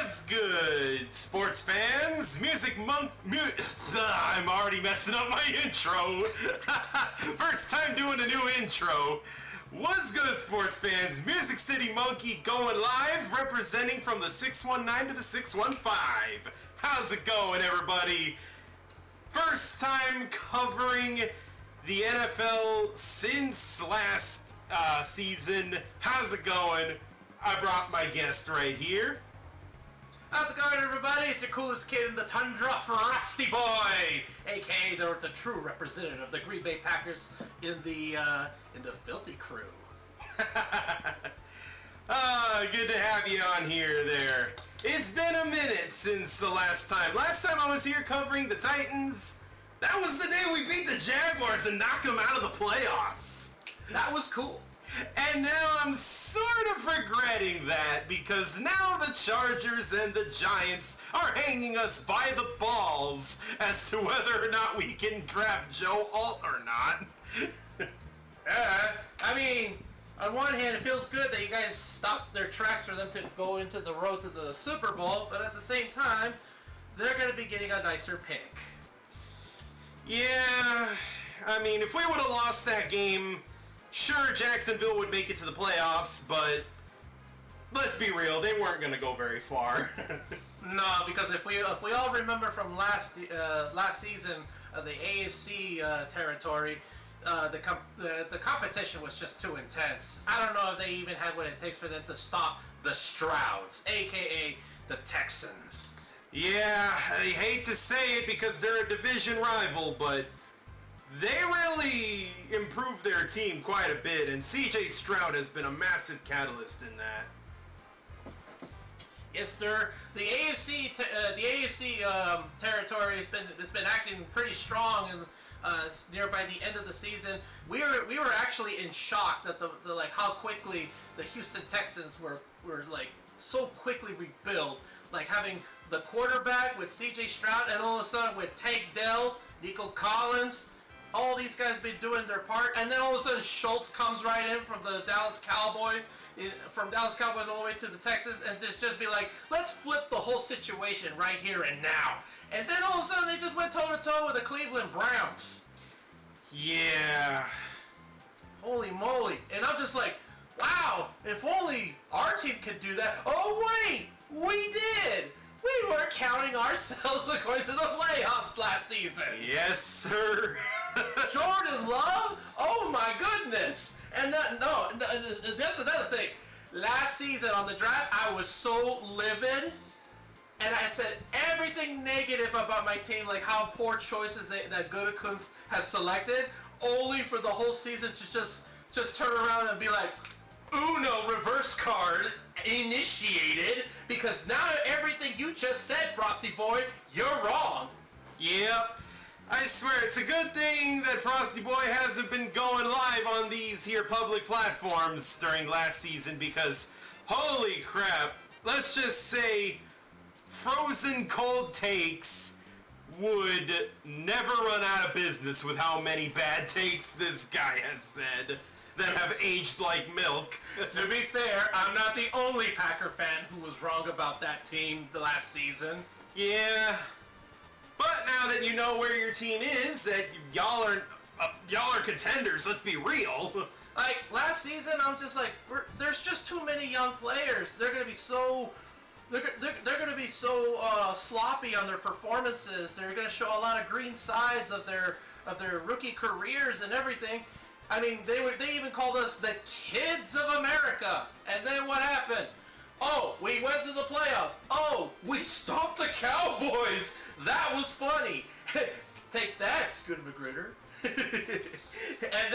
What's good, sports fans? I'm already messing up my intro. First time doing a new intro. What's good, sports fans? Music City Monke going live, representing from the 619 to the 615. How's it going, everybody? First time covering the NFL since last season. How's it going? I brought my guest right here. How's it going, everybody? It's your coolest kid in the tundra, Frosty-Boi, aka the true representative of the Green Bay Packers in the filthy crew. Good to have you on here there. It's been a minute since the last time. Last time I was here covering the Titans, that was the day we beat the Jaguars and knocked them out of the playoffs. That was cool. And now I'm sort of regretting that, because now the Chargers and the Giants are hanging us by the balls as to whether or not we can draft Joe Alt or not. I mean, on one hand, it feels good that you guys stopped their tracks for them to go into the road to the Super Bowl, but at the same time, they're going to be getting a nicer pick. Yeah, I mean, if we would have lost that game, sure, Jacksonville would make it to the playoffs, but let's be real, they weren't going to go very far. No, because if we all remember from last season, the AFC territory, the competition was just too intense. I don't know if they even had what it takes for them to stop the Strouds, aka the Texans. Yeah, I hate to say it because they're a division rival, but they really improved their team quite a bit, and C.J. Stroud has been a massive catalyst in that. Yes, sir. The AFC territory has been acting pretty strong, and near by the end of the season, we were actually in shock that the how quickly the Houston Texans were like so quickly rebuilt, like having the quarterback with C.J. Stroud, and all of a sudden with Tank Dell, Nico Collins. All these guys been doing their part, and then all of a sudden Schultz comes right in from the Dallas Cowboys, all the way to the Texans, and just be like, let's flip the whole situation right here and now. And then all of a sudden they just went toe-to-toe with the Cleveland Browns. Yeah. Holy moly. And I'm just like, wow, if only our team could do that. Oh wait, we did! We were counting ourselves according to the playoffs last season. Yes, sir. Jordan Love? Oh my goodness! And that's another thing. Last season on the draft, I was so livid, and I said everything negative about my team, like how poor choices that Gutekunst has selected, only for the whole season to just turn around and be like, Uno reverse card initiated, because now everything you just said, Frosty-Boi, you're wrong. Yep. I swear, it's a good thing that Frosty-Boi hasn't been going live on these here public platforms during last season, because holy crap, let's just say Frozen Cold Takes would never run out of business with how many bad takes this guy has said that have aged like milk. To be fair, I'm not the only Packer fan who was wrong about that team the last season. Yeah. But now that you know where your team is, that y'all are contenders, let's be real. Like, last season, I'm just like, there's just too many young players. They're gonna be so... They're going to be so sloppy on their performances. They're going to show a lot of green sides of their rookie careers and everything. I mean, they even called us the kids of America. And then what happened? Oh, we went to the playoffs. Oh, we stopped the Cowboys. That was funny. Take that, Scooter McGritter. and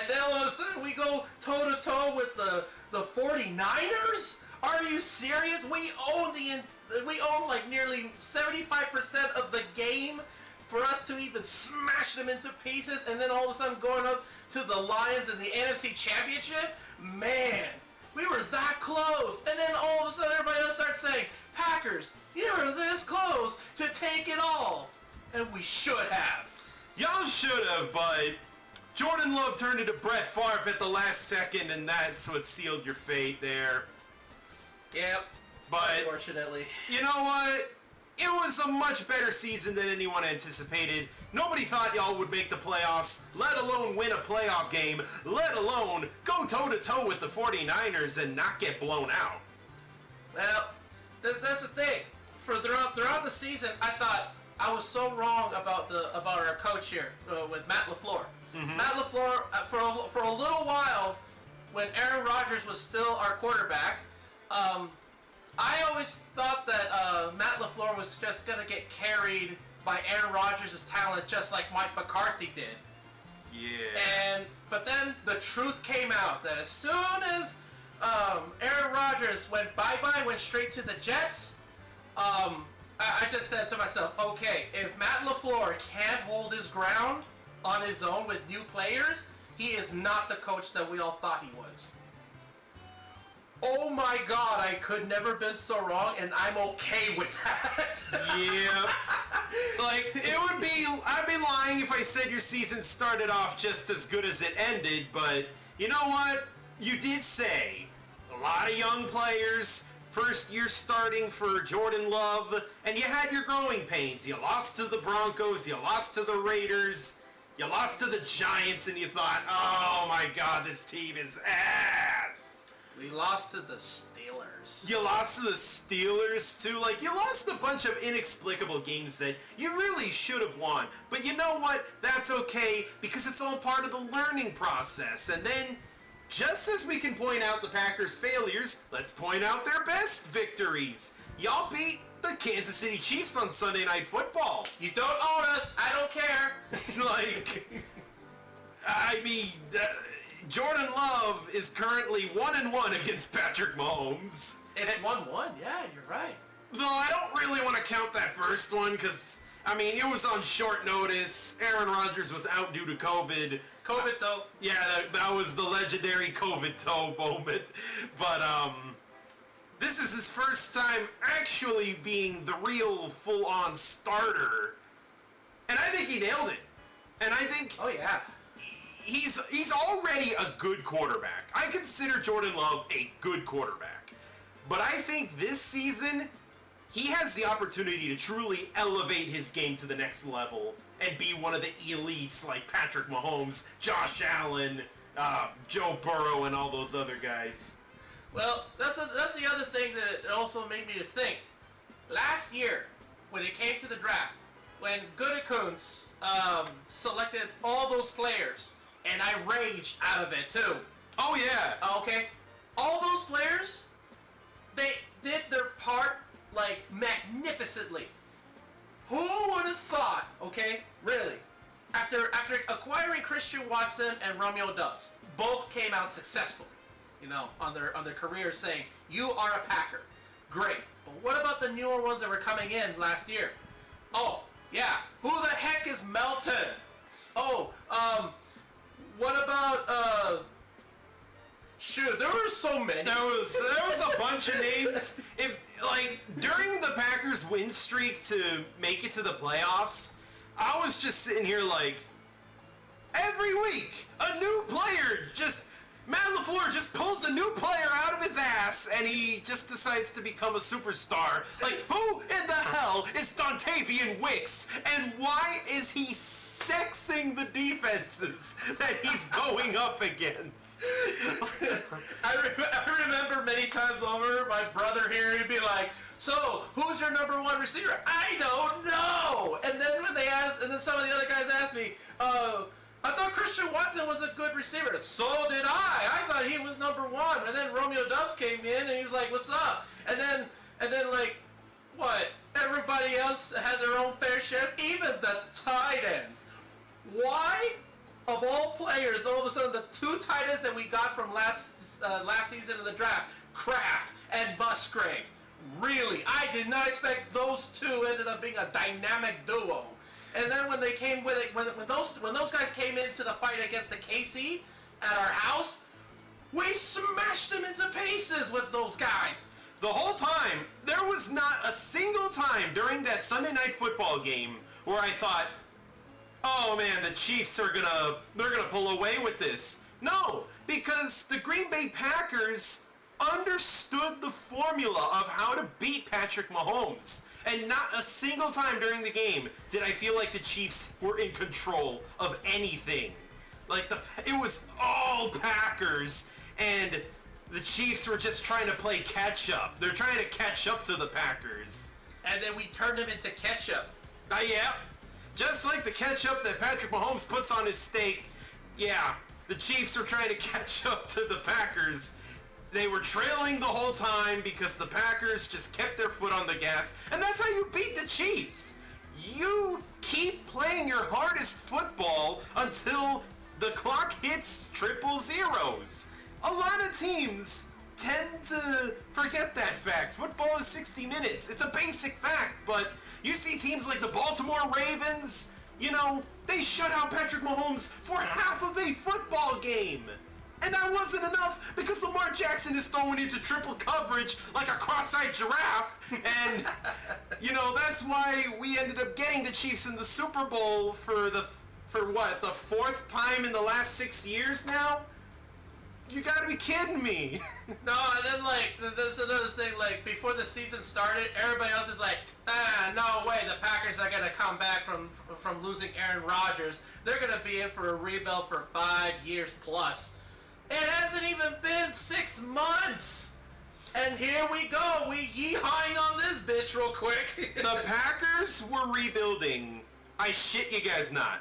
then all of a sudden we go toe to toe with the 49ers. Are you serious? We own like nearly 75% of the game for us to even smash them into pieces, and then all of a sudden going up to the Lions in the NFC Championship? Man, we were that close. And then all of a sudden everybody else starts saying, Packers, you were this close to take it all. And we should have. Y'all should have, but Jordan Love turned into Brett Favre at the last second, and that's what sealed your fate there. Yep. But Unfortunately. you know what? It was a much better season than anyone anticipated. Nobody thought y'all would make the playoffs, let alone win a playoff game, let alone go toe-to-toe with the 49ers and not get blown out. Well, that's the thing. Throughout the season, I thought I was so wrong about our coach here with Matt LaFleur. Mm-hmm. Matt LaFleur, for a little while, when Aaron Rodgers was still our quarterback, I always thought that Matt LaFleur was just going to get carried by Aaron Rodgers' talent just like Mike McCarthy did. Yeah. But then the truth came out that as soon as Aaron Rodgers went bye-bye, went straight to the Jets, I just said to myself, okay, if Matt LaFleur can't hold his ground on his own with new players, he is not the coach that we all thought he was. Oh my God, I could never been so wrong, and I'm okay with that. Yeah. Like, I'd be lying if I said your season started off just as good as it ended, but you know what? You did say a lot of young players, first year starting for Jordan Love, and you had your growing pains. You lost to the Broncos, you lost to the Raiders, you lost to the Giants, and you thought, oh my God, this team is ass. We lost to the Steelers. You lost to the Steelers, too. Like, you lost a bunch of inexplicable games that you really should have won. But you know what? That's okay, because it's all part of the learning process. And then, just as we can point out the Packers' failures, let's point out their best victories. Y'all beat the Kansas City Chiefs on Sunday Night Football. You don't own us. I don't care. Jordan Love is currently 1-1 against Patrick Mahomes. It's 1-1. Yeah, you're right. Though I don't really want to count that first one because, it was on short notice. Aaron Rodgers was out due to COVID. COVID toe. Yeah, that was the legendary COVID toe moment. But, this is his first time actually being the real full-on starter. And I think he nailed it. And I think... Oh, yeah. He's already a good quarterback. I consider Jordan Love a good quarterback. But I think this season, he has the opportunity to truly elevate his game to the next level and be one of the elites like Patrick Mahomes, Josh Allen, Joe Burrow, and all those other guys. Well, that's the other thing that it also made me to think. Last year, when it came to the draft, when Gutekunst selected all those players, and I raged out of it too. Oh, yeah. Okay? All those players, they did their part, magnificently. Who would have thought, okay, really, after acquiring Christian Watson and Romeo Doubs, both came out successful, on their careers saying, you are a Packer. Great. But what about the newer ones that were coming in last year? Oh, yeah. Who the heck is Melton? Oh, what about, shoot, there were so many. There was a bunch of names. During the Packers' win streak to make it to the playoffs, I was just sitting here every week, a new player Matt LaFleur just pulls a new player out of his ass and he just decides to become a superstar. Who in the hell is Dontavian Wicks? And why is he sexing the defenses that he's going up against? I remember many times over, my brother here, he'd be like, so, who's your number one receiver? I don't know! And then some of the other guys asked me, I thought Christian Watson was a good receiver. So did I. I thought he was number one. And then Romeo Doubs came in and he was like, what's up? And then what? Everybody else had their own fair shares, even the tight ends. Why, of all players, all of a sudden the two tight ends that we got from last season of the draft, Kraft and Musgrave, really? I did not expect those two ended up being a dynamic duo. And then when they came with it, when those guys came into the fight against the KC at our house, we smashed them into pieces with those guys. The whole time, there was not a single time during that Sunday Night Football game where I thought, oh man, the Chiefs they're gonna pull away with this. No, because the Green Bay Packers understood the formula of how to beat Patrick Mahomes. And not a single time during the game did I feel like the Chiefs were in control of anything. Like, it was all Packers, and the Chiefs were just trying to play catch-up. They're trying to catch up to the Packers. And then we turned them into ketchup. Yeah. Just like the ketchup that Patrick Mahomes puts on his steak, yeah, the Chiefs were trying to catch up to the Packers. They were trailing the whole time because the Packers just kept their foot on the gas, and that's how you beat the Chiefs. You keep playing your hardest football until the clock hits triple zeros. A lot of teams tend to forget that fact. Football is 60 minutes. It's a basic fact, but you see teams like the Baltimore Ravens, they shut out Patrick Mahomes for half of a football game. And that wasn't enough because Lamar Jackson is thrown into triple coverage like a cross-eyed giraffe. And, that's why we ended up getting the Chiefs in the Super Bowl for the fourth time in the last 6 years now? You gotta be kidding me. No, and then, that's another thing, before the season started, everybody else is like, no way, the Packers are gonna come back from losing Aaron Rodgers. They're gonna be in for a rebuild for 5 years plus. It hasn't even been 6 months! And here we go, we yeehawing on this bitch real quick. The Packers were rebuilding, I shit you guys not,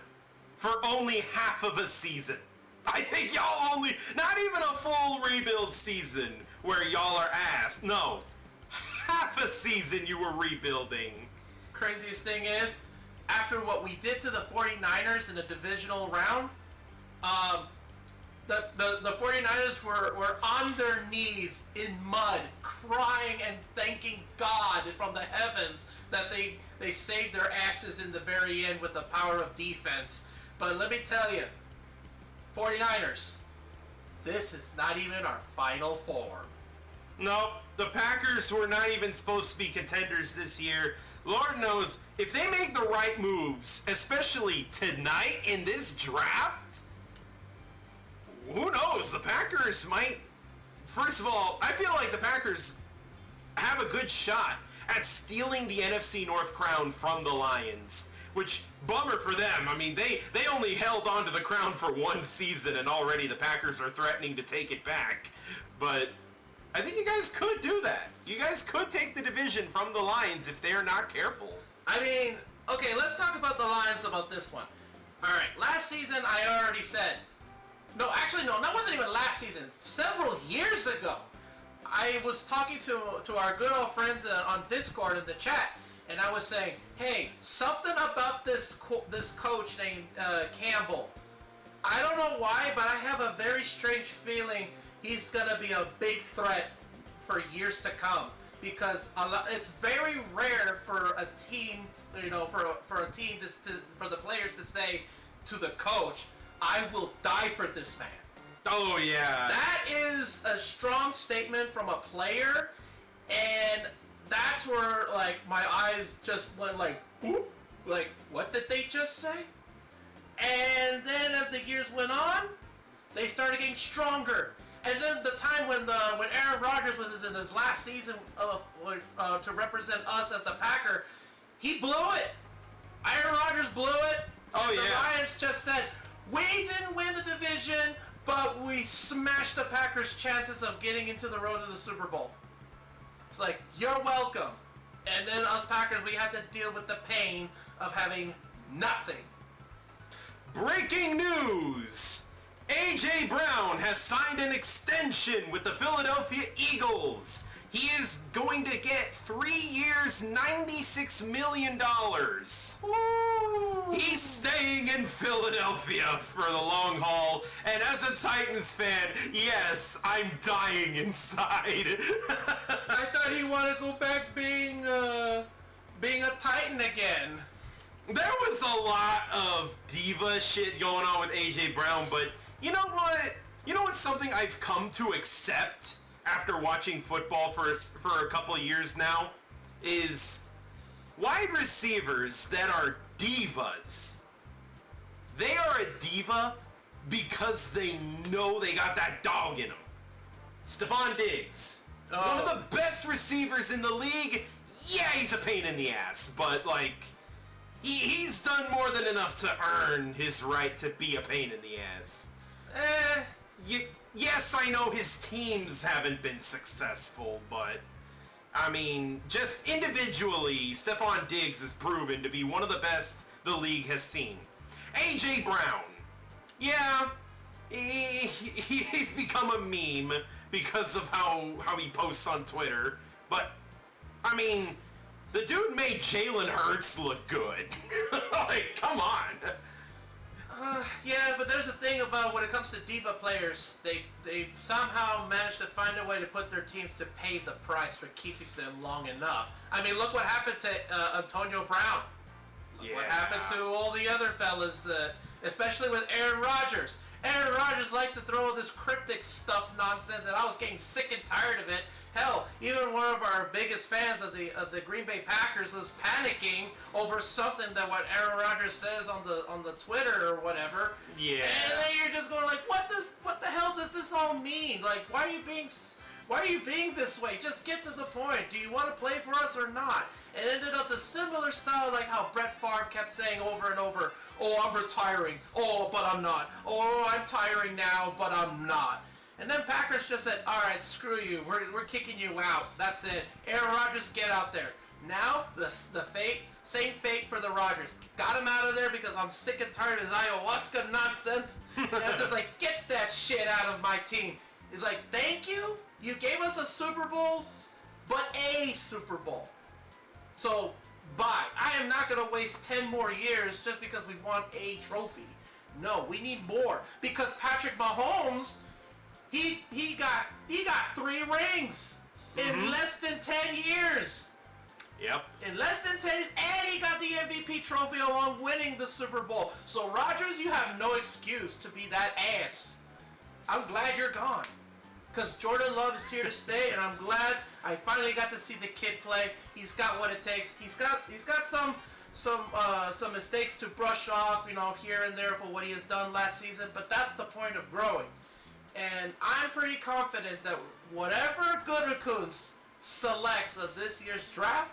for only half of a season. I think y'all only, not even a full rebuild season where y'all are ass. No, half a season you were rebuilding. Craziest thing is, after what we did to the 49ers in the divisional round, the 49ers were on their knees in mud, crying and thanking God from the heavens that they saved their asses in the very end with the power of defense. But let me tell you, 49ers, this is not even our final form. No, the Packers were not even supposed to be contenders this year. Lord knows, if they make the right moves, especially tonight in this draft, who knows? The Packers might... First of all, I feel like the Packers have a good shot at stealing the NFC North crown from the Lions. Which, bummer for them. I mean, they only held on to the crown for one season, and already the Packers are threatening to take it back. But I think you guys could do that. You guys could take the division from the Lions if they're not careful. I mean, okay, let's talk about the Lions about this one. Alright, last season I already said... No, actually, no, that wasn't even last season. Several years ago, I was talking to our good old friends on Discord in the chat, and I was saying, hey, something about this coach named Campbell. I don't know why, but I have a very strange feeling he's going to be a big threat for years to come. Because it's very rare for a team, for a team for the players to say to the coach, I will die for this man. Oh, yeah. That is a strong statement from a player, and that's where, my eyes just went boop. What did they just say? And then as the years went on, they started getting stronger. And then the time when Aaron Rodgers was in his last season to represent us as a Packer, he blew it. Aaron Rodgers blew it. Oh, yeah. The Lions just said, we didn't win the division, but we smashed the Packers' chances of getting into the road to the Super Bowl. It's like, you're welcome. And then us Packers, we had to deal with the pain of having nothing. Breaking news! A.J. Brown has signed an extension with the Philadelphia Eagles. He is going to get 3 years, $96 million. Ooh. He's staying in Philadelphia for the long haul. And as a Titans fan, yes, I'm dying inside. I thought he wanted to go back being a Titan again. There was a lot of diva shit going on with A.J. Brown, but you know what? You know what's something I've come to accept after watching football for a couple of years now? Is wide receivers that are divas. They are a diva because they know they got that dog in them. Stephon Diggs. One of the best receivers in the league. Yeah, he's a pain in the ass, but, like, he's done more than enough to earn his right to be a pain in the ass. Yes, I know his teams haven't been successful, but, I mean, just individually, Stephon Diggs has proven to be one of the best the league has seen. A.J. Brown. Yeah, he's become a meme because of how he posts on Twitter, but, I mean, the dude made Jalen Hurts look good. Like, come on. Yeah, but there's a thing about when it comes to diva players, they somehow managed to find a way to put their teams to pay the price for keeping them long enough. I mean, look what happened to Antonio Brown. Look what happened to all the other fellas, especially with Aaron Rodgers. Aaron Rodgers likes to throw this cryptic stuff nonsense, and I was getting sick and tired of it. Hell, even one of our biggest fans of the Green Bay Packers was panicking over something that what Aaron Rodgers says on the Twitter or whatever. Yeah. And then you're just going like, what the hell does this all mean? Like, why are you being this way? Just get to the point. Do you want to play for us or not? It ended up the similar style like how Brett Favre kept saying over and over, oh, I'm retiring. Oh, but I'm not. Oh, I'm tiring now, but I'm not. And then Packers just said, all right, screw you. We're kicking you out. That's it. Aaron Rodgers, get out there. Now, same fate for the Rodgers. Got him out of there because I'm sick and tired of his ayahuasca nonsense. And I'm just like, get that shit out of my team. He's like, thank you. You gave us a Super Bowl, but a Super Bowl. So, bye. I am not going to waste 10 more years just because we want a trophy. No, we need more. Because Patrick Mahomes, he got 3 rings in less than 10 years. Yep. In less than 10 years, and he got the MVP trophy along winning the Super Bowl. So, Rodgers, you have no excuse to be that ass. I'm glad you're gone. Because Jordan Love is here to stay, and I'm glad I finally got to see the kid play. He's got what it takes. He's got some mistakes to brush off, here and there for what he has done last season. But that's the point of growing. And I'm pretty confident that whatever Gutekunst selects of this year's draft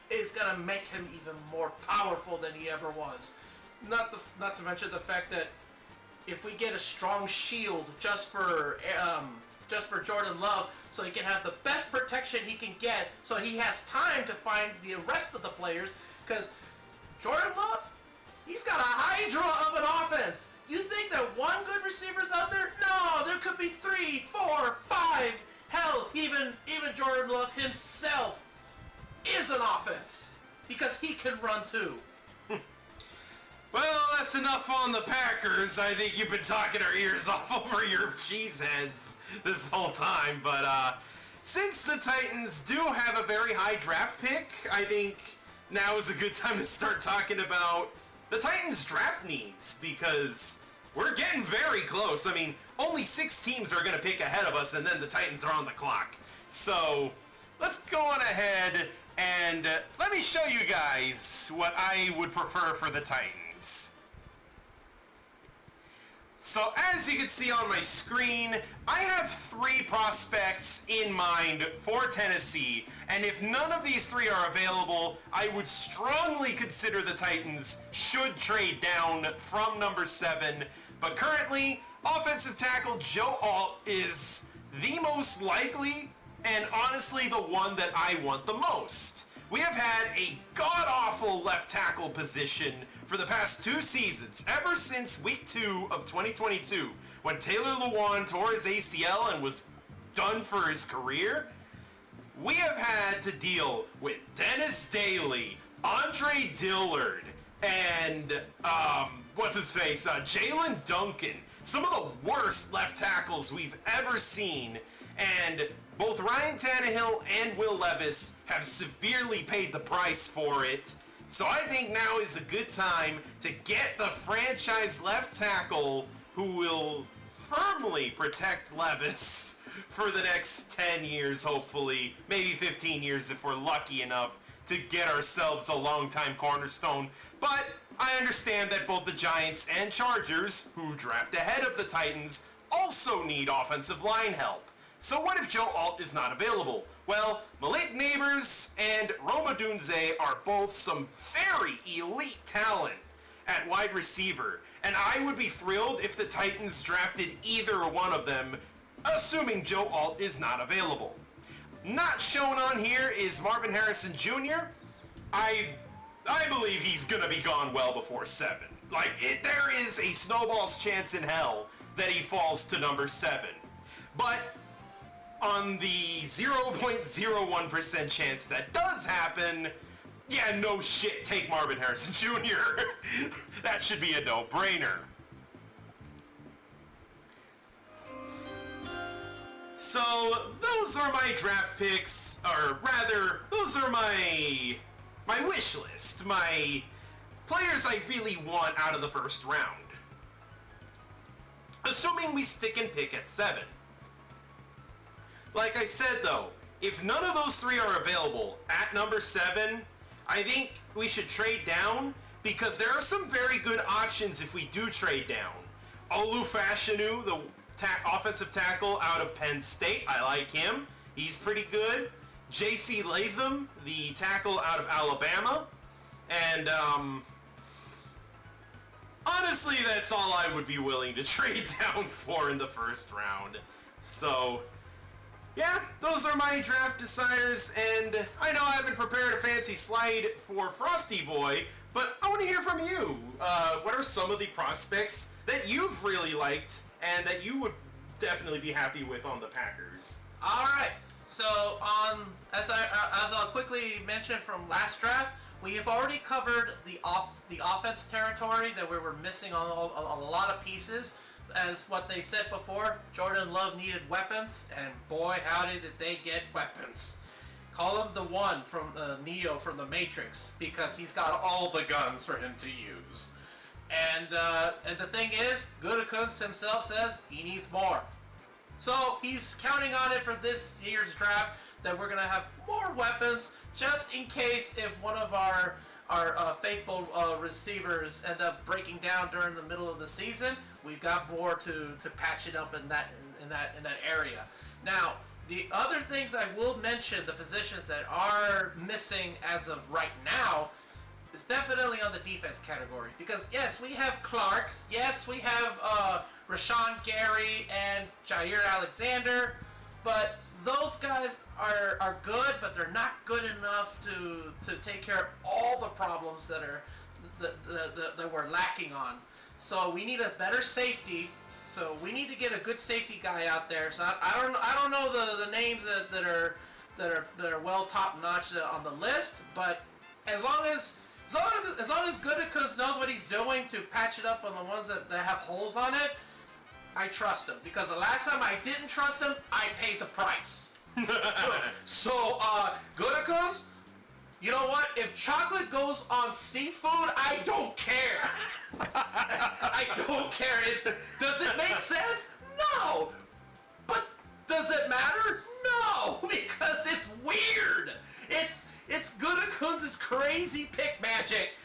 is gonna make him even more powerful than he ever was. Not to mention the fact that if we get a strong shield just for Jordan Love, so he can have the best protection he can get, so he has time to find the rest of the players, because Jordan Love, he's got a hydra of an offense. You think that one good receiver's out there? No, there could be 3, 4, 5. Hell, even Jordan Love himself is an offense, because he can run too. Well, that's enough on the Packers. I think you've been talking our ears off over your cheeseheads this whole time. But since the Titans do have a very high draft pick, I think now is a good time to start talking about the Titans' draft needs, because we're getting very close. I mean, only 6 teams are going to pick ahead of us, and then the Titans are on the clock. So let's go on ahead and let me show you guys what I would prefer for the Titans. So as you can see on my screen, I have 3 prospects in mind for Tennessee, and if none of these 3 are available, I would strongly consider the Titans should trade down from number 7. But currently, offensive tackle Joe Alt is the most likely, and honestly the one that I want the most. We have had a god-awful left tackle position for the past 2 seasons, ever since week 2 of 2022, when Taylor Lewan tore his ACL and was done for his career. We have had to deal with Dennis Daly, Andre Dillard, and, Jalen Duncan. Some of the worst left tackles we've ever seen, and both Ryan Tannehill and Will Levis have severely paid the price for it. So I think now is a good time to get the franchise left tackle who will firmly protect Levis for the next 10 years, hopefully. Maybe 15 years if we're lucky enough to get ourselves a long-time cornerstone. But I understand that both the Giants and Chargers, who draft ahead of the Titans, also need offensive line help. So what if Joe Alt is not available? Well, Malik Neighbors and Roma Dunze are both some very elite talent at wide receiver, and I would be thrilled if the Titans drafted either one of them, assuming Joe Alt is not available. Not shown on here is Marvin Harrison Jr. I believe he's gonna be gone well before 7. There is a snowball's chance in hell that he falls to number 7. But on the 0.01% chance that does happen, yeah, no shit, take Marvin Harrison Jr. That should be a no-brainer. So, those are my draft picks, or rather, those are my wish list, my players I really want out of the first round. Assuming we stick and pick at 7. Like I said though, if none of those 3 are available at number 7, I think we should trade down, because there are some very good options if we do trade down. Olu Fashanu, the offensive tackle out of Penn State, I like him. He's pretty good. J.C. Latham, the tackle out of Alabama. And, honestly, that's all I would be willing to trade down for in the first round. So, yeah, those are my draft desires, and I know I haven't prepared a fancy slide for Frosty-Boi, but I want to hear from you. What are some of the prospects that you've really liked and that you would definitely be happy with on the Packers? All right. So, as I'll quickly mention from last draft, we have already covered the offense territory that we were missing on a lot of pieces. As what they said before, Jordan Love needed weapons, and boy, howdy did they get weapons. Call him the one from Neo from the Matrix, because he's got all the guns for him to use. And the thing is, Gutekunst himself says he needs more. So he's counting on it for this year's draft that we're going to have more weapons, just in case if one of our faithful receivers end up breaking down during the middle of the season, we've got more to patch it up in that area. Now, the other things I will mention, the positions that are missing as of right now, is definitely on the defense category. Because yes, we have Clark, yes, we have Rashawn Gary and Jair Alexander, but those guys are good, but they're not good enough to take care of all the problems that we're lacking on. So we need a better safety. So we need to get a good safety guy out there. So I don't know the names that are well top notch on the list, but as long as Gutekunst knows what he's doing to patch it up on the ones that have holes on it, I trust him. Because the last time I didn't trust him, I paid the price. so Gutekunst, you know what? If chocolate goes on seafood, I don't care. I don't care. Does it make sense? No. But does it matter? No, because it's weird. It's Gutekunst's crazy pick magic.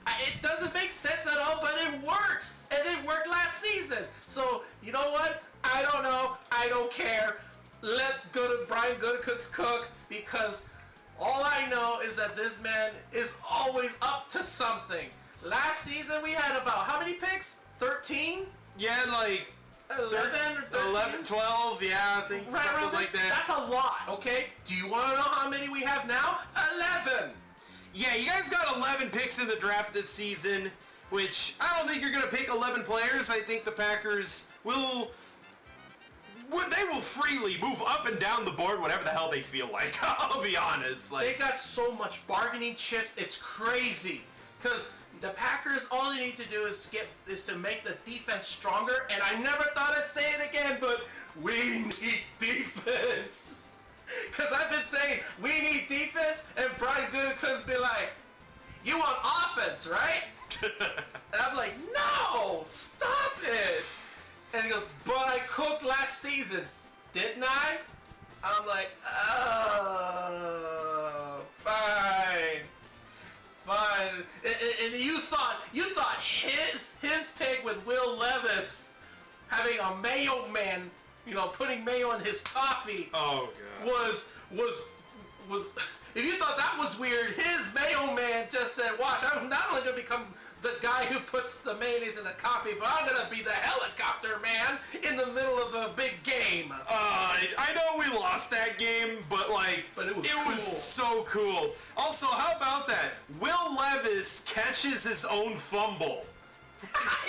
It doesn't make sense at all, but it works. And it worked last season. So, you know what? I don't know. I don't care. Let Brian Gutekunst cook, because all I know is that this man is always up to something. Last season we had about how many picks? 13? Yeah, like 11 or 13? 11, 12, yeah, I think something like that. That's a lot, okay? Do you want to know how many we have now? 11! Yeah, you guys got 11 picks in the draft this season, which I don't think you're going to pick 11 players. I think the Packers will freely move up and down the board whatever the hell they feel like. I'll be honest. They got so much bargaining chips, it's crazy. Because the Packers, all they need to do is to make the defense stronger, and I never thought I'd say it again, but we need defense. Because I've been saying, we need defense, and Brian Gutekunst be like, you want offense, right? And I'm like, no, stop it. And he goes, but I cooked last season, didn't I? I'm like, oh, fine. And you thought his pick with Will Levis having a Mayo Man putting mayo in his coffee. Oh god. Was if you thought that was weird, his mayo man just said, watch, I'm not only going to become the guy who puts the mayonnaise in the coffee, but I'm going to be the helicopter man in the middle of a big game. I know we lost that game, but it was was so cool. Also, how about that? Will Levis catches his own fumble.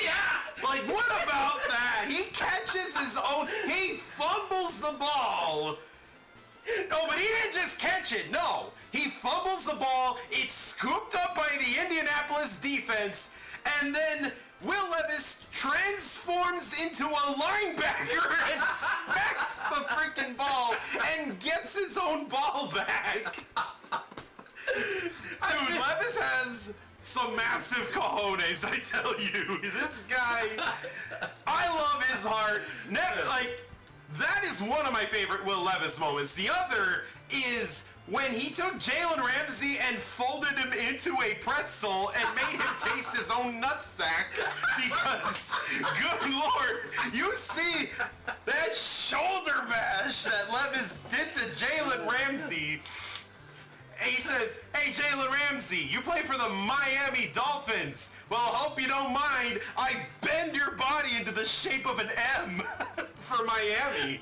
Yeah! What about that? He catches his own... He fumbles the ball. No, but he didn't just catch it. No. He fumbles the ball. It's scooped up by the Indianapolis defense. And then Will Levis transforms into a linebacker and smacks the freaking ball and gets his own ball back. Dude, Levis has some massive cojones, I tell you. This guy, I love his heart. That is one of my favorite Will Levis moments. The other is when he took Jalen Ramsey and folded him into a pretzel and made him taste his own nutsack because, good lord, you see that shoulder bash that Levis did to Jalen Ramsey. He says, hey, Jalen Ramsey, you play for the Miami Dolphins. Well, hope you don't mind. I bend your body into the shape of an M for Miami.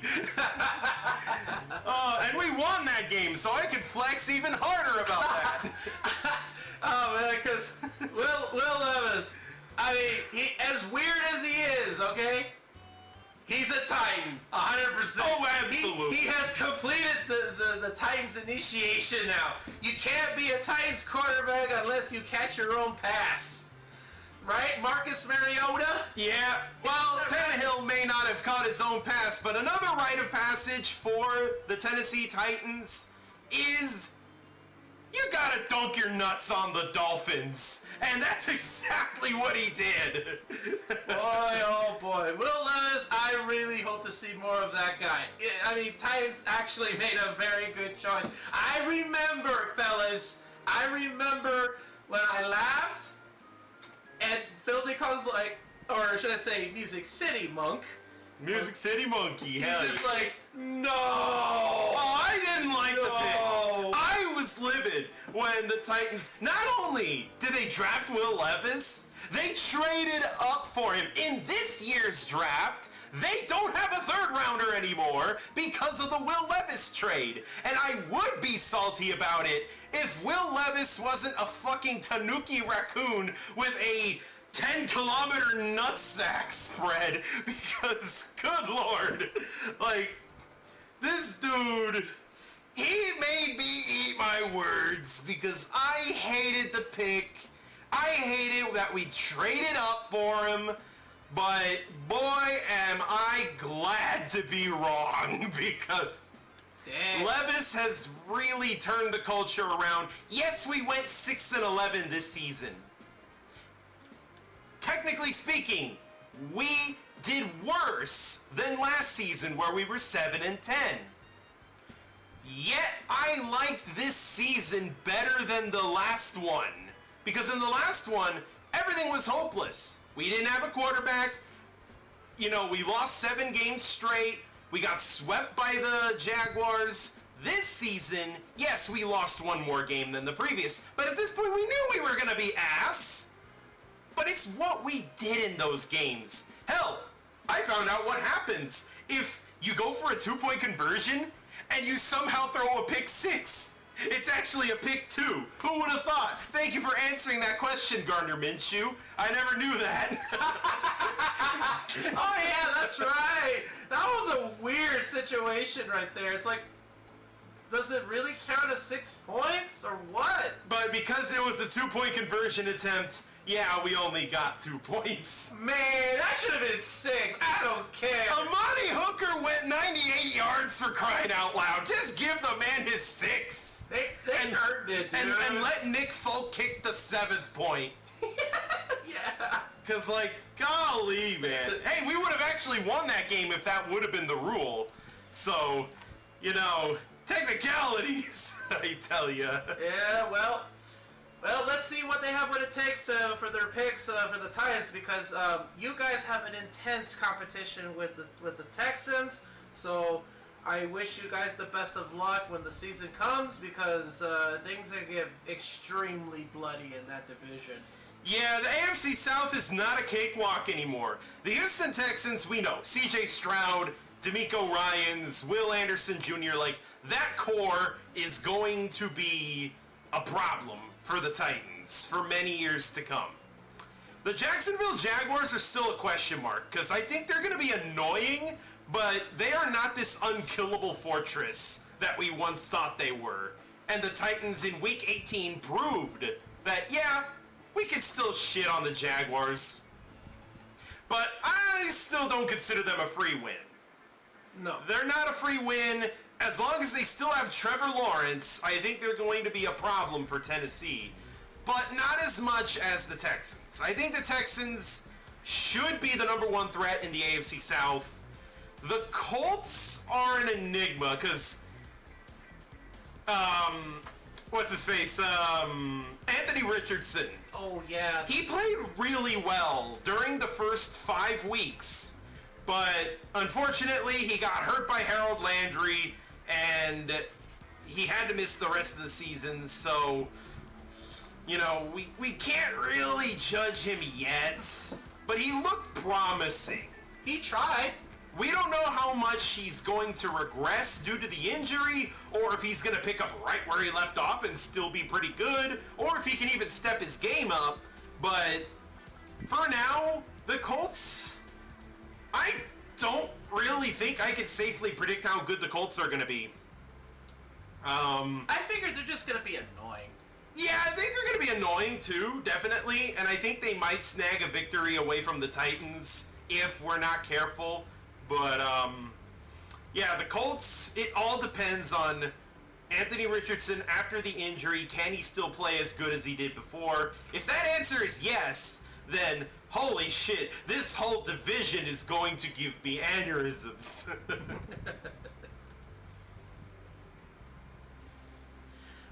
And we won that game, so I could flex even harder about that. Oh, man, because Will Levis, I mean, he, as weird as he is, okay? He's a Titan, 100%. Oh, absolutely. He has completed the Titans initiation now. You can't be a Titans quarterback unless you catch your own pass. Right, Marcus Mariota? Yeah, well, Tannehill may not have caught his own pass, but another rite of passage for the Tennessee Titans is you gotta dunk your nuts on the Dolphins. And that's exactly what he did. Boy, oh boy. Will Levis, I really hope to see more of that guy. I mean, Titans actually made a very good choice. I remember, fellas, when I laughed, and Filthy comes or should I say Music City Monk. Music City Monkey, He's hell just yeah. no! Oh, I didn't like the pick. I was livid when the Titans, not only did they draft Will Levis, they traded up for him. In this year's draft, they don't have a third rounder anymore because of the Will Levis trade. And I would be salty about it if Will Levis wasn't a fucking tanuki raccoon with a 10-kilometer nutsack spread, because, good lord, this dude, he made me eat my words, because I hated the pick. I hated that we traded up for him, but boy, am I glad to be wrong, because Damn. Levis has really turned the culture around. Yes, we went 6-11 this season. Technically speaking, we did worse than last season where we were 7-10. Yet, I liked this season better than the last one. Because in the last one, everything was hopeless. We didn't have a quarterback. We lost 7 games straight. We got swept by the Jaguars. This season, yes, we lost one more game than the previous. But at this point, we knew we were going to be ass. But it's what we did in those games. Hell, I found out what happens if you go for a 2-point conversion and you somehow throw a pick 6. It's actually a pick 2. Who would have thought? Thank you for answering that question, Gardner Minshew. I never knew that. Oh yeah, that's right. That was a weird situation right there. It's like, does it really count as 6 points or what? But because it was a 2-point conversion attempt, yeah, we only got 2 points. Man, that should have been 6. I don't care. Amani Hooker went 98 yards for crying out loud. Just give the man his 6. They earned it, dude. And let Nick Folk kick the 7th point. Yeah. Because, golly, man. Hey, we would have actually won that game if that would have been the rule. So, technicalities, I tell you. Yeah, well, let's see what they have, what it takes for their picks for the Titans, because you guys have an intense competition with the Texans. So I wish you guys the best of luck when the season comes because things are going to get extremely bloody in that division. Yeah, the AFC South is not a cakewalk anymore. The Houston Texans, we know, C.J. Stroud, D'Amico Ryans, Will Anderson Jr., like, that core is going to be a problem for the Titans for many years to come. The Jacksonville Jaguars are still a question mark, because I think they're going to be annoying, but they are not this unkillable fortress that we once thought they were. And the Titans in Week 18 proved that, yeah, we can still shit on the Jaguars. But I still don't consider them a free win. No. They're not a free win. As long as they still have Trevor Lawrence, I think they're going to be a problem for Tennessee. But not as much as the Texans. I think the Texans should be the number one threat in the AFC South. The Colts are an enigma, because, what's his face? Anthony Richardson. Oh, yeah. He played really well during the first 5 weeks, but unfortunately he got hurt by Harold Landry, and he had to miss the rest of the season, so, you know, we can't really judge him yet, but he looked promising. He tried. We don't know how much he's going to regress due to the injury, or if he's going to pick up right where he left off and still be pretty good, or if he can even step his game up. But for now, the Colts, I don't really think I could safely predict how good the Colts are going to be. I figured they're just going to be annoying. Yeah, I think they're going to be annoying too, definitely, and I think they might snag a victory away from the Titans if we're not careful. But, yeah, the Colts, it all depends on Anthony Richardson after the injury. Can he still play as good as he did before? If that answer is yes, then holy shit, this whole division is going to give me aneurysms.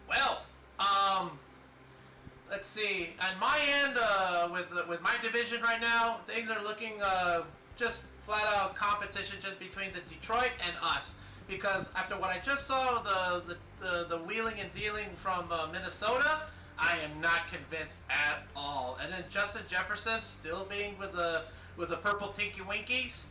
Well, let's see. On my end, with my division right now, things are looking just flat out competition just between the Detroit and us. Because after what I just saw, the wheeling and dealing from Minnesota, I am not convinced at all. And then Justin Jefferson still being with the purple Tinky Winkies,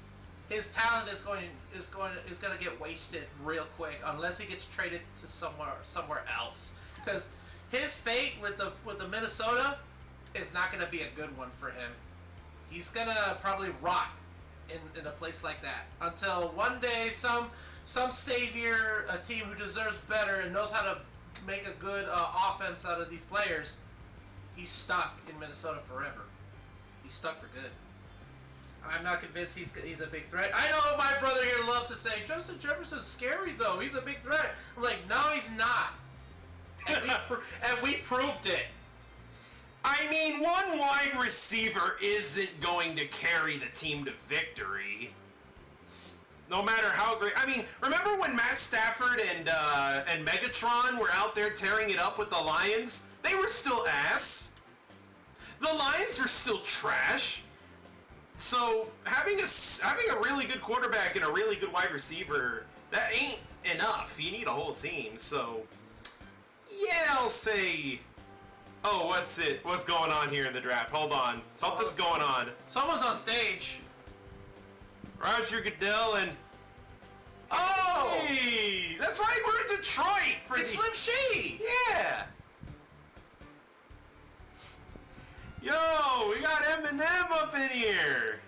his talent is going to get wasted real quick unless he gets traded to somewhere else. Because his fate with the Minnesota is not going to be a good one for him. He's gonna probably rot in a place like that until one day some savior, a team who deserves better and knows how to make a good offense out of these players, he's stuck in Minnesota forever. He's stuck for good. I'm not convinced he's a big threat. I know my brother here loves to say, Justin Jefferson's scary though, he's a big threat. I'm like, no he's not. And we proved it. I mean, one wide receiver isn't going to carry the team to victory. No matter how great. I mean, remember when Matt Stafford and Megatron were out there tearing it up with the Lions? They were still ass. The Lions were still trash. So having a really good quarterback and a really good wide receiver, that ain't enough. You need a whole team. So yeah, I'll say. Oh, what's going on here in the draft? Hold on. Something's going on. Someone's on stage. Roger Goodell and... Oh! Hey! That's right, we're in Detroit! It's Slim Shady! Yeah! Yo, we got Eminem up in here!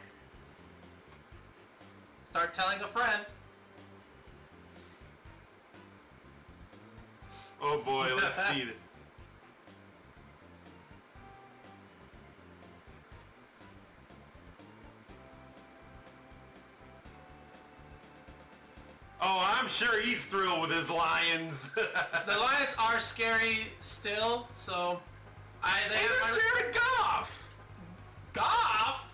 Start telling a friend. Oh boy, let's see. Oh, I'm sure he's thrilled with his Lions. The Lions are scary still, so Hey, there's Jared Goff. Goff.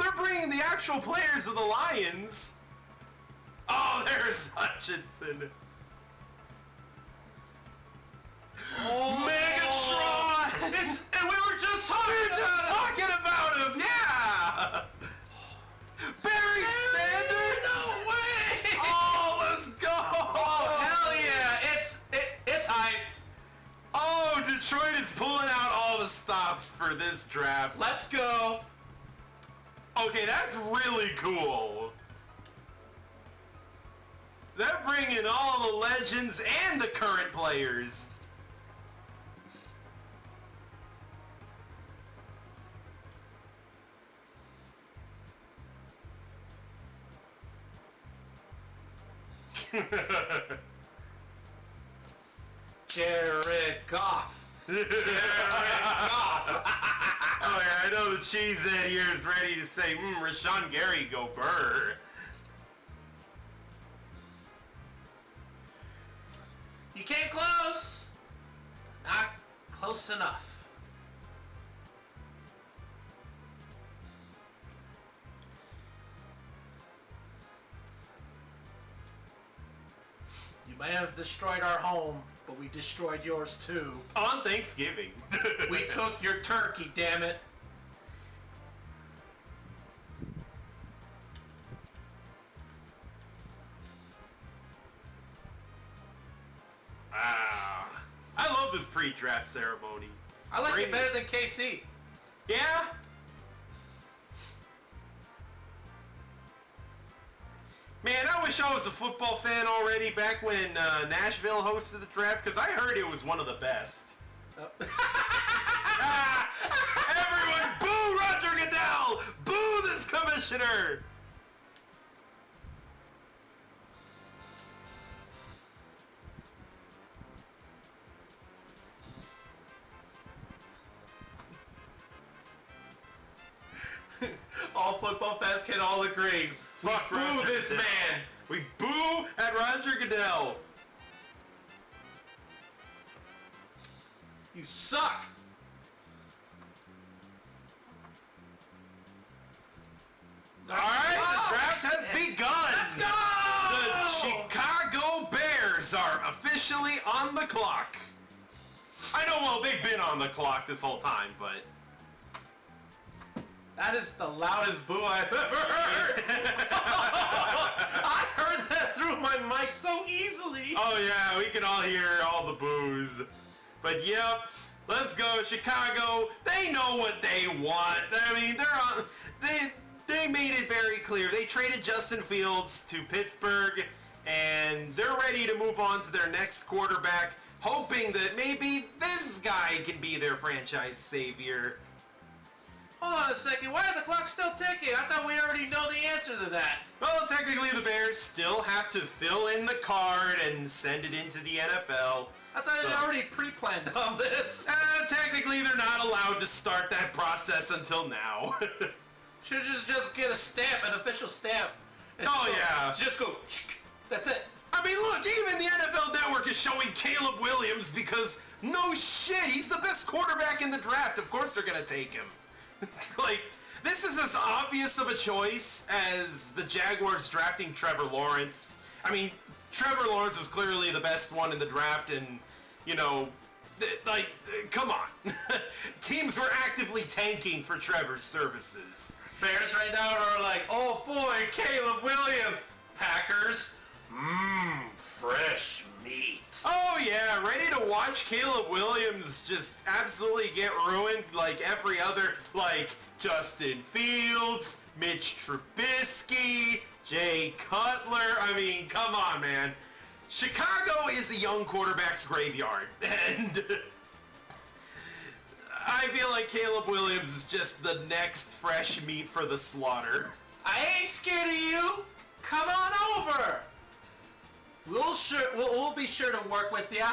They're bringing the actual players of the Lions. Oh, there's Hutchinson. Oh. Megatron. And we were just talking about him. Yeah. Barry props for this draft. Let's go. Okay, that's really cool. They're bringing all the legends and the current players. Jared Goff. Jared Goff. Oh yeah, I know the cheesehead here is ready to say, Rashawn Gary, go burr. You came close. Not close enough. You may have destroyed our home, but we destroyed yours too. On Thanksgiving. We took your turkey, damn it. I love this pre-draft ceremony. I like it better than KC. Yeah? Man, I wish I was a football fan already back when Nashville hosted the draft, because I heard it was one of the best. Oh. Everyone, boo Roger Goodell! Boo this commissioner! All football fans can all agree. Fuck Boo Roger this Goodell. man. We boo at Roger Goodell. You suck. Alright, the draft has begun. Let's go! The Chicago Bears are officially on the clock. I know, well, they've been on the clock this whole time, but... That is the loudest boo I've ever heard. I heard that through my mic so easily. Oh yeah, we can all hear all the boos. But yep, let's go Chicago. They know what they want. I mean, they made it very clear. They traded Justin Fields to Pittsburgh, and they're ready to move on to their next quarterback, hoping that maybe this guy can be their franchise savior. Hold on a second, why are the clocks still ticking? I thought we already know the answer to that. Well, technically the Bears still have to fill in the card and send it into the NFL. I thought they already pre-planned on this. Technically they're not allowed to start that process until now. Should just get a stamp, an official stamp. Oh yeah. Just go, that's it. I mean, look, even the NFL Network is showing Caleb Williams because no shit, he's the best quarterback in the draft. Of course they're gonna take him. Like, this is as obvious of a choice as the Jaguars drafting Trevor Lawrence. I mean, Trevor Lawrence was clearly the best one in the draft, and, you know, come on. Teams were actively tanking for Trevor's services. Bears right now are like, oh boy, Caleb Williams. Packers, fresh meat. Oh yeah, ready to watch Caleb Williams just absolutely get ruined like every other, like Justin Fields, Mitch Trubisky, Jay Cutler. I mean, come on, man. Chicago is a young quarterback's graveyard, and I feel like Caleb Williams is just the next fresh meat for the slaughter. I ain't scared of you. Come on over. We'll be sure to work with ya.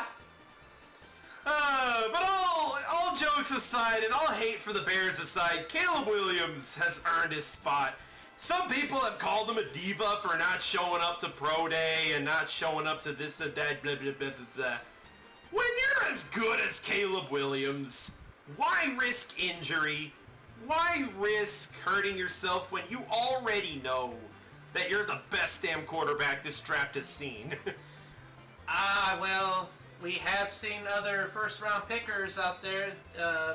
But all jokes aside, and all hate for the Bears aside, Caleb Williams has earned his spot. Some people have called him a diva for not showing up to Pro Day and not showing up to this and that, blah, blah, blah, blah, blah. When you're as good as Caleb Williams, why risk injury? Why risk hurting yourself when you already know that you're the best damn quarterback this draft has seen? Well, we have seen other first-round pickers out there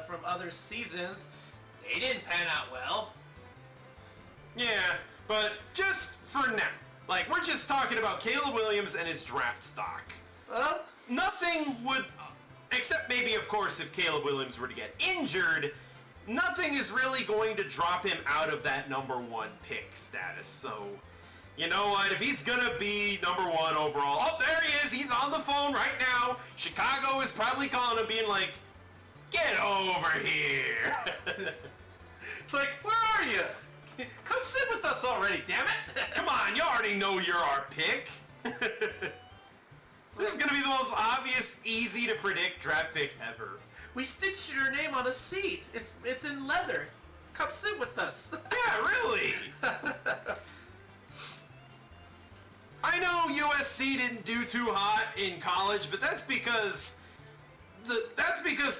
from other seasons. They didn't pan out well. Yeah, but just for now. Like, we're just talking about Caleb Williams and his draft stock. Well, Nothing would Except maybe, of course, if Caleb Williams were to get injured, nothing is really going to drop him out of that number 1 pick status. So, you know what? If he's going to be number 1 overall... Oh, there he is! He's on the phone right now! Chicago is probably calling him, being like, get over here! It's like, where are you? Come sit with us already, damn it! Come on, you already know you're our pick! This is going to be the most obvious, easy to predict draft pick ever. We stitched your name on a seat. It's in leather. Come sit with us. Yeah, really. I know USC didn't do too hot in college, but that's because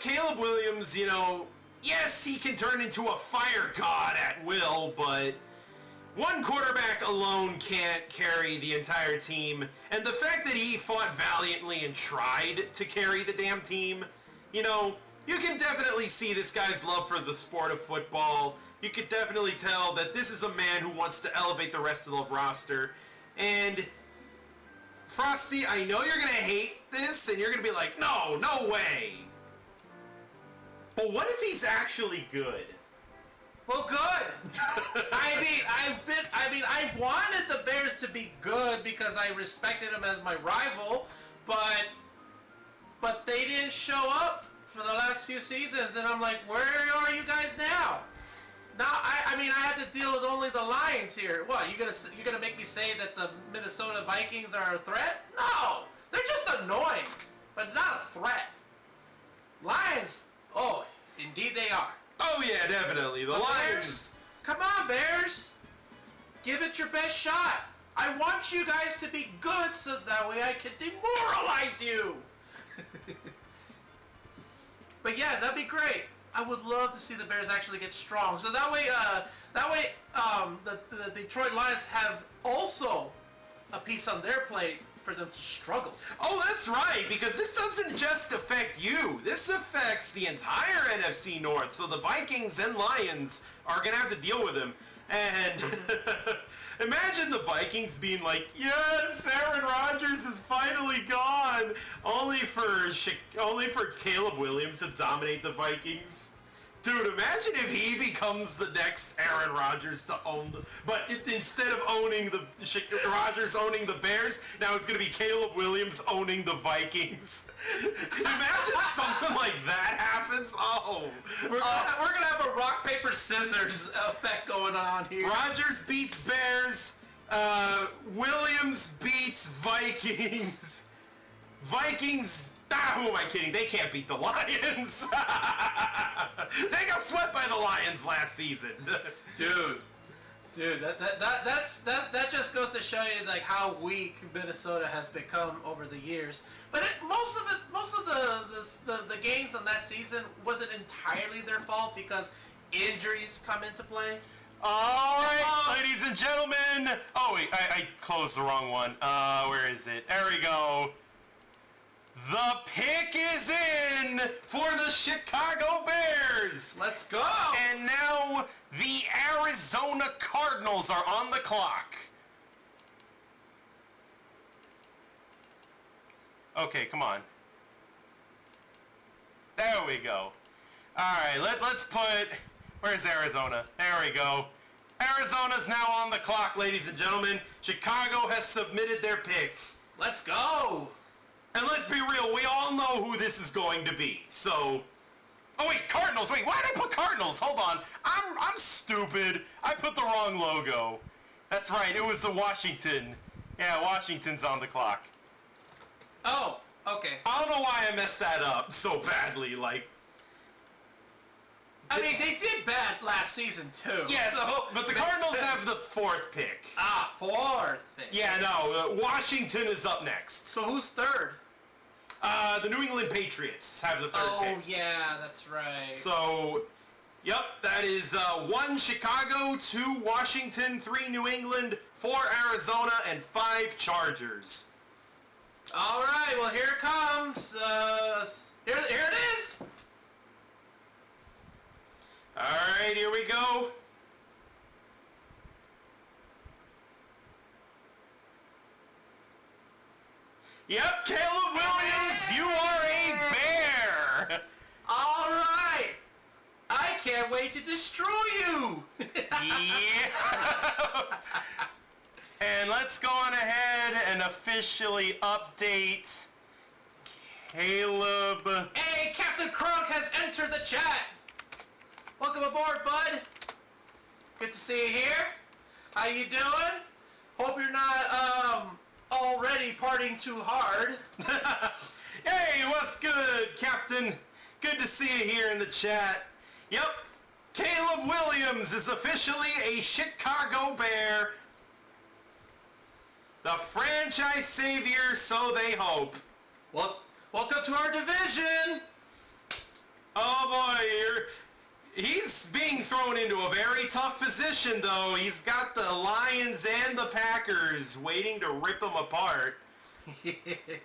Caleb Williams, you know, yes, he can turn into a fire god at will, but one quarterback alone can't carry the entire team. And the fact that he fought valiantly and tried to carry the damn team, you know, you can definitely see this guy's love for the sport of football. You could definitely tell that this is a man who wants to elevate the rest of the roster. And Frosty, I know you're going to hate this, and you're going to be like, no way. But what if he's actually good? Well, good. I wanted the Bears to be good because I respected them as my rival, but they didn't show up for the last few seasons, and I'm like, where are you guys now? Now, I had to deal with only the Lions here. What, you're gonna make me say that the Minnesota Vikings are a threat? No, they're just annoying, but not a threat. Lions, oh, indeed they are. Oh yeah, definitely. The Lions. Bears, come on, Bears. Give it your best shot. I want you guys to be good so that way I can demoralize you. But yeah, that'd be great. I would love to see the Bears actually get strong. So that way, the Detroit Lions have also a piece on their plate for them to struggle. Oh, that's right, because this doesn't just affect you. This affects the entire NFC North. So the Vikings and Lions are going to have to deal with him. And imagine the Vikings being like, yes, Aaron Rodgers is finally gone, only for Caleb Williams to dominate the Vikings. Dude, imagine if he becomes the next Aaron Rodgers to own but instead of owning Rodgers owning the Bears, now it's going to be Caleb Williams owning the Vikings. Imagine something like that happens. Oh. We're gonna have a rock, paper, scissors effect going on here. Rodgers beats Bears. Williams beats Vikings. Vikings, who am I kidding? They can't beat the Lions. They got swept by the Lions last season. Dude, that just goes to show you like how weak Minnesota has become over the years. But most of the games on that season wasn't entirely their fault because injuries come into play. All right, ladies and gentlemen. Oh wait, I closed the wrong one. Where is it? There we go. The pick is in for the Chicago Bears. Let's go. And now the Arizona Cardinals are on the clock. Okay, come on. There we go. All right, let's put... Where's Arizona? There we go. Arizona's now on the clock, ladies and gentlemen. Chicago has submitted their pick. Let's go. And let's be real, we all know who this is going to be. So, oh wait, Cardinals. Wait, why did I put Cardinals? Hold on. I'm stupid. I put the wrong logo. That's right. It was the Washington. Yeah, Washington's on the clock. Oh, okay. I don't know why I messed that up so badly. Like, I mean, they did bad last season too. yes, so, but the Cardinals have the 4th pick. Ah, 4th pick. Yeah, no. Washington is up next. So who's 3rd? The New England Patriots have the 3rd pick. Oh, yeah, that's right. So, yep, that is 1 Chicago, 2 Washington, 3 New England, 4 Arizona, and 5 Chargers. All right, well, here it comes. Here it is. All right, here we go. Yep, Caleb Williams, you are a Bear. All right. I can't wait to destroy you. Yeah. And let's go on ahead and officially update Caleb. Hey, Captain Crunk has entered the chat. Welcome aboard, bud. Good to see you here. How you doing? Hope you're not already partying too hard. Hey, what's good, Captain? Good to see you here in the chat. Yep, Caleb Williams is officially a Chicago Bear. The franchise savior, so they hope. Well, welcome to our division. Oh boy, he's being thrown into a very tough position, though. He's got the Lions and the Packers waiting to rip him apart.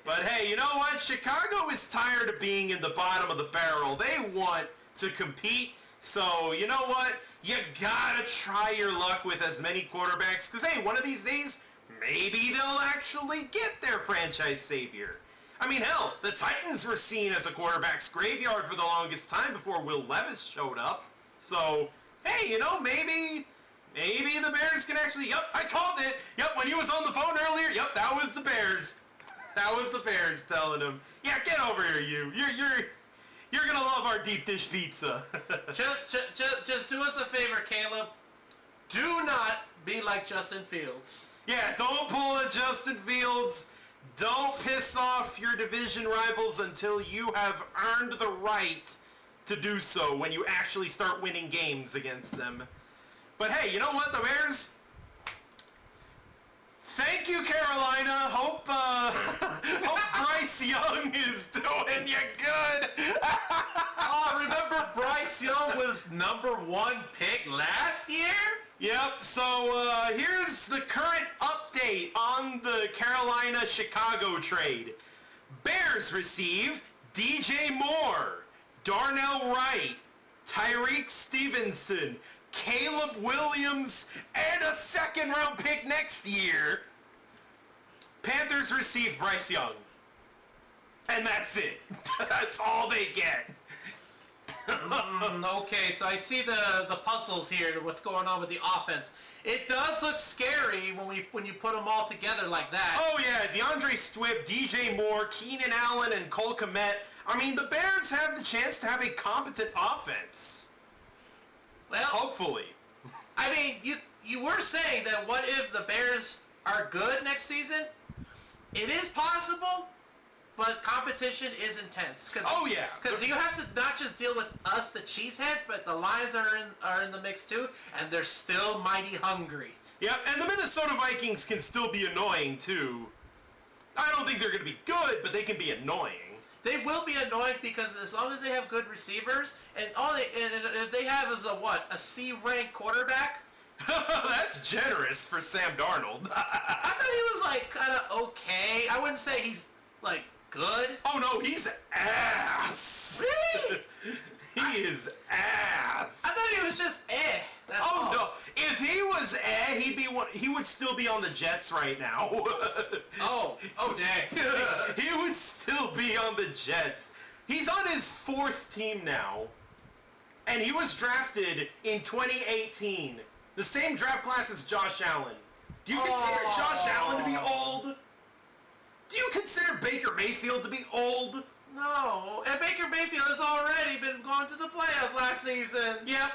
But hey, you know what? Chicago is tired of being in the bottom of the barrel. They want to compete, so you know what? You gotta try your luck with as many quarterbacks, because hey, one of these days, maybe they'll actually get their franchise savior. I mean, hell, the Titans were seen as a quarterback's graveyard for the longest time before Will Levis showed up. So, hey, you know, maybe the Bears can actually, yep, I called it. Yep, when he was on the phone earlier, yep, that was the Bears. That was the Bears telling him, yeah, get over here, you. You're gonna love our deep dish pizza. just do us a favor, Caleb. Do not be like Justin Fields. Yeah, don't pull a Justin Fields. Don't piss off your division rivals until you have earned the right to do so when you actually start winning games against them. But hey, you know what, the Bears? Thank you, Carolina. Hope Bryce Young is doing you good. Oh, remember Bryce Young was #1 pick last year? Yep, so here's the current update on the Carolina-Chicago trade. Bears receive DJ Moore, Darnell Wright, Tyreek Stevenson, Caleb Williams, and a second-round pick next year. Panthers receive Bryce Young. And that's it. That's all they get. Okay, so I see the puzzles here, what's going on with the offense. It does look scary when you put them all together like that. Oh yeah, DeAndre Swift, DJ Moore, Keenan Allen, and Cole Kmet. I mean, the Bears have the chance to have a competent offense. Well, hopefully. I mean, you were saying that what if the Bears are good next season? It is possible, but competition is intense. Oh yeah, because you have to not just deal with us, the cheeseheads, but the Lions are in the mix too, and they're still mighty hungry. Yep, and the Minnesota Vikings can still be annoying too. I don't think they're going to be good, but they can be annoying. They will be annoying because as long as they have good receivers, and if they have is a C-ranked quarterback. That's generous for Sam Darnold. I thought he was like kind of okay. I wouldn't say he's like good. Oh no, he's ass. Really? He is ass. I thought he was just eh. That's all. No, if he was he would still be on the Jets right now. oh dang. He would still be on the Jets. He's on his 4th team now, and he was drafted in 2018. The same draft class as Josh Allen. Do you consider Josh Allen to be old? Do you consider Baker Mayfield to be old? No, and Baker Mayfield has already been going to the playoffs last season. Yep.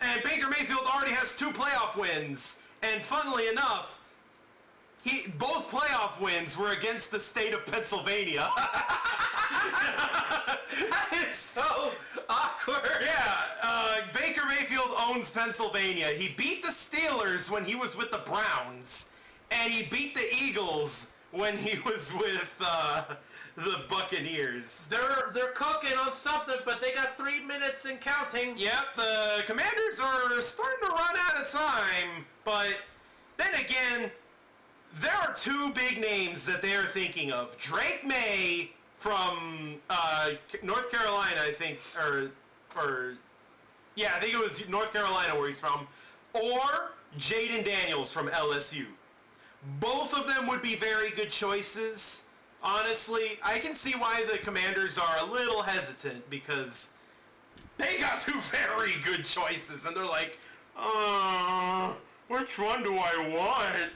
And Baker Mayfield already has 2 playoff wins. And funnily enough, both playoff wins were against the state of Pennsylvania. That is so awkward. Yeah, Baker Mayfield owns Pennsylvania. He beat the Steelers when he was with the Browns, and he beat the Eagles when he was with the Buccaneers. They're cooking on something, but they got 3 minutes and counting. Yep, the Commanders are starting to run out of time, but then again, there are 2 big names that they're thinking of. Drake May from North Carolina, I think, I think it was North Carolina where he's from, or Jaden Daniels from LSU. Both of them would be very good choices. Honestly, I can see why the Commanders are a little hesitant because, They got two very good choices, and they're like, which one do I want?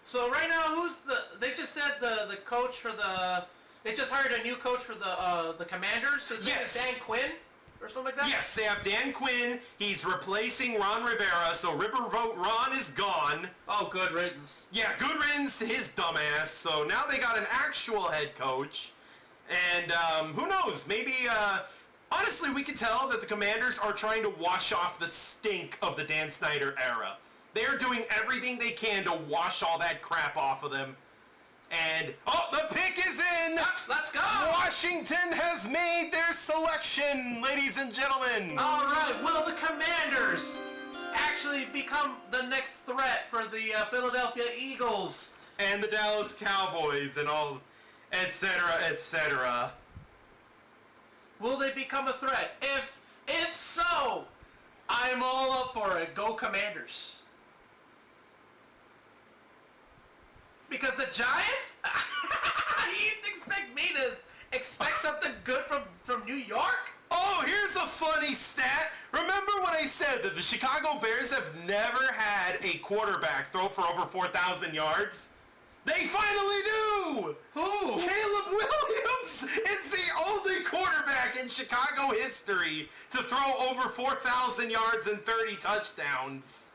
So right now, they just said the coach for the, they just hired a new coach for the Commanders. His name is Dan Quinn, or something like that? Yes, they have Dan Quinn. He's replacing Ron Rivera, so Riverboat Ron is gone. Oh, good riddance. Yeah, good riddance to his dumbass. So now they got an actual head coach. And who knows, maybe, honestly, we can tell that the Commanders are trying to wash off the stink of the Dan Snyder era. They are doing everything they can to wash all that crap off of them. And, oh, the pick is in! Yep, let's go! Washington has made their selection, ladies and gentlemen! All right, will the Commanders actually become the next threat for the Philadelphia Eagles? And the Dallas Cowboys and all, etc., etc. Will they become a threat? If so, I'm all up for it. Go Commanders. Because the Giants? You expect me to expect something good from New York? Oh, here's a funny stat. Remember when I said that the Chicago Bears have never had a quarterback throw for over 4,000 yards? They finally do! Who? Caleb Williams is the only quarterback in Chicago history to throw over 4,000 yards and 30 touchdowns.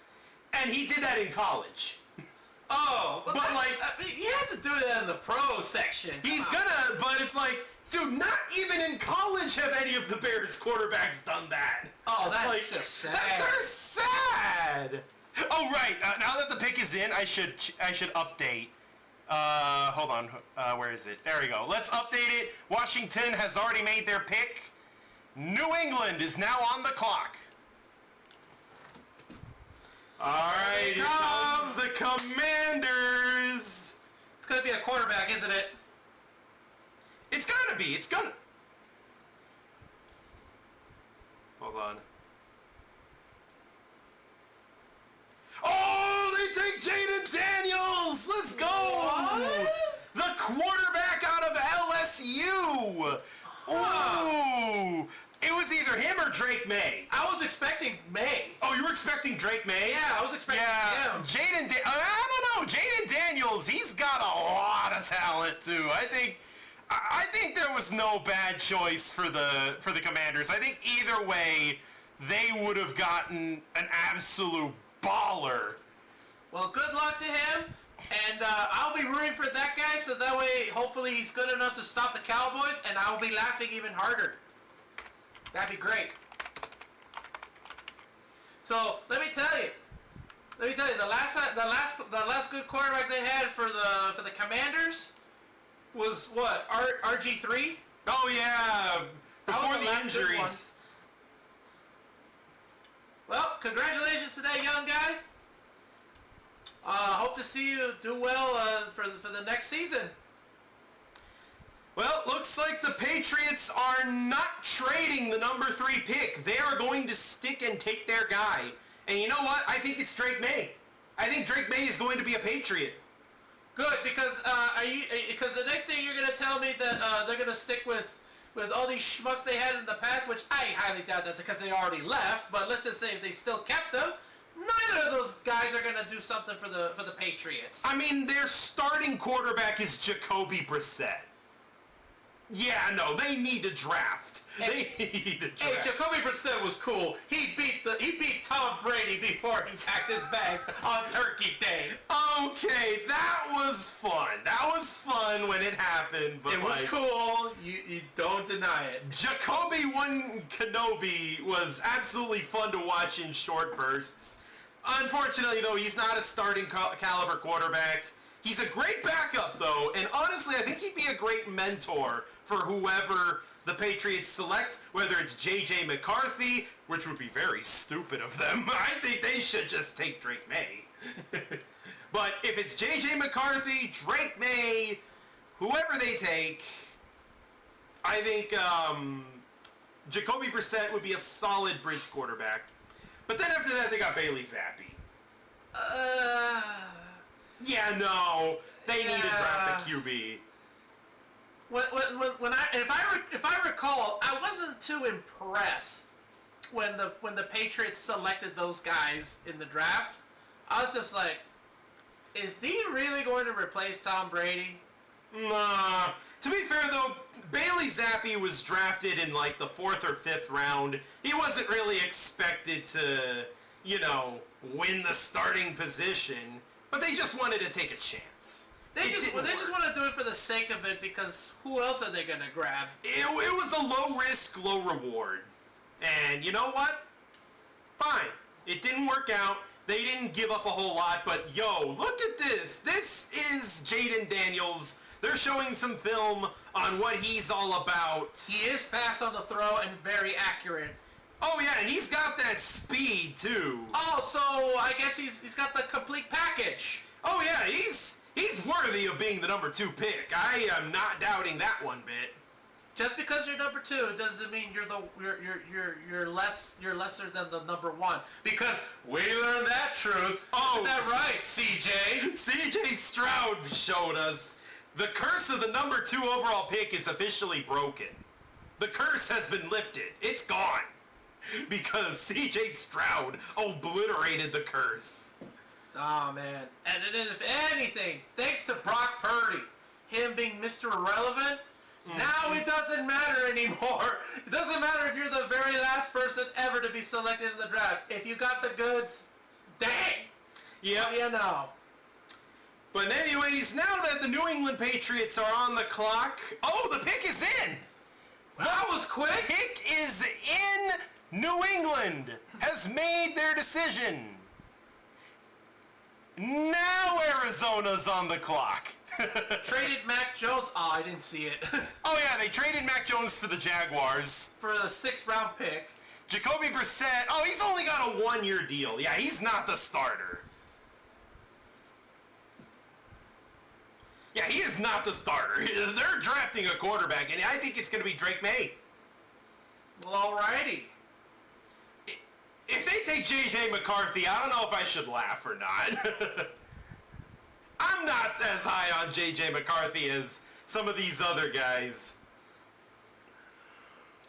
And he did that in college. Oh, but like, I mean, he has to do that in the pro section. He's gonna, but it's like, dude, not even in college have any of the Bears quarterbacks done that. Oh, that's like, just sad. They're sad. Oh right, now that the pick is in, I should update. Hold on, where is it? There we go. Let's update it. Washington has already made their pick. New England is now on the clock. Alright, here comes the Commanders. It's gonna be a quarterback, isn't it? It's gotta be. It's gonna. Hold on. Oh, they take Jaden Daniels. Let's go. What? The quarterback out of LSU. Ooh. It was either him or Drake May. I was expecting May. Oh, you were expecting Drake May? Yeah, I was expecting him. I don't know. Jaden Daniels, he's got a lot of talent too. I think there was no bad choice for the Commanders. I think either way, they would have gotten an absolute baller. Well, good luck to him. And I'll be rooting for that guy, so that way, hopefully, he's good enough to stop the Cowboys, and I'll be laughing even harder. That'd be great. So let me tell you, the last good quarterback they had for the Commanders was what, RG3? Oh yeah, before the last good injuries. one. Well, congratulations to that young guy. Hope to see you do well for the next season. Well, looks like the Patriots are not trading the number 3 pick. They are going to stick and take their guy. And you know what? I think it's Drake May. I think Drake May is going to be a Patriot. Good, because because the next thing you're gonna tell me that they're gonna stick with all these schmucks they had in the past, which I highly doubt that because they already left. But let's just say if they still kept them, neither of those guys are gonna do something for the Patriots. I mean, their starting quarterback is Jacoby Brissett. Yeah, no, they need to draft. They need to draft. Hey, Jacoby Brissett was cool. He beat Tom Brady before he packed his bags on Turkey Day. Okay, that was fun. That was fun when it happened, but it was cool. You don't deny it. Jacoby Kenobi was absolutely fun to watch in short bursts. Unfortunately, though, he's not a starting caliber quarterback. He's a great backup, though, and honestly, I think he'd be a great mentor for whoever the Patriots select, whether it's J.J. McCarthy, which would be very stupid of them. I think they should just take Drake May. But if it's J.J. McCarthy, Drake May, whoever they take, I think Jacoby Brissett would be a solid bridge quarterback. But then after that, they got Bailey Zappi. Yeah, no. They need to draft a QB. if I recall, I wasn't too impressed when the Patriots selected those guys in the draft. I was just like, is he really going to replace Tom Brady? Nah. To be fair though, Bailey Zappi was drafted in like the 4th or 5th round. He wasn't really expected to, win the starting position, but they just wanted to take a chance. They just want to do it for the sake of it, because who else are they going to grab? It was a low risk, low reward. And you know what? Fine. It didn't work out. They didn't give up a whole lot, but yo, look at this. This is Jaden Daniels. They're showing some film on what he's all about. He is fast on the throw and very accurate. Oh yeah, and he's got that speed too. Oh, so I guess he's got the complete package. Oh yeah, he's worthy of being the number 2 pick. I am not doubting that one bit. Just because you're number 2 doesn't mean you're lesser than the number 1. Because we learned that truth. Oh, isn't that right, CJ? CJ Stroud showed us the curse of the number 2 overall pick is officially broken. The curse has been lifted. It's gone. Because CJ Stroud obliterated the curse. Oh, man. And then if anything, thanks to Brock Purdy, him being Mr. Irrelevant, now it doesn't matter anymore. It doesn't matter if you're the very last person ever to be selected in the draft. If you got the goods, dang! Yep. What do you know? But anyways, now that the New England Patriots are on the clock... Oh, the pick is in! That was quick! Pick is in! New England has made their decision. Now Arizona's on the clock. Traded Mac Jones. Oh, I didn't see it. Oh yeah, they traded Mac Jones for the Jaguars. For the 6th round pick. Jacoby Brissett. Oh, he's only got a 1-year deal. Yeah, he's not the starter. Yeah, he is not the starter. They're drafting a quarterback, and I think it's going to be Drake May. Well, alrighty. If they take J.J. McCarthy, I don't know if I should laugh or not. I'm not as high on J.J. McCarthy as some of these other guys.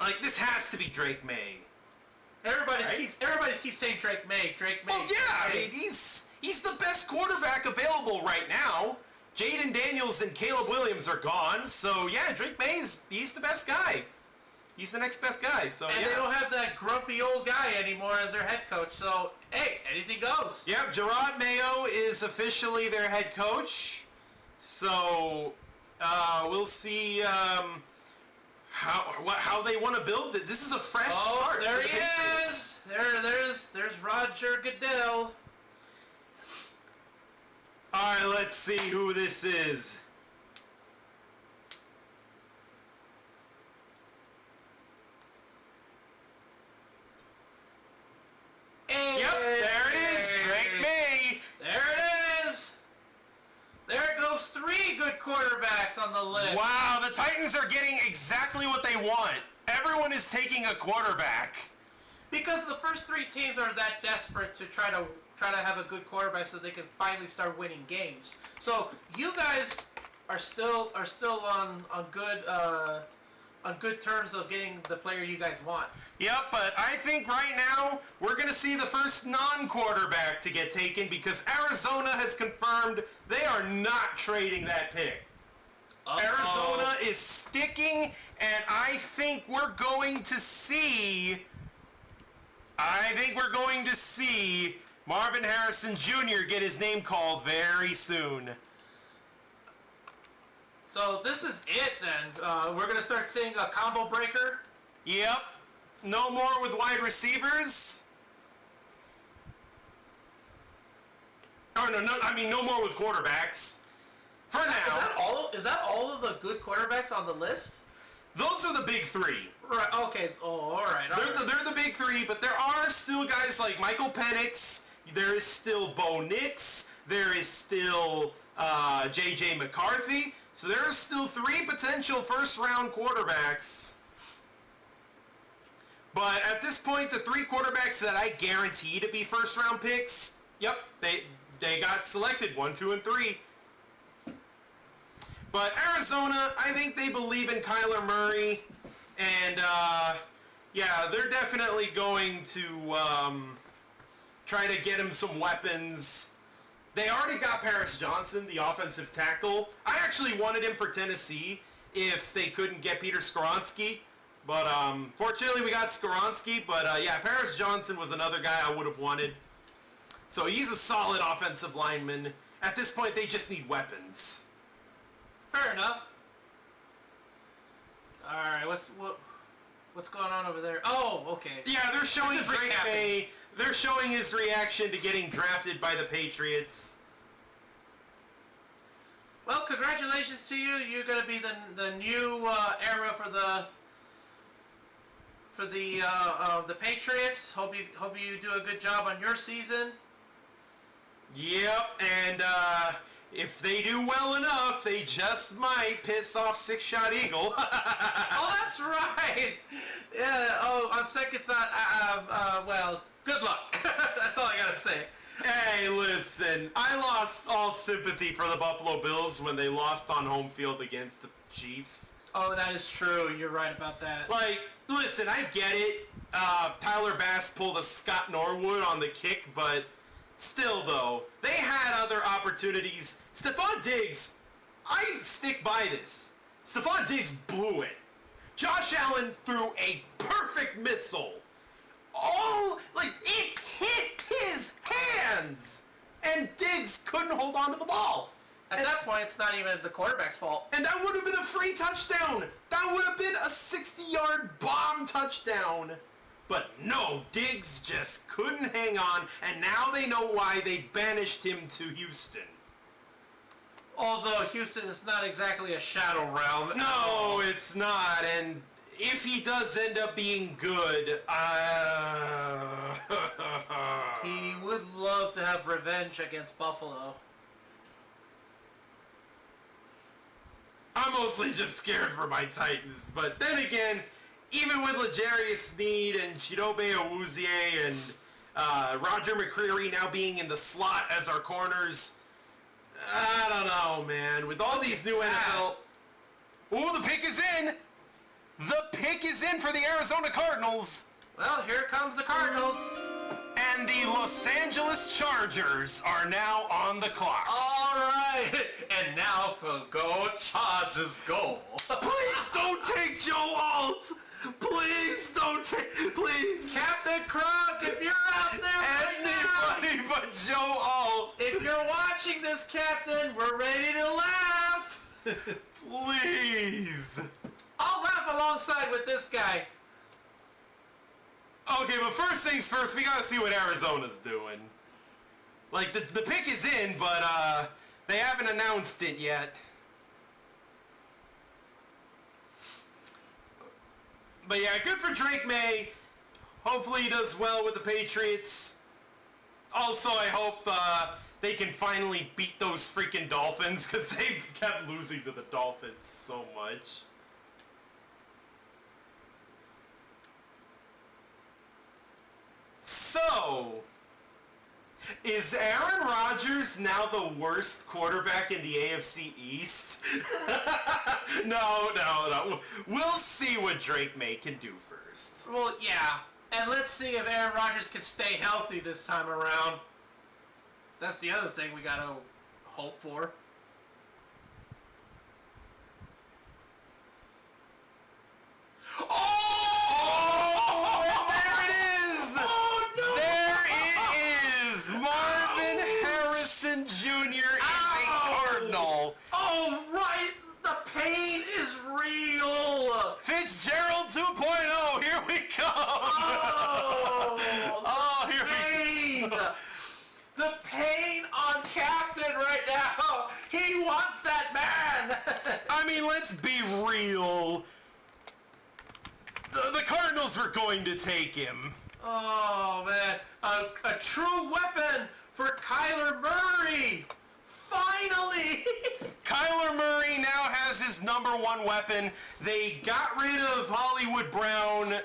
Like, this has to be Drake May. Everybody keeps saying Drake May. Well, yeah, I mean, he's the best quarterback available right now. Jaden Daniels and Caleb Williams are gone, so yeah, Drake May's he's the best guy. He's the next best guy, so and yeah. They don't have that grumpy old guy anymore as their head coach, so hey, anything goes. Yep, Gerard Mayo is officially their head coach. So we'll see how they want to build it. This is a fresh start. There he is. There's Roger Goodell. All right, let's see who this is. Yep, there it is, Drake May. There it is. There goes 3 good quarterbacks on the list. Wow, the Titans are getting exactly what they want. Everyone is taking a quarterback. Because the first 3 teams are that desperate to try to have a good quarterback so they can finally start winning games. So you guys are still on good terms of getting the player you guys want. Yep, but I think right now we're going to see the first non-quarterback to get taken because Arizona has confirmed they are not trading that pick. Arizona is sticking, and I think we're going to see Marvin Harrison Jr. get his name called very soon. So this is it then. We're going to start seeing a combo breaker. Yep. No more with wide receivers. Oh, no more with quarterbacks. For now. Is that all of the good quarterbacks on the list? Those are the big 3. Right, okay. Oh, all right. They're the big 3, but there are still guys like Michael Penix. There is still Bo Nix. There is still J.J. McCarthy. So there are still 3 potential first-round quarterbacks. But at this point, the 3 quarterbacks that I guarantee to be first-round picks, yep, they got selected, 1, 2, and 3. But Arizona, I think they believe in Kyler Murray, and yeah, they're definitely going to try to get him some weapons. They already got Paris Johnson, the offensive tackle. I actually wanted him for Tennessee if they couldn't get Peter Skoronski. But fortunately we got Skoronski. But yeah, Paris Johnson was another guy I would have wanted. So he's a solid offensive lineman. At this point, they just need weapons. Fair enough. All right, what's going on over there? Oh, okay. Yeah, they're showing Just Drake recapping. May. They're showing his reaction to getting drafted by the Patriots. Well, congratulations to you. You're going to be the new era for the Patriots. Hope you do a good job on your season. Yep, and if they do well enough, they just might piss off Six Shot Eagle. Oh, that's right. Yeah. Oh, on second thought, well, good luck. That's all I gotta say. Hey, listen, I lost all sympathy for the Buffalo Bills when they lost on home field against the Chiefs. Oh, that is true. You're right about that. Like, listen, I get it. Tyler Bass pulled a Scott Norwood on the kick, but still, though, they had other opportunities. Stephon Diggs, I stick by this. Stephon Diggs blew it. Josh Allen threw a perfect missile. It hit his hands, and Diggs couldn't hold on to the ball. At that point, it's not even the quarterback's fault. And that would have been a free touchdown. That would have been a 60-yard bomb touchdown. But no, Diggs just couldn't hang on, and now they know why they banished him to Houston. Although Houston is not exactly a shadow realm. No, it's not, and if he does end up being good, He would love to have revenge against Buffalo. I'm mostly just scared for my Titans. But then again, even with L'Jarius Sneed and Chidobe Awuzie and Roger McCreary now being in the slot as our corners, I don't know, man. With all these new NFL... Ooh, the pick is in! The pick is in for the Arizona Cardinals! Well, here comes the Cardinals. And the Los Angeles Chargers are now on the clock. All right. And now for Go Chargers Go. Please don't take Joe Alt! Please don't take... Please! Captain Krug, if you're out there right Anybody but Joe Alt! if you're watching this, Captain, we're ready to laugh. Please! I'll laugh alongside with this guy. Okay, but first things first, we gotta see what Arizona's doing. Like, the pick is in, but, they haven't announced it yet. But yeah, good for Drake May. Hopefully he does well with the Patriots. Also, I hope, they can finally beat those freaking Dolphins, because they've kept losing to the Dolphins so much. So, is Aaron Rodgers now the worst quarterback in the AFC East? No. We'll see what Drake May can do first. Well, yeah. And let's see if Aaron Rodgers can stay healthy this time around. That's the other thing we gotta hope for. Oh! There it is! Oh, no! There it is! Marvin Harrison Jr. is a Cardinal. Oh, right! The pain is real! Fitzgerald 2.0, here we come! Oh, Here we pain! The pain on Captain right now! He wants that man! I mean, let's be real. The Cardinals were going to take him. Oh, man. A true weapon for Kyler Murray! Finally! Kyler Murray now has his number one weapon. They got rid of Hollywood Brown.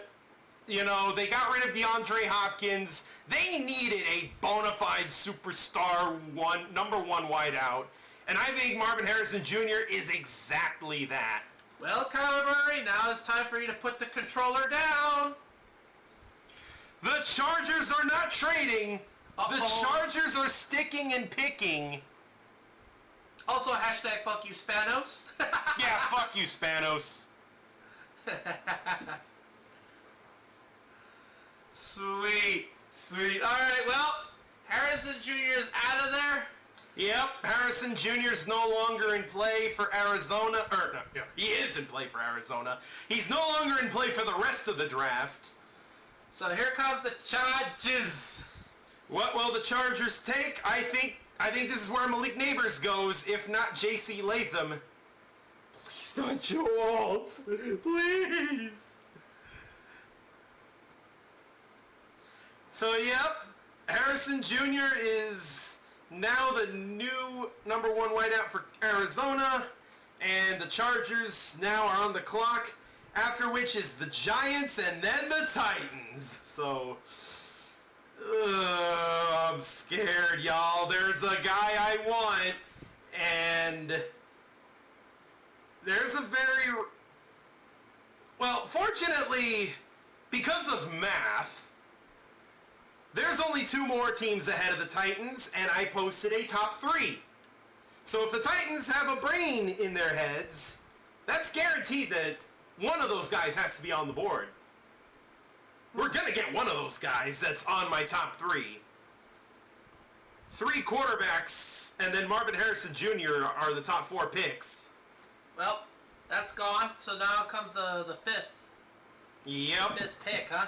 You know, they got rid of DeAndre Hopkins. They needed a bona fide superstar number one wideout. And I think Marvin Harrison Jr. is exactly that. Well, Kyler Murray, now it's time for you to put the controller down. The Chargers are not trading. Uh-oh. The Chargers are sticking and picking. Also, hashtag fuck you, Spanos. Yeah, fuck you, Spanos. Sweet. All right, well, Harrison Jr. is out of there. Yep, Harrison Jr. is no longer in play for Arizona. He is in play for Arizona. He's no longer in play for the rest of the draft. So here comes the Chargers. What will the Chargers take? I think this is where Malik Neighbors goes, if not J.C. Latham. Please not Joe Alt. Please. So, yep, Harrison Jr. is now the new number one wideout for Arizona, and the Chargers now are on the clock, after which is the Giants and then the Titans. So, I'm scared, y'all. There's a guy I want, and there's a very... Well, fortunately, because of math, there's only two more teams ahead of the Titans, and I posted a top three. So if the Titans have a brain in their heads, that's guaranteed that one of those guys has to be on the board. We're going to get one of those guys that's on my top three. 3 quarterbacks, and then Marvin Harrison Jr. are the top 4 picks. Well, that's gone, so now comes the fifth. Yep. Fifth pick, huh?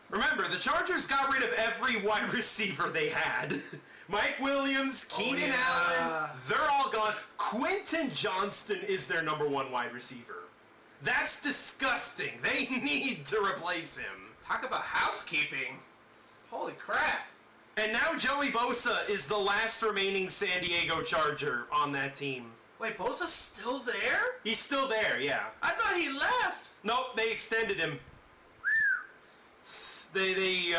Remember, the Chargers got rid of every wide receiver they had. Mike Williams, Keenan Allen, they're all gone. Quentin Johnston is their number 1 wide receiver. That's disgusting. They need to replace him. Talk about housekeeping. Holy crap. And now Joey Bosa is the last remaining San Diego Charger on that team. Wait, Bosa's still there? He's still there, yeah. I thought he left. Nope, they extended him. They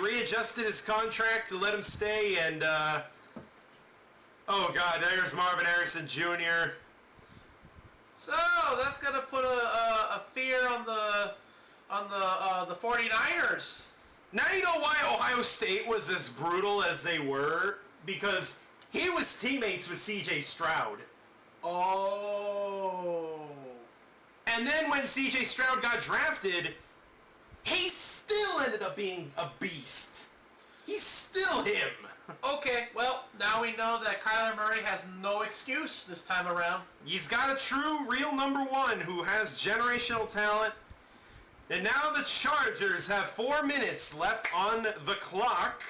readjusted his contract to let him stay, and oh god, there's Marvin Harrison Jr. So that's gonna put a fear on the 49ers. Now you know why Ohio State was as brutal as they were, because he was teammates with C.J. Stroud. Oh. And then when C.J. Stroud got drafted, he still ended up being a beast. He's still him. Okay, well, now we know that Kyler Murray has no excuse this time around. He's got a true, real number 1 who has generational talent. And now the Chargers have 4 minutes left on the clock,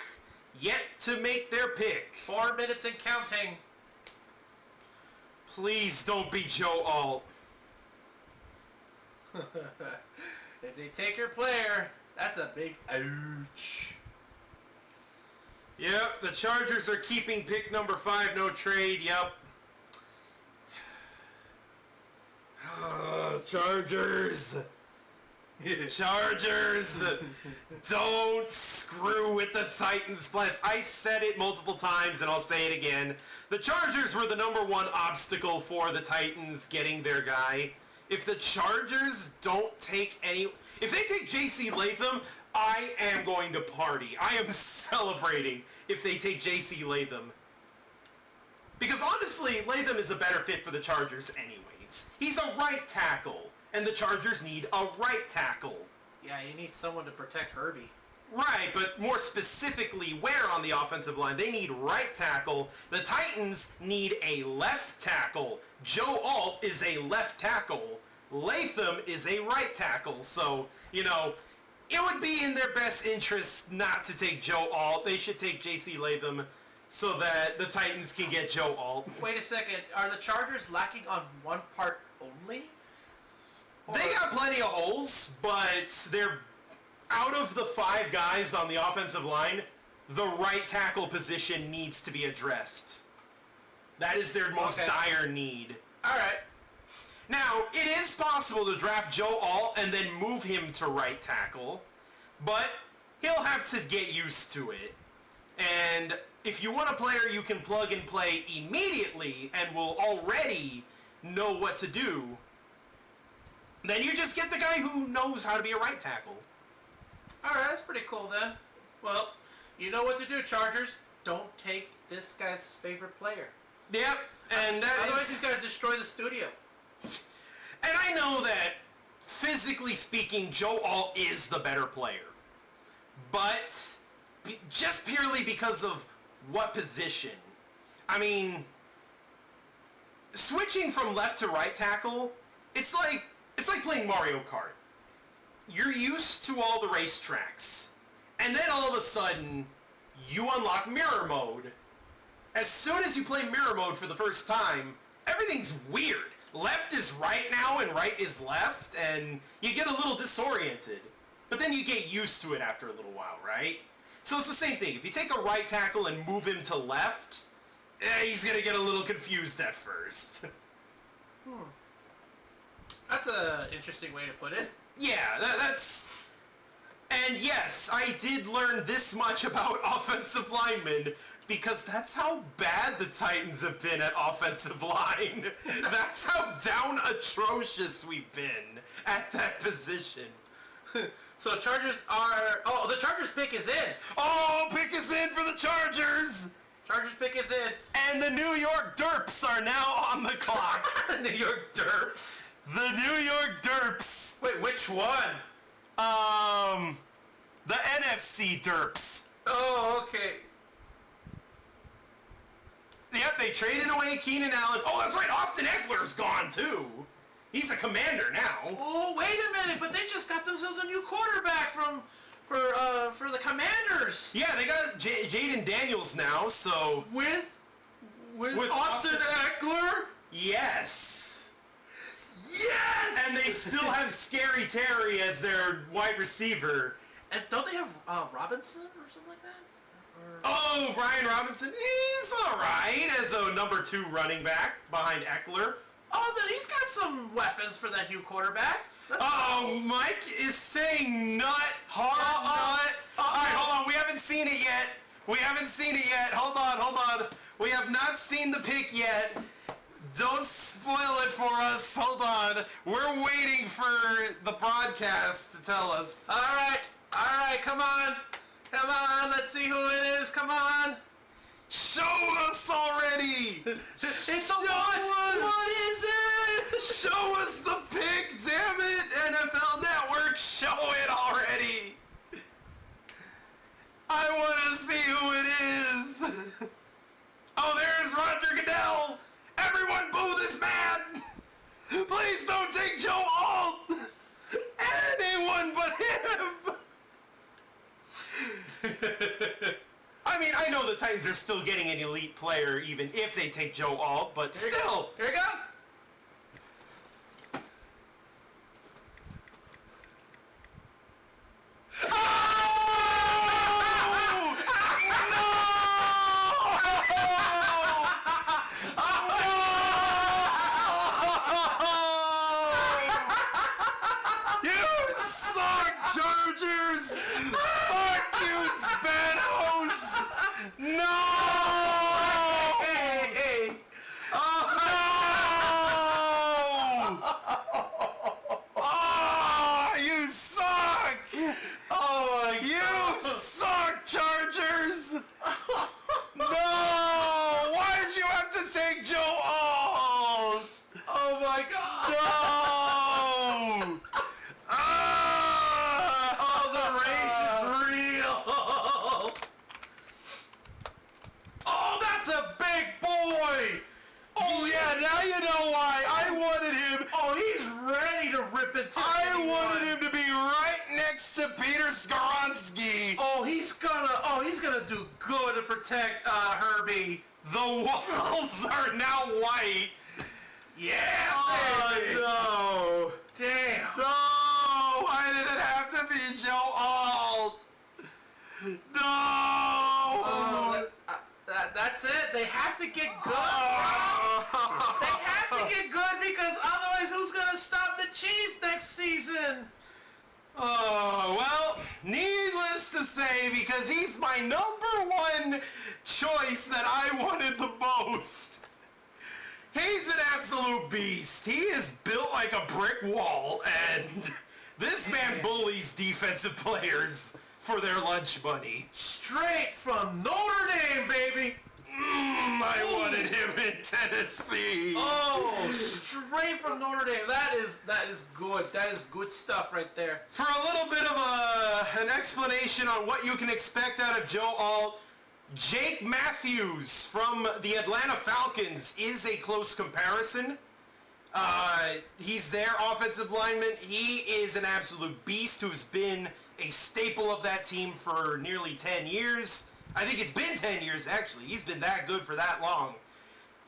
yet to make their pick. 4 minutes and counting. Please don't be Joe Alt. If they take your player, that's a big ouch. Yep, the Chargers are keeping pick number 5, no trade, yep. Chargers. Chargers. Don't screw with the Titans' plans. I said it multiple times and I'll say it again. The Chargers were the number 1 obstacle for the Titans getting their guy. If the Chargers don't take any... If they take J.C. Latham, I am going to party. I am celebrating if they take J.C. Latham. Because honestly, Latham is a better fit for the Chargers anyways. He's a right tackle, and the Chargers need a right tackle. Yeah, you need someone to protect Herbie. Right, but more specifically, where on the offensive line? They need right tackle. The Titans need a left tackle. Joe Alt is a left tackle. Latham is a right tackle. So, you know, it would be in their best interest not to take Joe Alt. They should take J.C. Latham so that the Titans can get Joe Alt. Wait a second. Are the Chargers lacking on one part only? They got plenty of holes, but they're... Out of the 5 guys on the offensive line, the right tackle position needs to be addressed. That is their most dire need. Alright. Now, it is possible to draft Joe Alt and then move him to right tackle, but he'll have to get used to it. And if you want a player you can plug and play immediately and will already know what to do, then you just get the guy who knows how to be a right tackle. Alright, that's pretty cool then. Well, you know what to do, Chargers. Don't take this guy's favorite player. Yep, and otherwise he's gonna destroy the studio. And I know that, physically speaking, Joe Alt is the better player. But just purely because of what position. I mean, switching from left to right tackle, it's like playing Mario Kart. You're used to all the racetracks, and then all of a sudden, you unlock mirror mode. As soon as you play mirror mode for the first time, everything's weird. Left is right now and right is left, and you get a little disoriented. But then you get used to it after a little while, right? So it's the same thing. If you take a right tackle and move him to left, he's gonna get a little confused at first. That's an interesting way to put it. Yeah, that's... And yes, I did learn this much about offensive linemen, because that's how bad the Titans have been at offensive line. That's how down atrocious we've been at that position. So Chargers are... Oh, the Chargers pick is in. Oh, pick is in for the Chargers! Chargers pick is in. And the New York Derps are now on the clock. New York Derps. The New York Derps. Wait, which one? The NFC Derps. Oh, okay. Yep, they traded away Keenan Allen. Oh, that's right, Austin Eckler's gone too. He's a Commander now. Oh, wait a minute, but they just got themselves a new quarterback for the Commanders. Yeah, they got Jaden Daniels now, so... With Austin Eckler? Yes. Yes! And they still have Scary Terry as their wide receiver. And don't they have Robinson or something like that? Oh, Brian Robinson, he's alright as a number 2 running back behind Eckler. Oh, then he's got some weapons for that new quarterback. Oh, Mike is saying nut, hard nut. Alright, hold on, we haven't seen it yet. Hold on. We have not seen the pick yet. Don't spoil it for us. Hold on. We're waiting for the broadcast to tell us. Alright, come on, let's see who it is, come on. Show us already! It's a what? What is it? Show us the pick, damn it! NFL Network, show it already! I want to see who it is! Oh, there's Roger Goodell! Everyone boo this man! Please don't take Joe Alt! Anyone but him! I mean, I know the Titans are still getting an elite player even if they take Joe Alt, but still! Here it goes! He's gonna do good to protect Herbie. The walls are now white. Yeah, baby. No. Damn. No. Why did it have to be Joe Alt? No. That's it. They have to get good. They have to get good because otherwise, who's gonna stop the Chiefs next season? Oh, well, needless to say, because he's my #1 choice that I wanted the most. He's an absolute beast. He is built like a brick wall, and this man bullies defensive players for their lunch money. Straight from Notre Dame, baby. I wanted him in Tennessee. Oh, straight from Notre Dame. That is good. That is good stuff right there. For a little bit of an explanation on what you can expect out of Joe Alt, Jake Matthews from the Atlanta Falcons is a close comparison. He's their offensive lineman. He is an absolute beast who's been a staple of that team for nearly 10 years. I think it's been 10 years, actually. He's been that good for that long.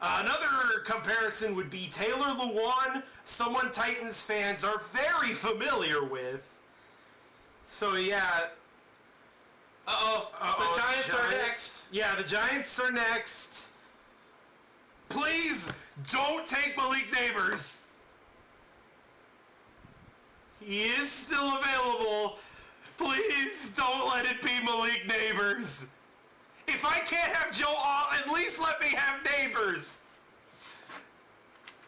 Another comparison would be Taylor Lewan, someone Titans fans are very familiar with. So, yeah. The Giants are next. Yeah, the Giants are next. Please don't take Malik Neighbors. He is still available. Please don't let it be Malik Neighbors. If I can't have Joe Alt, at least let me have Neighbors.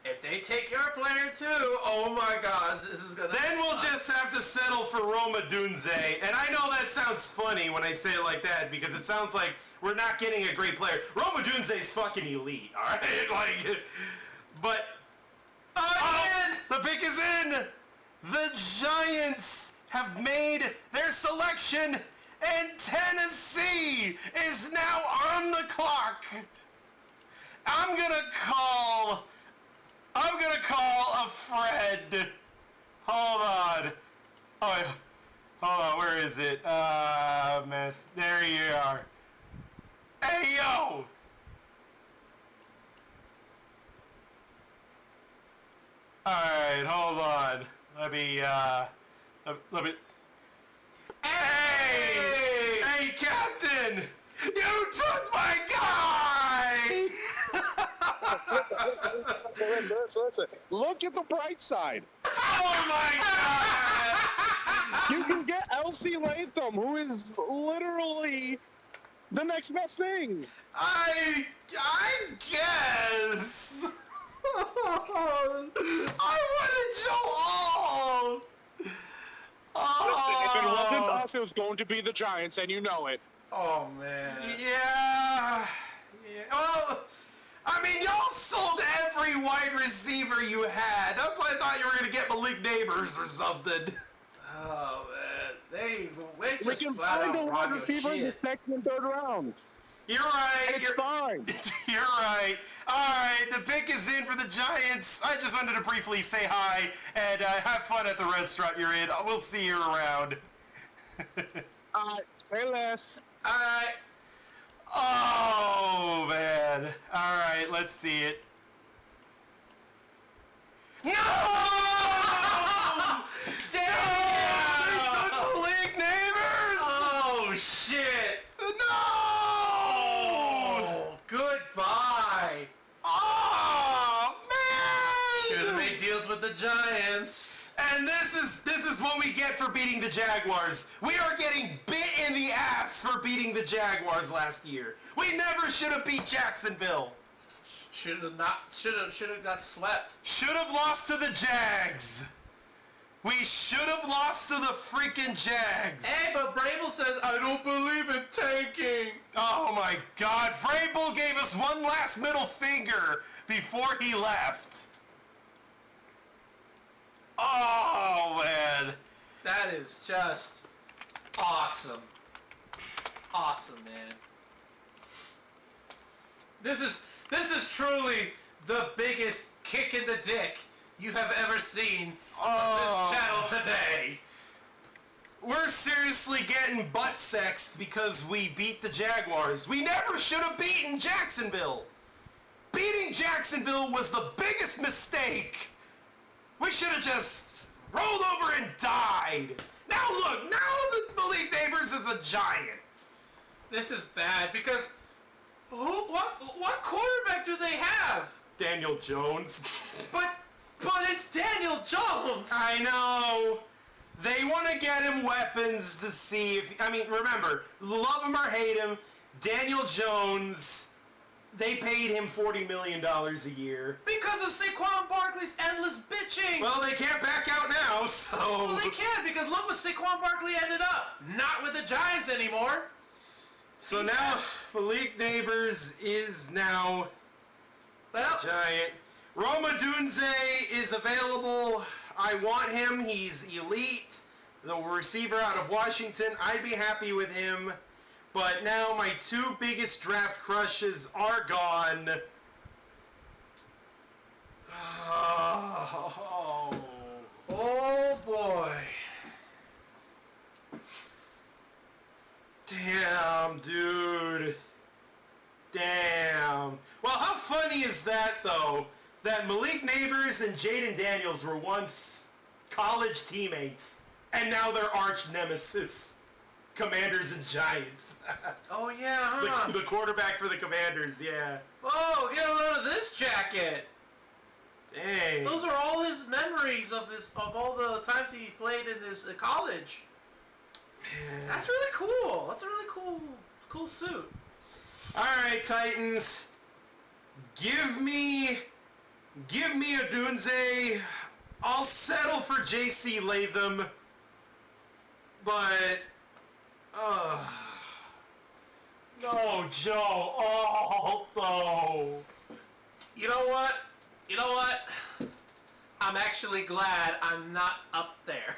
If they take your player too, oh my gosh, this is gonna. Then we'll just have to settle for Roma Dunze. And I know that sounds funny when I say it like that because it sounds like we're not getting a great player. Roma Dunze's fucking elite, all right? Like, but the pick is in. The Giants have made their selection, and Tennessee is now on the clock. I'm gonna call a Fred. Hold on. Oh, hold on. Where is it? Miss. There you are. Hey, yo. All right. Hold on. Let me. Hey, Captain! You took my guy! Listen. Look at the bright side. Oh my God! You can get LC Latham, who is literally the next best thing. I guess. I wanted Joe Alt. Listen, if it wasn't us, it was going to be the Giants, and you know it. Oh man. Yeah. Well, I mean, y'all sold every wide receiver you had. That's why I thought you were going to get Malik Neighbors or something. Oh man. They We just can flat find a out wide rob your receiver in the shit. second and third round. You're right. It's fine. You're right. All right, the pick is in for the Giants. I just wanted to briefly say hi and have fun at the restaurant you're in. We'll see you around. Say less. All right. Oh, man. All right, let's see it. No! Damn! They took Malik Neighbors! Oh shit! No! Oh, goodbye. Oh, man! Should have made deals with the Giants. And this is what we get for beating the Jaguars. We are getting bit in the ass for beating the Jaguars last year. We never should have beat Jacksonville. Should have got swept. Should have lost to the Jags. We should have lost to the freaking Jags. Hey, but Brable says, I don't believe in tanking. Oh my God. Vrabel gave us one last middle finger before he left. Oh, man. That is just awesome. Awesome, man. This is truly the biggest kick in the dick you have ever seen on this channel today. We're seriously getting butt sexed because we beat the Jaguars. We never should have beaten Jacksonville. Beating Jacksonville was the biggest mistake. We should have just rolled over and died. Now look, now the Malik Neighbors is a Giant. This is bad because what quarterback do they have? Daniel Jones. But it's Daniel Jones. I know. They want to get him weapons to see if... I mean, remember, love him or hate him, Daniel Jones, they paid him $40 million a year. Because of Saquon Barkley's endless bitching. Well, they can't back out now, so... Well, they can, because look what Saquon Barkley ended up. Not with the Giants anymore. So now, Malik Neighbors is now Giant. Roma Dunze is available. I want him. He's elite. The receiver out of Washington. I'd be happy with him. But now my two biggest draft crushes are gone. Oh boy. Damn, dude. Damn. Well, how funny is that, though? That Malik Neighbors and Jaden Daniels were once college teammates, and now they're arch nemesis. Commanders and Giants. Oh, yeah, huh? The quarterback for the Commanders, yeah. Oh, get a load of this jacket. Dang. Those are all his memories of all the times he played in his college. Man. That's really cool. That's a really cool suit. All right, Titans. Give me a Dunze. I'll settle for J.C. Latham. But, no, Joe. Oh, no. You know what? I'm actually glad I'm not up there.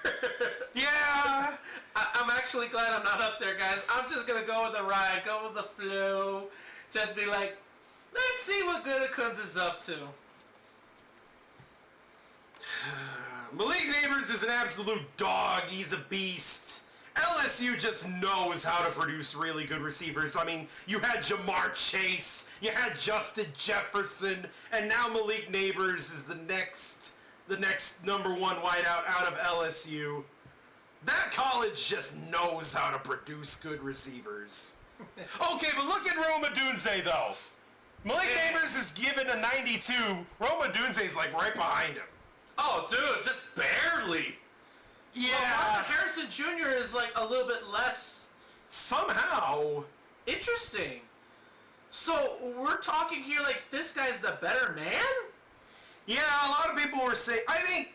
Yeah. I'm actually glad I'm not up there, guys. I'm just going to go with the ride, go with the flow. Just be like, let's see what Gutekunst is up to. Malik Neighbors is an absolute dog. He's a beast. LSU just knows how to produce really good receivers. I mean, you had Jamar Chase, you had Justin Jefferson, and now Malik Neighbors is the next number one wideout out of LSU. That college just knows how to produce good receivers. Okay, but look at Roma Dunze, though. Malik Neighbors is given a 92. Roma Dunze is like right behind him. Oh, dude, just barely. Yeah. Well, Marvin Harrison Jr. is like a little bit less Somehow. interesting. So we're talking here like this guy's the better man? Yeah, a lot of people were saying, I think,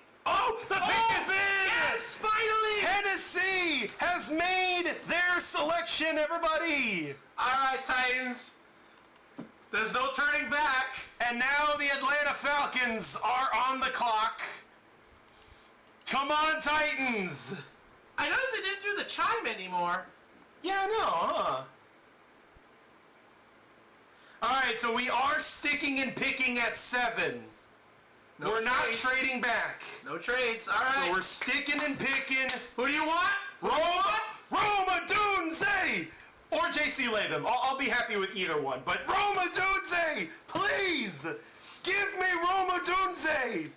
the pick is in! Yes, finally! Tennessee has made their selection, everybody! Alright, Titans. There's no turning back. And now the Atlanta Falcons are on the clock. Come on, Titans! I noticed they didn't do the chime anymore. Yeah, no, huh? Alright, so we are sticking and picking at 7. No we're not trades. trading back. No trades, alright. So we're sticking and picking. Who do you want? Roma Dunze! Or J.C. Latham. I'll be happy with either one. But Roma Dunze! Please! Give me Roma Dunze!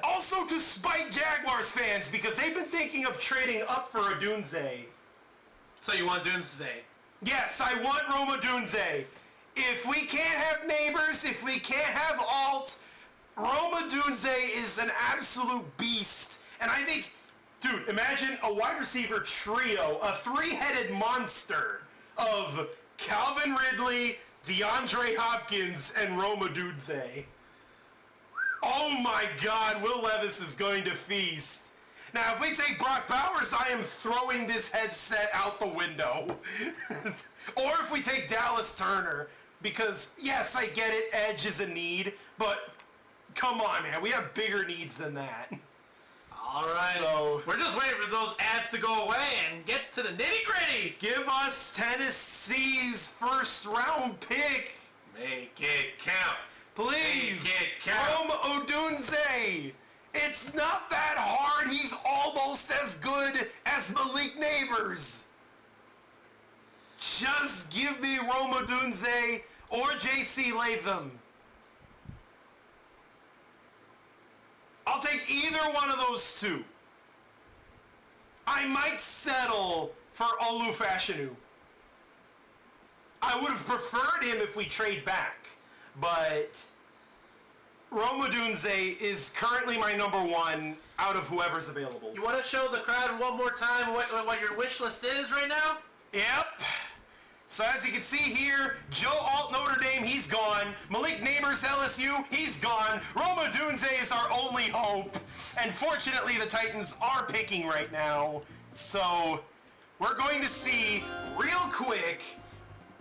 Also to spite Jaguars fans, because they've been thinking of trading up for a Dunze. So you want Dunze? Yes, I want Roma Dunze. If we can't have Neighbors, if we can't have Alt, Roma Dunze is an absolute beast. And I think, dude, imagine a wide receiver trio, a three-headed monster of Calvin Ridley, DeAndre Hopkins, and Roma Dunze. Oh my God, Will Levis is going to feast. Now, if we take Brock Bowers, I am throwing this headset out the window. Or if we take Dallas Turner, because, yes, I get it, edge is a need, but come on, man, we have bigger needs than that. All right. So, we're just waiting for those ads to go away and get to the nitty-gritty. Give us Tennessee's first-round pick. Make it count. Please. Make it count. Rome Odunze. It's not that hard. He's almost as good as Malik Neighbors. Just give me Rome Odunze or J.C. Latham. I'll take either one of those two. I might settle for Olu Fashanu. I would have preferred him if we trade back, but Rome Odunze is currently my number one out of whoever's available. You want to show the crowd one more time what your wish list is right now? Yep. So as you can see here, Joe Alt Notre Dame, he's gone. Malik Neighbors LSU, he's gone. Roma Dunze is our only hope. And fortunately, the Titans are picking right now. So we're going to see real quick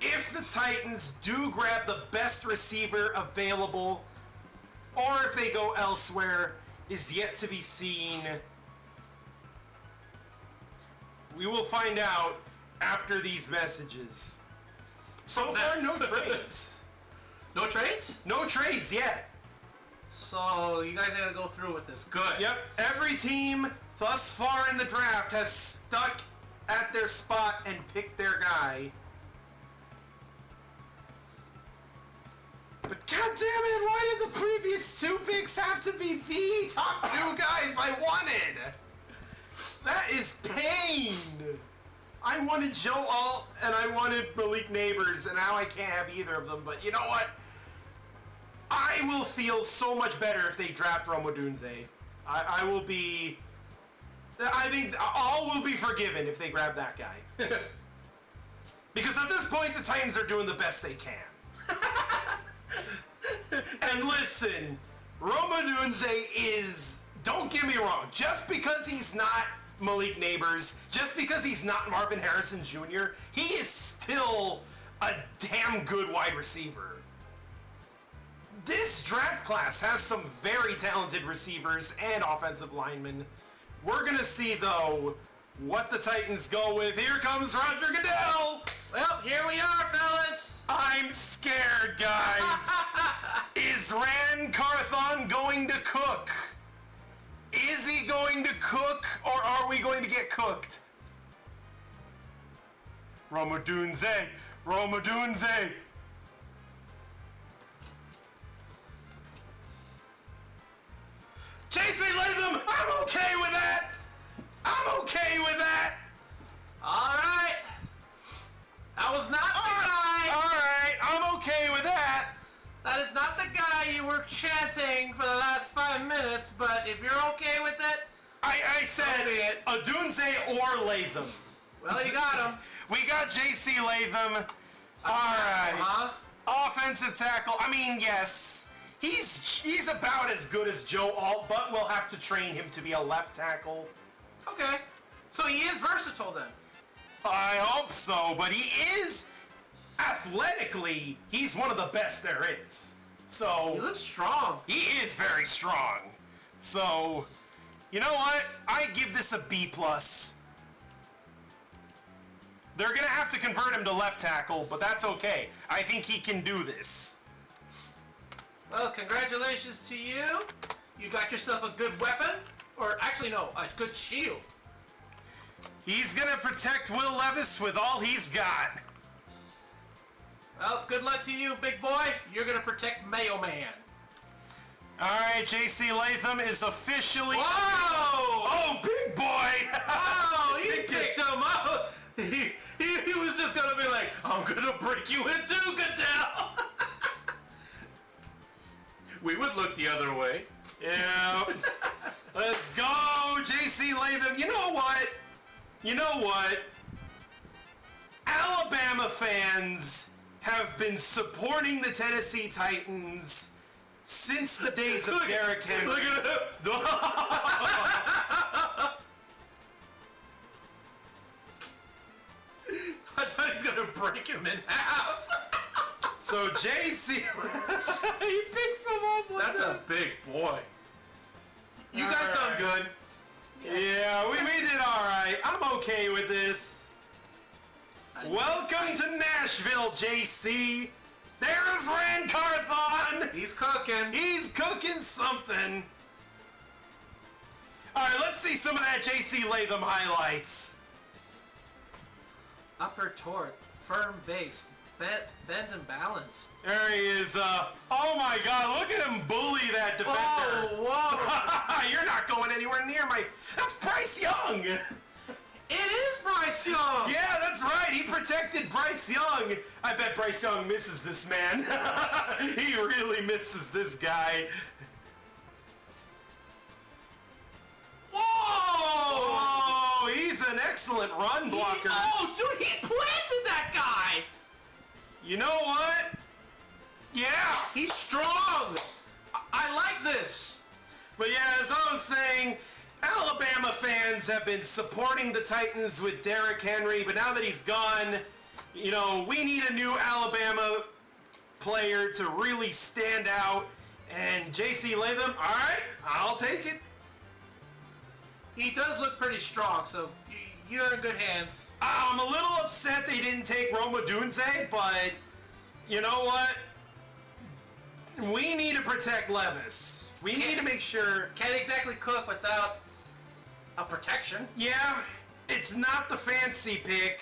if the Titans do grab the best receiver available or if they go elsewhere is yet to be seen. We will find out after these messages. So far, no trades. No trades? No trades yet. So you guys are gonna go through with this. Good. Yep, every team thus far in the draft has stuck at their spot and picked their guy. But god damn it, why did the previous 2 picks have to be the top 2 guys I wanted? That is pain. I wanted Joe Alt and I wanted Malik Neighbors, and now I can't have either of them. But you know what? I will feel so much better if they draft Roma Dunze. I will be... I think all will be forgiven if they grab that guy. Because at this point, the Titans are doing the best they can. And listen, Roma Dunze is... Don't get me wrong. Just because he's not Malik Neighbors, just because he's not Marvin Harrison Jr., he is still a damn good wide receiver. This draft class has some very talented receivers and offensive linemen. We're gonna see, though, what the Titans go with. Here comes Roger Goodell! Well, here we are, fellas! I'm scared, guys! Is Ran Carthon going to cook? Is he going to cook, or are we going to get cooked? Roma Dunze! Roma Dunze! JC Latham! I'm okay with that! I'm okay with that! Alright! That was not the guy! Alright, I'm okay with that! That is not the guy you were chanting for the last 5 minutes, but if you're okay with it... I said a Dunze or Latham. Well, you got him. We got JC Latham. Alright. Huh? Offensive tackle. I mean, yes. He's about as good as Joe Alt, but we'll have to train him to be a left tackle. Okay. So he is versatile then. I hope so, but he is... Athletically, he's one of the best there is. So... He looks strong. He is very strong. So... You know what? I give this a B+. They're gonna have to convert him to left tackle, but that's okay. I think he can do this. Well, congratulations to you. You got yourself a good weapon. Or actually, no, a good shield. He's gonna protect Will Levis with all he's got. Well, good luck to you, big boy. You're gonna protect Mayo Man. Alright, JC Latham is officially... Whoa! Oh, big boy! Oh, he picked him up. He was just gonna be like, I'm gonna break you in two, Goodell. We would look the other way. Yeah. Let's go, JC Latham. You know what? You know what? Alabama fans have been supporting the Tennessee Titans since the days of Derrick Henry. Look at him. I thought he's gonna break him in half. So JC, he picks him up like That's that. a big boy. You guys done good. Yeah, we did all right. I'm okay with this. Welcome to Nashville, JC. There's Ran Carthon. He's cooking. He's cooking something. All right, let's see some of that JC Latham highlights. Upper torque, firm base, bend and balance. There he is. Oh my God, look at him bully that defender. Oh, whoa. You're not going anywhere near my... That's Bryce Young. It is Bryce Young. Yeah, that's right. He protected Bryce Young. I bet Bryce Young misses this man. He really misses this guy. Whoa! Oh, he's an excellent run blocker. Oh, dude, he planted that guy. You know what? Yeah. He's strong. I like this. But yeah, as I was saying, Alabama fans have been supporting the Titans with Derrick Henry, but now that he's gone, you know, we need a new Alabama player to really stand out. And J.C. Latham, all right, I'll take it. He does look pretty strong, so you're in good hands. I'm a little upset they didn't take Roma Dunze, but you know what? We need to protect Levis. We need to make sure. Can't exactly cook without a protection. Yeah, it's not the fancy pick,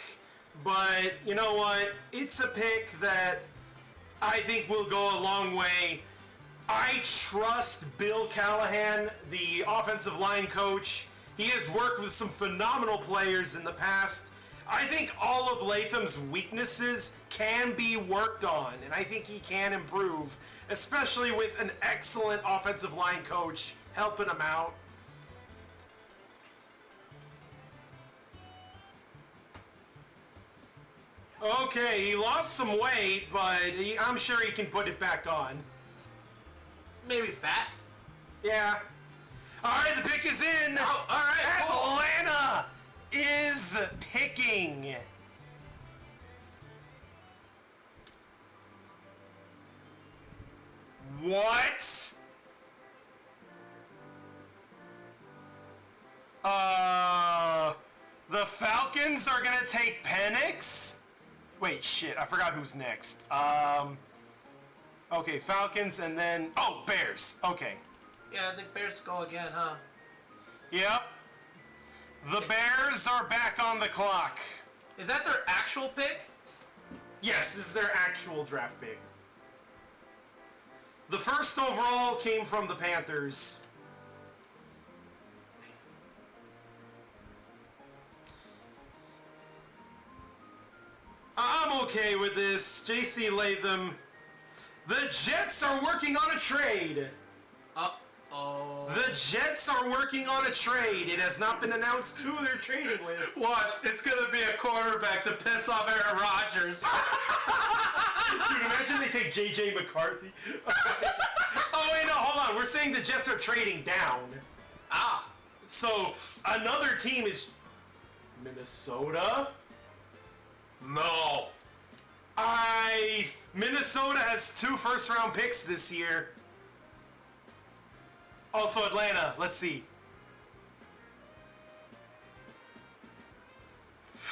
but you know what? It's a pick that I think will go a long way. I trust Bill Callahan, the offensive line coach. He has worked with some phenomenal players in the past. I think all of Latham's weaknesses can be worked on, and I think he can improve, especially with an excellent offensive line coach helping him out. Okay, he lost some weight, but I'm sure he can put it back on. Maybe fat. Yeah. All right, the pick is in. Oh, all right. Cool. Atlanta is picking. What? The Falcons are gonna take Penix? Wait, shit, I forgot who's next. Okay, Falcons and then, oh, Bears, okay. Yeah, I think Bears go again, huh? Yep. The Bears are back on the clock. Is that their actual pick? Yes, this is their actual draft pick. The first overall came from the Panthers. I'm okay with this. J.C. Latham. The Jets are working on a trade. Uh-oh. The Jets are working on a trade. It has not been announced who they're trading with. Watch, it's gonna be a quarterback to piss off Aaron Rodgers. Dude, imagine they take J.J. McCarthy. Oh, wait, no, hold on. We're saying the Jets are trading down. Ah. So, another team is Minnesota? No. Minnesota has 2 first-round picks this year. Also Atlanta. Let's see.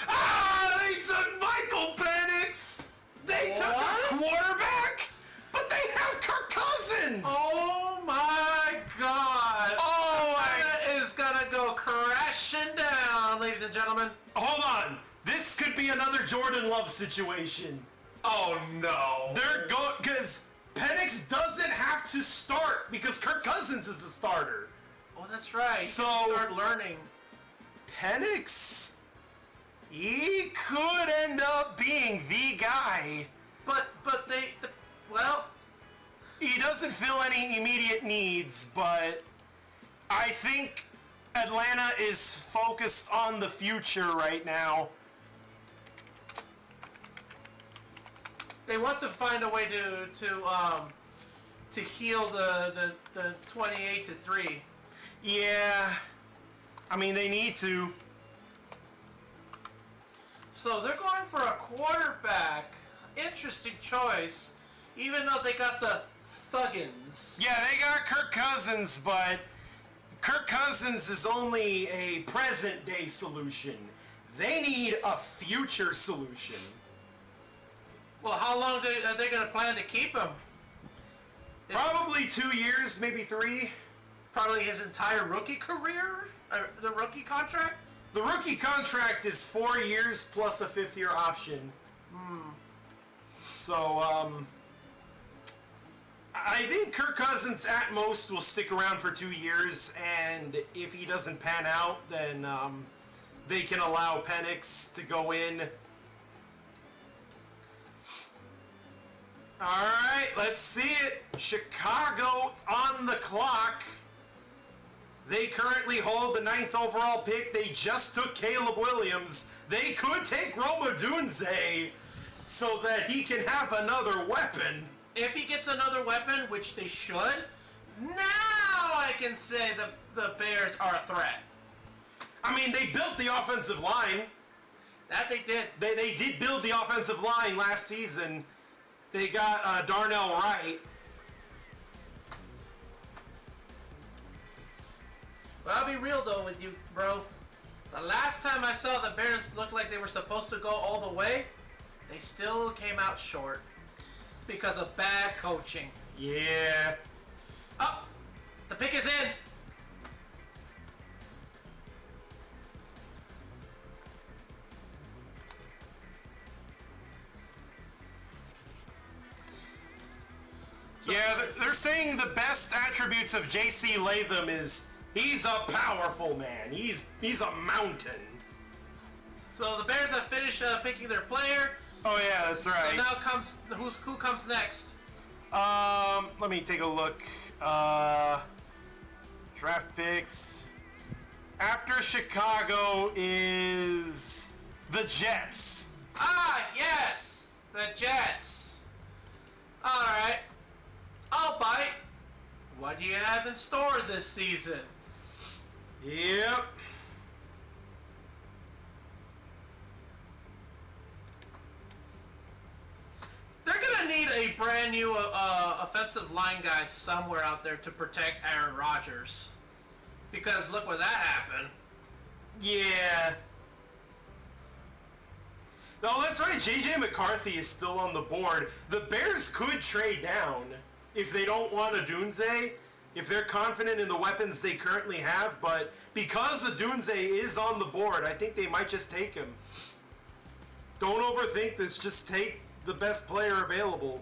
They took Michael Penix! They took a quarterback? But they have Kirk Cousins! Oh my god! Oh, Atlanta is gonna go crashing down, ladies and gentlemen. Hold on. This could be another Jordan Love situation. Oh no. They're going because Penix doesn't have to start because Kirk Cousins is the starter. Oh, that's right. So start learning. Penix, he could end up being the guy. But well, he doesn't fill any immediate needs, but I think Atlanta is focused on the future right now. they want to find a way to heal the 28-3. Yeah, I mean they need to. So they're going for a quarterback. Interesting choice. Even though they got the Thuggins. Yeah, they got Kirk Cousins, but Kirk Cousins is only a present-day solution. They need a future solution. Well, how long are they going to plan to keep him? Probably 2 years, maybe 3. Probably his entire rookie career? The rookie contract? The rookie contract is 4 years plus a 5th-year option. So, I think Kirk Cousins at most will stick around for 2 years, and if he doesn't pan out, then they can allow Penix to go in. Alright, let's see it. Chicago on the clock. They currently hold the 9th overall pick. They just took Caleb Williams. They could take Roma Dunze. so that he can have another weapon. If he gets another weapon, which they should, now I can say the Bears are a threat. I mean, they built the offensive line. That they did. They did build the offensive line last season. They got Darnell Wright. Well, I'll be real though with you, bro. The last time I saw the Bears look like they were supposed to go all the way, they still came out short because of bad coaching. Yeah. Oh, the pick is in. Yeah, they're saying the best attributes of J.C. Latham is he's a powerful man. He's a mountain. So the Bears have finished picking their player. Oh yeah, that's right. So now comes who comes next? Let me take a look. Draft picks. After Chicago is the Jets. Ah, yes, the Jets. All right, I'll bite. What do you have in store this season? Yep. They're gonna need a brand new offensive line guy somewhere out there to protect Aaron Rodgers. Because look what that happened. Yeah. No, that's right. J.J. McCarthy is still on the board. The Bears could trade down if they don't want a Dunze, if they're confident in the weapons they currently have. But because a Dunze is on the board, I think they might just take him. Don't overthink this. Just take the best player available.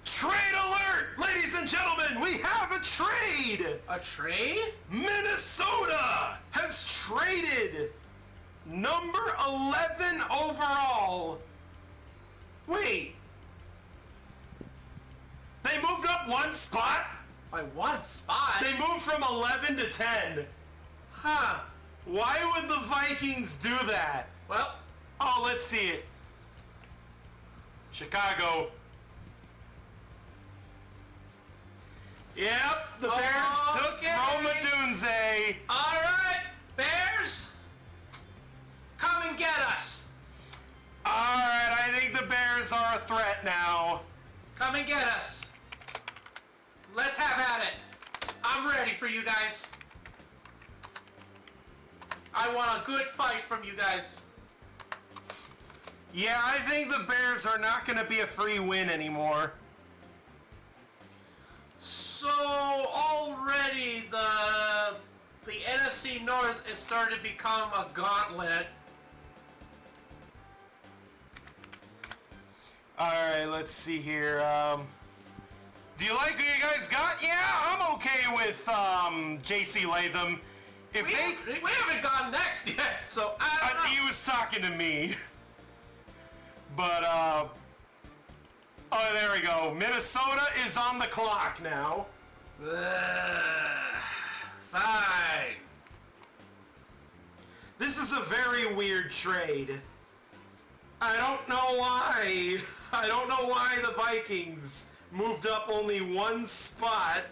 Trade alert! Ladies and gentlemen, we have a trade! A trade? Minnesota has traded number 11 overall. Wait. They moved up one spot? By one spot? They moved from 11 to 10. Huh. Why would the Vikings do that? Well. Oh, let's see it. Chicago. Yep, the Bears took Roma Dunze. All right, Bears, come and get us. All right, I think the Bears are a threat now. Come and get us. Let's have at it. I'm ready for you guys. I want a good fight from you guys. Yeah, I think the Bears are not going to be a free win anymore. So already the NFC North is starting to become a gauntlet. All right, let's see here. Do you like what you guys got? Yeah, I'm okay with J.C. Latham. If We haven't gone next yet, so I don't know. He was talking to me. But, oh, there we go. Minnesota is on the clock now. Fine. This is a very weird trade. I don't know why. I don't know why the Vikings moved up only one spot.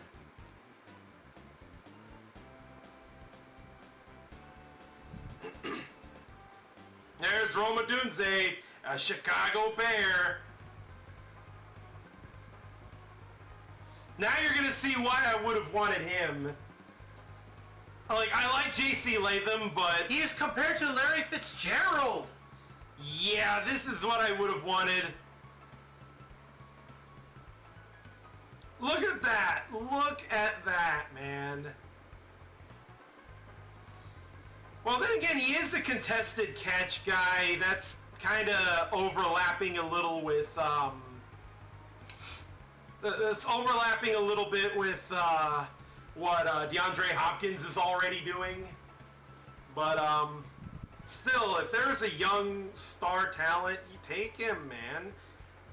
There's Roma Dunze, a Chicago Bear. Now you're going to see why I would have wanted him. I like J.C. Latham, but... He is compared to Larry Fitzgerald. Yeah, this is what I would have wanted. Look at that. Look at that, man. Well, then again, he is a contested catch guy. That's kind of overlapping a little with, that's overlapping a little bit with, what DeAndre Hopkins is already doing. But, still, if there's a young star talent, you take him, man.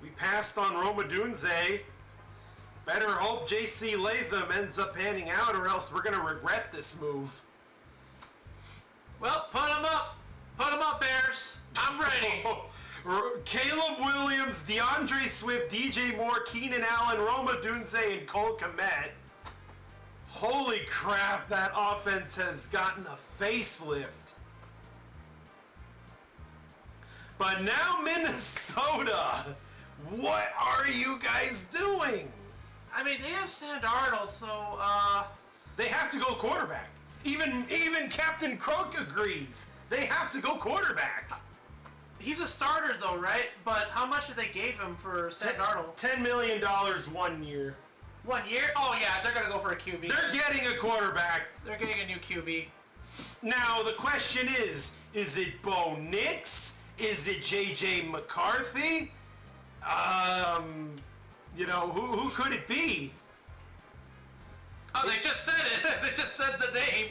We passed on Roma Dunze. Better hope J.C. Latham ends up panning out, or else we're going to regret this move. Well, put him up. Put him up, Bears. I'm ready. Caleb Williams, DeAndre Swift, DJ Moore, Keenan Allen, Roma Dunze, and Cole Kmet. Holy crap, that offense has gotten a facelift. But now Minnesota, what are you guys doing? I mean, they have Sam Darnold, so They have to go quarterback. Even Captain Croak agrees. They have to go quarterback. he's a starter though, right? But how much did they give him for Sam Darnold? $10 million 1 year. 1 year? Oh yeah, they're gonna go for a QB. They're getting a quarterback. They're getting a new QB. Now the question is it Bo Nix? Is it JJ McCarthy? Who could it be? Oh, they just said it. They just said the name.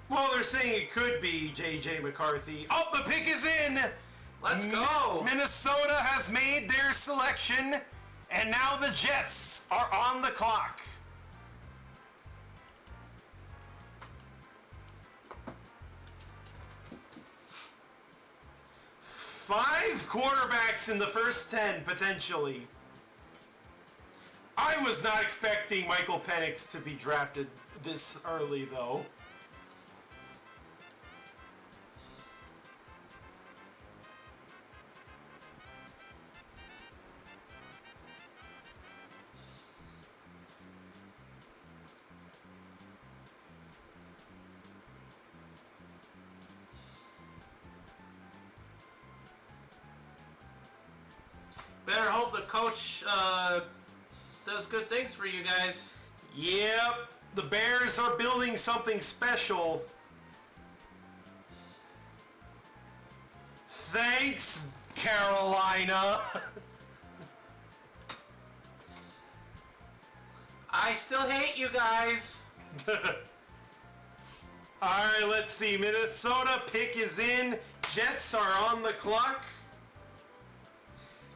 Well, they're saying it could be JJ McCarthy. Oh, the pick is in! Let's go. Minnesota has made their selection, and now the Jets are on the clock. Five quarterbacks in the first 10, potentially. I was not expecting Michael Penix to be drafted this early, though. Better hope the coach does good things for you guys. Yep, the Bears are building something special. Thanks, Carolina. I still hate you guys. Alright, let's see. Minnesota pick is in. Jets are on the clock.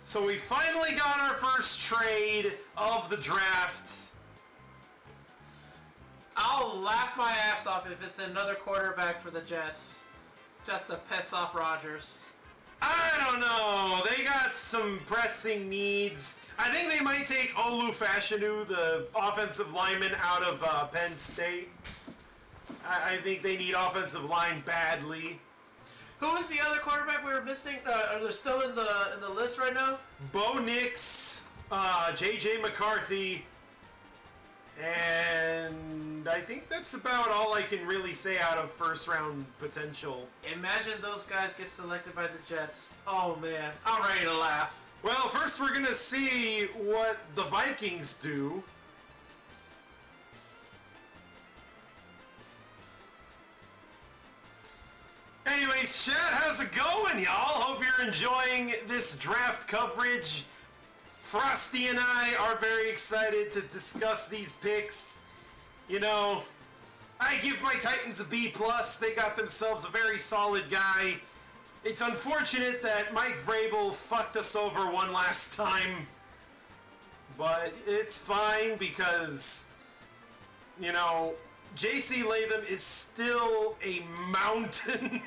So we finally got our first trade of the draft. I'll laugh my ass off if it's another quarterback for the Jets. Just to piss off Rodgers. I don't know. They got some pressing needs. I think they might take Olu Fashanu, the offensive lineman, out of Penn State. I think they need offensive line badly. Who was the other quarterback we were missing? Are they still in the list right now? Bo Nix, JJ McCarthy, and I think that's about all I can really say out of first round potential. Imagine those guys get selected by the Jets. Oh man, I'm ready to laugh. Well, first we're gonna see what the Vikings do. Anyways, chat, how's it going, y'all? Hope you're enjoying this draft coverage. Frosty and I are very excited to discuss these picks. You know, I give my Titans a B+. They got themselves a very solid guy. It's unfortunate that Mike Vrabel fucked us over one last time. But it's fine because, you know, J.C. Latham is still a mountain.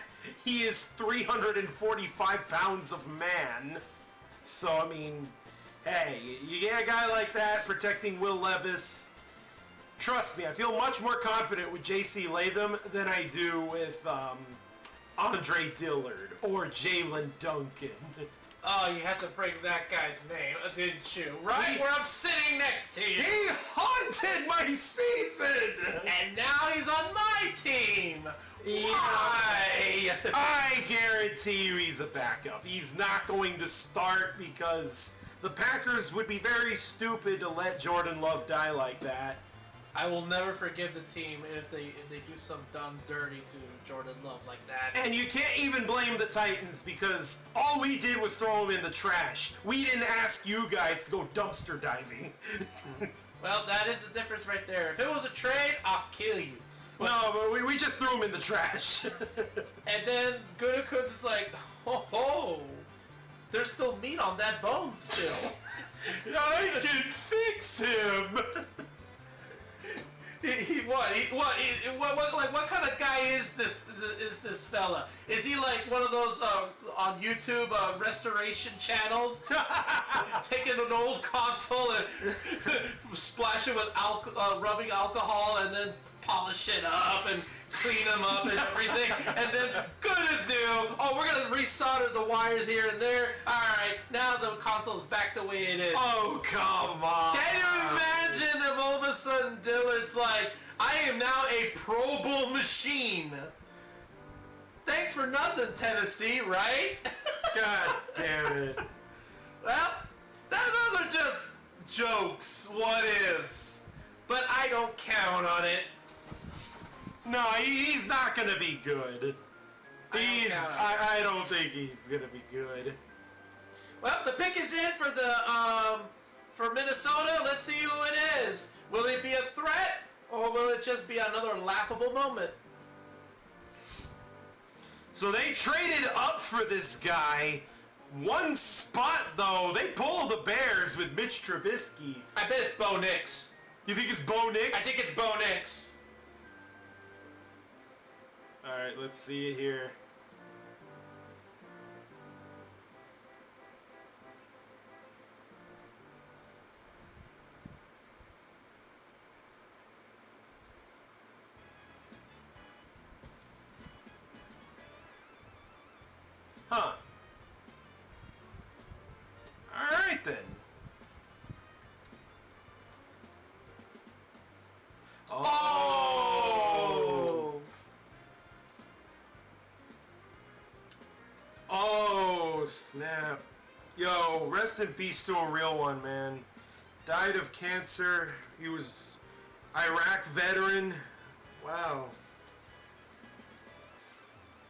He is 345 pounds of man. So, I mean, hey, you get a guy like that protecting Will Levis. Trust me, I feel much more confident with J.C. Latham than I do with Andre Dillard or Jalen Duncan. Oh, you had to bring that guy's name, didn't you? Right where I'm sitting next to you. He haunted my season! And now he's on my team. Yeah. Why? I guarantee you he's a backup. He's not going to start because the Packers would be very stupid to let Jordan Love die like that. I will never forgive the team if they do some dumb dirty to Jordan Love like that. And you can't even blame the Titans because all we did was throw him in the trash. We didn't ask you guys to go dumpster diving. Well, that is the difference right there. If it was a trade, I'll kill you. No, but we just threw him in the trash. And then Gutekunst is like, ho, there's still meat on that bone still. I can fix him. What kind of guy is this fella? Is he like one of those on YouTube restoration channels, taking an old console and splash it with rubbing alcohol and then polish it up and clean them up and everything, and then good as new. Oh, we're gonna resolder the wires here and there. All right, now the console's back the way it is. Oh, come on. Can you imagine if all of a sudden Dillard's like, I am now a probable machine. Thanks for nothing, Tennessee, right? God damn it. Well, those are just jokes, what ifs. But I don't count on it. No, he's not gonna be good. I don't think he's gonna be good. Well, the pick is in for the for Minnesota. Let's see who it is. Will it be a threat, or will it just be another laughable moment? So they traded up for this guy. One spot though, they pulled the Bears with Mitch Trubisky. I bet it's Bo Nix. You think it's Bo Nix? I think it's Bo Nix. Alright, let's see it here. Huh. Alright then. Oh! Oh, snap. Yo, rest in peace to a real one, man. Died of cancer. He was Iraq veteran. Wow.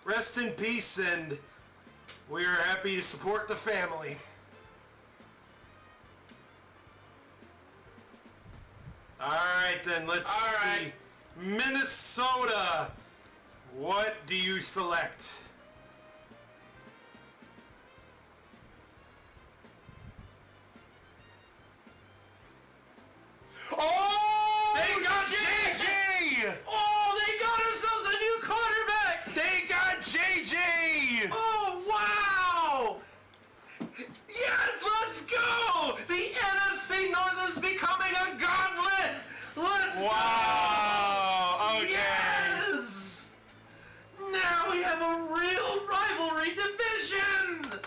Rest in peace, and we are happy to support the family. Alright then, let's see. Minnesota. What do you select? Oh! They got shit! JJ! Oh, they got ourselves a new quarterback! They got JJ! Oh, wow! Yes, let's go! The NFC North is becoming a gauntlet! Let's go! Wow! Okay. Yes! Now we have a real rivalry division!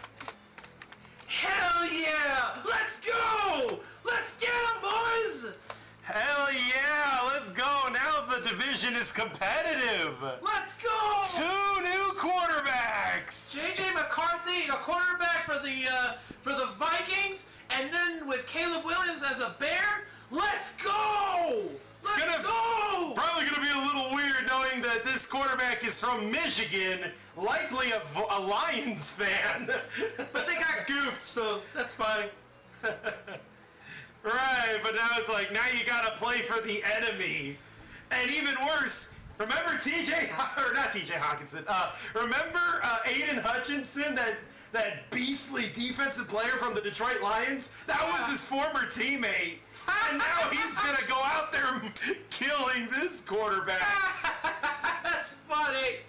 Hell yeah! Let's go! Let's get 'em, boys! Hell yeah! Let's go! Now the division is competitive! Let's go! 2 new quarterbacks! JJ McCarthy, a quarterback for the Vikings, and then with Caleb Williams as a Bear. Let's go! Let's go! Probably gonna be a little weird knowing that this quarterback is from Michigan, likely a Lions fan. But they got goofed, so that's fine. Right, but now it's like, now you gotta play for the enemy. And even worse, remember not TJ Hawkinson, remember Aiden Hutchinson, that beastly defensive player from the Detroit Lions? That was his former teammate. And now he's gonna go out there killing this quarterback. That's funny.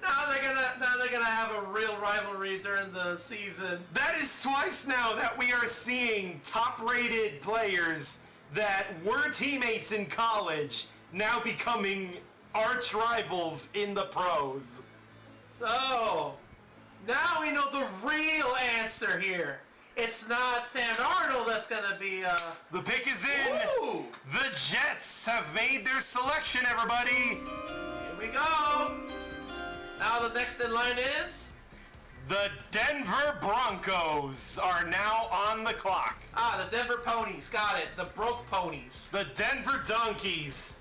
Now they're gonna have a real rivalry during the season. That is twice now that we are seeing top-rated players that were teammates in college now becoming arch rivals in the pros. So, now we know the real answer here. It's not Sam Darnold that's gonna be The pick is in. Ooh. The Jets have made their selection, everybody. Here we go. Now the next in line is The Denver Broncos are now on the clock. the Denver Ponies. Got it. The broke ponies. The Denver Donkeys.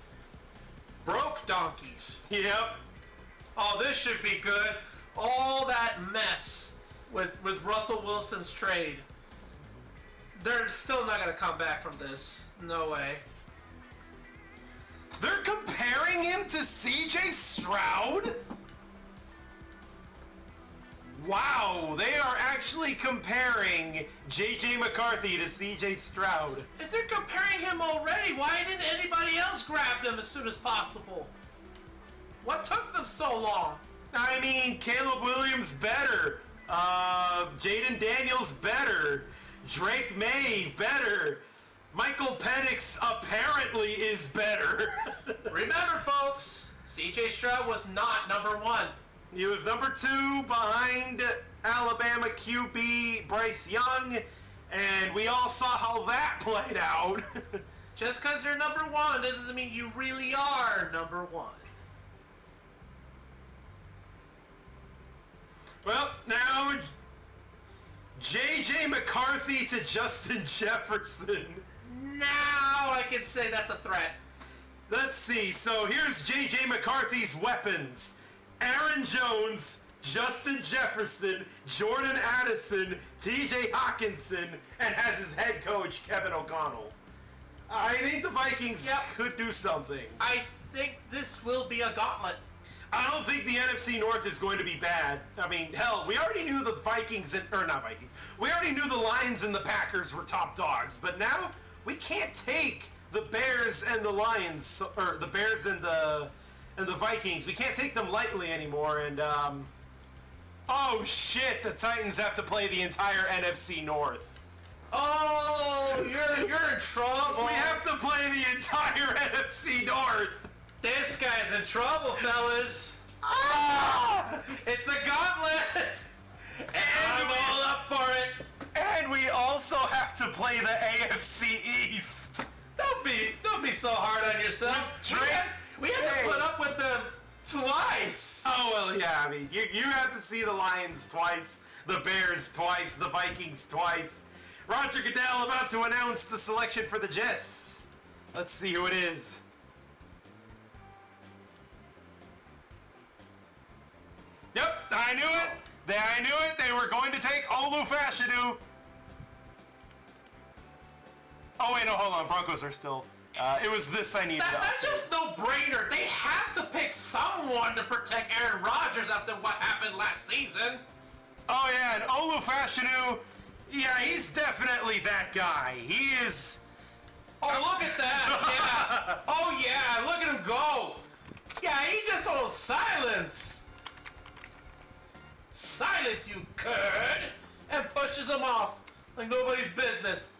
Broke donkeys. Yep. Oh, this should be good. All that mess with Russell Wilson's trade. They're still not gonna come back from this. No way. They're comparing him to CJ Stroud? Wow, they are actually comparing J.J. McCarthy to C.J. Stroud. If they're comparing him already, why didn't anybody else grab them as soon as possible? What took them so long? I mean, Caleb Williams better. Jaden Daniels better. Drake May better. Michael Penix apparently is better. Remember, folks, C.J. Stroud was not number 1. He was number 2 behind Alabama QB Bryce Young, and we all saw how that played out. Just because you're number 1 doesn't mean you really are number 1. Well, now J.J. McCarthy to Justin Jefferson. Now I can say that's a threat. Let's see. So here's J.J. McCarthy's weapons. Aaron Jones, Justin Jefferson, Jordan Addison, T.J. Hawkinson, and has his head coach, Kevin O'Connell. I think the Vikings could do something. I think this will be a gauntlet. I don't think the NFC North is going to be bad. I mean, hell, we already knew the Vikings, or not Vikings, we already knew the Lions and the Packers were top dogs, but now we can't take the Bears and the Lions, or the Bears and the Vikings. We can't take them lightly anymore, and, oh shit, the Titans have to play the entire NFC North. Oh, you're in trouble. We have to play the entire NFC North. This guy's in trouble, fellas. Ah! It's a gauntlet. And I'm all up for it. And we also have to play the AFC East. Don't be so hard on yourself. We had to put up with them twice. Oh, well, yeah, I mean, you have to see the Lions twice, the Bears twice, the Vikings twice. Roger Goodell about to announce the selection for the Jets. Let's see who it is. Yep, I knew it. I knew it. They were going to take Olu Fashanu. Oh, wait, no, hold on. Broncos are still... it was this I needed. That's just no-brainer. They have to pick someone to protect Aaron Rodgers after what happened last season. Oh, yeah, and Olu Fashanu, yeah, he's definitely that guy. He is... Oh, look at that. Yeah. Oh, yeah, look at him go. Yeah, he just holds silence. Silence, you curd! And pushes him off like nobody's business.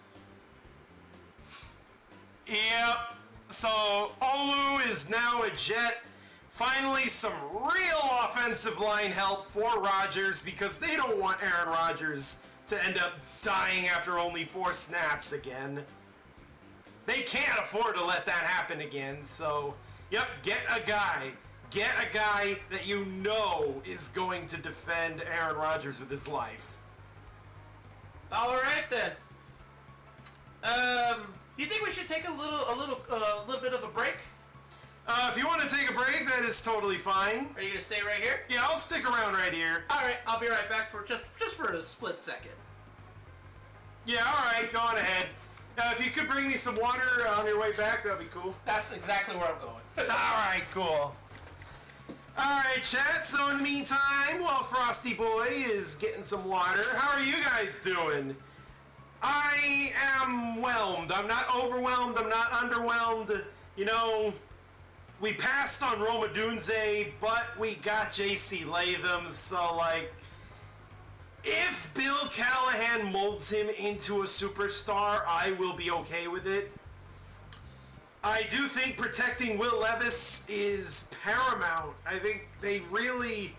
Yep. So Olu is now a Jet. Finally, some real offensive line help for Rodgers because they don't want Aaron Rodgers to end up dying after only 4 snaps again. They can't afford to let that happen again. So, yep, get a guy. Get a guy that you know is going to defend Aaron Rodgers with his life. All right then. Do you think we should take a little bit of a break? If you want to take a break, that is totally fine. Are you gonna stay right here? Yeah, I'll stick around right here. All right, I'll be right back for just for a split second. Yeah, all right, go on ahead. If you could bring me some water on your way back, that'd be cool. That's exactly where I'm going. All right, cool. All right, chat. So in the meantime, while Frosty-Boi is getting some water, how are you guys doing? I am whelmed. I'm not overwhelmed. I'm not underwhelmed. You know, we passed on Roma Dunze, but we got J.C. Latham. So, like, if Bill Callahan molds him into a superstar, I will be okay with it. I do think protecting Will Levis is paramount. I think they really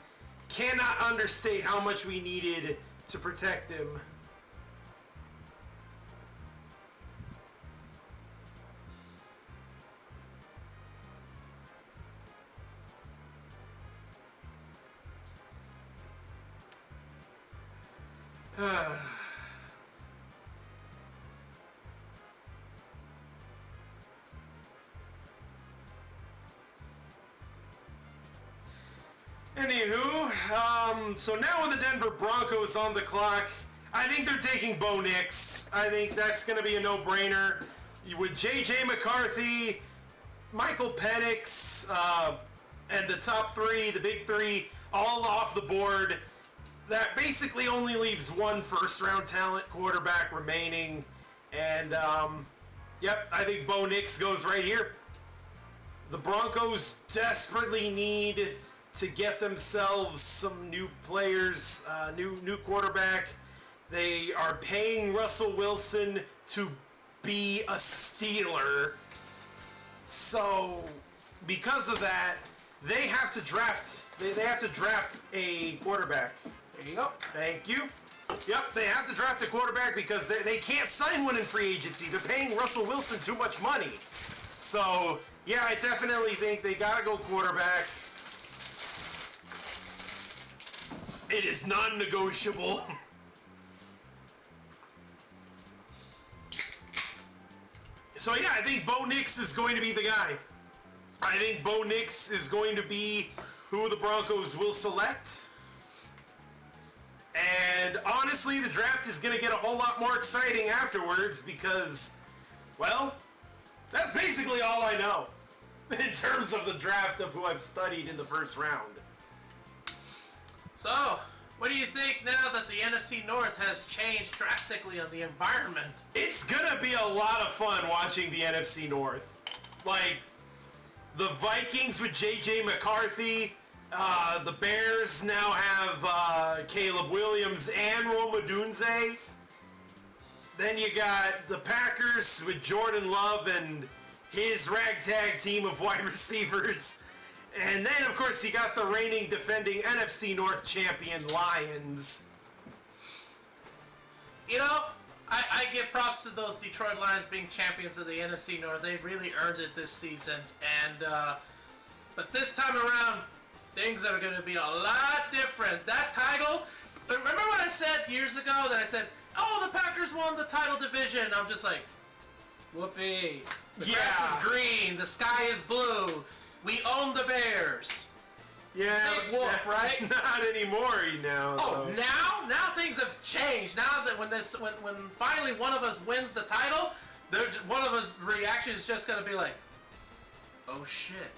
cannot understate how much we needed to protect him. Anywho, so now with the Denver Broncos on the clock, I think they're taking Bo Nix. I think that's going to be a no-brainer. With J.J. McCarthy, Michael Penix, and the top 3, the big 3, all off the board, that basically only leaves one first-round talent quarterback remaining. And, yep, I think Bo Nix goes right here. The Broncos desperately need to get themselves some new players, new quarterback. They are paying Russell Wilson to be a Steeler. So, because of that, they have to draft. They have to draft a quarterback. There you go. Thank you. Yep, they have to draft a quarterback because they can't sign one in free agency. They're paying Russell Wilson too much money. So, yeah, I definitely think they gotta go quarterback. It is non-negotiable. So yeah, I think Bo Nix is going to be the guy. I think Bo Nix is going to be who the Broncos will select. And honestly, the draft is going to get a whole lot more exciting afterwards because, well, that's basically all I know in terms of the draft of who I've studied in the first round. So, what do you think now that the NFC North has changed drastically on the environment? It's going to be a lot of fun watching the NFC North. Like, the Vikings with J.J. McCarthy. The Bears now have Caleb Williams and Rome Odunze. Then you got the Packers with Jordan Love and his ragtag team of wide receivers. And then, of course, you got the reigning defending NFC North champion Lions. You know, I give props to those Detroit Lions being champions of the NFC North. They really earned it this season. And but this time around, things are going to be a lot different. That title, remember what I said years ago that I said, oh, the Packers won the title division. I'm just like, whoopee. The grass is green. The sky is blue. We own the Bears. Yeah, big whoop, right? Not anymore, Oh, now? Now things have changed. Now that when finally one of us wins the title, one of us reaction is just going to be like, oh shit.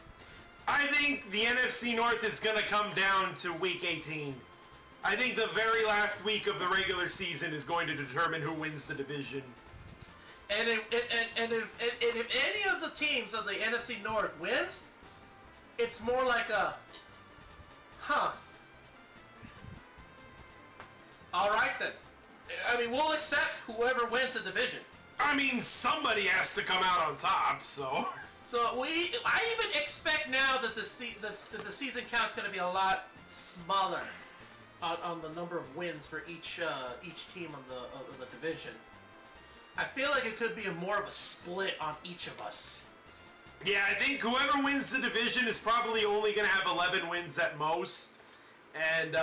I think the NFC North is going to come down to Week 18. I think the very last week of the regular season is going to determine who wins the division. And if any of the teams of the NFC North wins, it's more like a, all right then. I mean, we'll accept whoever wins the division. I mean, somebody has to come out on top, so... So I even expect now that the season count's going to be a lot smaller on the number of wins for each team of the division. I feel like it could be more of a split on each of us. Yeah, I think whoever wins the division is probably only going to have 11 wins at most. And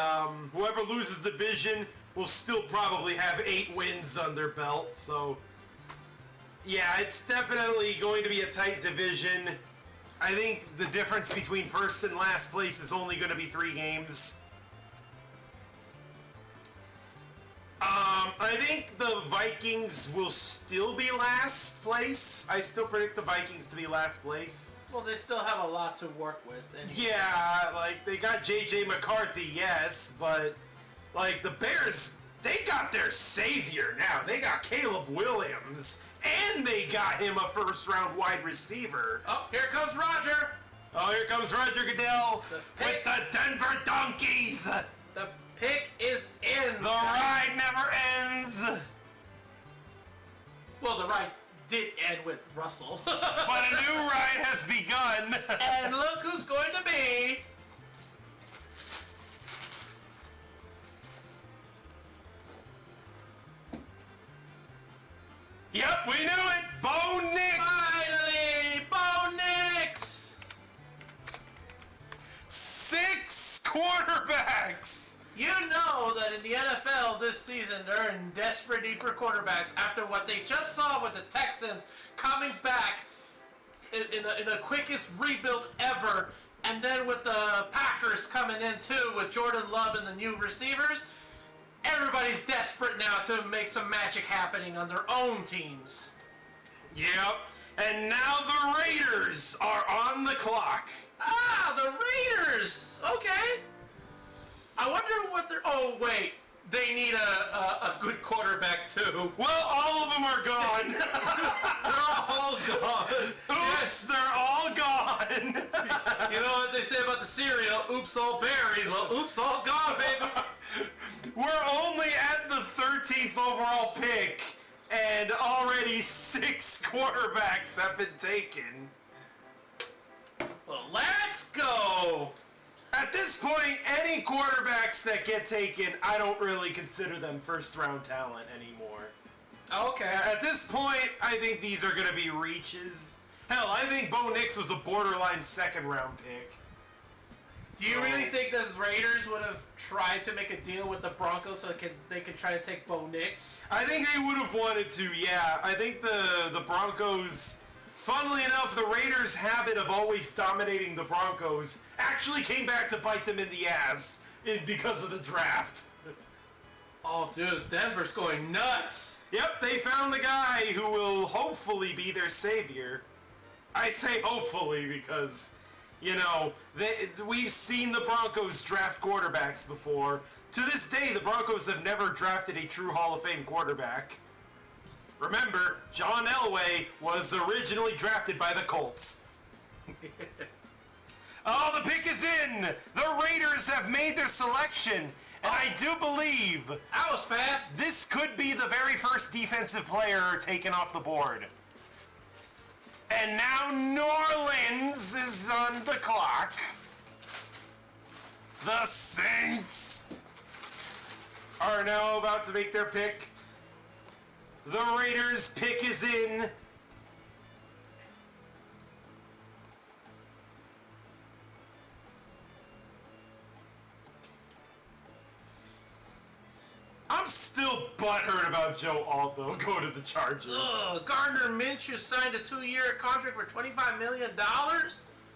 whoever loses the division will still probably have 8 wins on their belt. So, yeah, it's definitely going to be a tight division. I think the difference between first and last place is only going to be 3 games. I think the Vikings will still be last place. I still predict the Vikings to be last place. Well, they still have a lot to work with. Yeah, like, they got J.J. McCarthy, yes, but, like, the Bears, they got their savior now. They got Caleb Williams, and they got him a first-round wide receiver. Oh, here comes Roger. Oh, here comes Roger Goodell with the Denver Donkeys. The pick is in. The ride never ends. Well, the ride did end with Russell. But a new ride has begun. And look who's going to be. Yep, we knew it. Bo Nix. Finally, Bo Nix. 6 quarterbacks. You know that in the NFL this season, they're in desperate need for quarterbacks after what they just saw with the Texans coming back in the quickest rebuild ever, and then with the Packers coming in too with Jordan Love and the new receivers. Everybody's desperate now to make some magic happening on their own teams. Yep. And now the Raiders are on the clock. Ah, the Raiders. Okay. I wonder what they're. Oh wait, they need a good quarterback too. Well, all of them are gone. They're all gone. Oops, they're all gone. You know what they say about the cereal? Oops, all berries. Well, oops, all gone, baby. We're only at the 13th overall pick, and already 6 quarterbacks have been taken. Well, let's go. At this point, any quarterbacks that get taken, I don't really consider them first-round talent anymore. Okay. At this point, I think these are going to be reaches. Hell, I think Bo Nix was a borderline second-round pick. Do you really think the Raiders would have tried to make a deal with the Broncos so they can try to take Bo Nix? I think they would have wanted to, yeah. I think the Broncos... Funnily enough, the Raiders' habit of always dominating the Broncos actually came back to bite them in the ass because of the draft. Oh, dude, Denver's going nuts. Yep, they found the guy who will hopefully be their savior. I say hopefully because, you know, we've seen the Broncos draft quarterbacks before. To this day, the Broncos have never drafted a true Hall of Fame quarterback. Remember, John Elway was originally drafted by the Colts. Oh, the pick is in! The Raiders have made their selection, and I do believe That was fast. this could be the very first defensive player taken off the board. And now New Orleans is on the clock. The Saints are now about to make their pick. The Raiders' pick is in. I'm still butthurt about Joe Alt, though. Go to the Chargers. Ugh, Gardner Minshew signed a 2-year contract for $25 million?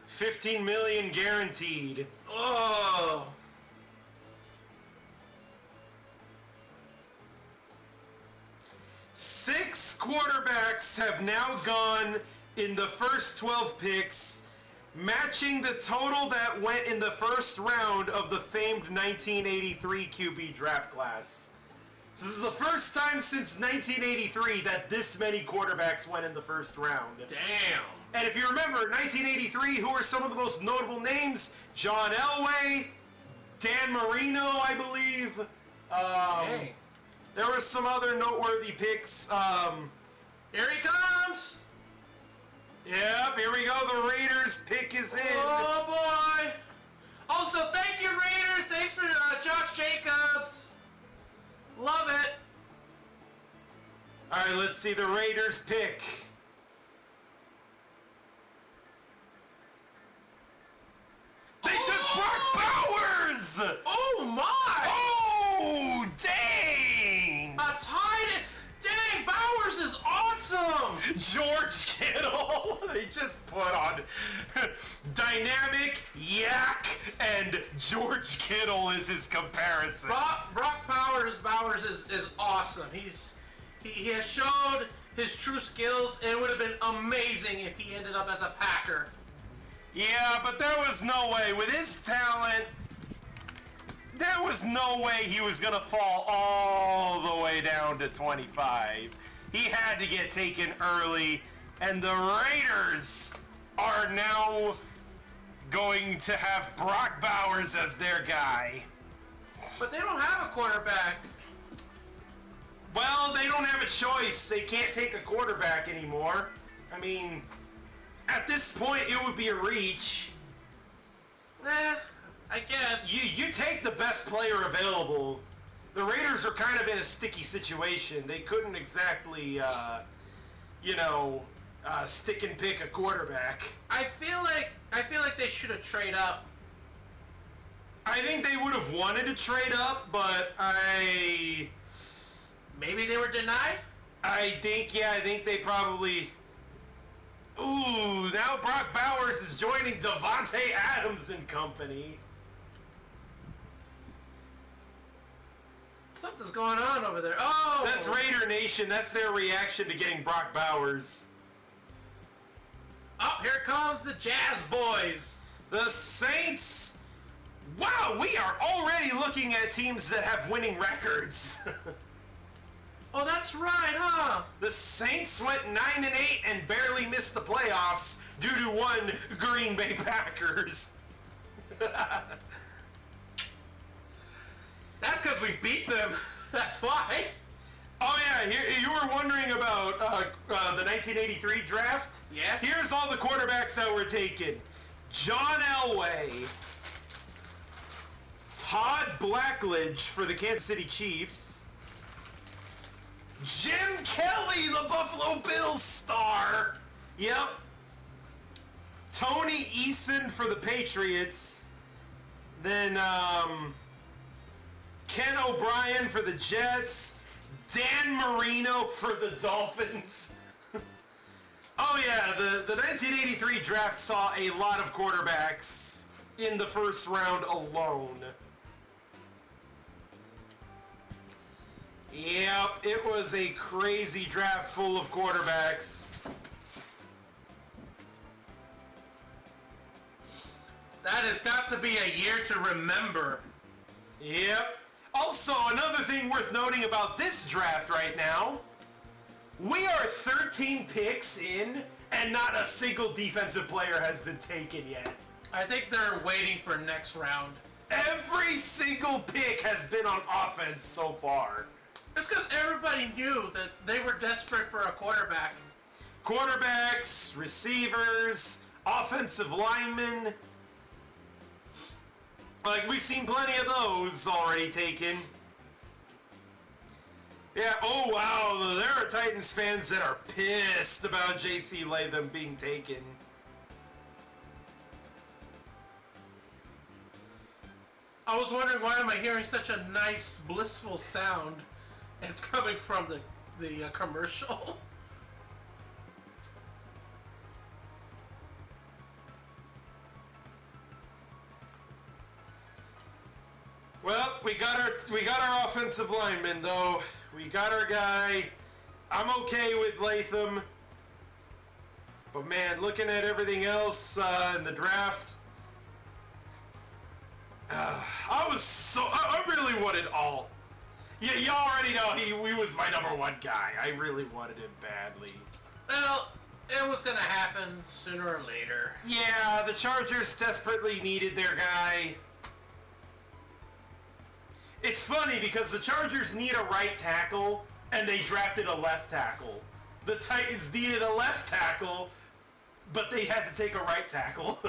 $15 million guaranteed. Oh. Six quarterbacks have now gone in the first 12 picks, matching the total that went in the first round of the famed 1983 QB draft class. So this is the first time since 1983 that this many quarterbacks went in the first round. Damn. And if you remember, 1983, who are some of the most notable names? John Elway, Dan Marino, I believe. Hey. There were some other noteworthy picks. Here he comes. Yep, here we go. The Raiders pick is in. Oh, boy. Also, thank you, Raiders. Thanks for Josh Jacobs. Love it. All right, let's see the Raiders pick. They took Brock Bowers! Oh, my. Oh, dang! A tight end. Dang, Bowers is awesome. George Kittle. They just put on dynamic yak, and George Kittle is his comparison. Brock Bowers is awesome. He has showed his true skills, and it would have been amazing if he ended up as a Packer. Yeah, but there was no way. With his talent, there was no way he was going to fall all the way down to 25. He had to get taken early, and the Raiders are now going to have Brock Bowers as their guy. But they don't have a quarterback. Well, they don't have a choice. They can't take a quarterback anymore. I mean, at this point, it would be a reach. I guess. You take the best player available. The Raiders are kind of in a sticky situation. They couldn't exactly, stick and pick a quarterback. I feel like they should have traded up. I think they would have wanted to trade up, but Maybe they were denied? I think they probably... Ooh, now Brock Bowers is joining Devontae Adams and company. Something's going on over there. Oh! That's Raider Nation. That's their reaction to getting Brock Bowers. Oh, here comes the Jazz Boys. The Saints Wow, we are already looking at teams that have winning records. Oh, that's right, huh? The Saints went 9-8 and barely missed the playoffs due to one Green Bay Packers. That's because we beat them. That's why. Oh yeah, you were wondering about the 1983 draft? Yeah. Here's all the quarterbacks that were taken. John Elway. Todd Blackledge for the Kansas City Chiefs. Jim Kelly, the Buffalo Bills star. Yep. Tony Eason for the Patriots. Then Ken O'Brien for the Jets. Dan Marino for the Dolphins. Oh yeah, the 1983 draft saw a lot of quarterbacks in the first round alone. Yep, it was a crazy draft full of quarterbacks. That has got to be a year to remember. Yep. Also, another thing worth noting about this draft right now, we are 13 picks in, and not a single defensive player has been taken yet. I think they're waiting for next round. Every single pick has been on offense so far. It's because everybody knew that they were desperate for a quarterback. Quarterbacks, receivers, offensive linemen. Like, we've seen plenty of those already taken. Yeah, oh wow, there are Titans fans that are pissed about J.C. Latham being taken. I was wondering, why am I hearing such a nice, blissful sound? It's coming from the commercial. Well, we got our offensive lineman though. We got our guy. I'm okay with Latham, but man, looking at everything else in the draft, I really wanted Alt. Yeah, you already know he was my number one guy. I really wanted him badly. Well, it was gonna happen sooner or later. Yeah, the Chargers desperately needed their guy. It's funny because the Chargers need a right tackle, and they drafted a left tackle. The Titans needed a left tackle, but they had to take a right tackle.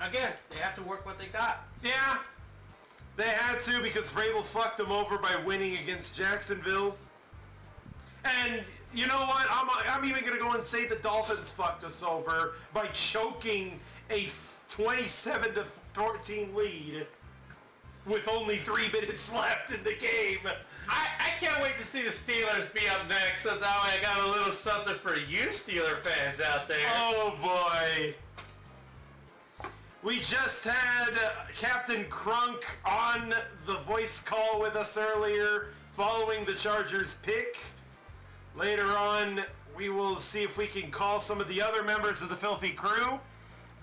Again, they have to work what they got. Yeah, they had to because Vrabel fucked them over by winning against Jacksonville. And you know what? I'm even going to go and say the Dolphins fucked us over by choking a 27-14 lead with only 3 minutes left in the game. I can't wait to see the Steelers be up next, so that way I got a little something for you Steeler fans out there. Oh boy. We just had Captain Crunk on the voice call with us earlier following the Chargers pick. Later on, we will see if we can call some of the other members of the Filthy Crew.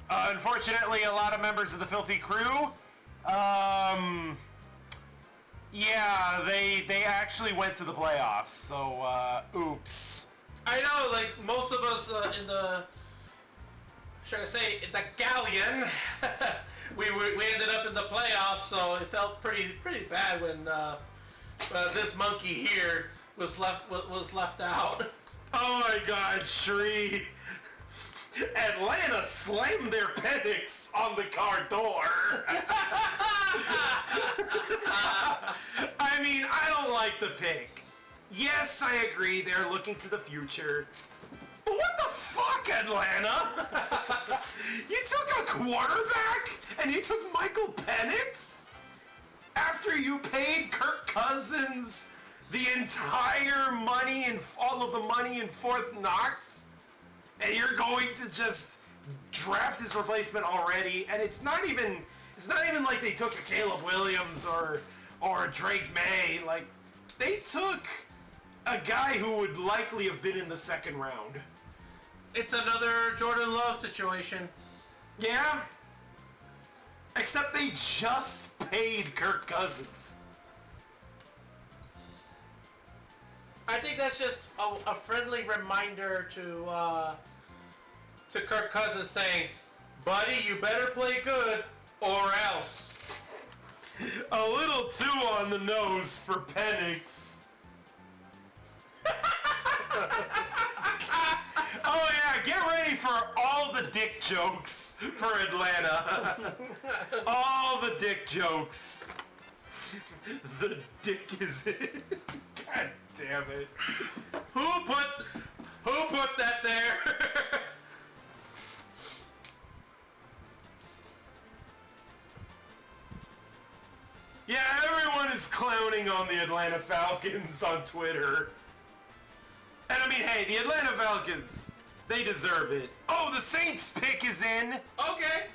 Unfortunately, a lot of members of the Filthy Crew, yeah, they actually went to the playoffs, so, oops. I know, like, most of us in the, should I say, the galleon, we ended up in the playoffs, so it felt pretty bad when this monkey here was left out. Oh my God, Shree. Atlanta slammed their Penix on the car door. I mean, I don't like the pick. Yes, I agree, they're looking to the future. But what the fuck, Atlanta? You took a quarterback and you took Michael Penix? After you paid Kirk Cousins the entire money and all of the money in Fort Knox? And you're going to just draft his replacement already, and it's not even like they took a Caleb Williams or a Drake May. Like, they took a guy who would likely have been in the second round. It's another Jordan Love situation. Yeah. Except they just paid Kirk Cousins. I think that's just a friendly reminder to Kirk Cousins saying, "Buddy, you better play good, or else." A little too on the nose for Penix. Oh yeah, get ready for all the dick jokes for Atlanta. All the dick jokes. The dick is in. God damn it. Who put that there? Yeah, everyone is clowning on the Atlanta Falcons on Twitter. And I mean, hey, the Atlanta Falcons, they deserve it. Oh, the Saints pick is in. Okay.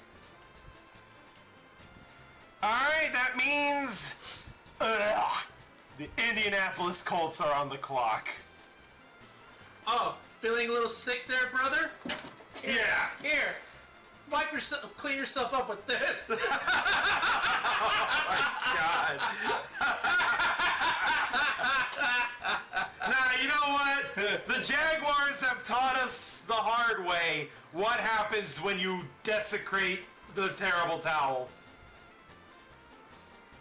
Alright, that means the Indianapolis Colts are on the clock. Oh, feeling a little sick there, brother? Yeah. Here. Wipe yourself, clean yourself up with this. Oh my god. Nah, you know what? The Jaguars have taught us the hard way what happens when you desecrate the terrible towel.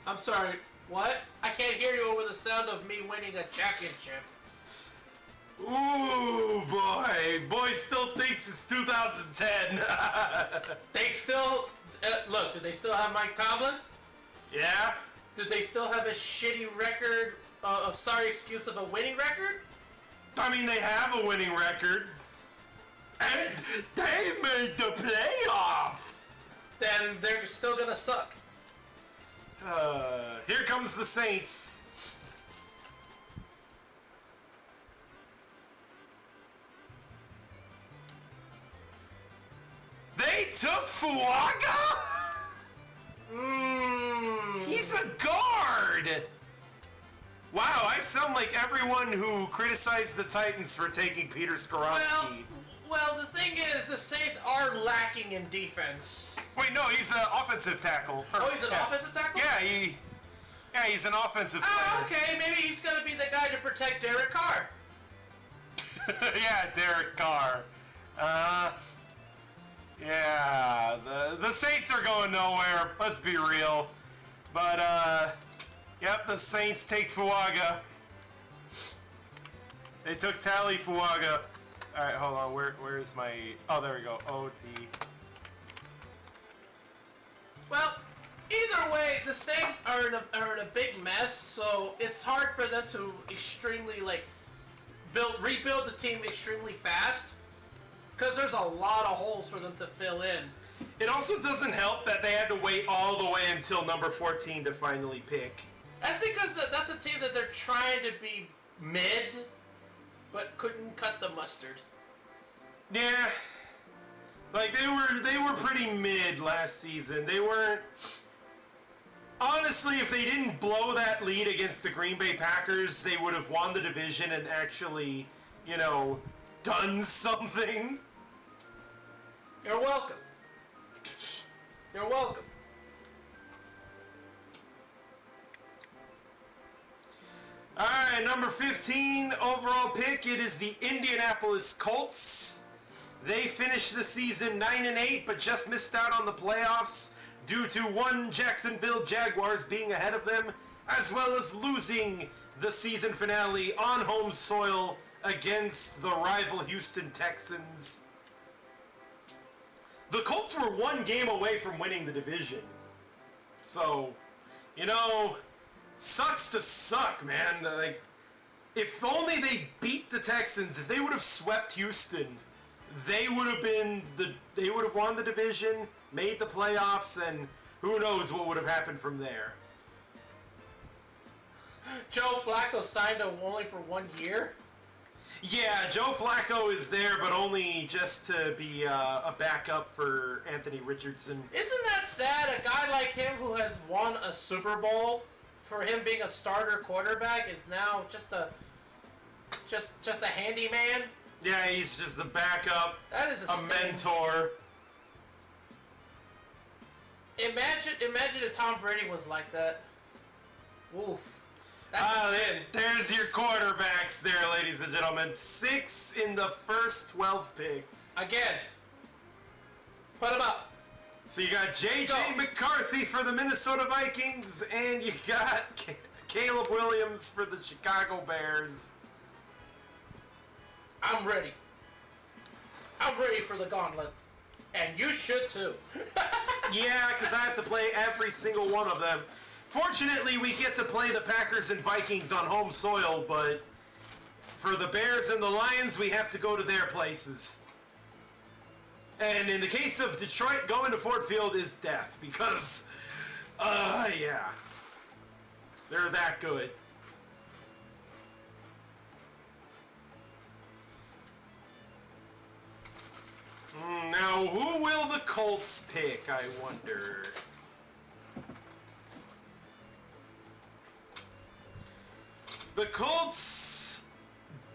I'm sorry, what? I can't hear you over the sound of me winning a championship. Ooh, boy still thinks it's 2010. They still, look, do they still have Mike Tomlin? Yeah? Do they still have a shitty record of sorry excuse of a winning record? I mean, they have a winning record. And they made the playoff. Then they're still gonna suck. Here comes the Saints. They took Fuaga? He's a guard. Wow, I sound like everyone who criticized the Titans for taking Peter Skoronski. Well, the thing is, the Saints are lacking in defense. Wait, no, he's an offensive tackle. Oh, he's an offensive tackle? Yeah, he's an offensive player. Oh, okay, maybe he's gonna be the guy to protect Derek Carr. Yeah, Derek Carr. Yeah, the Saints are going nowhere, let's be real. But, yep, the Saints take Fuaga. They took Tally Fuaga. Alright, hold on, where's my... Oh, there we go, OT. Well, either way, the Saints are in a big mess, so it's hard for them to extremely, rebuild the team extremely fast. Because there's a lot of holes for them to fill in. It also doesn't help that they had to wait all the way until number 14 to finally pick. That's because that's a team that they're trying to be mid, but couldn't cut the mustard. Yeah. Like, they were pretty mid last season. They weren't... Honestly, if they didn't blow that lead against the Green Bay Packers, they would have won the division and actually, done something. You're welcome. You're welcome. Alright, number 15 overall pick, it is the Indianapolis Colts. They finished the season 9-8, but just missed out on the playoffs due to one Jacksonville Jaguars being ahead of them, as well as losing the season finale on home soil against the rival Houston Texans. The Colts were one game away from winning the division. So, sucks to suck, man. Like, if only they beat the Texans, if they would have swept Houston, they would have won the division, made the playoffs, and who knows what would have happened from there. Joe Flacco signed only for 1 year? Yeah, Joe Flacco is there, but only just to be a backup for Anthony Richardson. Isn't that sad? A guy like him who has won a Super Bowl, for him being a starter quarterback, is now just a handyman? Yeah, he's just a backup, That is a mentor. Imagine if Tom Brady was like that. Oof. There's your quarterbacks there, ladies and gentlemen. 6 in the first 12 picks. Again. Put him up. So you got J.J. McCarthy for the Minnesota Vikings, and you got Caleb Williams for the Chicago Bears. I'm ready. I'm ready for the gauntlet. And you should too. Yeah, because I have to play every single one of them. Fortunately, we get to play the Packers and Vikings on home soil, but for the Bears and the Lions, we have to go to their places. And in the case of Detroit, going to Ford Field is death, because, yeah. They're that good. Now, who will the Colts pick, I wonder? The Colts,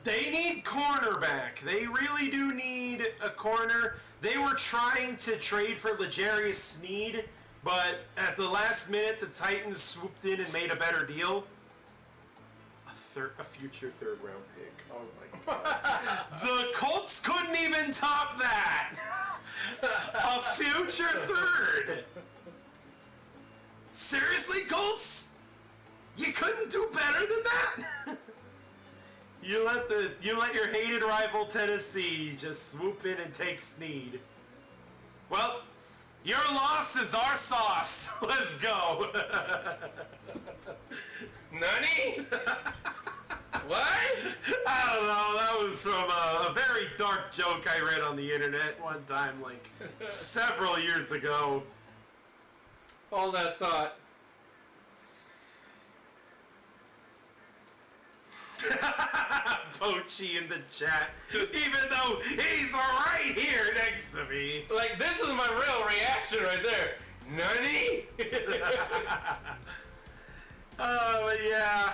they need cornerback. They really do need a corner. They were trying to trade for L'Jarius Sneed, but at the last minute, the Titans swooped in and made a better deal. A future third-round pick. Oh my god. The Colts couldn't even top that. A future third. Seriously, Colts? You couldn't do better than that? You let your hated rival Tennessee just swoop in and take Sneed. Well, your loss is our sauce. Let's go. Nani? What? I don't know. That was from a very dark joke I read on the internet one time, like several years ago. Hold that thought. Pochi in the chat, even though he's right here next to me. Like, this is my real reaction right there. Nani? Oh, but yeah.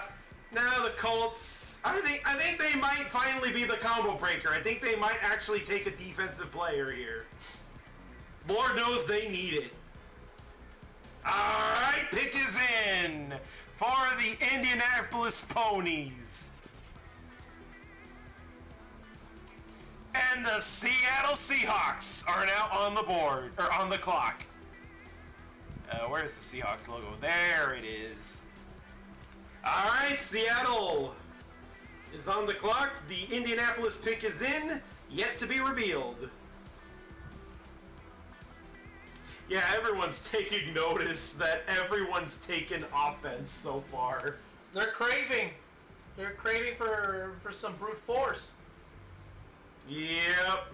Now the Colts, I think they might finally be the combo breaker. I think they might actually take a defensive player here. Lord knows they need it. Alright, pick is in for the Indianapolis Ponies. And the Seattle Seahawks are now on the board, or on the clock. Where's the Seahawks logo? There it is. Alright, Seattle is on the clock. The Indianapolis pick is in, yet to be revealed. Yeah, everyone's taking notice that everyone's taken offense so far. They're craving. They're craving for some brute force. Yep.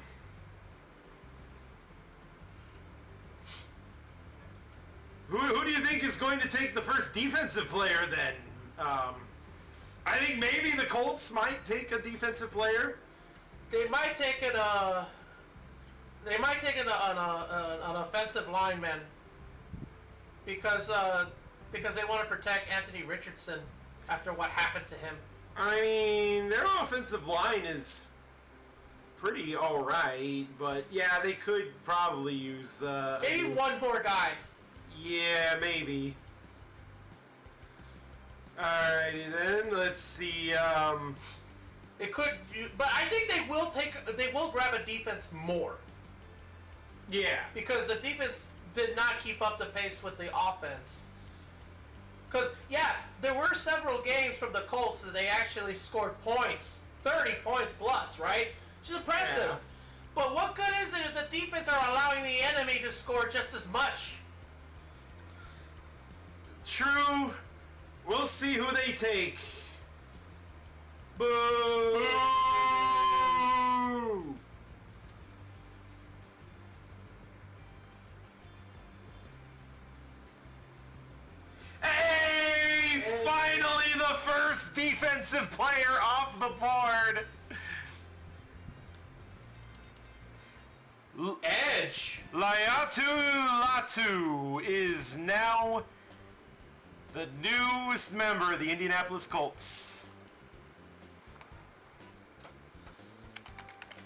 Who do you think is going to take the first defensive player then? I think maybe the Colts might take a defensive player. They might take it. They might take it an offensive lineman because they want to protect Anthony Richardson after what happened to him. I mean, their offensive line is pretty alright, but yeah, they could probably use maybe one more guy. Yeah, maybe. Alrighty then, let's see. It could, but I think they will grab a defense more. Yeah. Because the defense did not keep up the pace with the offense. Because, yeah, there were several games from the Colts that they actually scored points. 30 points plus, right? Which is impressive. Yeah. But what good is it if the defense are allowing the enemy to score just as much? True. We'll see who they take. Boo! Boo! Hey! Finally the first defensive player off the board! Edge! Latu is now the newest member of the Indianapolis Colts.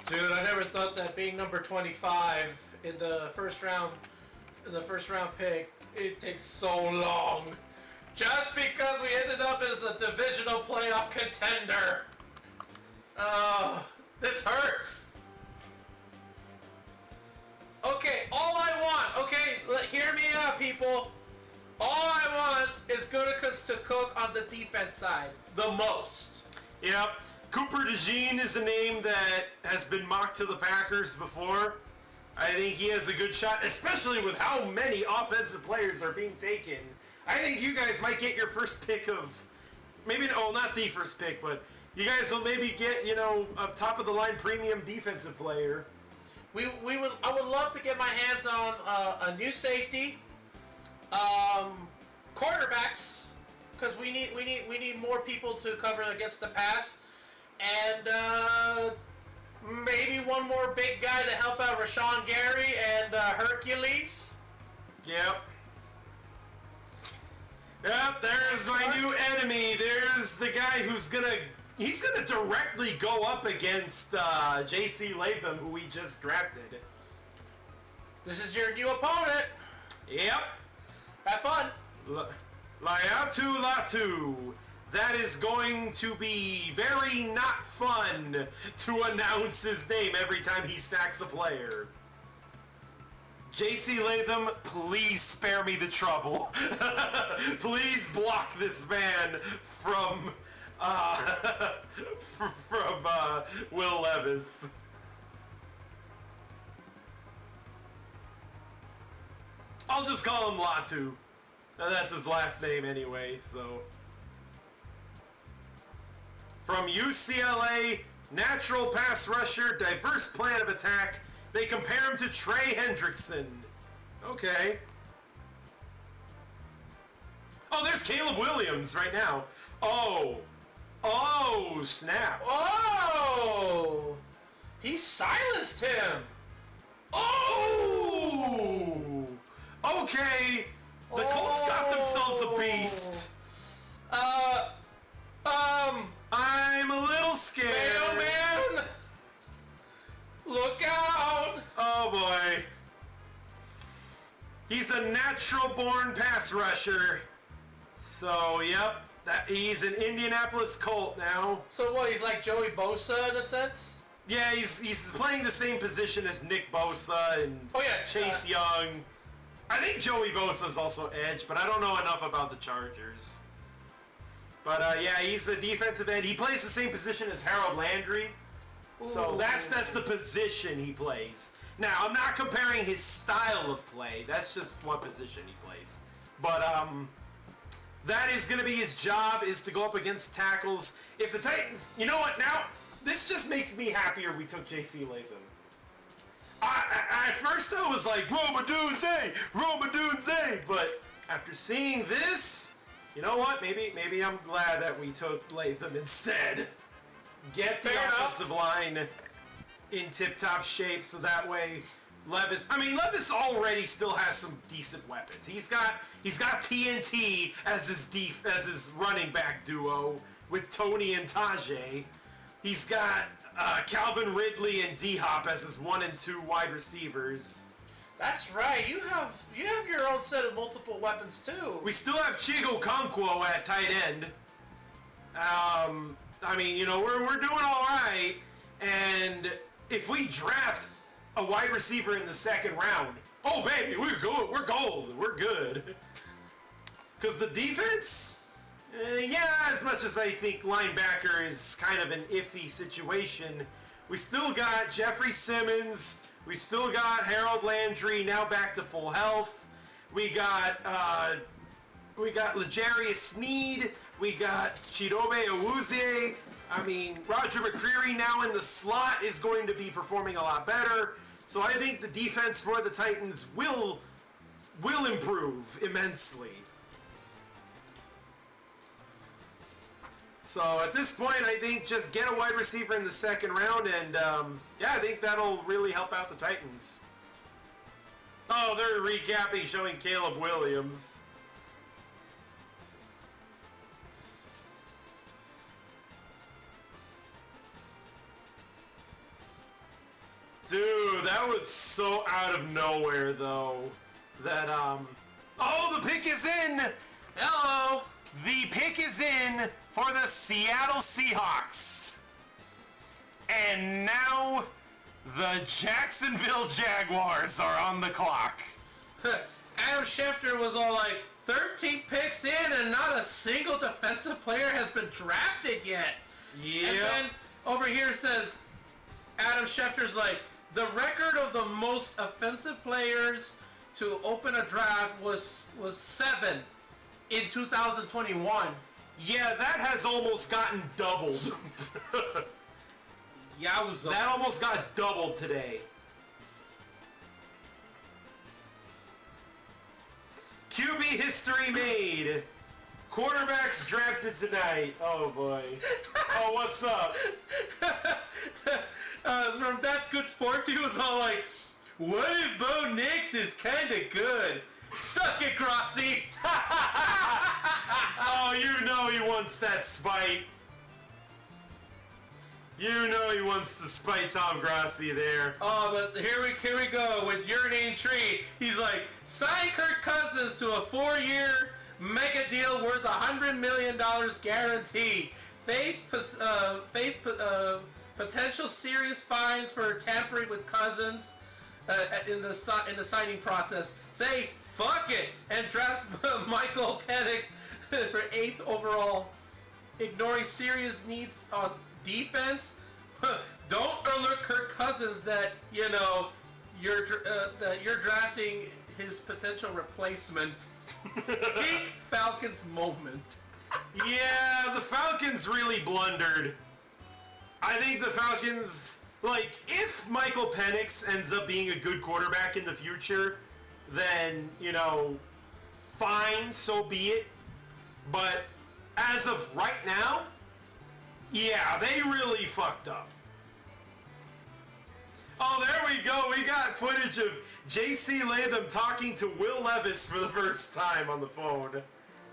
Dude, I never thought that being number 25 in the first round in the first round pick, it takes so long. Just because we ended up as a divisional playoff contender. Oh, this hurts. Okay, all I want, okay, hear me out, people. All I want is Gutekunst to cook on the defense side the most. Yep. Cooper DeJean is a name that has been mocked to the Packers before. I think he has a good shot, especially with how many offensive players are being taken. I think you guys might get your first pick of, maybe, oh, not the first pick, but you guys will maybe get, you know, a top-of-the-line premium defensive player. I would love to get my hands on a new safety, quarterbacks, because we need more people to cover against the pass, and maybe one more big guy to help out Rashawn Gary and Hercules. Yep. Yep, there's my new enemy. There's the guy who's he's gonna directly go up against J.C. Latham, who we just drafted. This is your new opponent. Yep. Have fun. Laiatu Latu. That is going to be very not fun to announce his name every time he sacks a player. J.C. Latham, please spare me the trouble. Please block this man from Will Levis. I'll just call him Latu. That's his last name anyway, so. From UCLA, natural pass rusher, diverse plan of attack. They compare him to Trey Hendrickson. Okay. Oh, there's Caleb Williams right now. Oh. Oh, snap. Oh! He silenced him. Oh! Okay. The Colts got themselves a beast. I'm a little scared. Man! Look out! Oh boy. He's a natural-born pass rusher. So, yep. He's an Indianapolis Colt now. So what, he's like Joey Bosa in a sense? Yeah, he's playing the same position as Nick Bosa and Chase Young. I think Joey Bosa is also edge, but I don't know enough about the Chargers. But yeah, he's a defensive end. He plays the same position as Harold Landry. So that's the position he plays. Now, I'm not comparing his style of play. That's just what position he plays. But that is going to be his job, is to go up against tackles. If the Titans... You know what? Now, this just makes me happier we took J.C. Latham. At first I was like, Roma Dunze! But after seeing this, you know what? Maybe I'm glad that we took Latham instead. Get the offensive line in tip-top shape so that way Levis already still has some decent weapons. He's got TNT as his running back duo with Tony and Tajay. He's got Calvin Ridley and D-Hop as his 1 and 2 wide receivers. That's right. You have your own set of multiple weapons too. We still have Chigo Okonkwo at tight end. I mean, you know, we're doing all right, and if we draft a wide receiver in the second round, oh baby, we're good. We're gold. We're good. Because the defense, yeah, as much as I think linebacker is kind of an iffy situation, we still got Jeffrey Simmons. We still got Harold Landry now back to full health. We got L'Jarius Sneed. We got Chidobe Awuzie. I mean, Roger McCreary now in the slot is going to be performing a lot better. So I think the defense for the Titans will improve immensely. So at this point, I think just get a wide receiver in the second round, and yeah, I think that'll really help out the Titans. Oh, they're recapping, showing Caleb Williams. Dude, that was so out of nowhere, though. that, oh, the pick is in! Hello. The pick is in for the Seattle Seahawks. And now the Jacksonville Jaguars are on the clock. Adam Schefter was all like, 13 picks in and not a single defensive player has been drafted yet. Yeah. And then over here says, Adam Schefter's like, the record of the most offensive players to open a draft was 7 in 2021. Yeah, that has almost gotten doubled. Yowza. That almost got doubled today. QB history made. Quarterbacks drafted tonight. Oh boy. Oh, what's up? From That's Good Sports, he was all like, what if Bo Nix is kinda good? Suck it, Grossi! Oh, you know he wants that spite. You know he wants to spite Tom Grossi there. Oh, but here we go with Urinating Tree. He's like, sign Kirk Cousins to a 4-year mega deal worth $100 million guarantee. Face potential serious fines for tampering with Cousins in the signing process. Say fuck it and draft Michael Penix for 8th overall, ignoring serious needs on defense. Don't alert Kirk Cousins that you're drafting his potential replacement. Peak Falcons moment. Yeah, the Falcons really blundered. I think the Falcons, like, if Michael Penix ends up being a good quarterback in the future, then, fine, so be it. But as of right now, yeah, they really fucked up. Oh, there we go. We got footage of J.C. Latham talking to Will Levis for the first time on the phone.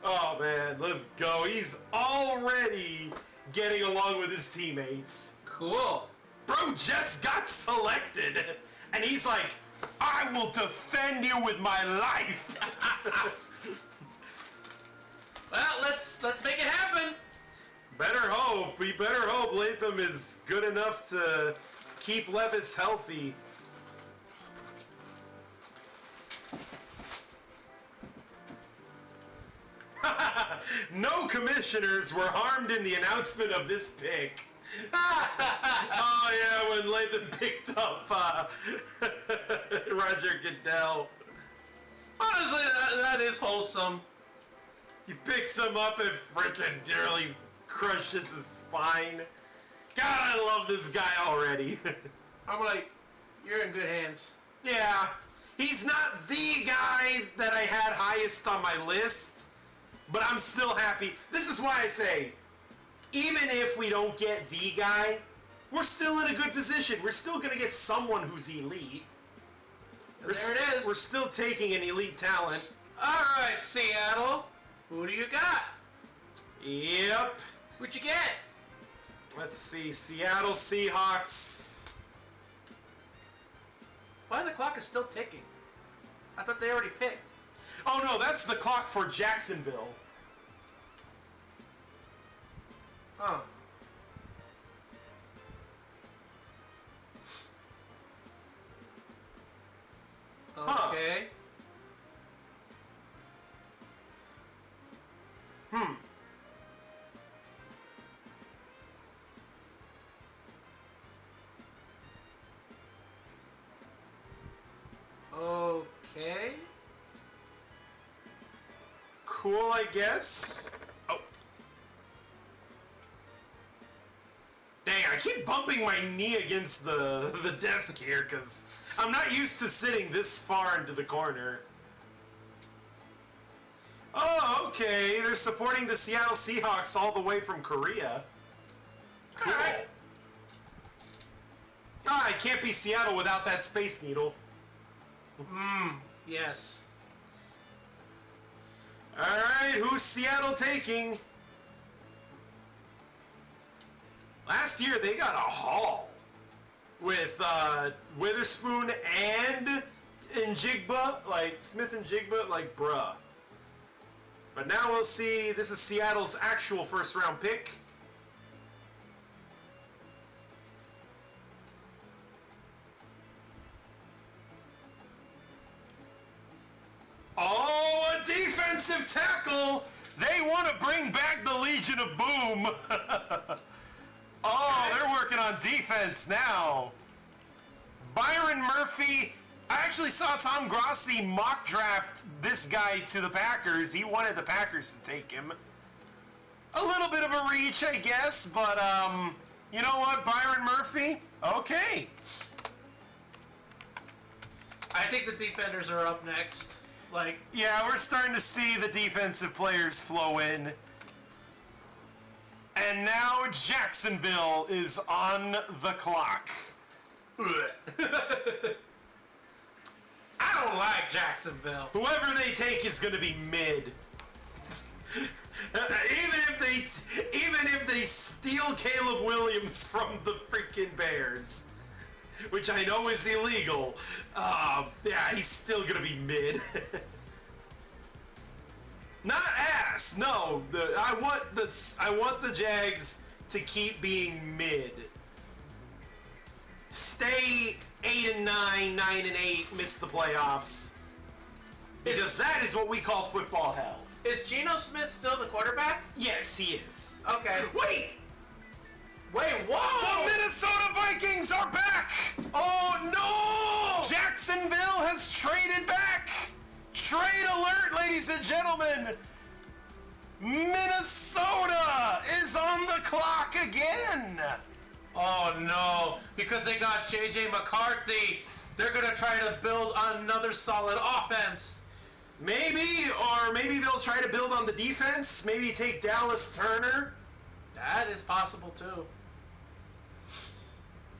Oh, man, let's go. He's already getting along with his teammates. Cool. Bro just got selected, and he's like, I will defend you with my life. Well, let's make it happen. Better hope. We better hope Latham is good enough to keep Levis healthy. No commissioners were harmed in the announcement of this pick. Oh yeah, when Latham picked up Roger Goodell. Honestly, that is wholesome. He picks him up and frickin' nearly crushes his spine. God, I love this guy already. I'm like, you're in good hands. Yeah, he's not the guy that I had highest on my list, but I'm still happy. This is why I say, even if we don't get the guy, we're still in a good position. We're still gonna get someone who's elite. There it is. We're still taking an elite talent. Alright, Seattle. Who do you got? Yep. What'd you get? Let's see, Seattle Seahawks. Why the clock is still ticking? I thought they already picked. Oh no, that's the clock for Jacksonville. Huh. Okay. Okay. Cool, I guess. Oh. Dang, I keep bumping my knee against the desk here because I'm not used to sitting this far into the corner. Oh, okay. They're supporting the Seattle Seahawks all the way from Korea. Cool. All right. Ah, it can't be Seattle without that Space Needle. Yes. Alright, who's Seattle taking? Last year they got a haul with Witherspoon and and Jigba, like bruh. But now we'll see. This is Seattle's actual first-round pick. Oh, a defensive tackle! They want to bring back the Legion of Boom. Oh, they're working on defense now. Byron Murphy. I actually saw Tom Grossi mock draft this guy to the Packers. He wanted the Packers to take him. A little bit of a reach, I guess, but you know what, Byron Murphy? Okay. I think the defenders are up next. Like, yeah, we're starting to see the defensive players flow in. And now Jacksonville is on the clock. I don't like Jacksonville. Whoever they take is going to be mid. even if they steal Caleb Williams from the freaking Bears, which I know is illegal, yeah, he's still going to be mid. Not ass. No, I want the Jags to keep being mid. Stay 8-9, 9-8, miss the playoffs. Because that is what we call football hell. Is Geno Smith still the quarterback? Yes, he is. Okay. Wait, whoa! the Minnesota Vikings are back. Oh no! Jacksonville has traded back. Trade alert, ladies and gentlemen. Minnesota is on the clock again. Oh no, because they got J.J. McCarthy. They're going to try to build another solid offense. Maybe they'll try to build on the defense. Maybe take Dallas Turner. That is possible too.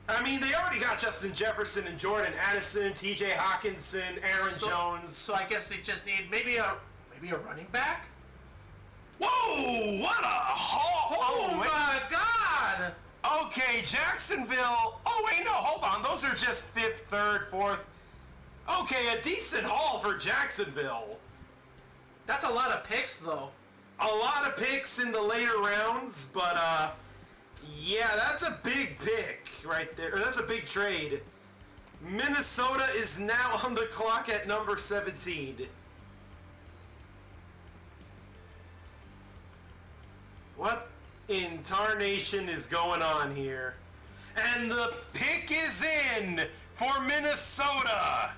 I mean, they already got Justin Jefferson and Jordan Addison, T.J. Hawkinson, Aaron Jones. So I guess they just need maybe a running back? Whoa, what a haul. Oh my God! Okay, Jacksonville. Oh, wait, no, hold on. Those are just 5th, 3rd, 4th. Okay, a decent haul for Jacksonville. That's a lot of picks, though. A lot of picks in the later rounds, but, yeah, that's a big pick right there. Or that's a big trade. Minnesota is now on the clock at number 17. What in tarnation is going on here? And the pick is in for Minnesota.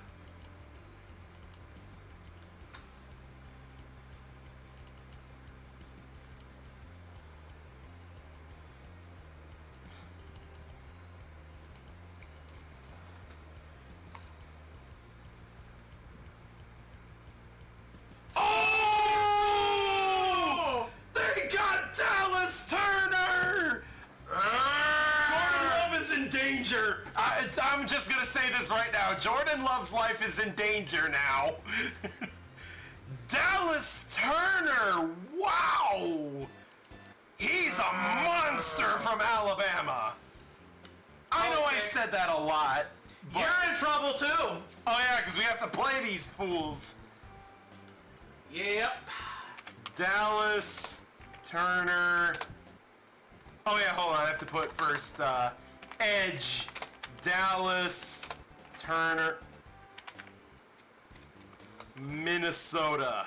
Oh! They got Dallas Turner! Jordan Love is in danger. I'm just going to say this right now. Jordan Love's life is in danger now. Dallas Turner! Wow! He's a monster from Alabama. I know I said that a lot. But You're in trouble, too. oh, yeah, because we have to play these fools. Yep. Dallas Turner. Oh, yeah, hold on. I have to put first edge. Dallas Turner. Minnesota.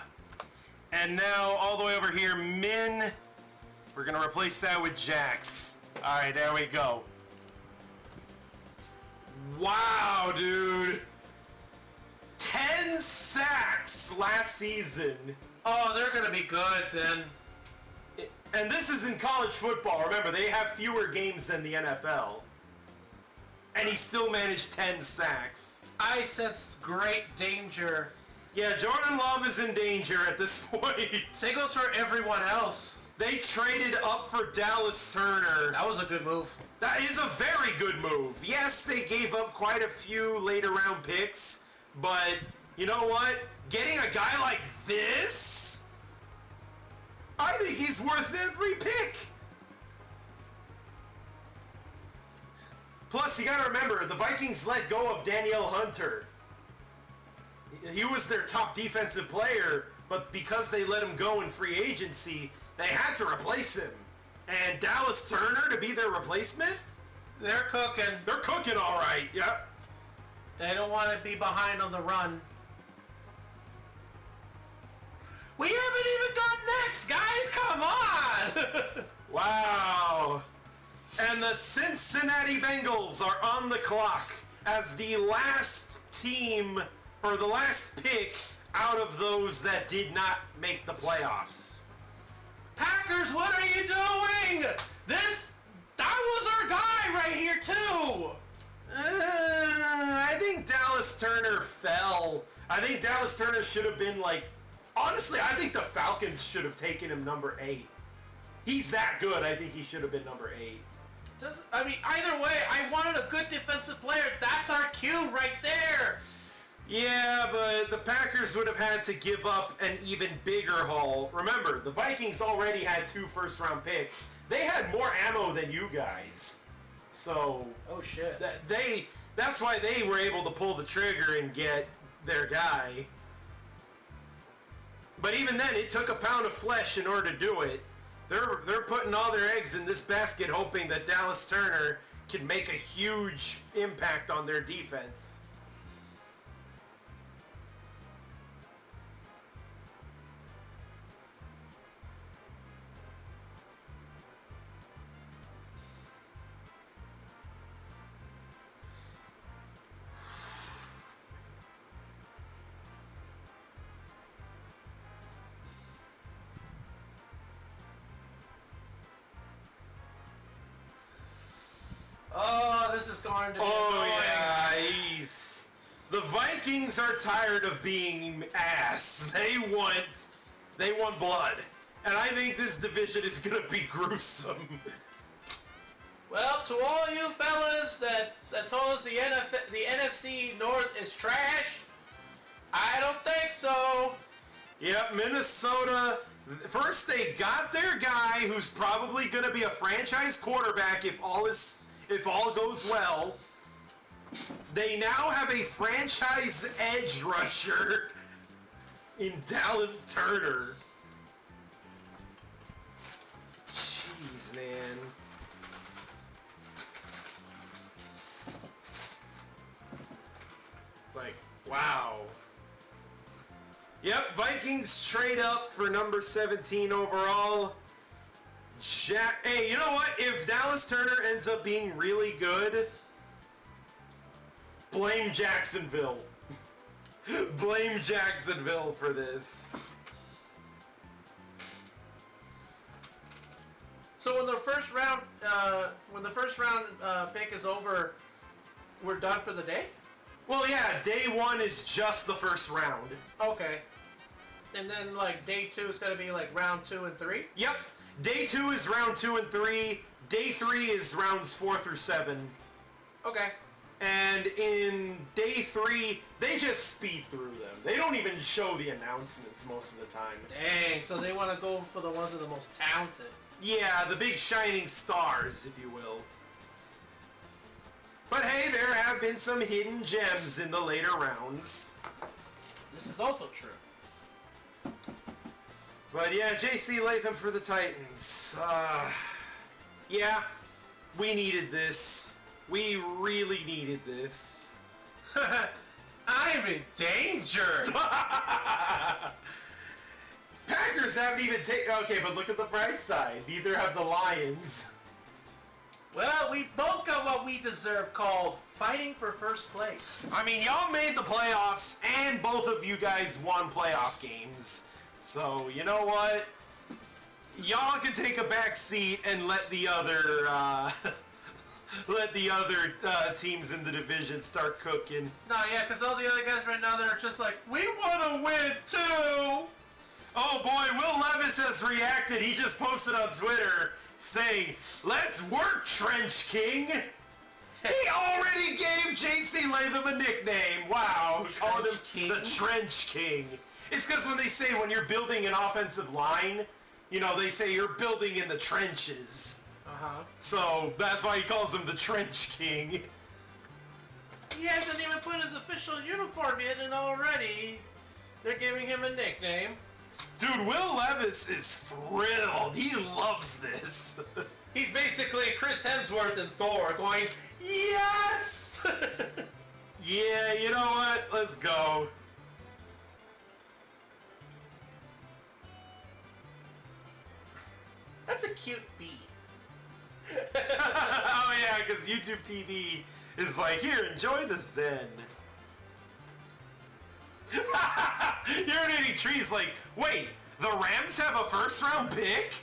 And now, all the way over here, Min. We're going to replace that with Jax. All right, there we go. Wow, dude. 10 sacks last season. Oh, they're going to be good, then. And this is in college football. Remember, they have fewer games than the NFL. And he still managed 10 sacks. I sense great danger. Yeah, Jordan Love is in danger at this point. Same goes for everyone else. They traded up for Dallas Turner. That was a good move. That is a very good move. Yes, they gave up quite a few later round picks, but you know what? Getting a guy like this, I think he's worth every pick. Plus, you gotta remember, the Vikings let go of Danielle Hunter. he was their top defensive player, but because they let him go in free agency, they had to replace him. And Dallas Turner to be their replacement? They're cooking. They're cooking all right, yep. They don't want to be behind on the run. We haven't even gone next, guys. Come on. Wow. And the Cincinnati Bengals are on the clock as the last team, or the last pick out of those that did not make the playoffs. Packers, what are you doing? That was our guy right here, too. I think Dallas Turner fell. I think Dallas Turner should have been like... Honestly, I think the Falcons should have taken him number 8. He's that good. I think he should have been number 8. Either way, I wanted a good defensive player. That's our cue right there. Yeah, but the Packers would have had to give up an even bigger haul. Remember, the Vikings already had 2 first-round picks. They had more ammo than you guys. So... Oh, shit. That's why they were able to pull the trigger and get their guy. But even then, it took a pound of flesh in order to do it. They're putting all their eggs in this basket, hoping that Dallas Turner can make a huge impact on their defense. Oh, this is going to be annoying. Yeah, the Vikings are tired of being ass. They want blood. And I think this division is going to be gruesome. Well, to all you fellas that told us the NFC North is trash, I don't think so. Yep, Minnesota. First, they got their guy who's probably going to be a franchise quarterback if all goes well. They now have a franchise edge rusher in Dallas Turner. Jeez, man. Like, wow. Yep, Vikings trade up for number 17 overall. Hey, you know what? If Dallas Turner ends up being really good, blame Jacksonville. Blame Jacksonville for this. So when the first round pick is over, we're done for the day? Well, yeah, day 1 is just the first round. Okay. And then like day 2 is gonna be like round 2 and 3? Yep. Day 2 is round 2 and 3. Day 3 is rounds 4 through 7. Okay. And in day 3, they just speed through them. They don't even show the announcements most of the time. Dang, so they want to go for the ones that are the most talented. Yeah, the big shining stars, if you will. But hey, there have been some hidden gems in the later rounds. This is also true. But yeah, J.C. Latham for the Titans. Yeah, we needed this. We really needed this. I'm in danger! Packers haven't even taken... Okay, but look at the bright side. Neither have the Lions. Well, we both got what we deserve, called fighting for first place. I mean, y'all made the playoffs, and both of you guys won playoff games. So, you know what? Y'all can take a back seat and let the other teams in the division start cooking. No, yeah, because all the other guys right now, they're just like, we want to win too! Oh boy, Will Levis has reacted. He just posted on Twitter saying, "Let's work, Trench King." He already gave J.C. Latham a nickname. Wow, called him King? the Trench King. It's because when you're building an offensive line, you know, they say you're building in the trenches. Uh-huh. So that's why he calls him the Trench King. He hasn't even put his official uniform yet, and already they're giving him a nickname. Dude, Will Levis is thrilled. He loves this. He's basically Chris Hemsworth and Thor going, yes! Yeah, you know what? Let's go. That's a cute bee. Oh yeah, because YouTube TV is like, here, enjoy the Zen. You're eating trees like, wait, the Rams have a first round pick?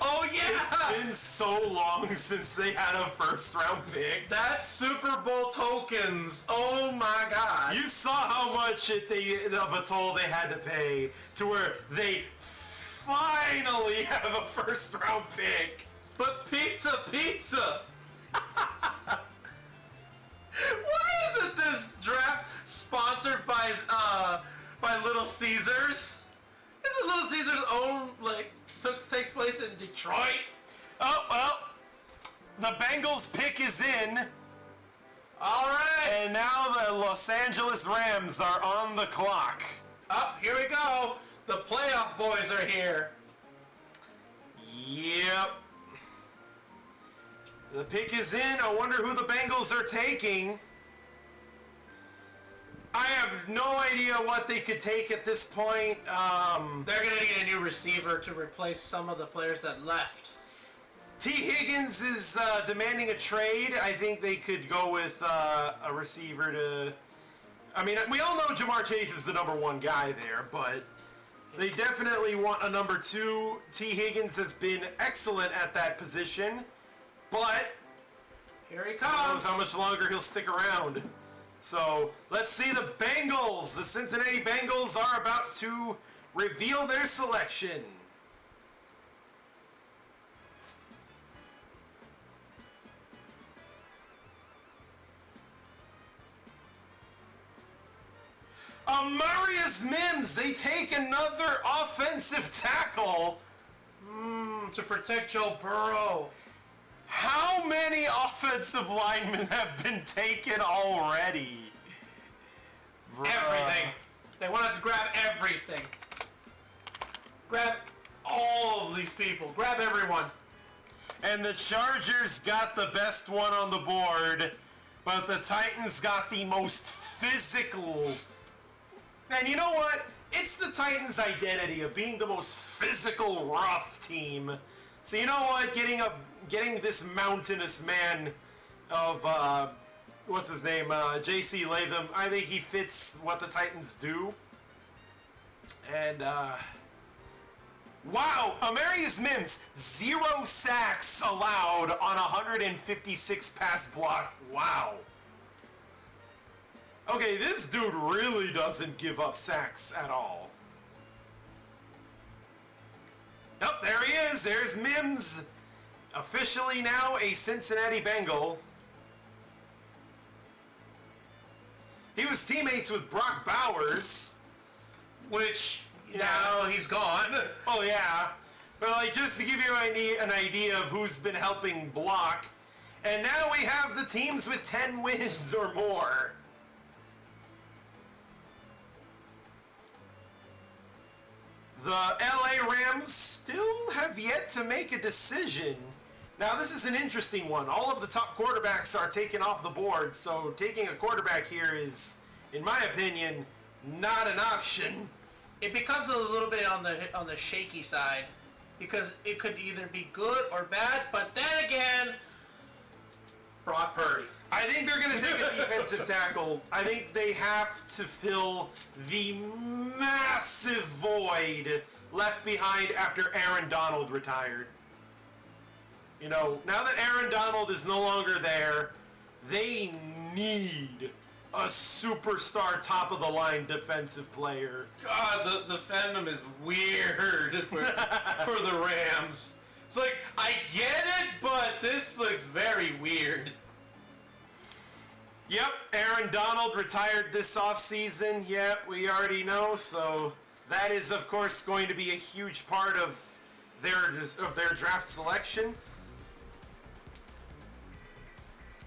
Oh yeah! It's been so long since they had a first round pick. That's Super Bowl tokens. Oh my god. You saw how much of a toll they had to pay to where they finally have a first round pick. But pizza! Why isn't this draft sponsored by Little Caesars? Isn't Little Caesars own takes place in Detroit? Oh well, the Bengals pick is in. All right. And now the Los Angeles Rams are on the clock. Oh, here we go. The playoff boys are here. Yep. The pick is in. I wonder who the Bengals are taking. I have no idea what they could take at this point. They're going to need a new receiver to replace some of the players that left. T. Higgins is demanding a trade. I think they could go with a receiver to... I mean, we all know Jamar Chase is the number one guy there, but they definitely want a number two. T. Higgins has been excellent at that position, but Here he who comes. knows how much longer he'll stick around. So, let's see the Bengals. The Cincinnati Bengals are about to reveal their selection. Amarius Mims, they take another offensive tackle. To protect Joe Burrow. How many offensive linemen have been taken already? Everything. They wanted to grab everything. Grab all of these people. Grab everyone. And the Chargers got the best one on the board, but the Titans got the most physical. And you know what? It's the Titans' identity of being the most physical, rough team. So you know what? Getting this mountainous man of what's his name, J.C. Latham. I think he fits what the Titans do. And wow, Amarius Mims, 0 sacks allowed on 156 pass block. Wow. Okay, this dude really doesn't give up sacks at all. Yep, there he is. There's Mims. Officially now a Cincinnati Bengal. He was teammates with Brock Bowers. Which, Yeah. now he's gone. Oh, yeah. But, like, just to give you an idea of who's been helping block. And now we have the teams with 10 wins or more. The LA Rams still have yet to make a decision. Now, this is an interesting one. All of the top quarterbacks are taken off the board, so taking a quarterback here is, in my opinion, not an option. It becomes a little bit on the shaky side because it could either be good or bad. But then again, Brock Purdy. I think they're going to take a defensive tackle. I think they have to fill the massive void left behind after Aaron Donald retired. You know, now that Aaron Donald is no longer there, they need a superstar top-of-the-line defensive player. God, the fandom is weird for the Rams. It's like, I get it, but this looks very weird. Yep, Aaron Donald retired this offseason. Yeah, we already know. So that is, of course, going to be a huge part of their draft selection.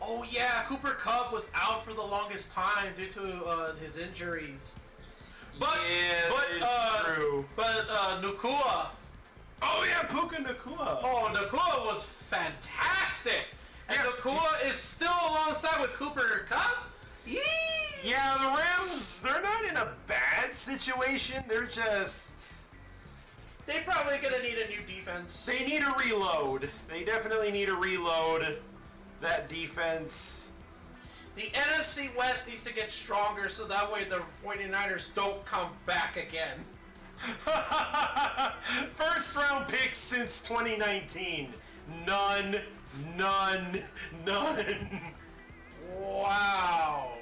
Oh yeah, Cooper Kupp was out for the longest time due to his injuries. But true. But Nakua. Oh yeah, Puka Nakua. Oh, Nakua was fantastic, and Nakua is still alongside with Cooper Kupp. Yee! Yeah, the Rams, they're not in a bad situation. They're just... They probably gonna need a new defense. They need a reload. They definitely need a reload. That defense. The NFC West needs to get stronger so that way the 49ers don't come back again. First round picks since 2019. None. Wow.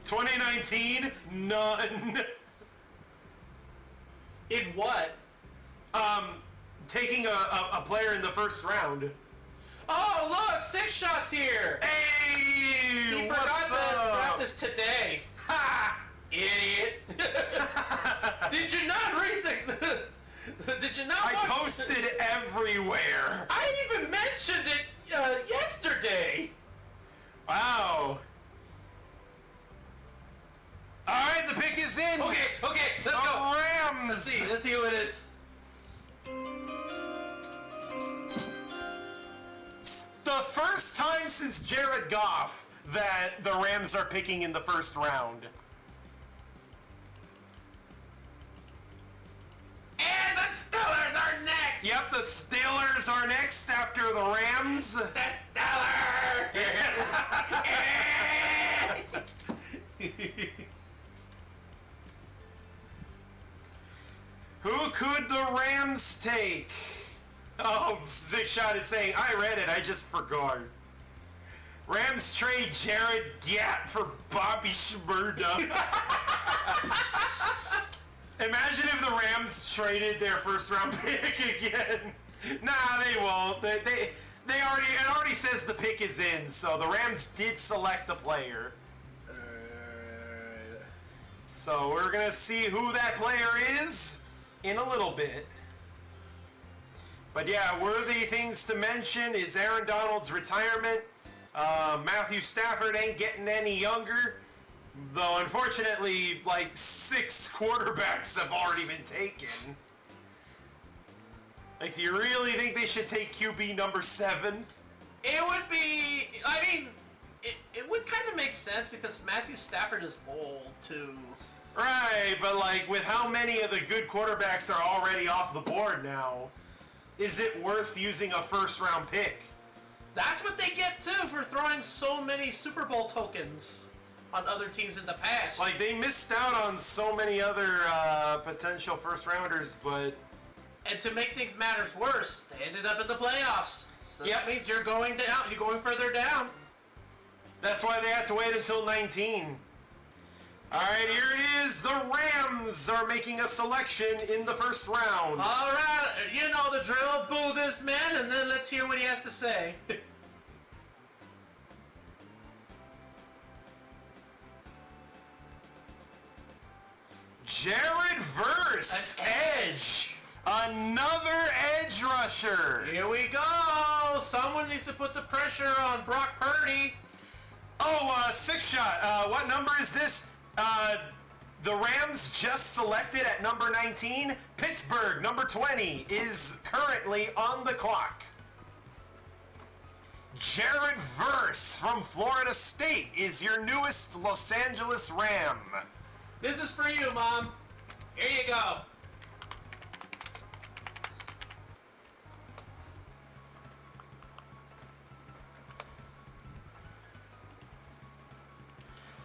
2019, none. In what? Taking a player in the first round. Oh, look, Six Shots here. Hey, He what's forgot up? the draft is today. Ha! Idiot. Did you not read the Did you not I watch posted everywhere. I even mentioned it yesterday. Wow. All right, the pick is in. Okay, let's the go. Rams. Let's see who it is. The first time since Jared Goff that the Rams are picking in the first round. And the Steelers are next. Yep, the Steelers are next after the Rams. The Steelers. Who could the Rams take? Oh, Six Shot is saying, I read it, I just forgot. Rams trade Jared Gatt for Bobby Shmurda. Imagine if the Rams traded their first round pick again. Nah, they won't. It already says the pick is in, so the Rams did select a player. So we're gonna see who that player is in a little bit. But yeah, worthy things to mention is Aaron Donald's retirement. Matthew Stafford ain't getting any younger. Though, unfortunately, like 6 quarterbacks have already been taken. Like, do you really think they should take QB number 7? It would be, I mean, it would kind of make sense because Matthew Stafford is old, too. Right, but like, with how many of the good quarterbacks are already off the board now, is it worth using a first-round pick? That's what they get, too, for throwing so many Super Bowl tokens on other teams in the past. Like, they missed out on so many other potential first-rounders, but... And to make things matters worse, they ended up in the playoffs. So Yep. that means you're going down. You're going further down. That's why they had to wait until 19. All right, here it is. The Rams are making a selection in the first round. All right, you know the drill. Boo this man, and then let's hear what he has to say. Jared Verse, An edge. Another edge rusher. Here we go. Someone needs to put the pressure on Brock Purdy. Oh, Six Shot. What number is this? The Rams just selected at number 19. Pittsburgh, number 20, is currently on the clock. Jared Verse from Florida State is your newest Los Angeles Ram. This is for you, Mom. Here you go.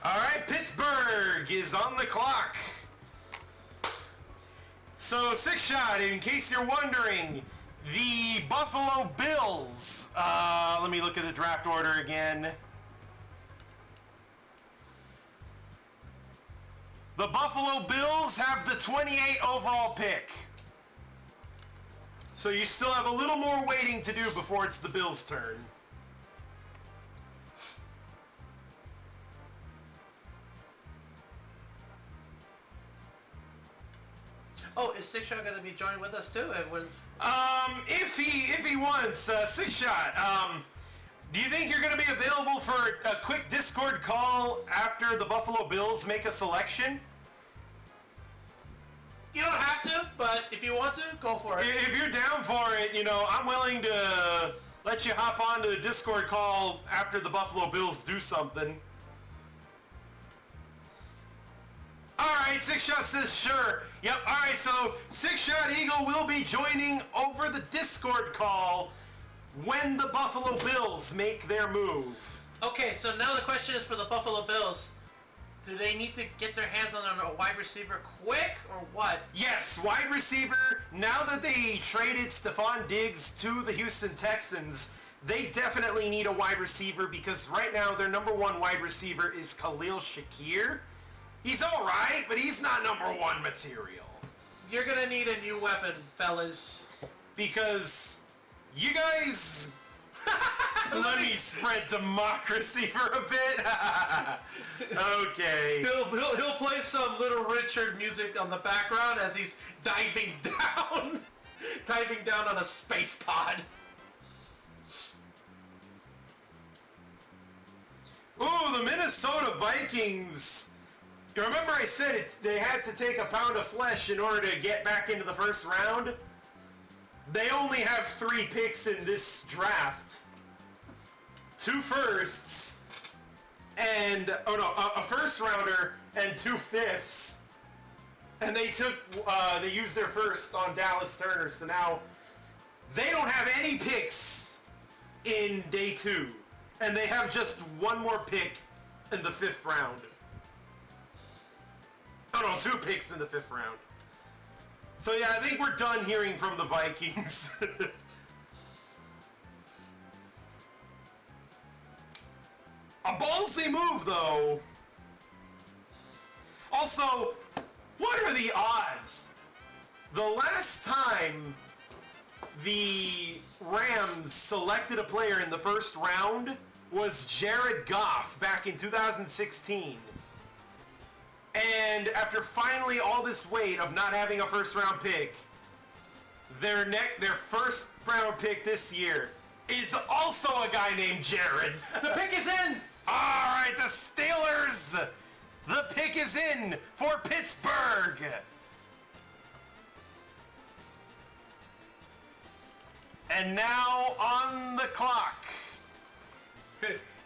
All right, Pittsburgh is on the clock. So, Six Shot, in case you're wondering, the Buffalo Bills, let me look at the draft order again. The Buffalo Bills have the 28 overall pick. So you still have a little more waiting to do before it's the Bills' turn. Oh, is Six Shot gonna be joining with us too? If he wants, Six Shot, Do you think you're going to be available for a quick Discord call after the Buffalo Bills make a selection? You don't have to, but if you want to, go for it. If you're down for it, you know, I'm willing to let you hop onto the Discord call after the Buffalo Bills do something. Alright, Six Shot says sure. Yep, alright, so Six Shot Eagle will be joining over the Discord call when the Buffalo Bills make their move. Okay, so now the question is for the Buffalo Bills. Do they need to get their hands on a wide receiver quick, or what? Yes, wide receiver. Now that they traded Stephon Diggs to the Houston Texans, they definitely need a wide receiver because right now their number one wide receiver is Khalil Shakir. He's alright, but he's not number one material. You're gonna need a new weapon, fellas. Because you guys... Let me spread democracy for a bit. Okay. He'll play some Little Richard music on the background as he's diving down on a space pod. Ooh, the Minnesota Vikings. You remember I said they had to take a pound of flesh in order to get back into the first round? They only have 3 picks in this draft. 2 firsts, and, a first rounder and 2 fifths. And they they used their first on Dallas Turner, so now they don't have any picks in day 2. And they have just 1 more pick in the 5th round. 2 picks in the 5th round. So yeah, I think we're done hearing from the Vikings. A ballsy move, though. Also, what are the odds? The last time the Rams selected a player in the first round was Jared Goff back in 2016. And after finally all this wait of not having a first-round pick, their first round pick this year is also a guy named Jared. The pick is in! Alright, the Steelers! The pick is in for Pittsburgh! And now on the clock.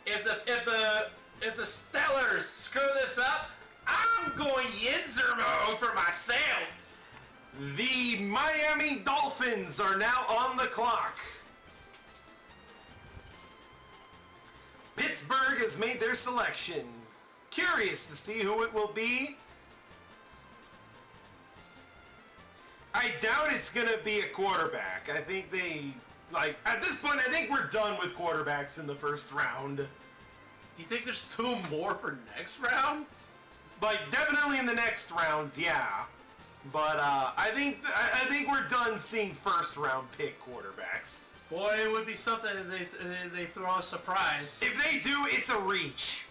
If the Steelers screw this up, I'm going Yinzer mode for myself. The Miami Dolphins are now on the clock. Pittsburgh has made their selection. Curious to see who it will be. I doubt it's going to be a quarterback. I think at this point, I think we're done with quarterbacks in the first round. You think there's 2 more for next round? Definitely in the next rounds, yeah. But I think we're done seeing first round pick quarterbacks. Boy, it would be something if they throw a surprise. If they do, it's a reach.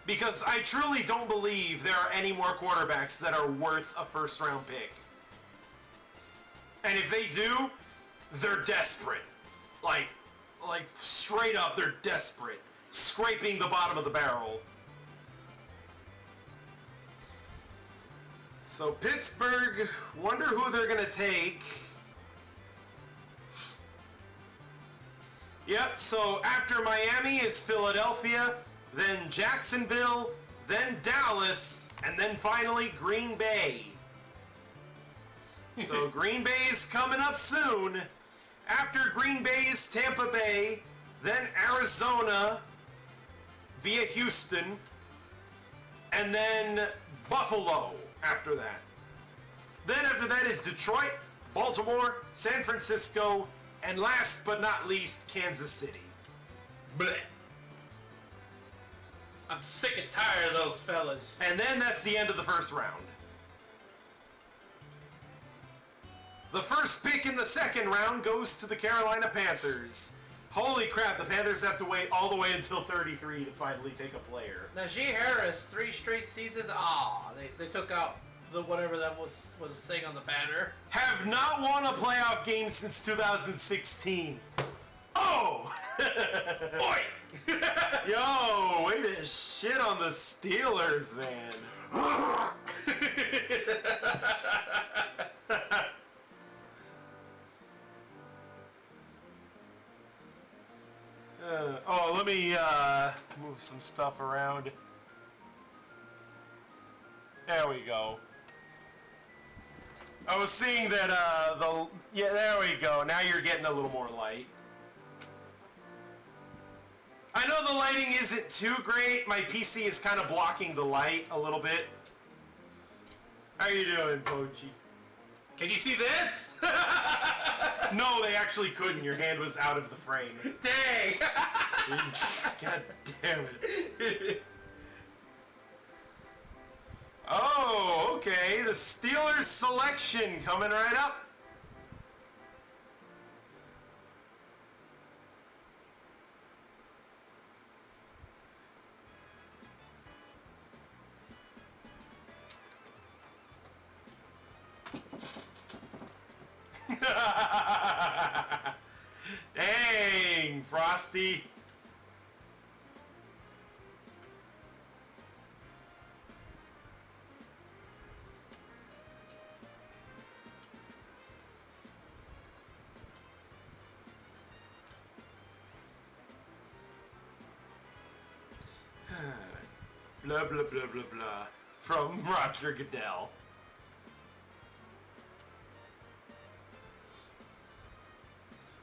Because I truly don't believe there are any more quarterbacks that are worth a first round pick. And if they do, they're desperate. Like straight up, they're desperate. Scraping the bottom of the barrel. So Pittsburgh, wonder who they're going to take. Yep, so after Miami is Philadelphia, then Jacksonville, then Dallas, and then finally Green Bay. So Green Bay is coming up soon. After Green Bay is Tampa Bay, then Arizona via Houston, and then Buffalo after that. Then after that is Detroit, Baltimore, San Francisco, and last but not least, Kansas City. Blech. I'm sick and tired of those fellas. And then that's the end of the first round. The first pick in the second round goes to the Carolina Panthers. Holy crap, the Panthers have to wait all the way until 33 to finally take a player. Najee Harris, 3 straight seasons. They took out the whatever that was saying on the banner. Have not won a playoff game since 2016. Oh! Oi! Yo, way to shit on the Steelers, man. Let me move some stuff around. There we go. I was seeing that yeah, there we go. Now you're getting a little more light. I know the lighting isn't too great. My PC is kind of blocking the light a little bit. How you doing, Pochi? Can you see this? No, they actually couldn't. Your hand was out of the frame. Dang! God damn it. Oh, okay. The Steelers selection coming right up. Dang, Frosty. Blah, blah, blah, blah, blah. From Roger Goodell.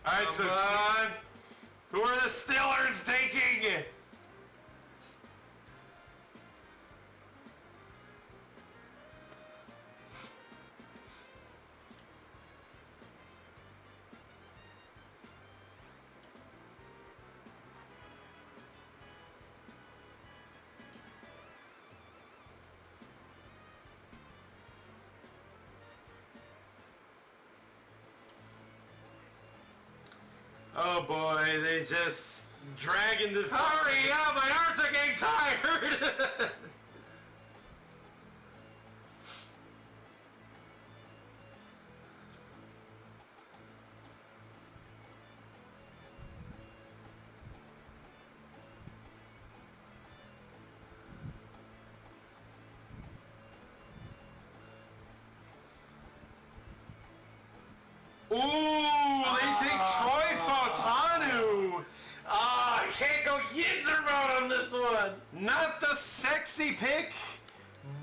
Alright, so who are the Steelers taking? Oh boy, they just dragging this. Hurry up! My arms are getting tired! Ooh, they take Troy Fautanu. I can't go Yinzermode on this one! Not the sexy pick,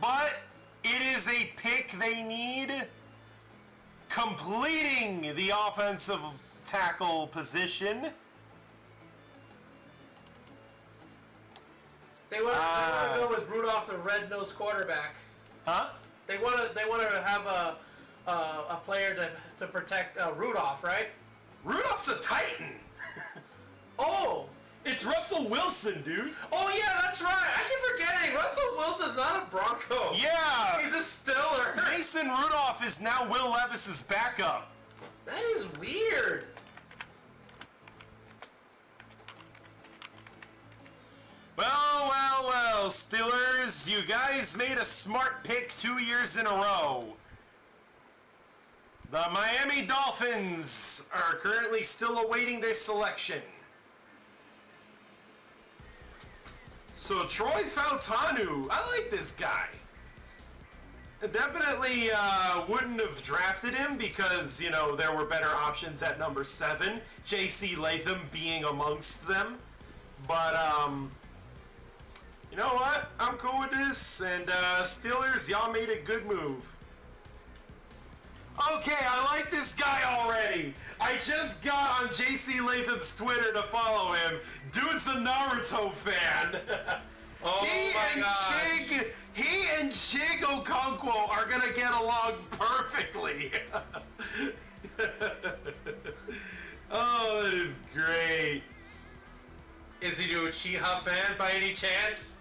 but it is a pick they need. Completing the offensive tackle position. They want to go with Rudolph, the red-nosed quarterback. Huh? They want to have a player to protect Rudolph, right? Rudolph's a Titan. Oh! It's Russell Wilson, dude. Oh yeah, that's right. I keep forgetting. Russell Wilson's not a Bronco. Yeah. He's a Stiller. Mason Rudolph is now Will Levis's backup. That is weird. Well, Steelers, you guys made a smart pick 2 years in a row. The Miami Dolphins are currently still awaiting their selection. So Troy Fautanu, I like this guy. I definitely wouldn't have drafted him because, you know, there were better options at number 7, J.C. Latham being amongst them. But, you know what? I'm cool with this, and Steelers, y'all made a good move. Okay, I like this guy already. I just got on J.C. Latham's Twitter to follow him. Dude's a Naruto fan. Oh my gosh. He and Chig Okonkwo are gonna get along perfectly. Oh, that is great. Is he a Uchiha fan by any chance?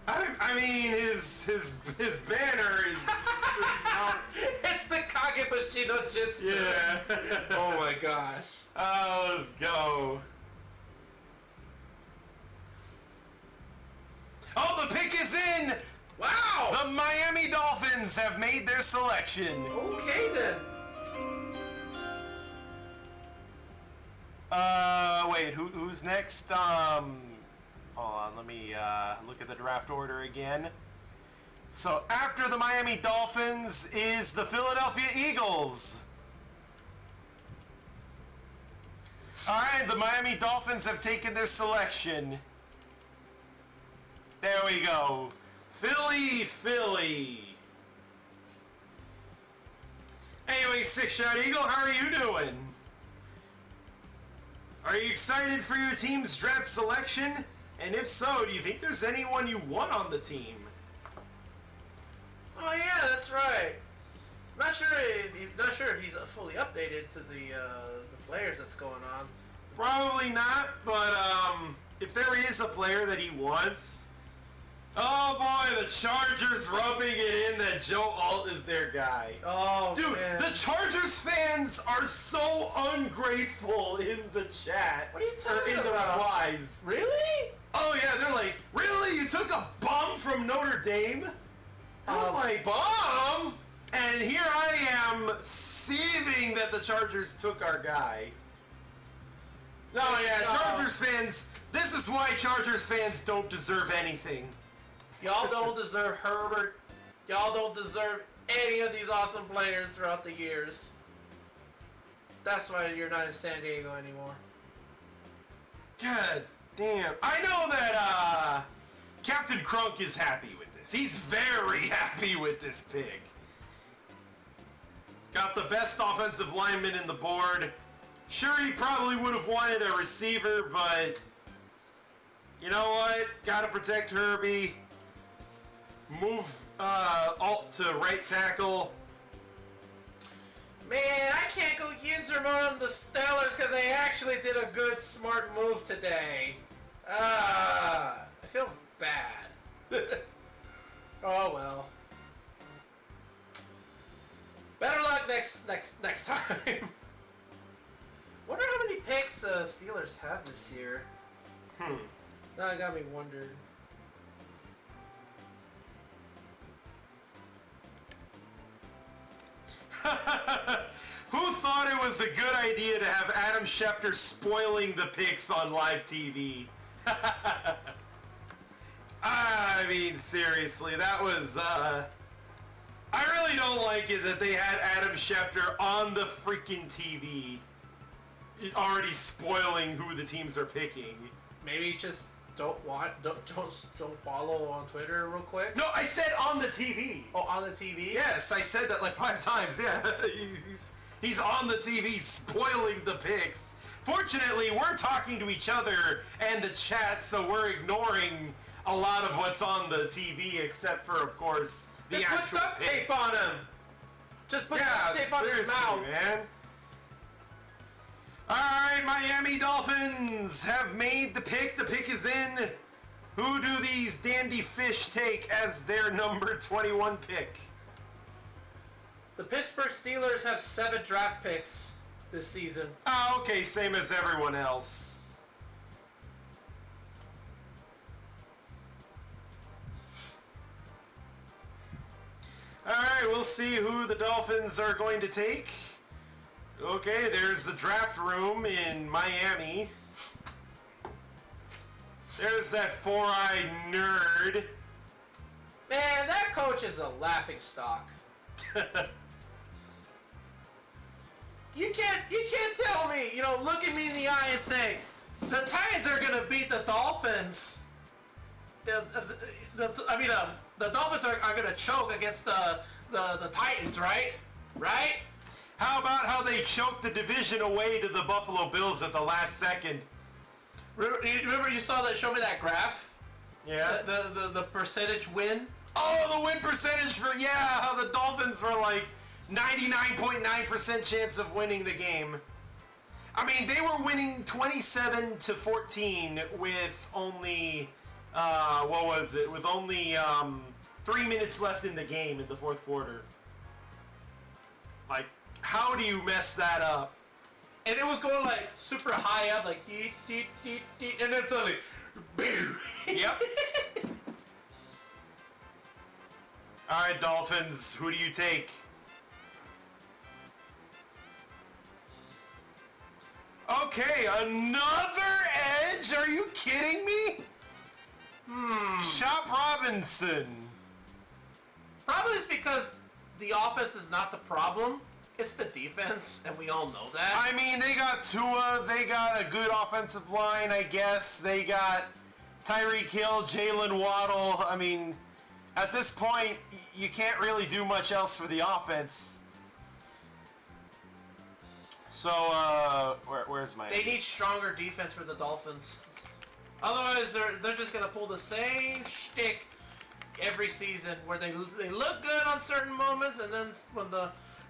I mean, his banner is. It's the Kagebushi no Jutsu. Yeah. Oh my gosh. Oh, let's go. Oh, the pick is in! Wow! The Miami Dolphins have made their selection. Okay then. Wait, who's next? Hold on, let me look at the draft order again. So after the Miami Dolphins is the Philadelphia Eagles. All right, the Miami Dolphins have taken their selection. There we go. Philly. Anyway, Six Shot Eagle, how are you doing? Are you excited for your team's draft selection? And if so, do you think there's anyone you want on the team? Oh yeah, that's right. Not sure if he's fully updated to the players that's going on. Probably not, but if there is a player that he wants, oh boy, the Chargers rubbing it in that Joe Alt is their guy. Oh, dude, man. The Chargers fans are so ungrateful in the chat. What are you talking in the about? replies. Really? Oh yeah, they're like, really? You took a bum from Notre Dame? Oh my bomb! And here I am seething that the Chargers took our guy. No, yeah, Chargers fans, this is why Chargers fans don't deserve anything. Y'all don't deserve Herbert. Y'all don't deserve any of these awesome players throughout the years. That's why you're not in San Diego anymore. God damn. I know that Captain Crunk is happy with this. He's very happy with this pick. Got the best offensive lineman in the board. Sure, he probably would have wanted a receiver, but you know what? Gotta protect Herbie. Move Alt to right tackle. Man, I can't go against on the Steelers because they actually did a good, smart move today. I feel bad. Oh well. Better luck next time. Wonder how many picks Steelers have this year. Now it got me wondering. Who thought it was a good idea to have Adam Schefter spoiling the picks on live TV? I mean, seriously, that was, I really don't like it that they had Adam Schefter on the freaking TV already spoiling who the teams are picking. Maybe just don't follow on Twitter real quick. No, I said on the TV. Oh, on the TV? Yes, I said that like 5 times. Yeah, he's on the TV spoiling the picks. Fortunately, we're talking to each other and the chat, so we're ignoring a lot of what's on the TV, except for, of course, the Just actual put duct pick. tape on him. Just put duct tape on his mouth. Man. All right, Miami Dolphins have made the pick. The pick is in. Who do these dandy fish take as their number 21 pick? The Pittsburgh Steelers have 7 draft picks this season. Oh, okay, same as everyone else. All right, we'll see who the Dolphins are going to take. Okay, there's the draft room in Miami. There's that 4-eyed nerd. Man, that coach is a laughing stock. You can't tell me, look at me in the eye and say, the Titans are gonna beat the Dolphins. The Dolphins are gonna choke against the Titans, right? Right? How about how they choked the division away to the Buffalo Bills at the last second? Remember you saw that? Show me that graph. Yeah. The percentage win. Oh, the win percentage for how the Dolphins were like 99.9% chance of winning the game. I mean, they were winning 27-14 with only With only 3 minutes left in the game in the fourth quarter. Like, how do you mess that up? And it was going like super high up, like deet, deet, deet, deet, and then suddenly, boom. Yep. All right, Dolphins, who do you take? Okay, another edge? Are you kidding me? Chop Robinson. Probably it's because the offense is not the problem. It's the defense, and we all know that. I mean, they got Tua, they got a good offensive line, I guess. They got Tyreek Hill, Jalen Waddle. I mean, at this point, you can't really do much else for the offense. So, where's my... They need stronger defense for the Dolphins. Otherwise, they're just gonna pull the same shtick every season, where they look good on certain moments, and then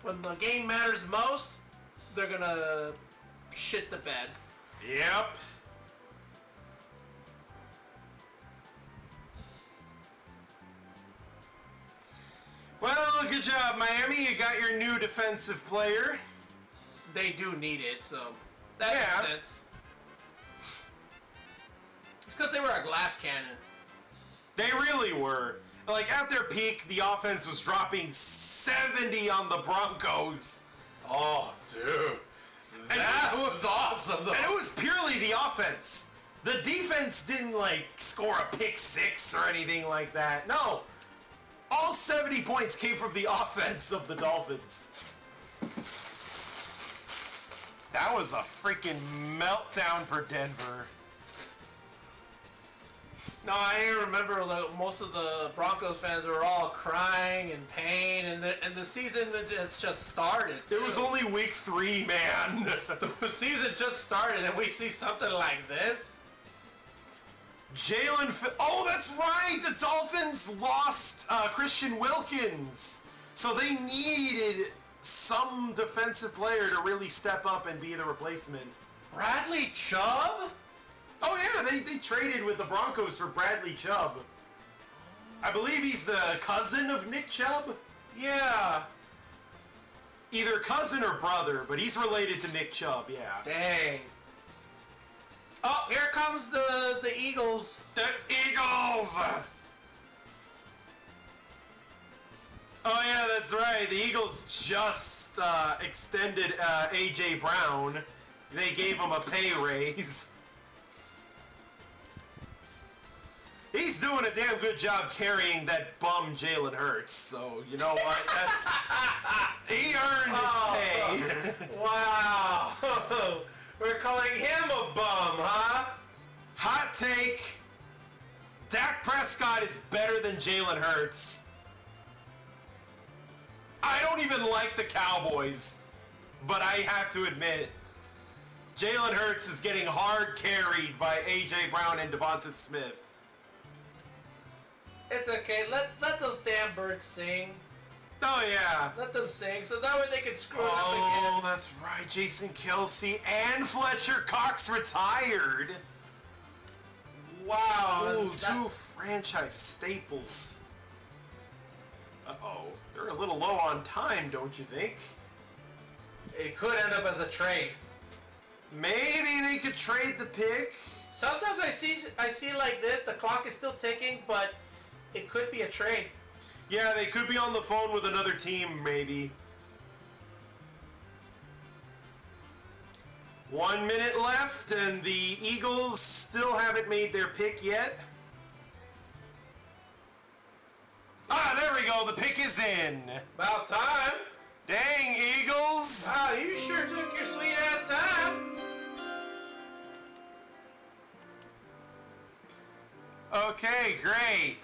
when the game matters most, they're gonna shit the bed. Yep. Well, good job, Miami. You got your new defensive player. They do need it, so that Yeah. makes sense. It's because they were a glass cannon. They really were. Like, at their peak, the offense was dropping 70 on the Broncos. Oh, dude. That was awesome, though. And it was purely the offense. The defense didn't, like, score a pick six or anything like that. No. All 70 points came from the offense of the Dolphins. That was a freaking meltdown for Denver. No, I remember most of the Broncos fans were all crying in pain, and the season has just started. It was only week 3, man. The season just started, and we see something like this. Oh, that's right! The Dolphins lost Christian Wilkins. So they needed some defensive player to really step up and be the replacement. Bradley Chubb? Oh yeah, they traded with the Broncos for Bradley Chubb. I believe he's the cousin of Nick Chubb. Yeah. Either cousin or brother, but he's related to Nick Chubb, yeah. Dang. Oh, here comes the Eagles. The Eagles! Oh yeah, that's right. The Eagles just extended A.J. Brown. They gave him a pay raise. He's doing a damn good job carrying that bum Jalen Hurts. So, you know what? That's... he earned his pay. Wow. We're calling him a bum, huh? Hot take. Dak Prescott is better than Jalen Hurts. I don't even like the Cowboys, but I have to admit, Jalen Hurts is getting hard carried by A.J. Brown and Devonta Smith. It's okay. Let those damn birds sing. Oh, yeah. Let them sing, so that way they can screw it up Oh, again. that's right. Jason Kelsey and Fletcher Cox retired. Wow. Ooh, two franchise staples. Uh-oh. They're a little low on time, don't you think? It could end up as a trade. Maybe they could trade the pick. Sometimes I see like this, the clock is still ticking, but it could be a trade. Yeah, they could be on the phone with another team, maybe. 1 minute left, and the Eagles still haven't made their pick yet. Ah, there we go. The pick is in. About time. Dang, Eagles. Wow, you sure took your sweet ass time. Okay, great.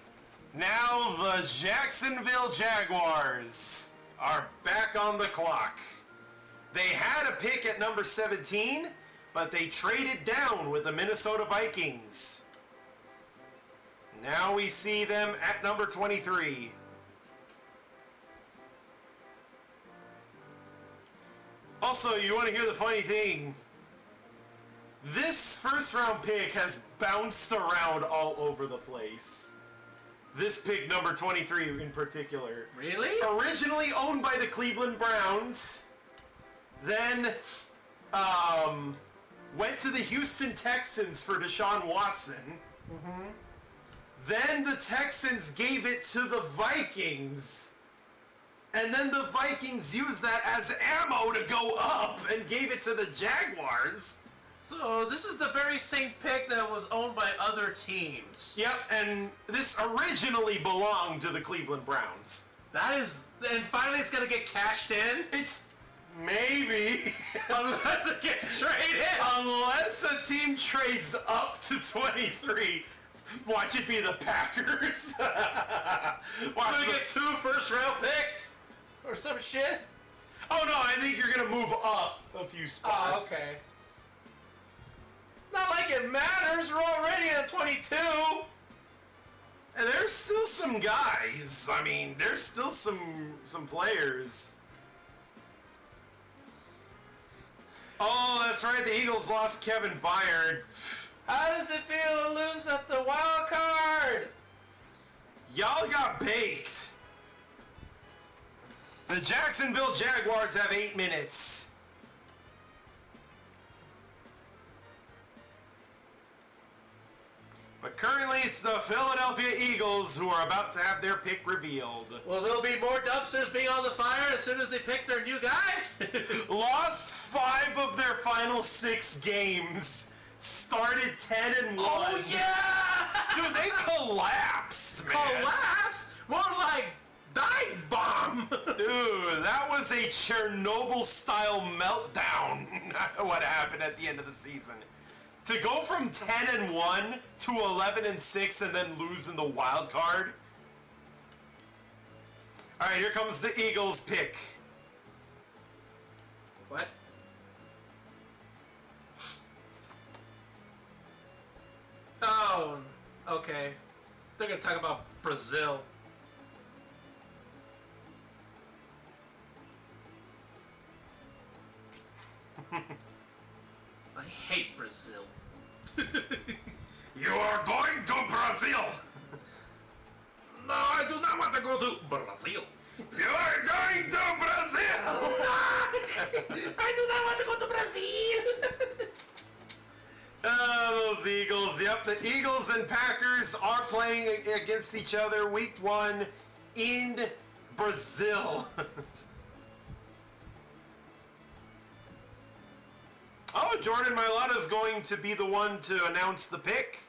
Now the Jacksonville Jaguars are back on the clock. They had a pick at number 17, but they traded down with the Minnesota Vikings. Now we see them at number 23. Also, you want to hear the funny thing? This first round pick has bounced around all over the place. This pick, number 23 in particular. Really? Originally owned by the Cleveland Browns, then went to the Houston Texans for Deshaun Watson. Mm-hmm. Then the Texans gave it to the Vikings. And then the Vikings used that as ammo to go up and gave it to the Jaguars. So this is the very same pick that was owned by other teams. Yep, and this originally belonged to the Cleveland Browns. That is, and finally it's gonna get cashed in. It's maybe. Unless it gets traded. Unless a team trades up to 23. Watch it be the Packers. We're gonna get 2 first-round picks or some shit. Oh no, I think you're gonna move up a few spots. Oh, okay. Not like it matters. We're already at 22. And there's still some guys. I mean, there's still some players. Oh, that's right. The Eagles lost Kevin Byard. How does it feel to lose at the wild card? Y'all got baked. The Jacksonville Jaguars have 8 minutes. But currently it's the Philadelphia Eagles who are about to have their pick revealed. Well, there'll be more dumpsters being on the fire as soon as they pick their new guy. Lost 5 of their final 6 games. Started 10-1. Oh, yeah! Dude, they collapsed, man. Collapse? More like dive bomb. Dude, that was a Chernobyl-style meltdown, what happened at the end of the season. To go from 10-1 to 11-6 and then lose in the wild card. All right, here comes the Eagles pick. What? Oh, okay. They're gonna talk about Brazil. I hate Brazil. You are going to Brazil. No, I do not want to go to Brazil. You are going to Brazil. I do not want to go to Brazil. Oh, those Eagles. Yep, the Eagles and Packers are playing against each other week 1 in Brazil. Oh, Jordan Mailata is going to be the one to announce the pick.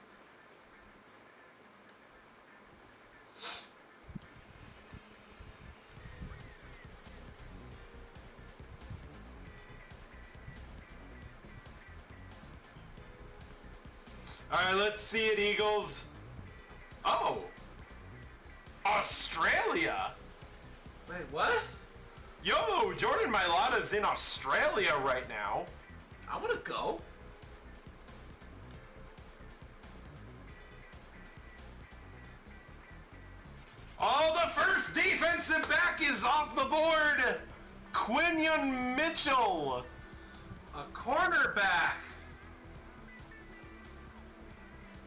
All right, let's see it, Eagles. Oh, Australia. Wait, what? Yo, Jordan Mailata's in Australia right now. I want to go. Oh, the first defensive back is off the board. Quinion Mitchell. A cornerback.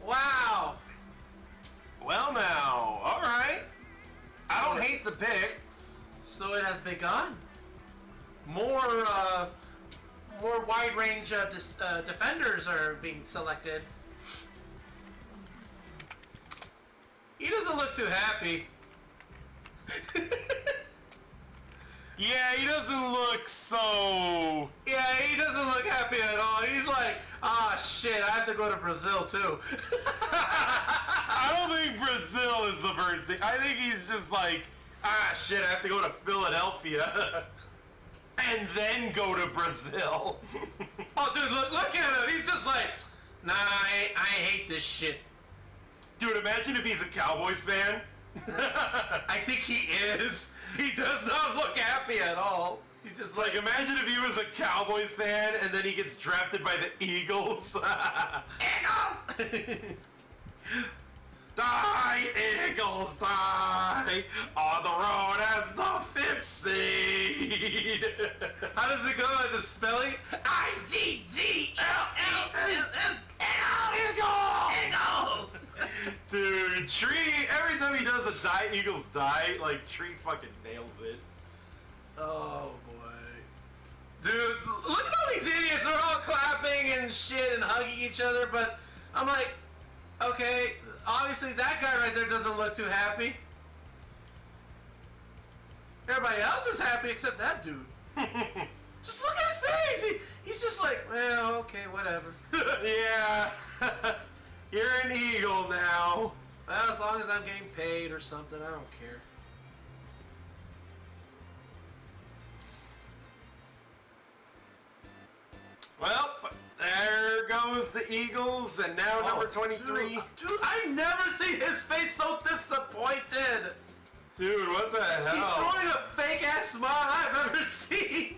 Wow. Well now, all right. I don't hate the pick. So it has begun. More wide range defenders are being selected. He doesn't look too happy. Yeah, he doesn't look so... Yeah, he doesn't look happy at all. He's like, ah, shit, I have to go to Brazil too. I don't think Brazil is the first thing. I think he's just like, ah, shit, I have to go to Philadelphia. And then go to Brazil. Oh, dude, look at him. He's just like, nah, I hate this shit. Dude, imagine if he's a Cowboys fan. I think he is. He does not look happy at all. He's just Like, imagine if he was a Cowboys fan and then he gets drafted by the Eagles. Eagles! Die, Eagles, die! On the road as the 5th seed! How does it go at the spelling? IGGLLSS. Eagles! Dude, Tree, every time he does a die, Eagles die, like, Tree fucking nails it. Oh, boy. Dude, look at all these idiots. They're all clapping and shit and hugging each other, but I'm like, okay, obviously that guy right there doesn't look too happy. Everybody else is happy except that dude. Just look at his face. He's just like, well, okay, whatever. Yeah. You're an Eagle now. Well, as long as I'm getting paid or something, I don't care. Well, there goes the Eagles, and now number 23. Dude, I never see his face so disappointed. Dude, what the hell? He's throwing a fake ass smile I've ever seen.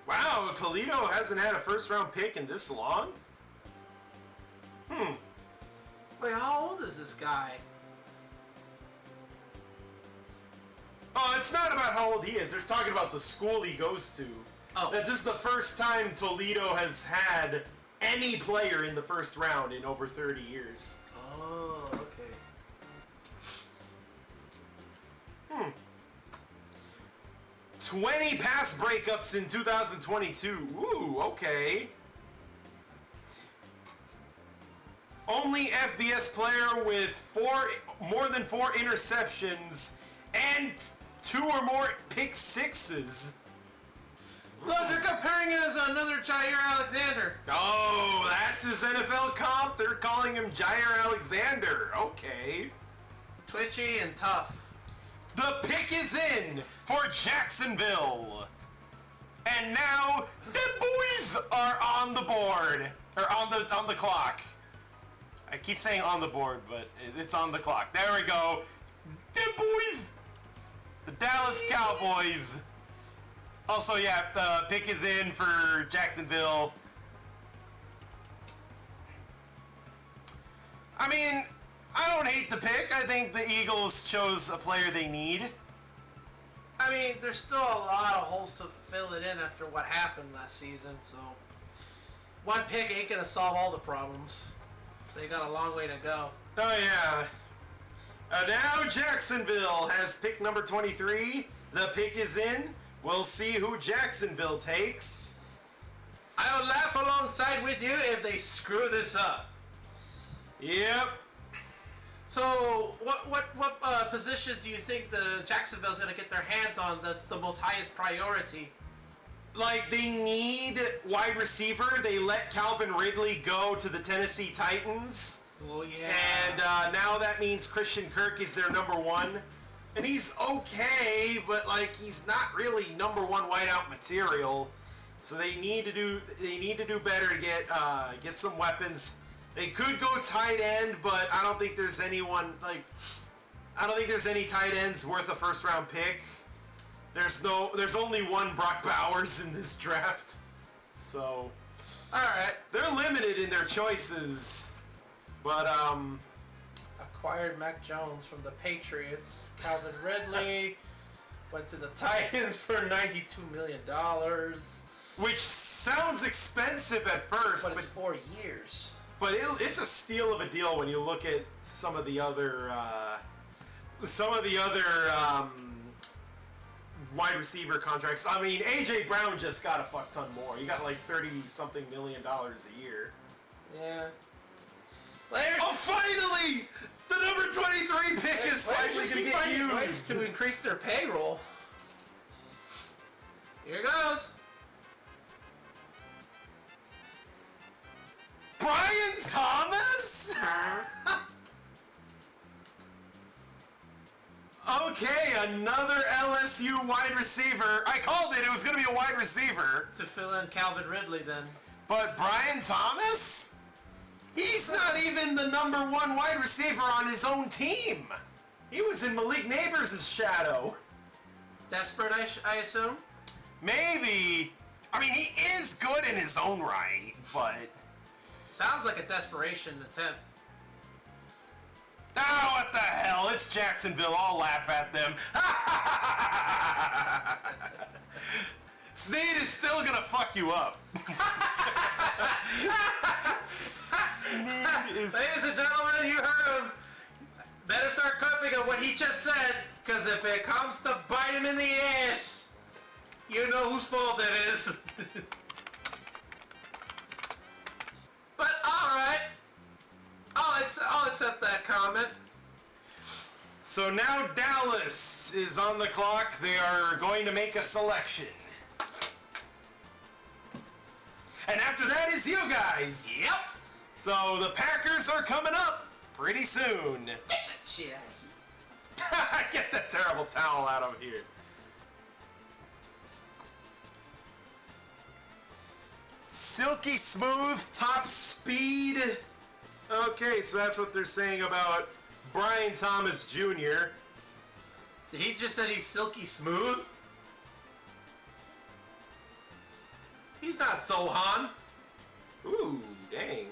Wow, Toledo hasn't had a first round pick in this long? Wait, how old is this guy? Oh, it's not about how old he is. They're talking about the school he goes to. Oh. That this is the first time Toledo has had any player in the first round in over 30 years. Oh, okay. 20 pass breakups in 2022. Ooh, okay. Only FBS player with more than four interceptions and 2 or more pick sixes. Look, they're comparing it as another Jair Alexander. Oh, that's his NFL comp? They're calling him Jair Alexander. Okay. Twitchy and tough. The pick is in for Jacksonville. And now the boys are on the board. Or on the clock. I keep saying on the board, but it's on the clock. There we go. The boys. The Dallas Cowboys. Also, yeah, the pick is in for Jacksonville. I mean, I don't hate the pick. I think the Eagles chose a player they need. I mean, there's still a lot of holes to fill it in after what happened last season, so one pick ain't gonna solve all the problems. They got a long way to go. Oh, yeah. Now Jacksonville has pick number 23. The pick is in. We'll see who Jacksonville takes. I will laugh alongside with you if they screw this up. Yep. So, what positions do you think the Jacksonville's gonna get their hands on? That's the most highest priority. Like, they need wide receiver. They let Calvin Ridley go to the Tennessee Titans. Oh, yeah. And now that means Christian Kirk is their number one. And he's okay, but like he's not really number one wideout material. So they need to do better to get some weapons. They could go tight end, but I don't think there's any tight ends worth a first round pick. There's only one Brock Bowers in this draft. So Alright. they're limited in their choices. But Acquired Mac Jones from the Patriots. Calvin Ridley went to the Titans for $92 million. which sounds expensive at first, But it's 4 years. But it's a steal of a deal when you look at some of the other wide receiver contracts. I mean, AJ Brown just got a fuck ton more. He got like $30-something million a year. Yeah. Players. Oh, finally! The number 23 pick is finally Players going to keep get finding ways used. to increase their payroll. Here goes. Brian Thomas? Okay, another LSU wide receiver. I called it. It was going to be a wide receiver. To fill in Calvin Ridley, then. But Brian Thomas? He's not even the number one wide receiver on his own team. He was in Malik Neighbors' shadow. Desperate, I assume? Maybe. I mean, he is good in his own right, but... Sounds like a desperation attempt. Oh, what the hell? It's Jacksonville. I'll laugh at them. Snead is still gonna fuck you up. Ladies and gentlemen, you heard him. Better start clipping on what he just said, because if it comes to bite him in the ass, you know whose fault it is. But alright. I'll accept that comment. So now Dallas is on the clock. They are going to make a selection. And after that is you guys. Yep. So the Packers are coming up pretty soon. Get that shit out of here. Get that terrible towel out of here. Silky smooth, top speed. Okay, so that's what they're saying about Brian Thomas Jr. Did he just say he's silky smooth? He's not Sohan. Ooh, dang.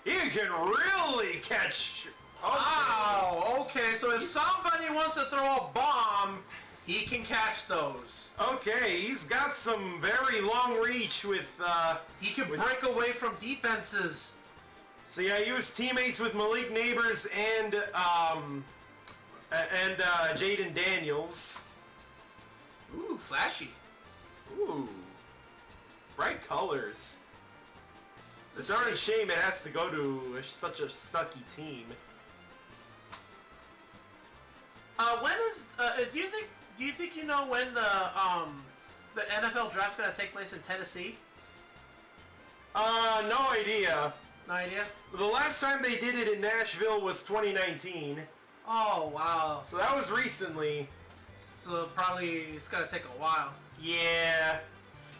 He can really catch. Wow, okay, so if somebody wants to throw a bomb, he can catch those. Okay, he's got some very long reach with, He can break away from defenses. So yeah, he was teammates with Malik Neighbors and Jaden Daniels. Ooh, flashy. Ooh. Bright colors. It's a darn shame it has to go to such a sucky team. When is do you think you know when the NFL draft's gonna take place in Tennessee? No idea. No idea? The last time they did it in Nashville was 2019. Oh wow. So that was recently. So probably it's gonna take a while. Yeah.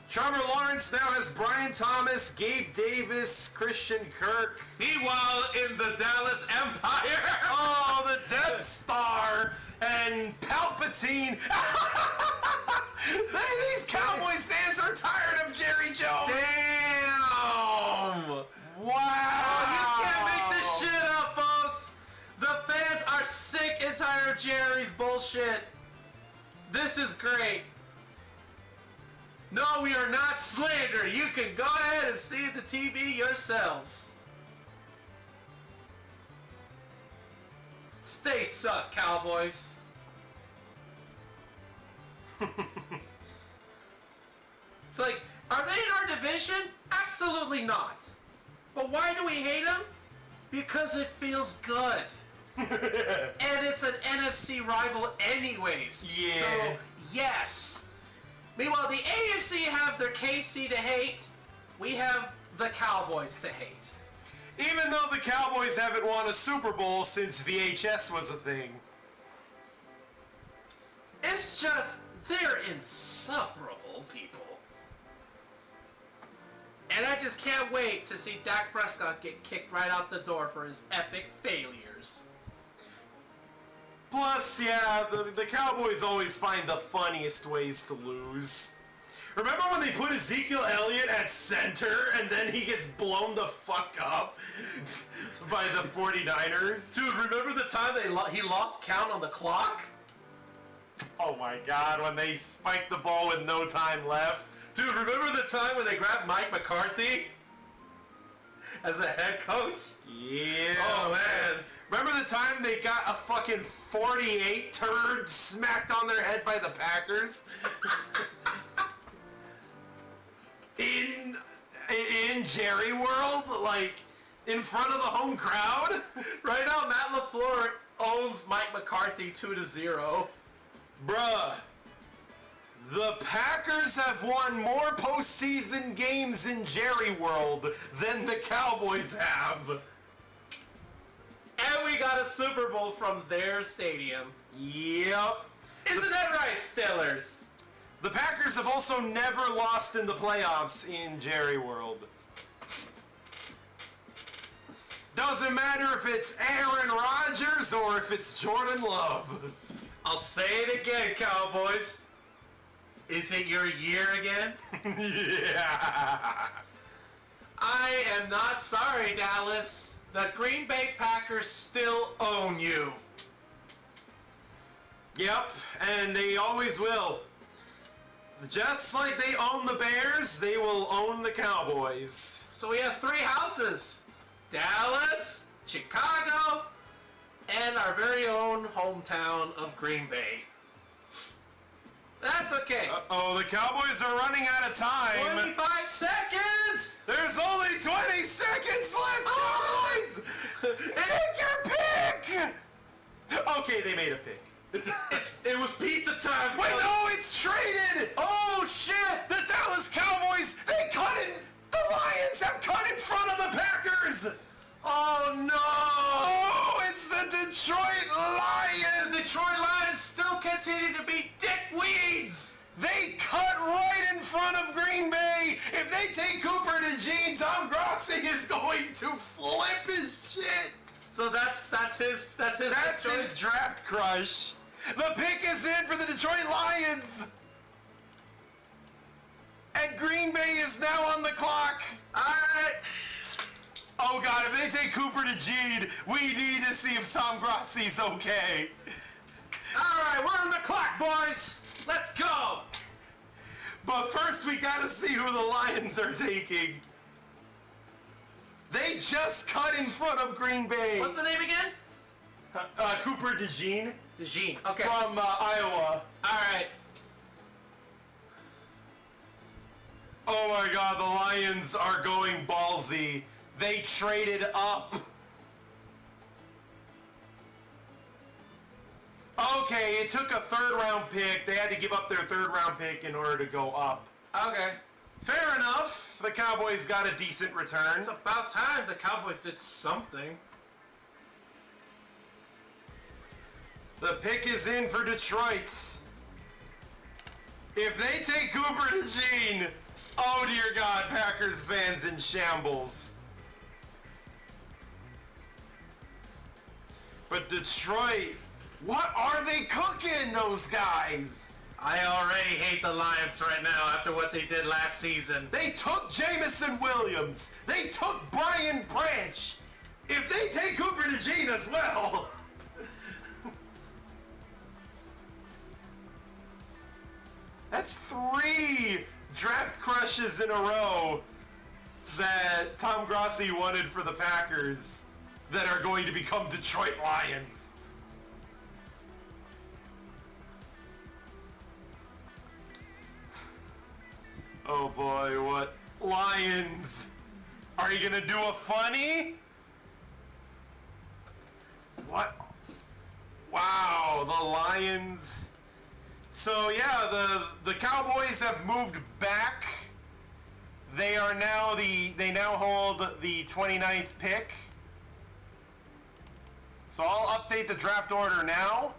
Trevor Lawrence now has Brian Thomas, Gabe Davis, Christian Kirk. Meanwhile, in the Dallas Empire. Oh, the Death Star and Palpatine. These Cowboys fans are tired of Jerry Jones. Damn! Wow. Oh, you can't make this shit up, folks. The fans are sick and tired of Jerry's bullshit. This is great. No, we are not slander. You can go ahead and see the TV yourselves. Stay suck, Cowboys. It's like, are they in our division? Absolutely not. But why do we hate them? Because it feels good. And it's an NFC rival anyways. Yeah. So, yes. Meanwhile, the AFC have their KC to hate. We have the Cowboys to hate. Even though the Cowboys haven't won a Super Bowl since VHS was a thing. It's just, they're insufferable people. And I just can't wait to see Dak Prescott get kicked right out the door for his epic failures. Plus, yeah, the Cowboys always find the funniest ways to lose. Remember when they put Ezekiel Elliott at center and then he gets blown the fuck up by the 49ers? Dude, remember the time he lost count on the clock? Oh my god, when they spiked the ball with no time left. Dude, remember the time when they grabbed Mike McCarthy as a head coach? Yeah. Oh man. Remember the time they got a fucking 48 turd smacked on their head by the Packers? in Jerry World? Like, in front of the home crowd? Right now, Matt LaFleur owns Mike McCarthy 2-0. Bruh. The Packers have won more postseason games in Jerry World than the Cowboys have. And we got a Super Bowl from their stadium. Yep. Isn't that right, Steelers? The Packers have also never lost in the playoffs in Jerry World. Doesn't matter if it's Aaron Rodgers or if it's Jordan Love. I'll say it again, Cowboys. Is it your year again? Yeah. I am not sorry, Dallas. The Green Bay Packers still own you. Yep, and they always will. Just like they own the Bears, they will own the Cowboys. So we have three houses. Dallas, Chicago, and our very own hometown of Green Bay. That's okay. Uh-oh, the Cowboys are running out of time. 25 seconds! There's only 20 seconds left, Cowboys! Take your pick! Okay, they made a pick. It was pizza time. Wait, no, it's traded! Oh shit! The Dallas Cowboys, they cut in! The Lions have cut in front of the Packers! Oh no! Oh, it's the Detroit Lions! The Detroit Lions still continue to be dickweeds! They cut right in front of Green Bay! If they take Cooper DeJean, Tom Grossi is going to flip his shit! So that's his That's choice. his draft crush. The pick is in for the Detroit Lions! And Green Bay is now on the clock! Alright. Oh god, if they take Cooper DeJean, we need to see if Tom Grossi's okay. Alright, we're on the clock, boys! Let's go! But first we gotta see who the Lions are taking. They just cut in front of Green Bay. What's the name again? Cooper DeJean DeJean. Okay. from Iowa. Alright. Oh my god, the Lions are going ballsy. They traded up. Okay, it took a third-round pick. They had to give up their third-round pick in order to go up. Okay. Fair enough. The Cowboys got a decent return. It's about time the Cowboys did something. The pick is in for Detroit. If they take Cooper DeJean, oh dear God, Packers fans in shambles. But Detroit, what are they cooking, those guys? I already hate the Lions right now after what they did last season. They took Jamison Williams. They took Brian Branch. If they take Cooper DeJean as well. That's 3 draft crushes in a row that Tom Grossi wanted for the Packers that are going to become Detroit Lions. Oh boy, what? Lions! Are you gonna do a funny? What? Wow, the Lions. So yeah, the Cowboys have moved back. They now hold the 29th pick. So I'll update the draft order now.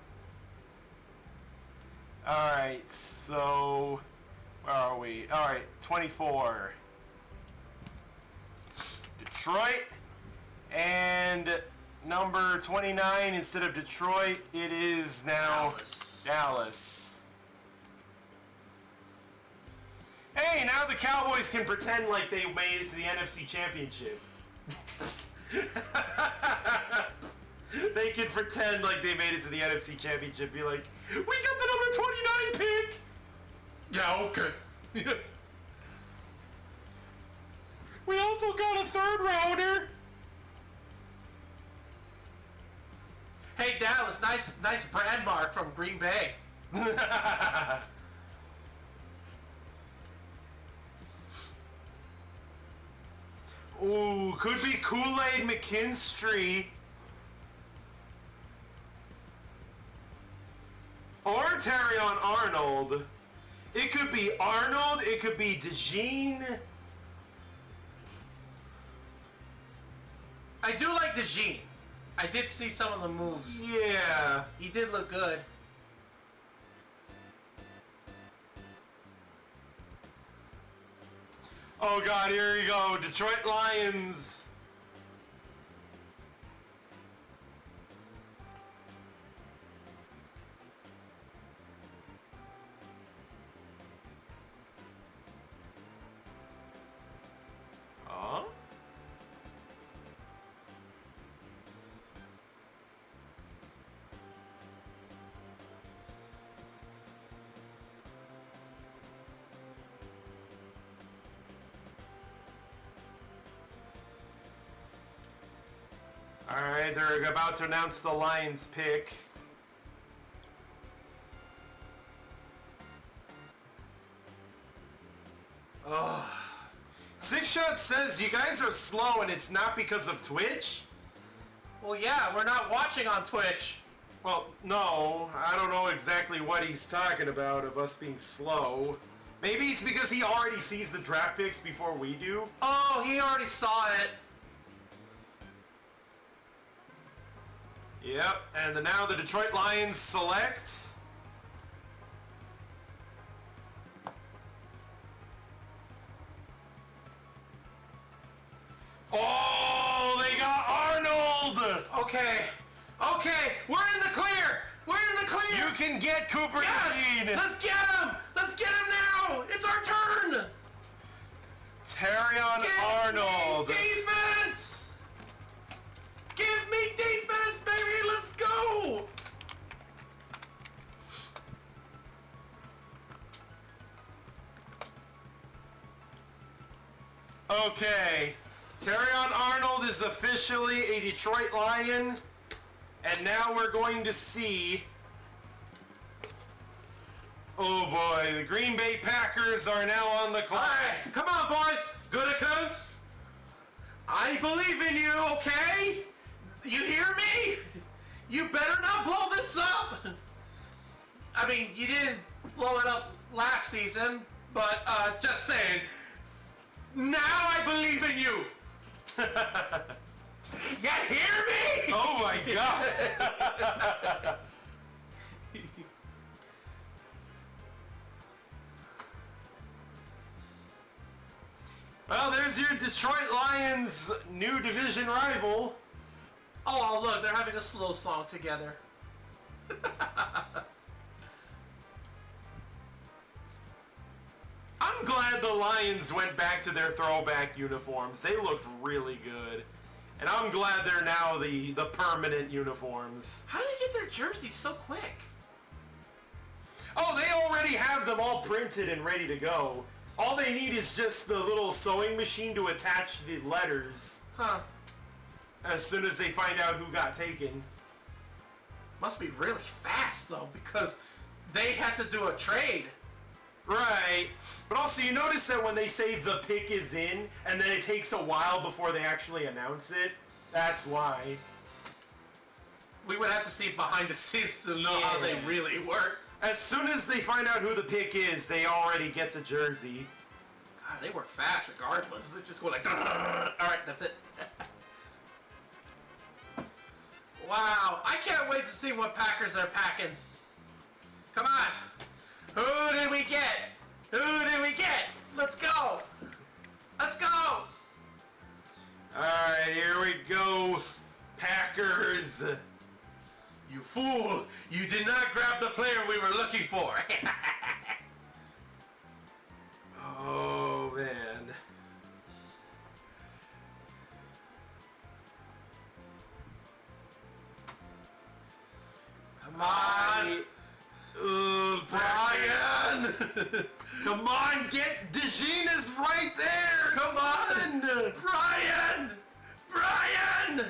Alright, so where are we? Alright, 24. Detroit. And number 29, instead of Detroit, it is now Dallas. Hey, now the Cowboys can pretend like they made it to the NFC Championship. They can pretend like they made it to the NFC Championship. Be like, we got the number 29 pick. Yeah, okay. We also got a third rounder. Hey Dallas, nice brand mark from Green Bay. Ooh, could be Kool-Aid McKinstry. Or Terrion Arnold. It could be Arnold, it could be DeJean. I do like DeJean. I did see some of the moves. Yeah. He did look good. Oh god, here we go. Detroit Lions. Huh? Alright, they're about to announce the Lions pick. Six Shot says you guys are slow and it's not because of Twitch? Well, yeah, we're not watching on Twitch. Well, no, I don't know exactly what he's talking about of us being slow. Maybe it's because he already sees the draft picks before we do. Oh, he already saw it. Yep, and now the Detroit Lions select. Oh, they got Arnold! Okay, we're in the clear. We're in the clear. You can get Cooper Yes, Dean. let's get him. Let's get him now. It's our turn. Terrion Arnold. Give me defense. Give me defense, baby. Let's go. Okay. Terrion Arnold is officially a Detroit Lion. And now we're going to see... Oh boy, the Green Bay Packers are now on the clock. All right, come on, boys. Goodacoons. I believe in you, okay? You hear me? You better not blow this up. I mean, you didn't blow it up last season, but just saying. Now I believe in you. You hear me? Oh my god. Well, there's your Detroit Lions new division rival. Oh, look, they're having a slow song together. I'm glad the Lions went back to their throwback uniforms. They looked really good. And I'm glad they're now the permanent uniforms. How did they get their jerseys so quick? Oh, they already have them all printed and ready to go. All they need is just the little sewing machine to attach the letters. Huh. As soon as they find out who got taken. Must be really fast, though, because they had to do a trade. Right. But also, you notice that when they say the pick is in, and then it takes a while before they actually announce it? That's why. We would have to see behind the scenes to know how they really work. As soon as they find out who the pick is, they already get the jersey. God, they work fast regardless. They just go like, alright, that's it. Wow, I can't wait to see what Packers are packing. Come on. Who did we get? Who did we get? Let's go. Let's go. Alright, here we go. Packers. You fool! You did not grab the player we were looking for. Oh, man. Come on. Brian! Come on, get DeGene is right there! Come on! Brian! Brian!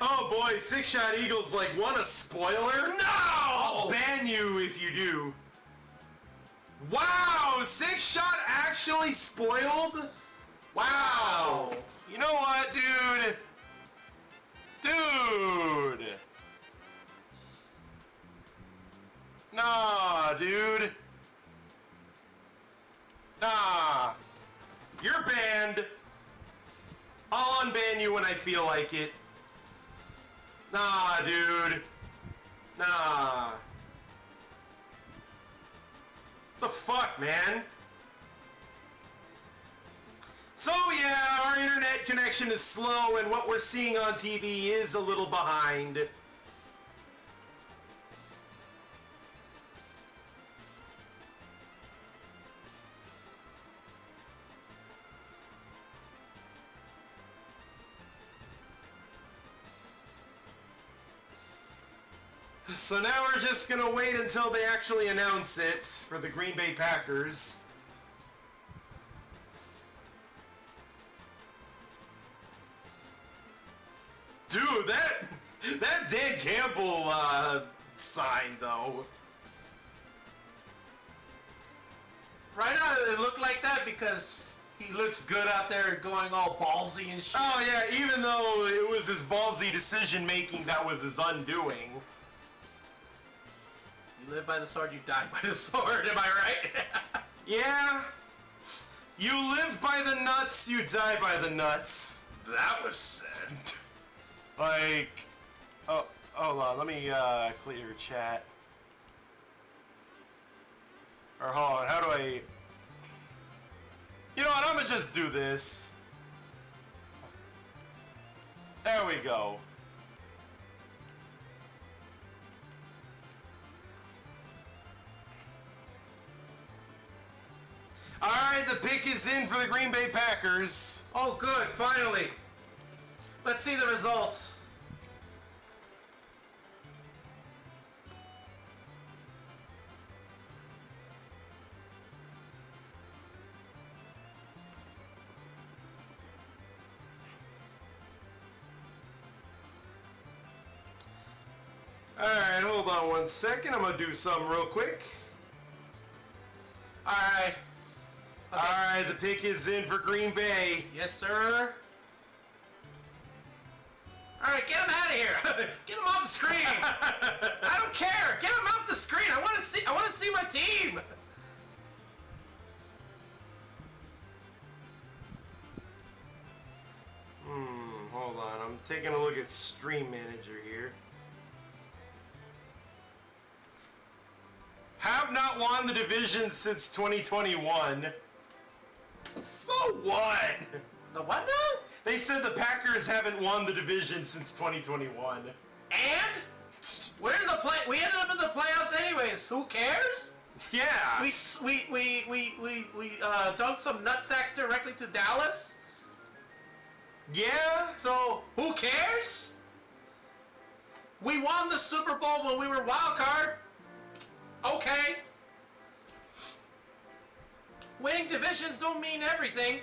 Oh boy, Six Shot Eagles like want a spoiler? No! I'll ban you if you do. Wow, Six Shot actually spoiled? Wow. You know what, dude? Dude. Nah, dude. Nah. You're banned. I'll unban you when I feel like it. Nah, dude. Nah. The fuck, man? So yeah, our internet connection is slow and what we're seeing on TV is a little behind. So now we're just gonna wait until they actually announce it for the Green Bay Packers. Dude, that Dan Campbell sign though. Right now, it looked like that because he looks good out there going all ballsy and shit. Oh yeah, even though it was his ballsy decision making that was his undoing. live by the sword, you die by the sword. Am I right? Yeah. You live by the nuts, you die by the nuts. That was said. Like, oh, hold on, let me clear chat. Or hold on, how do I... You know what, I'm gonna just do this. There we go. Alright, the pick is in for the Green Bay Packers. Oh, good, finally. Let's see the results. Alright, hold on one second. I'm gonna do something real quick. Alright. Okay. Alright, the pick is in for Green Bay. Yes, sir. Alright, get him out of here. Get him off the screen. I don't care. Get him off the screen. I want to see my team. Hold on. I'm taking a look at Stream Manager here. Have not won the division since 2021. So what? The what now? They said the Packers haven't won the division since 2021. And we're in the play. We ended up in the playoffs anyways. Who cares? Yeah. We dumped some nutsacks directly to Dallas. Yeah. So who cares? We won the Super Bowl when we were wild card. Okay. Winning divisions don't mean everything.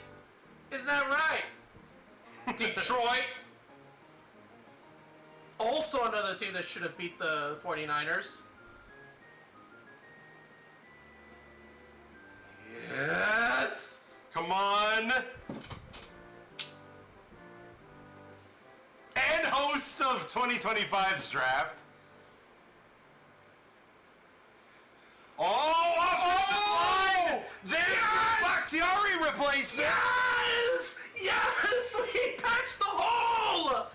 Isn't that right? Detroit. Also another team that should have beat the 49ers. Yes! Come on. And host of 2025's draft. Oh, offensive line! There's the Bakhtiari replacement! Yes! Yes! We patched the hole!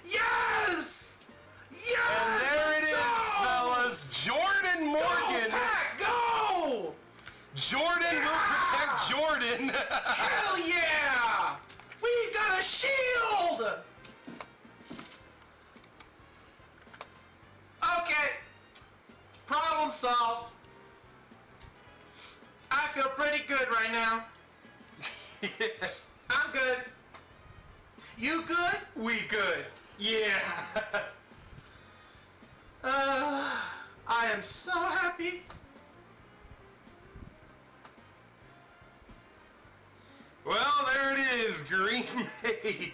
Yes! Yes! And there it is, fellas. Jordan Morgan. Go, Pack, go! Jordan will protect Jordan. Hell yeah! We got a shield! Okay. Problem solved. I feel pretty good right now. I'm good. You good? We good. Yeah. I am so happy. Well, there it is, Green Bay.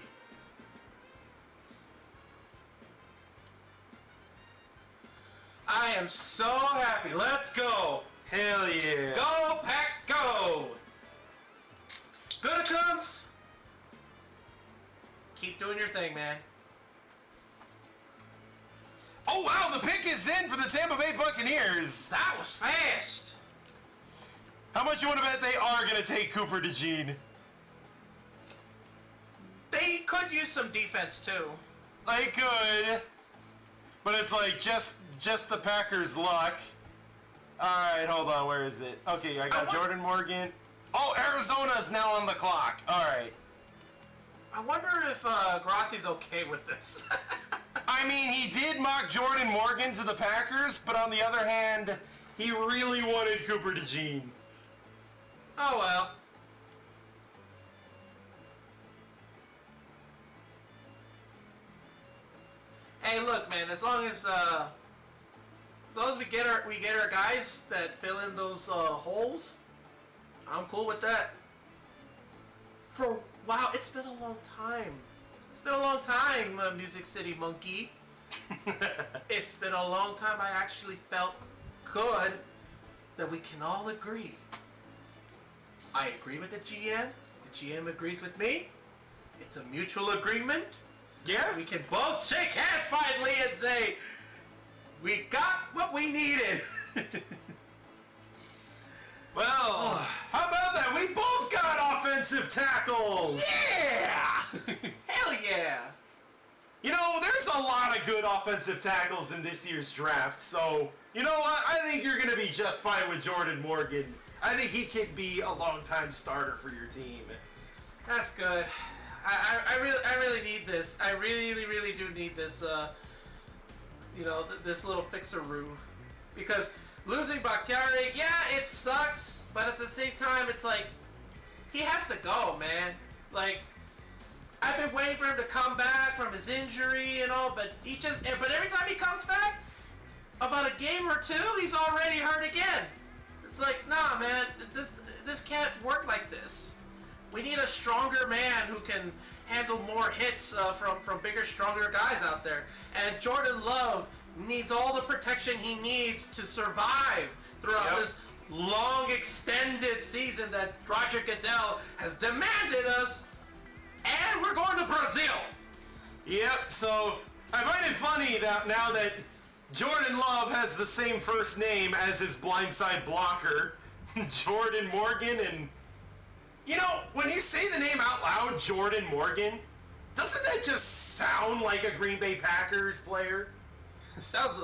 I am so happy. Let's go. Hell yeah. Go, Pack, go. Goodakums. Keep doing your thing, man. Oh, wow, the pick is in for the Tampa Bay Buccaneers. That was fast. How much you want to bet they are going to take Cooper DeJean? They could use some defense, too. They could. But it's like just the Packers' luck. Alright, hold on, where is it? Okay, I got Jordan Morgan. Oh, Arizona's now on the clock. Alright. I wonder if Grassi's okay with this. I mean, he did mock Jordan Morgan to the Packers, but on the other hand, he really wanted Cooper DeJean. Oh well. Hey, look, man. As long as we get our guys that fill in those holes, I'm cool with that. Wow, it's been a long time. It's been a long time, Music City Monkey. It's been a long time. I actually felt good that we can all agree. I agree with the GM. The GM agrees with me. It's a mutual agreement. Yeah. We can both shake hands finally and say, we got what we needed. Well, how about that? We both got offensive tackles! Yeah! Hell yeah! You know, there's a lot of good offensive tackles in this year's draft, so, you know what? I think you're going to be just fine with Jordan Morgan. I think he could be a long-time starter for your team. That's good. I really need this. I really do need this, this little fixer-roo. Because losing Bakhtiari, yeah, it sucks, but at the same time, it's like, he has to go, man. Like, I've been waiting for him to come back from his injury and all, but but every time he comes back, about a game or two, he's already hurt again. It's like, nah, man, this can't work like this. We need a stronger man who can handle more hits from bigger, stronger guys out there. And Jordan Love needs all the protection he needs to survive throughout this long, extended season that Roger Goodell has demanded us. And we're going to Brazil. Yep, so I find it funny that now that Jordan Love has the same first name as his blindside blocker, Jordan Morgan, and you know, when you say the name out loud, Jordan Morgan, doesn't that just sound like a Green Bay Packers player? It sounds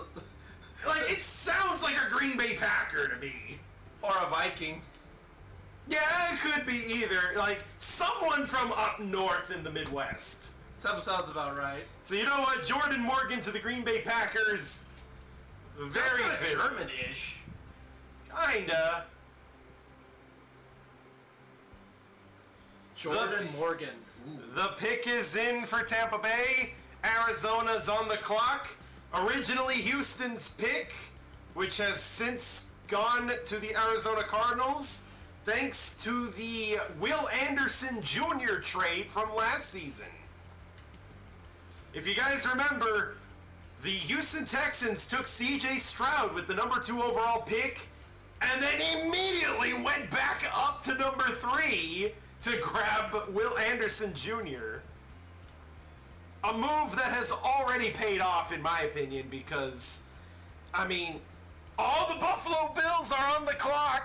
like it sounds like a Green Bay Packer to me. Or a Viking. Yeah, it could be either. Like, someone from up north in the Midwest. Sounds about right. So you know what? Jordan Morgan to the Green Bay Packers. Very German-ish. Kinda. Jordan Morgan. Ooh. The pick is in for Tampa Bay. Arizona's on the clock. Originally Houston's pick, which has since gone to the Arizona Cardinals. Thanks to the Will Anderson Jr. trade from last season. If you guys remember, the Houston Texans took C.J. Stroud with the number 2 overall pick, and then immediately went back up to number 3 to grab Will Anderson Jr. A move that has already paid off, in my opinion, because, I mean, all the Buffalo Bills are on the clock.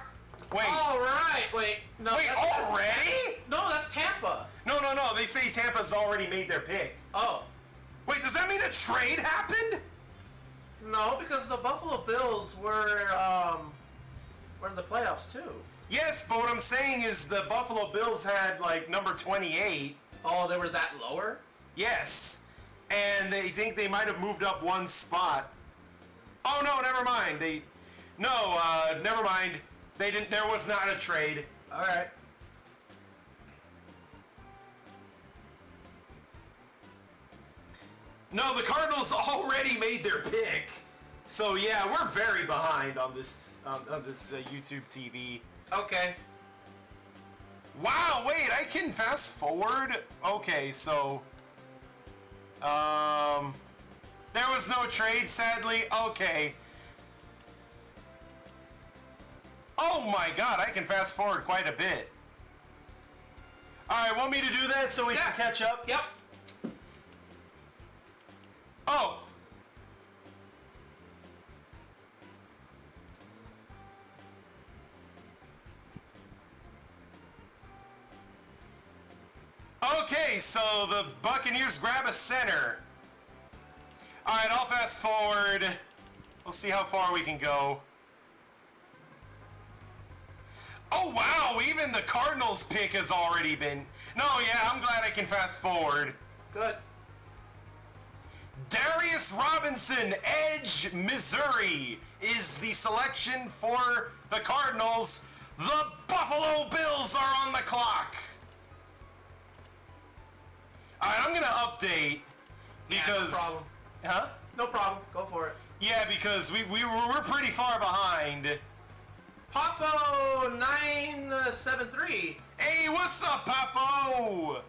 Wait. All right. Wait. No. Wait, already? No, that's Tampa. No. They say Tampa's already made their pick. Oh. Wait, does that mean a trade happened? No, because the Buffalo Bills were in the playoffs too. Yes, but what I'm saying is the Buffalo Bills had like number 28. Oh, they were that lower? Yes. And they think they might have moved up one spot. Oh no, never mind. Never mind. They didn't. There was not a trade. All right. No, the Cardinals already made their pick. So yeah, we're very behind on this YouTube TV. Okay. Wow, wait, I can fast forward? Okay, so there was no trade, sadly. Okay. Oh my god, I can fast forward quite a bit. Alright, want me to do that so we can catch up? Yep. Oh! Okay, so the Buccaneers grab a center. Alright, I'll fast forward. We'll see how far we can go. Oh wow, even the Cardinals pick has already been... No, yeah, I'm glad I can fast forward. Good. Darius Robinson, Edge, Missouri, is the selection for the Cardinals. The Buffalo Bills are on the clock. Alright, I'm gonna update because... no problem. Huh? No problem. Go for it. Yeah, because we're pretty far behind. Papo 973. Hey, what's up, Papo?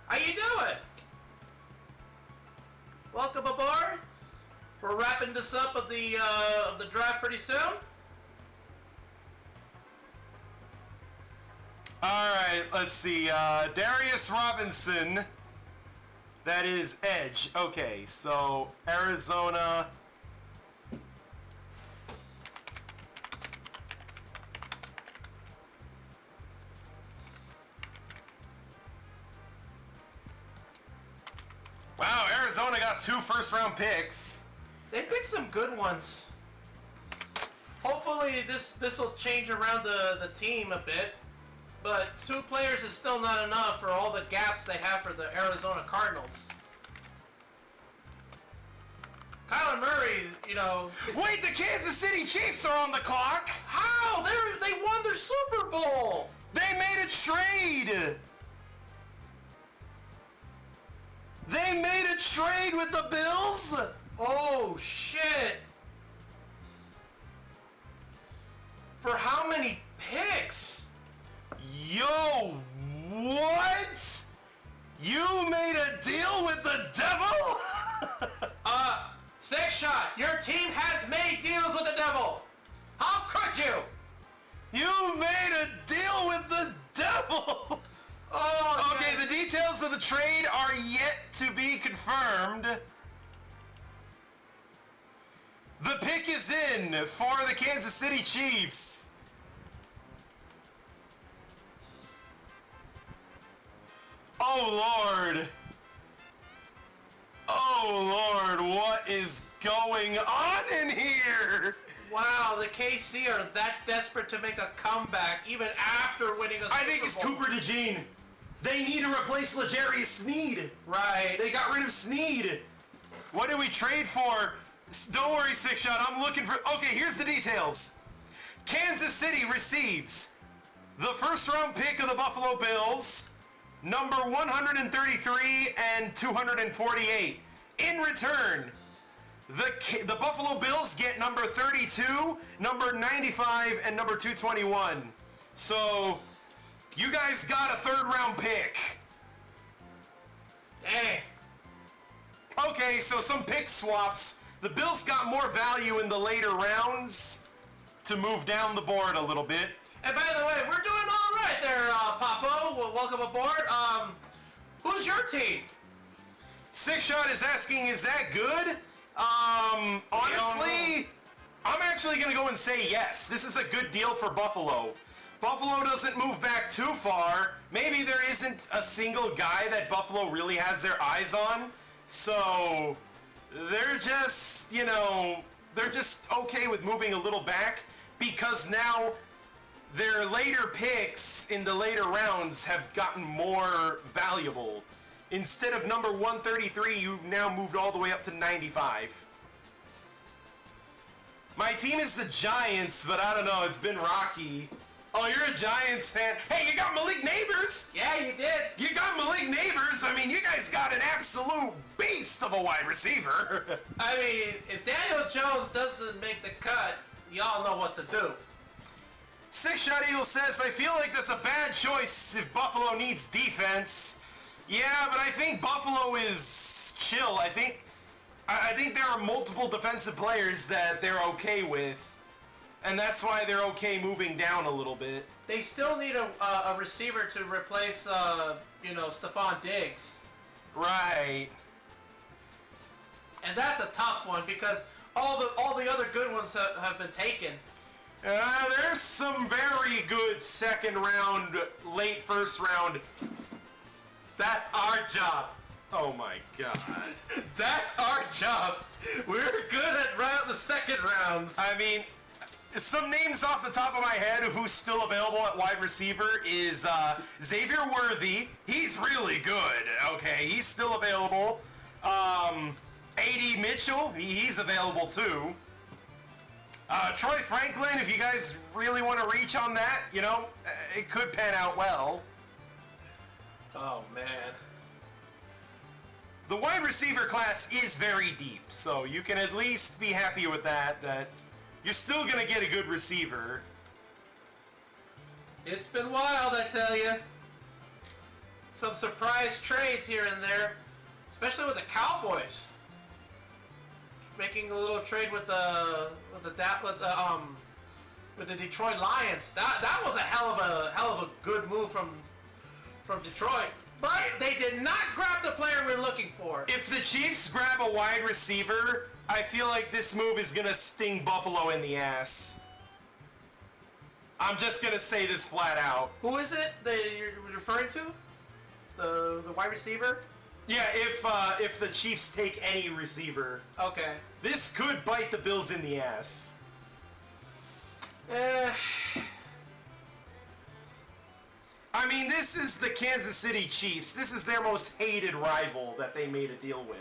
How you doing? Welcome aboard. We're wrapping this up of the draft pretty soon. All right, let's see. Darius Robinson. That is Edge. Okay, so Arizona. Arizona got 2 first-round picks. They picked some good ones. Hopefully this will change around the team a bit. But 2 players is still not enough for all the gaps they have for the Arizona Cardinals. Kyler Murray, you know... Wait, the Kansas City Chiefs are on the clock! How? They won their Super Bowl! They made a trade! They made a trade with the Bills? Oh, shit! For how many picks? Yo, what? You made a deal with the devil? Six Shot, your team has made deals with the devil! How could you? You made a deal with the devil! Oh, Okay, the details of the trade are yet to be confirmed. The pick is in for the Kansas City Chiefs. Oh, Lord. Oh, Lord, what is going on in here? Wow, the KC are that desperate to make a comeback even after winning a Super Bowl. I think it's Cooper DeJean. They need to replace L'Jarius Sneed. Right. They got rid of Sneed. What did we trade for? Don't worry, Six Shot. I'm looking for... Okay, here's the details. Kansas City receives the first-round pick of the Buffalo Bills, number 133 and 248. In return, the Buffalo Bills get number 32, number 95, and number 221. So, you guys got a third-round pick. Dang. Okay, so some pick swaps. The Bills got more value in the later rounds to move down the board a little bit. And by the way, we're doing all right there, Papo. Well, welcome aboard. Who's your team? Six Shot is asking, is that good? Honestly, I'm actually going to go and say yes. This is a good deal for Buffalo. Buffalo doesn't move back too far. Maybe there isn't a single guy that Buffalo really has their eyes on. So, they're just, you know, they're just okay with moving a little back because now their later picks in the later rounds have gotten more valuable. Instead of number 133, you've now moved all the way up to 95. My team is the Giants, but I don't know, it's been rocky. Oh, you're a Giants fan. Hey, you got Malik Neighbors! Yeah, you did. You got Malik Neighbors! I mean, you guys got an absolute beast of a wide receiver. I mean, if Daniel Jones doesn't make the cut, y'all know what to do. Six Shot Eagle says, I feel like that's a bad choice if Buffalo needs defense. Yeah, but I think Buffalo is chill. I think there are multiple defensive players that they're okay with. And that's why they're okay moving down a little bit. They still need a receiver to replace, you know, Stephon Diggs. Right. And that's a tough one because all the other good ones have been taken. There's some very good second round, late first round. That's our job. Oh my god. That's our job. We're good at the second rounds. I mean, some names off the top of my head of who's still available at wide receiver is Xavier Worthy. He's really good. Okay, he's still available. A.D. Mitchell, he's available too. Troy Franklin, if you guys really want to reach on that, you know, it could pan out well. Oh, man. The wide receiver class is very deep, so you can at least be happy with that you're still going to get a good receiver. It's been wild, I tell you. Some surprise trades here and there, especially with the Cowboys. Making a little trade with the Detroit Lions. That was a hell of a good move from Detroit. But they did not grab the player we're looking for. If the Chiefs grab a wide receiver, I feel like this move is going to sting Buffalo in the ass. I'm just going to say this flat out. Who is it that you're referring to? The wide receiver? Yeah, if the Chiefs take any receiver, Okay. this could bite the Bills in the ass. I mean, this is the Kansas City Chiefs. This is their most hated rival that they made a deal with.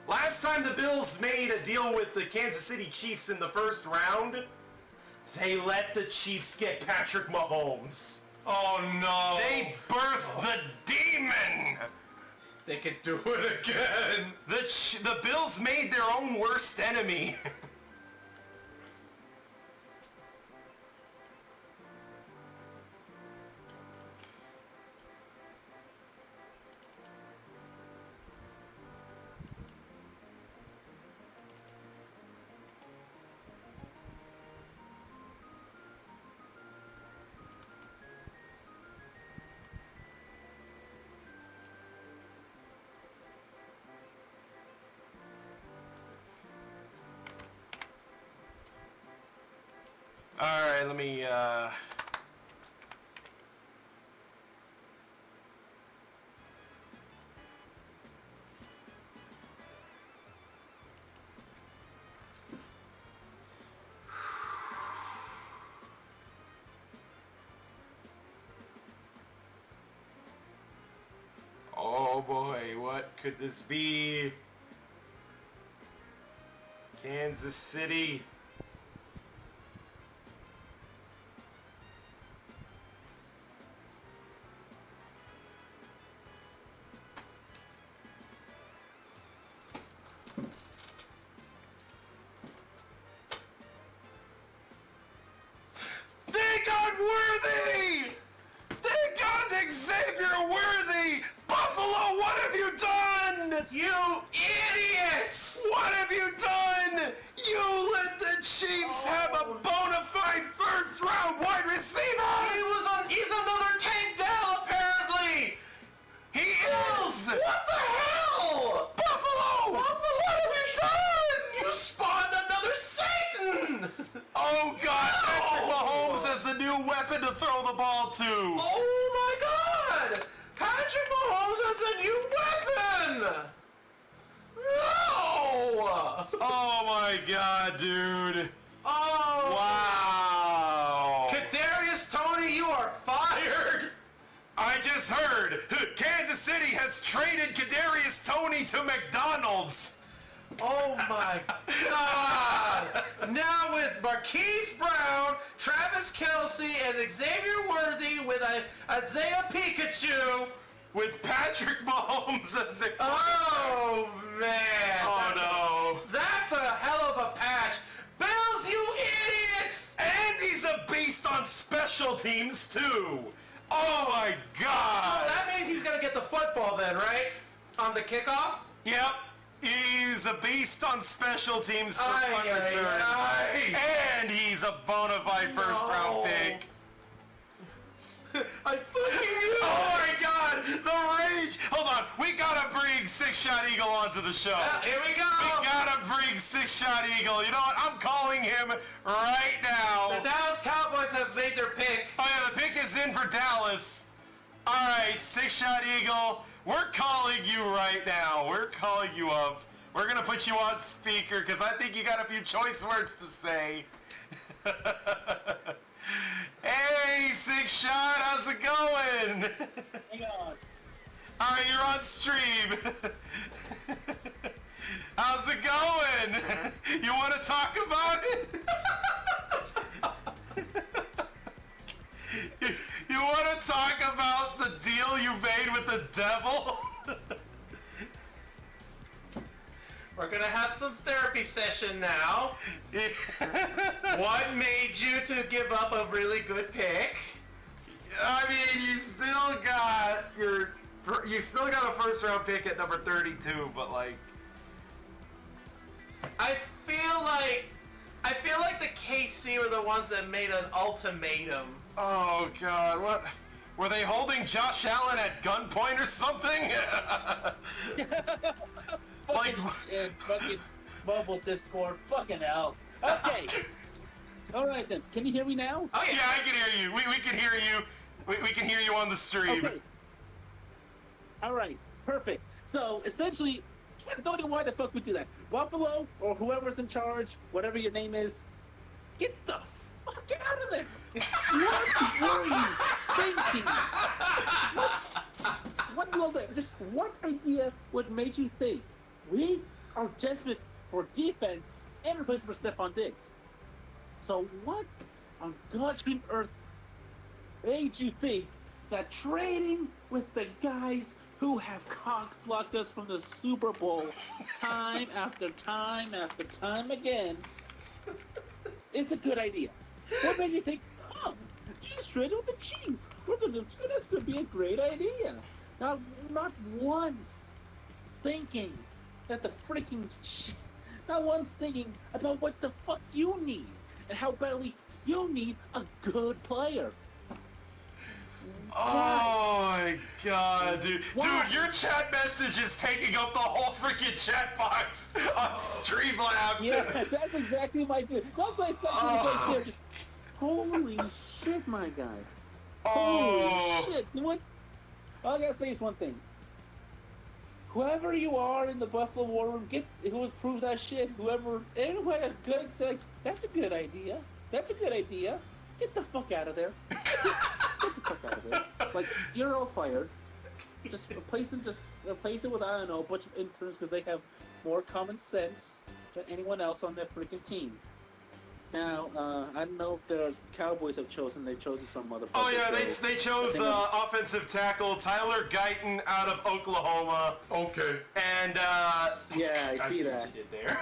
Last time the Bills made a deal with the Kansas City Chiefs in the first round, they let the Chiefs get Patrick Mahomes. Oh no! They birthed the demon! They could do it again! The Bills made their own worst enemy. Alright, let me, Oh boy, what could this be? Kansas City. They got Worthy! They got Xavier Worthy! Buffalo, what have you done? You idiots! What have you done? You let the Chiefs have a bona fide first round wide receiver! He's another Tank Dell, apparently! He is! What the hell? Buffalo! What have you done? You spawned another Satan! Oh God, Patrick Mahomes has a new weapon to throw the ball to! Oh my god! Patrick Mahomes has a new weapon! No! Oh my God, dude! Oh! Wow! Kadarius Toney, you are fired! I just heard Kansas City has traded Kadarius Toney to McDonald's. Oh my god! Now with Marquise Brown, Travis Kelce, and Xavier Worthy with Isaiah Pikachu. With Patrick Mahomes as a... Oh man! Oh That's a hell of a patch. Bills, you idiots! no! And he's a beast on special teams too. Oh my God! So that means he's gonna get the football then, right? On the kickoff? Yep. He's a beast on special teams for punt Aye, returns. aye, And he's a bona fide first round pick. I fucking knew Oh my God! The rage! Hold on, we gotta bring Six Shot Eagle onto the show. Here we go! We gotta bring Six Shot Eagle. You know what? I'm calling him right now. The Dallas Cowboys have made their pick. Oh yeah, the pick is in for Dallas. All right, Six Shot Eagle, we're calling you right now. We're calling you up. We're gonna put you on speaker because I think you got a few choice words to say. Hey, Six Shot, how's it going? Hang on. All right, you're on stream. How's it going? You want to talk about it? You want to talk about the deal you made with the devil? We're gonna have some therapy session now. What made you to give up a really good pick? I mean, you still got a first round pick at number 32, but like, I feel like the KC were the ones that made an ultimatum. oh God, what? Were they holding Josh Allen at gunpoint or something? Like, Fucking mobile Discord. Fucking hell. Okay. All right then. Can you hear me now? Oh yeah, yeah. I can hear you. We can hear you. We can hear you on the stream. Okay. Okay. All right then. Can you hear me now? Oh yeah. Okay. All right, perfect. So essentially, I don't know why the fuck we do that. Buffalo or whoever's in charge, whatever your name is, get the fuck out of there. What were you thinking? What will they? Just what idea would make you think we are desperate for defense and replacement for Stephon Diggs? So what on God's green earth made you think that trading with the guys who have cock-blocked us from the Super Bowl time after time after time again is a good idea? What made you think, just trade with the Chiefs? That's going to be a great idea. Now, not once thinking that the freaking not once thinking about what the fuck you need and how badly you need a good player. Oh my god, dude. Why? Dude, your chat message is taking up the whole freaking chat box on Streamlabs. Yeah, that's exactly my thing. That's why I said right there. Just holy shit, my guy. Oh. Holy shit. You know what? All I gotta say is one thing. Whoever you are in the Buffalo War Room, who has proved that shit. Whoever, and who had a good, say, that's a good idea. That's a good idea. Get the fuck out of there. Get the fuck out of there. Like, you're all fired. Just replace it with, I don't know, a bunch of interns because they have more common sense than anyone else on their freaking team. Now, I don't know if the Cowboys have chosen. They've chosen some other. Oh yeah, they chose offensive tackle Tyler Guyton out of Oklahoma. Okay. And yeah, I see that. What you did there.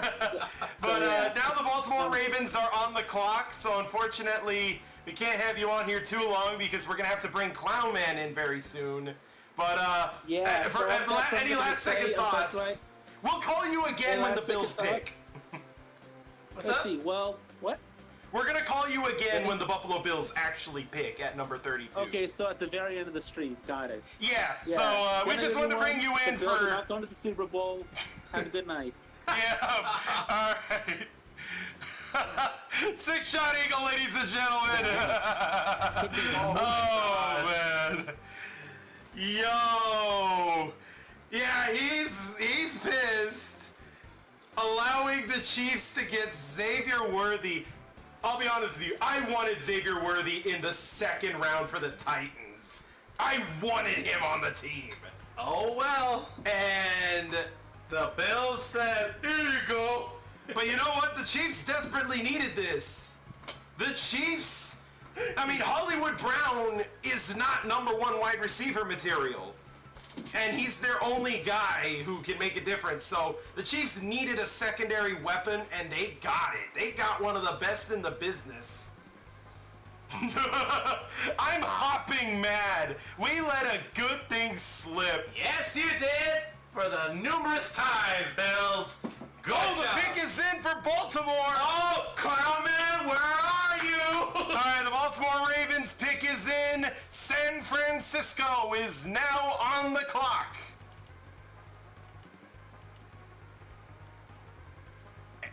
So, yeah. Now the Baltimore Ravens are on the clock, so unfortunately we can't have you on here too long because we're gonna have to bring Clown Man in very soon. But yeah. for any last second thoughts, right. We'll call you again when the Bills pick. What's Let's up? see. Well, what? We're gonna call you again when the Buffalo Bills actually pick at number 32. Okay, so at the very end of the stream, got it. Yeah. So we just wanted to bring you in the Bills for. are not going to the Super Bowl. Have a good night. Yeah. All right. Six shot eagle, ladies and gentlemen. Oh man. Yo. Yeah, he's pissed. Allowing the Chiefs to get Xavier Worthy. I'll be honest with you, I wanted Xavier Worthy in the second round for the Titans. I wanted him on the team. Oh well. And The Bills said, here you go. But you know what? The Chiefs desperately needed this. The Chiefs, I mean, Hollywood Brown is not number one wide receiver material. And he's their only guy who can make a difference. So the Chiefs needed a secondary weapon, and they got it. They got one of the best in the business. I'm hopping mad. We let a good thing slip. yes, you did, for the numerous times, Bills. Good Oh, the job. pick is in for Baltimore. Oh, Clown Man, where are you? All right, the Baltimore Ravens pick is in. San Francisco is now on the clock.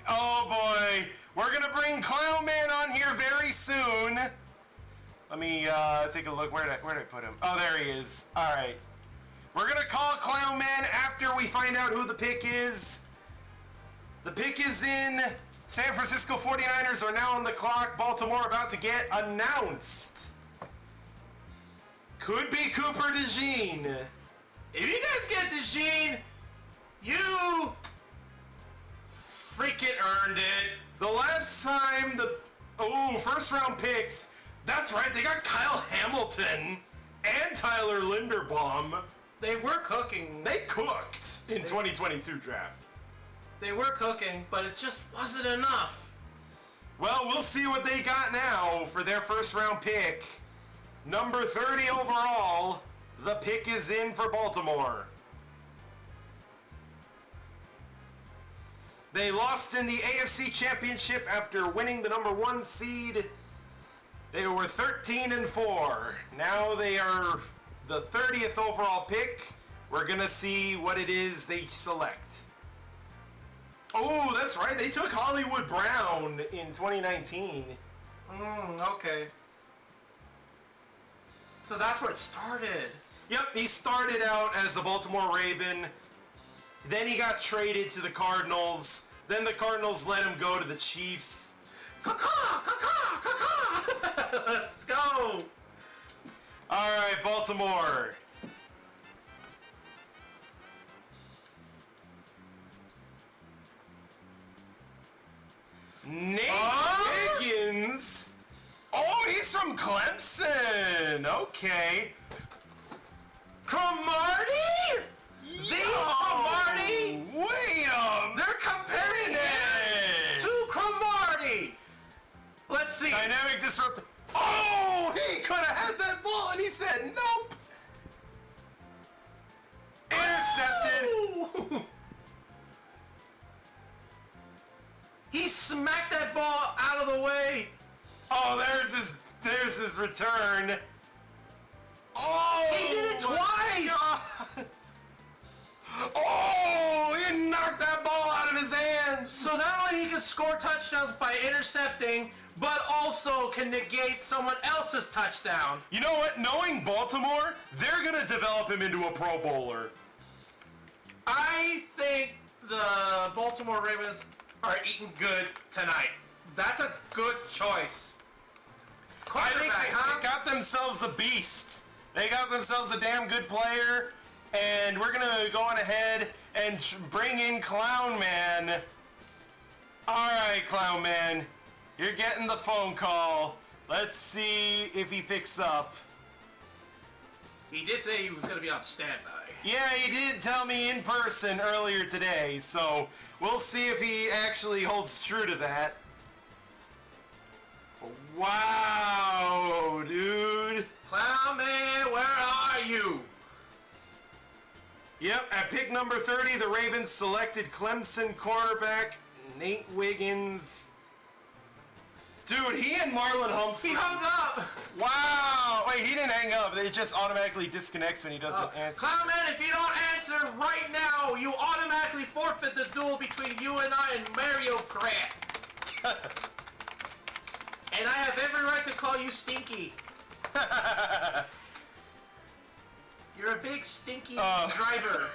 Oh boy, we're gonna bring Clown Man on here very soon. Let me take a look. Where did I put him? Oh, there he is. All right, we're gonna call Clown Man after we find out who the pick is. The pick is in. San Francisco 49ers are now on the clock. Baltimore about to get announced. Could be Cooper DeJean. If you guys get DeJean, you freaking earned it. The last time first round picks, that's right, they got Kyle Hamilton and Tyler Linderbaum. They were cooking. They cooked in 2022 draft. They were cooking, but it just wasn't enough. Well, we'll see what they got now for their first round pick. Number 30 overall, the pick is in for Baltimore. They lost in the AFC Championship after winning the number 1 seed. They were 13-4. Now they are the 30th overall pick. We're gonna see what it is they select. Oh, that's right. They took Hollywood Brown in 2019. Okay. So that's where it started. Yep, he started out as a Baltimore Raven. Then he got traded to the Cardinals. Then the Cardinals let him go to the Chiefs. Let's go. All right, Baltimore. Nate Higgins. Oh, he's from Clemson. Okay. Cromartie? The Cromartie? Wait up. They're comparing him to Cromartie. Let's see. Dynamic disruptor. Oh, he could have had that ball and he said nope. Intercepted. Oh. He smacked that ball out of the way. Oh, there's his return. Oh, He did it twice. God. Oh, he knocked that ball out of his hands. So not only he can score touchdowns by intercepting, but also can negate someone else's touchdown. You know what? Knowing Baltimore, they're gonna develop him into a Pro Bowler. I think the Baltimore Ravens are eating good tonight. That's a good choice. I think Quarterback, they got themselves a beast. They got themselves a damn good player, and we're gonna go on ahead and bring in Clown Man. All right, Clown Man, you're getting the phone call. Let's see if he picks up. He did say he was going to be on standby. Yeah, he did tell me in person earlier today, so we'll see if he actually holds true to that. Wow, dude. Clown Man, where are you? Yep, at pick number 30, the Ravens selected Clemson cornerback Nate Wiggins. Dude, he and Marlon Humphrey. He hung up. Wow. Wait, he didn't hang up. It just automatically disconnects when he doesn't answer. Clown Man, if you don't answer right now, you automatically forfeit the duel between you and I and Mario Kart. And I have every right to call you Stinky. You're a big stinky driver.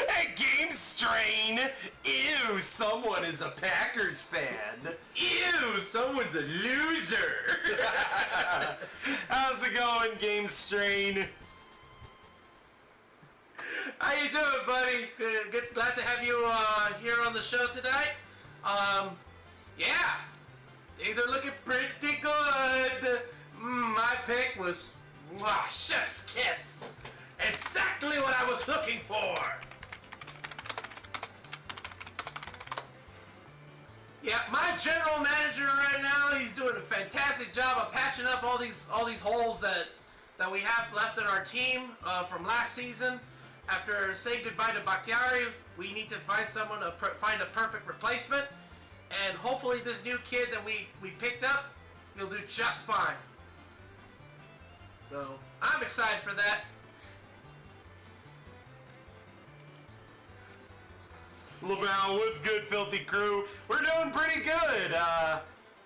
Hey, Game Strain! Ew, someone is a Packers fan. Ew, someone's a loser. How's it going, Game Strain? How you doing, buddy? Glad to have you here on the show tonight. Yeah, things are looking pretty good. My pick was chef's kiss. Exactly what I was looking for. Yeah, my general manager right now, he's doing a fantastic job of patching up all these holes that we have left in our team from last season. After saying goodbye to Bakhtiari, we need to find someone to find a perfect replacement, and hopefully this new kid that we picked up, he'll do just fine. So I'm excited for that. LaBelle, what's good, Filthy Crew? We're doing pretty good.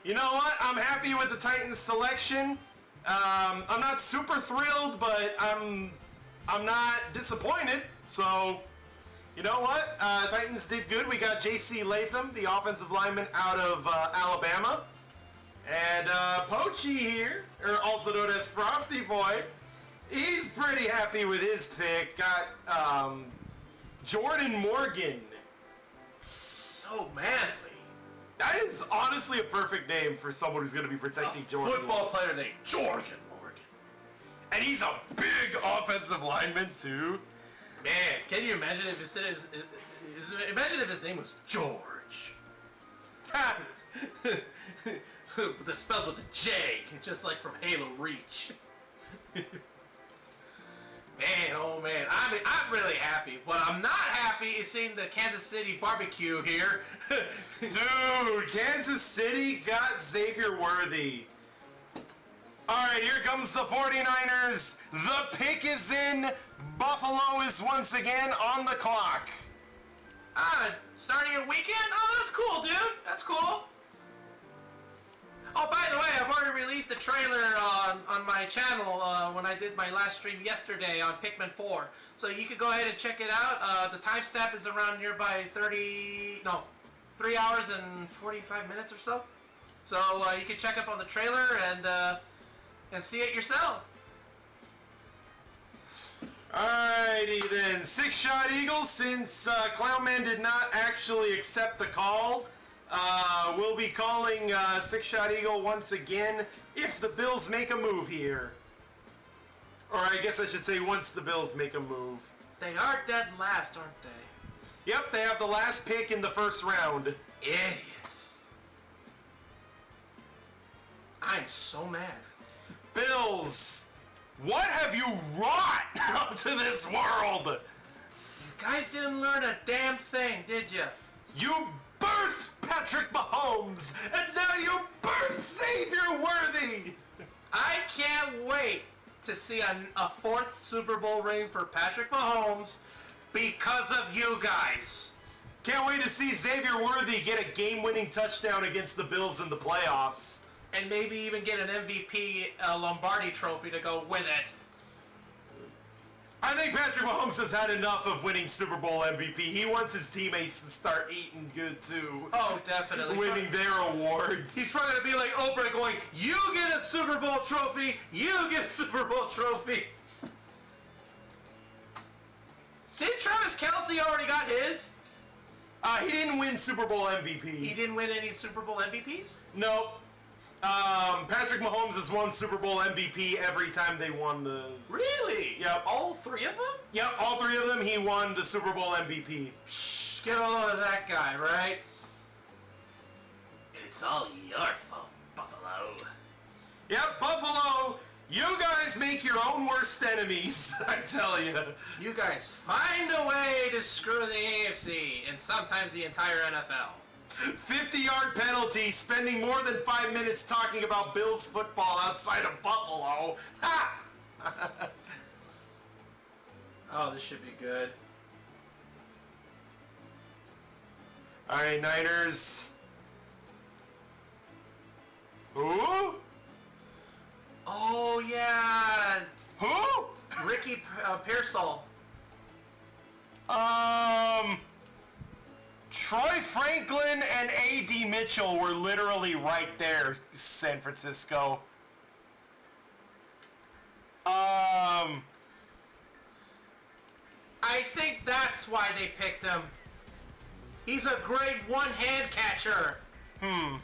You know what? I'm happy with the Titans selection. I'm not super thrilled, but I'm not disappointed. So, you know what? Titans did good. We got J.C. Latham, the offensive lineman out of Alabama. And Pochi here, or also known as Frosty-Boi, he's pretty happy with his pick. Got Jordan Morgan. So manly. That is honestly a perfect name for someone who's going to be protecting Jordan. Football player named Jordan Morgan. And he's a big offensive lineman too. Man, can you imagine if imagine if his name was George? The spells with the J, just like from Halo Reach. Man, oh man, I'm really happy. What I'm not happy is seeing the Kansas City barbecue here. Dude, Kansas City got Xavier Worthy. Alright, here comes the 49ers. The pick is in. Buffalo is once again on the clock. Starting your weekend? Oh, that's cool, dude. That's cool. Oh, by the way, I've already released a trailer on my channel when I did my last stream yesterday on Pikmin 4. So you can go ahead and check it out. The timestamp is around nearby 3 hours and 45 minutes or so. So you can check up on the trailer and see it yourself. Alrighty then, Six Shot Eagle, since Clownman did not actually accept the call, we'll be calling Six Shot Eagle once again if the Bills make a move here. Or I guess I should say once the Bills make a move. They are dead last, aren't they? Yep, they have the last pick in the first round. Idiots. I'm so mad. Bills, what have you wrought out to this world? You guys didn't learn a damn thing, did you? You birthed Patrick Mahomes, and now you birthed Xavier Worthy! I can't wait to see a fourth Super Bowl ring for Patrick Mahomes because of you guys. Can't wait to see Xavier Worthy get a game-winning touchdown against the Bills in the playoffs. And maybe even get an MVP Lombardi trophy to go with it. I think Patrick Mahomes has had enough of winning Super Bowl MVP. He wants his teammates to start eating good too. Oh, definitely. Winning their awards. He's probably going to be like Oprah going, you get a Super Bowl trophy, you get a Super Bowl trophy. Did Travis Kelce already got his? He didn't win Super Bowl MVP. He didn't win any Super Bowl MVPs? Nope. Patrick Mahomes has won Super Bowl MVP every time they won the... Really? Yep. All three of them? Yep, all three of them, he won the Super Bowl MVP. Shh, get a load of that guy, right? It's all your fault, Buffalo. Yep, Buffalo, you guys make your own worst enemies, I tell you. You guys find a way to screw the AFC and sometimes the entire NFL. 50-yard penalty, spending more than 5 minutes talking about Bills football outside of Buffalo. Ha! Oh, this should be good. All right, Niners. Who? Oh, yeah. Who? Ricky Pearsall. Troy Franklin and A.D. Mitchell were literally right there, San Francisco. I think that's why they picked him. He's a great one-hand catcher. Oh,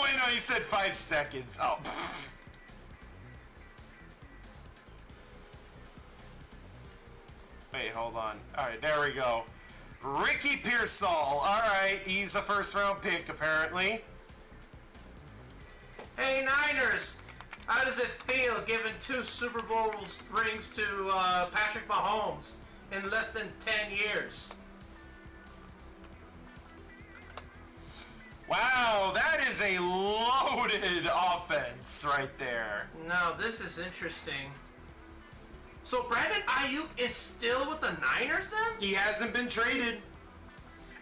wait, no, he said 5 seconds. Oh, pfft. Wait, hold on. Alright, there we go. Ricky Pearsall. Alright, he's a first-round pick, apparently. Hey, Niners. How does it feel giving 2 Super Bowl rings to Patrick Mahomes in less than 10 years? Wow, that is a loaded offense right there. Now, this is interesting. So Brandon Ayuk is still with the Niners then? He hasn't been traded.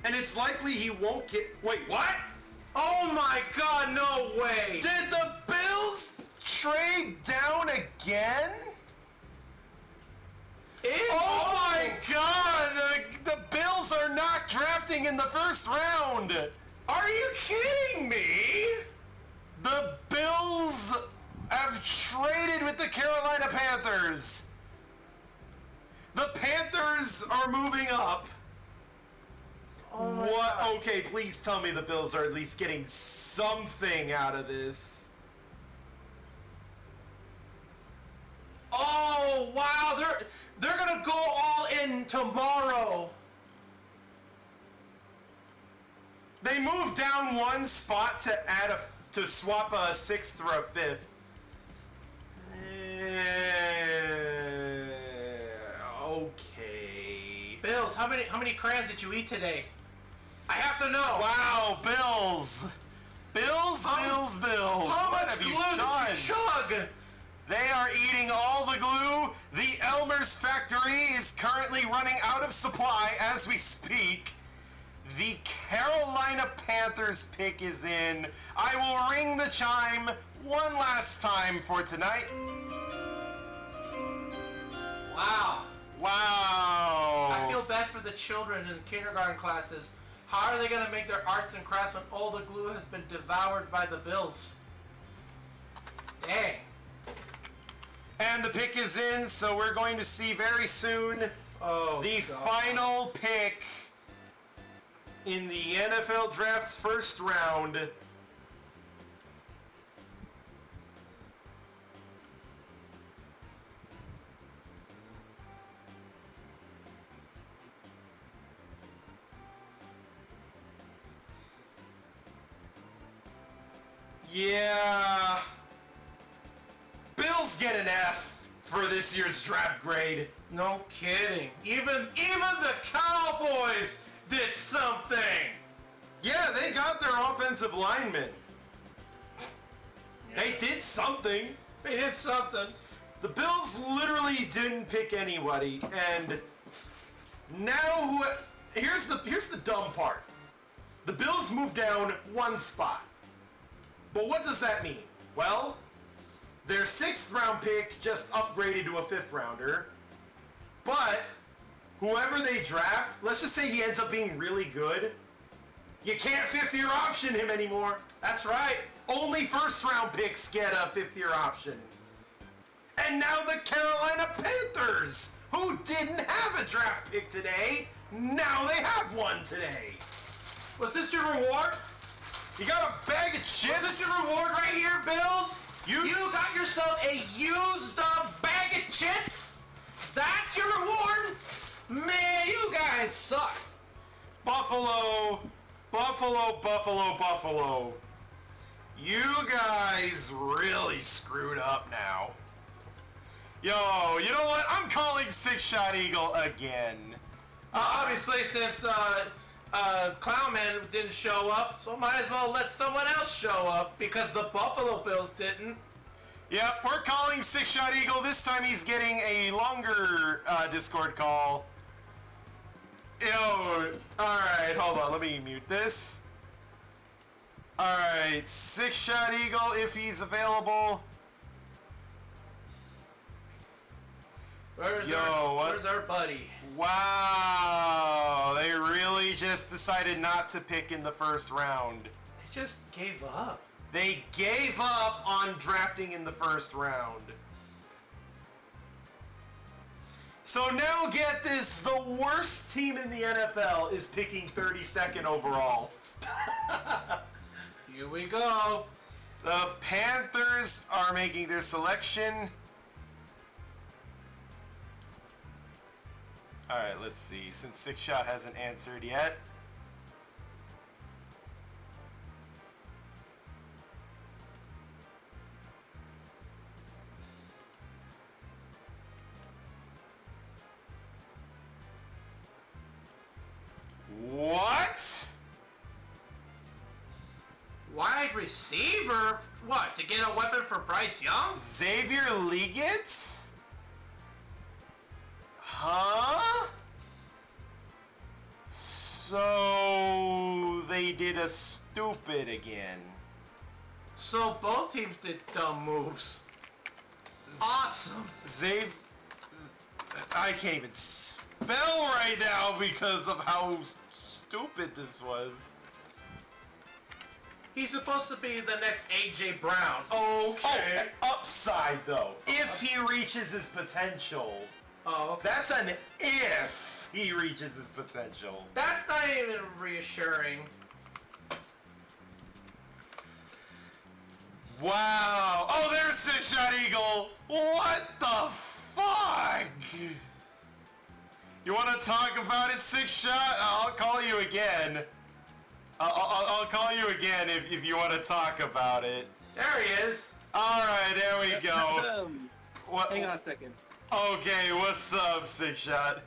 And it's likely he won't get... Wait, what? Oh my god, no way! Did the Bills trade down again? Oh my god! The Bills are not drafting in the first round! Are you kidding me? The Bills have traded with the Carolina Panthers. The Panthers are moving up. Oh my What? God. Okay, please tell me the Bills are at least getting something out of this. Oh wow, they're gonna go all in tomorrow. They moved down 1 spot to add to swap a 6th for a 5th. Okay. Bills, how many crayons did you eat today? I have to know. Wow, Bills. Bills. How What much have glue you done? did you chug? They are eating all the glue. The Elmer's factory is currently running out of supply as we speak. The Carolina Panthers pick is in. I will ring the chime one last time for tonight. Wow. Wow. I feel bad for the children in kindergarten classes. How are they going to make their arts and crafts when all the glue has been devoured by the Bills? Dang. And the pick is in, so we're going to see very soon the final pick in the NFL Draft's first round. Yeah. Bills get an F for this year's draft grade. No kidding. Even the Cowboys did something. Yeah, they got their offensive linemen. They did something. They did something. The Bills literally didn't pick anybody, and now here's the dumb part. The Bills moved down one spot. But what does that mean? Well, their 6th round pick just upgraded to a 5th rounder. But whoever they draft, let's just say he ends up being really good, you can't 5th year option him anymore. That's right. Only 1st round picks get a 5th year option. And now the Carolina Panthers, who didn't have a draft pick today, now they have one today. Was this your reward? You got a bag of chips? Was this your reward right here, Bills? You got yourself a used up bag of chips? That's your reward? Man, you guys suck. Buffalo, Buffalo, Buffalo, Buffalo. You guys really screwed up now. Yo, you know what? I'm calling Six Shot Eagle again. Obviously, since Clownman didn't show up, so might as well let someone else show up because the Buffalo Bills didn't. Yep, we're calling Six Shot Eagle. This time he's getting a longer Discord call. Yo, alright, hold on, let me mute this. Alright, Six Shot Eagle, if he's available. Where's our buddy? Wow, they really just decided not to pick in the 1st round. They just gave up. They gave up on drafting in the 1st round. So now get this, the worst team in the NFL is picking 32nd overall. Here we go. The Panthers are making their selection. Alright, let's see, since Six Shot hasn't answered yet. What? Wide receiver? What, to get a weapon for Bryce Young? Xavier Leggett? Huh? So they did a stupid again. So both teams did dumb moves. Awesome. I can't even spell right now because of how stupid this was. He's supposed to be the next AJ Brown. Okay. Oh, upside though. If he reaches his potential. Oh, okay. That's an if he reaches his potential. That's not even reassuring. Wow. Oh, there's Six Shot Eagle. What the fuck? You want to talk about it, Six Shot? I'll call you again. I'll call you again if you want to talk about it. There he is. All right, there we go. What? Hang on a second. Okay, what's up, Six Shot?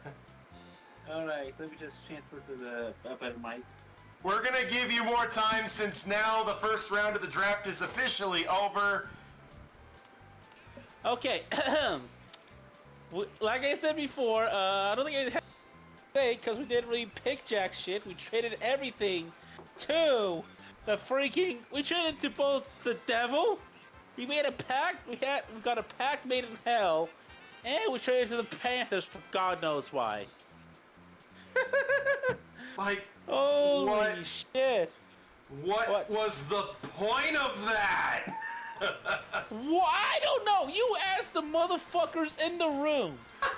Alright, let me just transfer to the better mic. We're gonna give you more time since now the 1st round of the draft is officially over. Okay, like I said before, I don't think say, because we didn't really pick jack shit, we traded everything to the freaking. We traded to both the devil. We made a pact. We got a pact made in hell, and we traded to the Panthers for God knows why. Like, Holy what? shit! What was the point of that? Well, I don't know. You ask the motherfuckers in the room.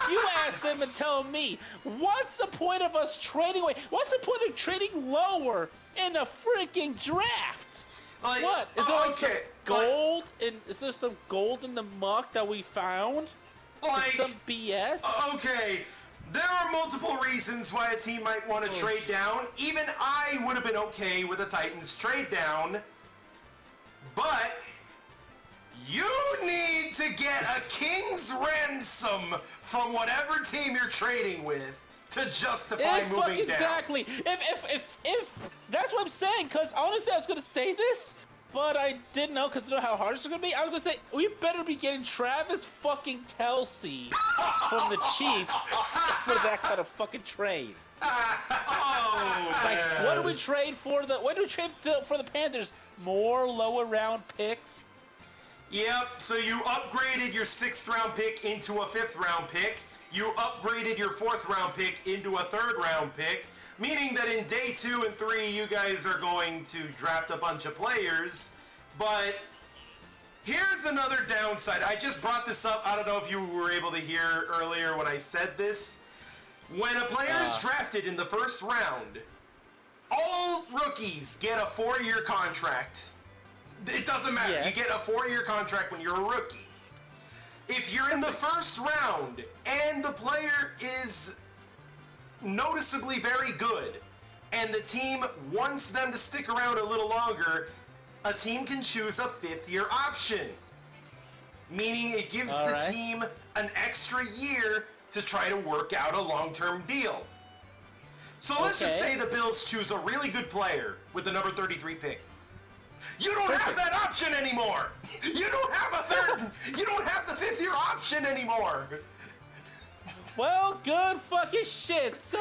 You ask them and tell me, what's the point of us trading away? What's the point of trading lower in a freaking draft? Like, What? Is there like some okay, gold? Is there some gold in the muck that we found? like, Some BS? okay, there are multiple reasons why a team might want to trade down. Even I would have been okay with the Titans trade down, but you need to get a king's ransom from whatever team you're trading with to justify moving down. Exactly. If that's what I'm saying. Because honestly, I was gonna say this, but I didn't know because I know how hard it's gonna be. I was gonna say we better be getting Travis fucking Kelce from the Chiefs for that kind of fucking trade. Oh, Like, man. what do we trade for the? What do we trade for the Panthers? More lower round picks. Yep, so you upgraded your 6th round pick into a 5th round pick. You upgraded your 4th round pick into a 3rd round pick, meaning that in day 2 and 3 you guys are going to draft a bunch of players. But here's another downside. I just brought this up. I don't know if you were able to hear earlier when I said this. When a player is drafted in the 1st round, all rookies get a 4-year contract. It doesn't matter. Yeah. You get a 4-year contract when you're a rookie. If you're in the 1st round and the player is noticeably very good and the team wants them to stick around a little longer, a team can choose a 5th-year option. Meaning it gives the team an extra year to try to work out a long-term deal. So let's just say the Bills choose a really good player with the number 33 pick. You don't have that option anymore. You don't have a 3rd. You don't have the 5th-year option anymore. Well, good fucking shit. So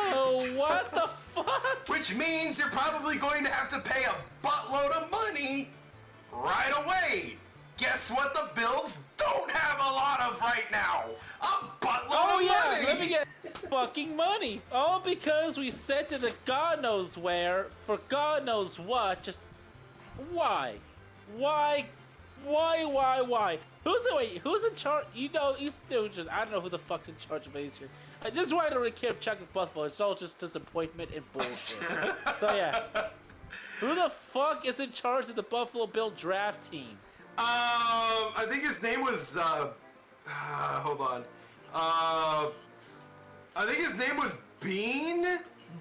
what the fuck? Which means you're probably going to have to pay a buttload of money right away. Guess what the Bills don't have a lot of right now? A buttload of money. Let me get fucking money. All because we sent to the God knows where for God knows what. Just why? Who's in charge? You know, I don't know who the fuck's in charge of these here. This is why I don't really care if Chuck and Buffalo. It's all just disappointment and bullshit. So yeah, who the fuck is in charge of the Buffalo Bill draft team? I think his name was, hold on. I think his name was Bean?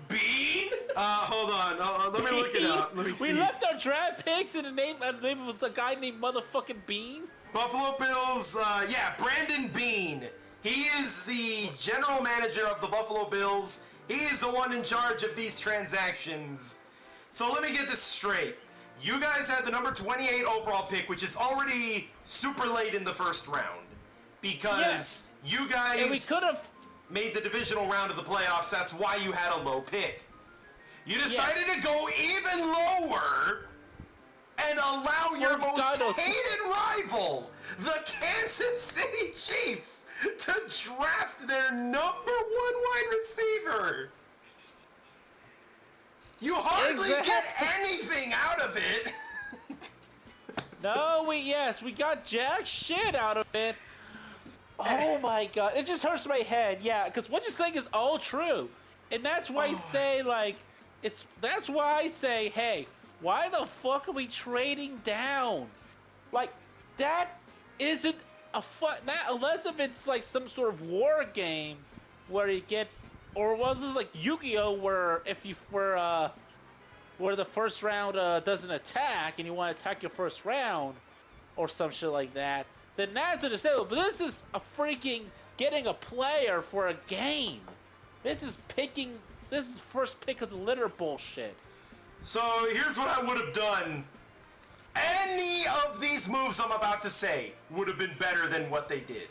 Bean? Hold on. Let me look it up. Let me see. We left our draft picks and the name was a guy named motherfucking Bean? Buffalo Bills, Brandon Bean. He is the general manager of the Buffalo Bills. He is the one in charge of these transactions. So let me get this straight. You guys had the number 28 overall pick, which is already super late in the 1st round. Because you guys And we could have made the divisional round of the playoffs. That's why you had a low pick. You decided to go even lower and allow your most hated rival, the Kansas City Chiefs, to draft their number 1 wide receiver. You hardly get anything out of it. No, we got jack shit out of it. Oh my god, it just hurts my head. Yeah, because what you're saying is all true, and that's why I say that's why I say, hey, why the fuck are we trading down? Like that isn't a unless if it's like some sort of war game where you get, or was this like Yu-Gi-Oh where if you where the 1st round doesn't attack and you want to attack your 1st round or some shit like that, then that's understandable. But this is a freaking getting a player for a game. This is 1st pick of the litter bullshit. So here's what I would have done. Any of these moves I'm about to say would have been better than what they did.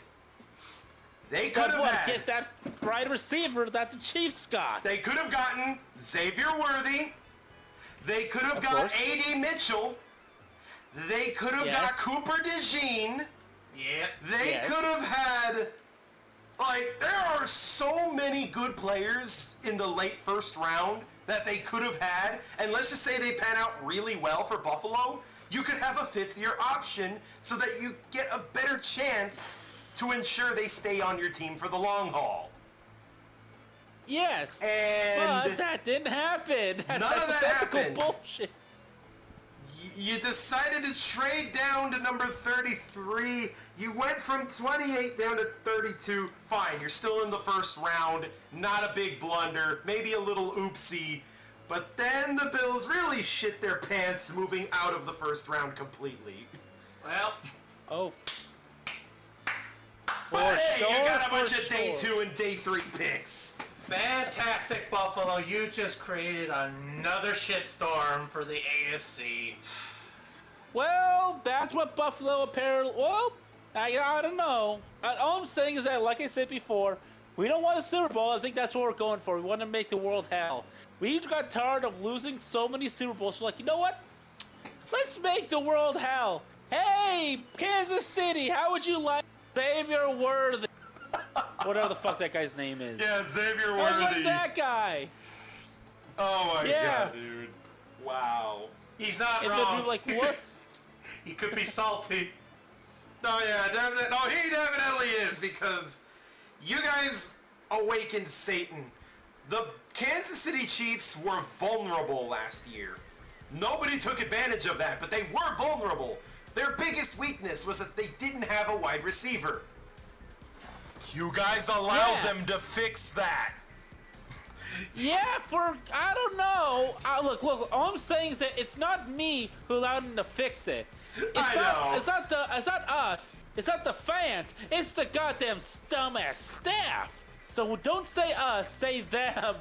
They could have had. Get that wide receiver that the Chiefs got. They could have gotten Xavier Worthy. They could have Of got course. A.D. Mitchell. They could have got Cooper DeJean. Yeah. They could have had, like, there are so many good players in the late first round that they could have had, and let's just say they pan out really well for Buffalo, you could have a fifth-year option so that you get a better chance to ensure they stay on your team for the long haul. Yes, And but that didn't happen. That's none of that hypothetical happened. Bullshit. You decided to trade down to number 33. You went from 28 down to 32. Fine, you're still in the first round. Not a big blunder. Maybe a little oopsie. But then the Bills really shit their pants moving out of the first round completely. Well, Oh, But hey, you got a for bunch of day sure. 2 and day 3 picks. fantastic, Buffalo. You just created another shitstorm for the AFC. well, that's what Buffalo apparently. Well, I don't know. All I'm saying is that, like I said before, we don't want a Super Bowl. I think that's what we're going for. We want to make the world hell. We got tired of losing so many Super Bowls. So, like, you know what? Let's make the world hell. Hey, Kansas City, how would you like Xavier Worthy? Whatever the fuck that guy's name is. Yeah, Xavier How'd you like Worthy. that guy? Oh my Yeah. god, dude. Wow. He's not And wrong. they'll be like, what? He could be salty. Oh yeah, definitely. No, he definitely is, because you guys awakened Satan. The Kansas City Chiefs were vulnerable last year. Nobody took advantage of that, but they were vulnerable. Their biggest weakness was that they didn't have a wide receiver. You guys allowed them to fix that. Yeah, I don't know. Look, all I'm saying is that it's not me who allowed him to fix it. I know. It's not us. It's not the fans. It's the goddamn dumbass staff. So don't say us, say them.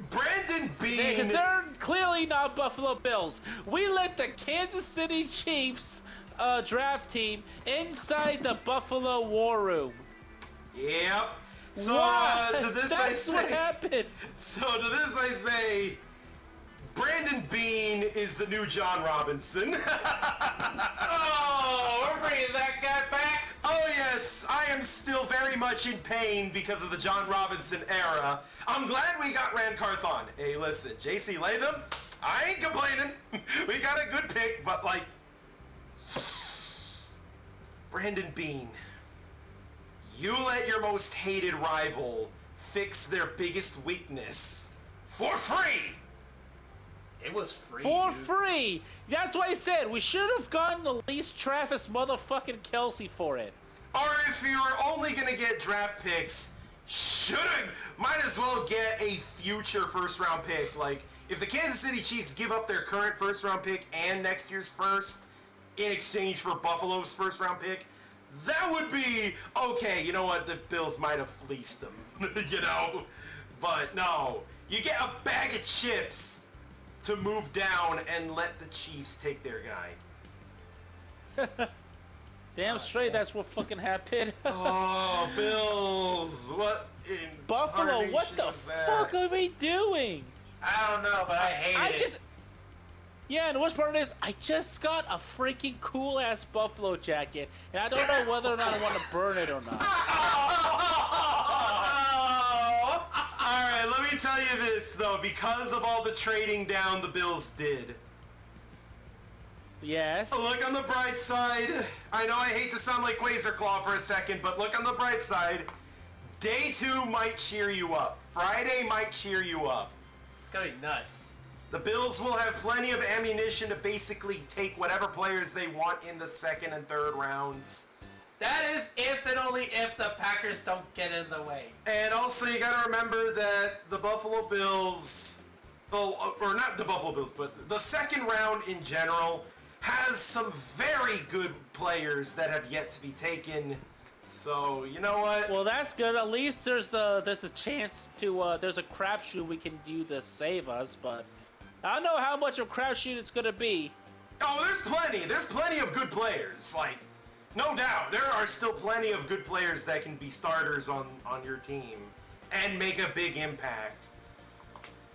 Brandon Bean. Because they're clearly not Buffalo Bills. We let the Kansas City Chiefs draft team inside the Buffalo War Room. Yep. So What? to this That's I what say. happened. So to this I say, Brandon Bean is the new John Robinson. Oh, we're bringing that guy back. Oh yes, I am still very much in pain because of the John Robinson era. I'm glad we got Rand Carthon. Hey, listen, JC Latham, I ain't complaining. We got a good pick, but like, Brandon Bean, you let your most hated rival fix their biggest weakness for free. It was free. For dude. free! That's why I said we should have gotten the least Travis motherfucking Kelsey for it. Or if you were only gonna get draft picks, might as well get a future first round pick. Like, if the Kansas City Chiefs give up their current first round pick and next year's first in exchange for Buffalo's first round pick, that would be okay. You know what? The Bills might have fleeced them, you know? But no, you get a bag of chips to move down and let the Chiefs take their guy. Damn straight, that's what fucking happened. Oh, Bills! What in Buffalo, what the tarnation is that? fuck are we doing? I don't know, but I hated it. Yeah, and the worst part is, I just got a freaking cool ass Buffalo jacket, and I don't know whether or not I want to burn it or not. All right, let me tell you this though, because of all the trading down the Bills did. Yes. Look on the bright side. I know I hate to sound like Quasarclaw for a second, but look on the bright side. Day 2 might cheer you up. Friday might cheer you up. It's gonna be nuts. The Bills will have plenty of ammunition to basically take whatever players they want in the second and third rounds. That is if and only if the Packers don't get in the way. And also, you gotta remember that the Buffalo Bills, well, or not the Buffalo Bills, but the second round in general has some very good players that have yet to be taken. So, you know what? Well, that's good. At least there's a chance to there's a crapshoot we can do to save us, but I don't know how much of a crapshoot it's gonna be. Oh, there's plenty. There's plenty of good players. Like, No doubt, there are still plenty of good players that can be starters on your team and make a big impact.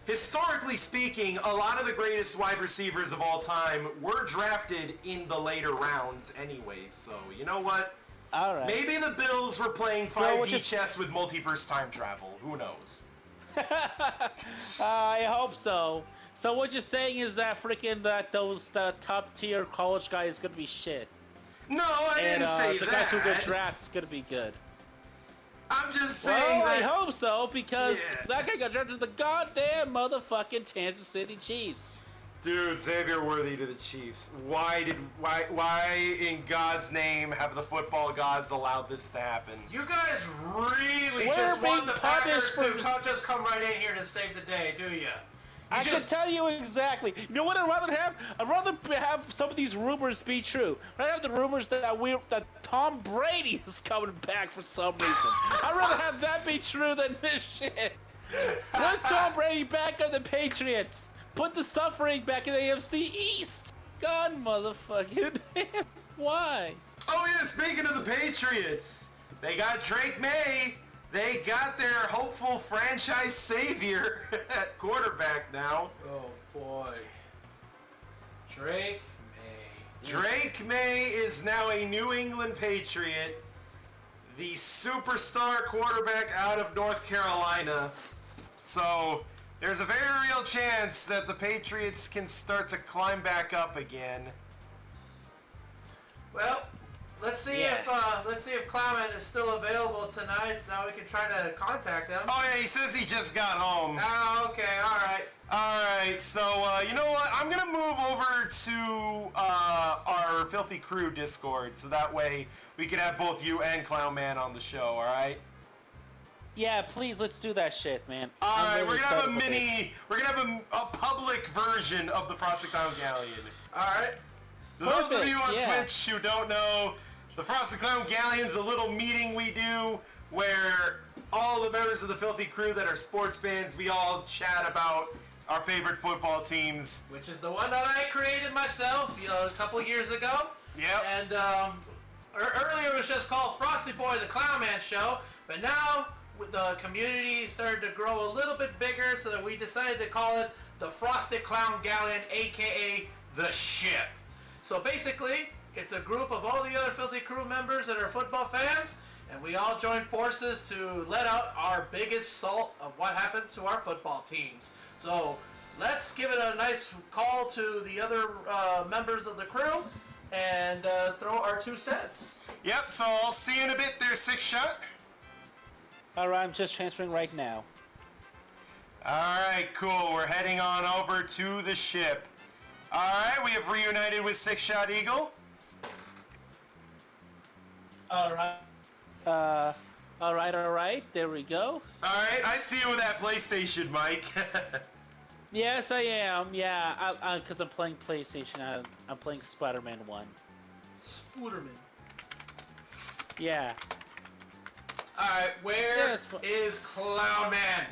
Historically speaking, a lot of the greatest wide receivers of all time were drafted in the later rounds anyways, so you know what? All right. Maybe the Bills were playing 5D chess with multiverse time travel. Who knows? I hope so. So what you're saying is that those top tier college guys gonna be shit. No, I didn't say the that. guys who get drafted is gonna be good. I'm just saying Well, that. I hope so because Yeah. that guy got drafted to the goddamn motherfucking Kansas City Chiefs. Dude, Xavier Worthy to the Chiefs. Why in God's name have the football gods allowed this to happen? You guys really We're just want being the Packers punished to for- just come right in here to save the day, do you? I can tell you exactly. You know what I'd rather have? I'd rather have some of these rumors be true. I'd have the rumors that Tom Brady is coming back for some reason. I'd rather have that be true than this shit. Put Tom Brady back on the Patriots. Put the suffering back in the AFC East. God motherfucking why? Oh yeah, speaking of the Patriots, they got Drake May. They got their hopeful franchise savior at quarterback now. Oh boy. Drake May. Drake May is now a New England Patriot, the superstar quarterback out of North Carolina. So there's a very real chance that the Patriots can start to climb back up again. Well, let's see if Clement is still available tonight, so now we can try to contact him. Oh yeah, he says he just got home. Oh, okay, all right. Alright, so you know what? I'm gonna move over to our Filthy Crew Discord, so that way we can have both you and Clown Man on the show, alright? Yeah, please, let's do that shit, man. Alright, I'm we're really gonna have a excited for this. we're gonna have a public version of the Frosty Clown Galleon. All right. For those of Perfect, you on yeah. Twitch who don't know, the Frosty Clown Galleon's a little meeting we do where all the members of the Filthy Crew that are sports fans, we all chat about our favorite football teams. Which is the one that I created myself, a couple years ago. Yep. And earlier it was just called Frosty-Boi, the Clown Man Show, but now with the community started to grow a little bit bigger, so that we decided to call it the Frosty Clown Galleon, aka the Ship. So basically, it's a group of all the other Filthy Crew members that are football fans, and we all joined forces to let out our biggest salt of what happened to our football teams. So let's give it a nice call to the other members of the crew and throw our 2 cents. Yep, so I'll see you in a bit there, Six Shot. Alright, I'm just transferring right now. Alright, cool. We're heading on over to the ship. Alright, we have reunited with Six Shot Eagle. Alright. Alright, there we go. Alright, I see you with that PlayStation, Mike. Yes, I am. Yeah, because I'm playing PlayStation. I'm playing Spider-Man 1. Spooderman. Yeah. Alright, where Yes, is Clown Man?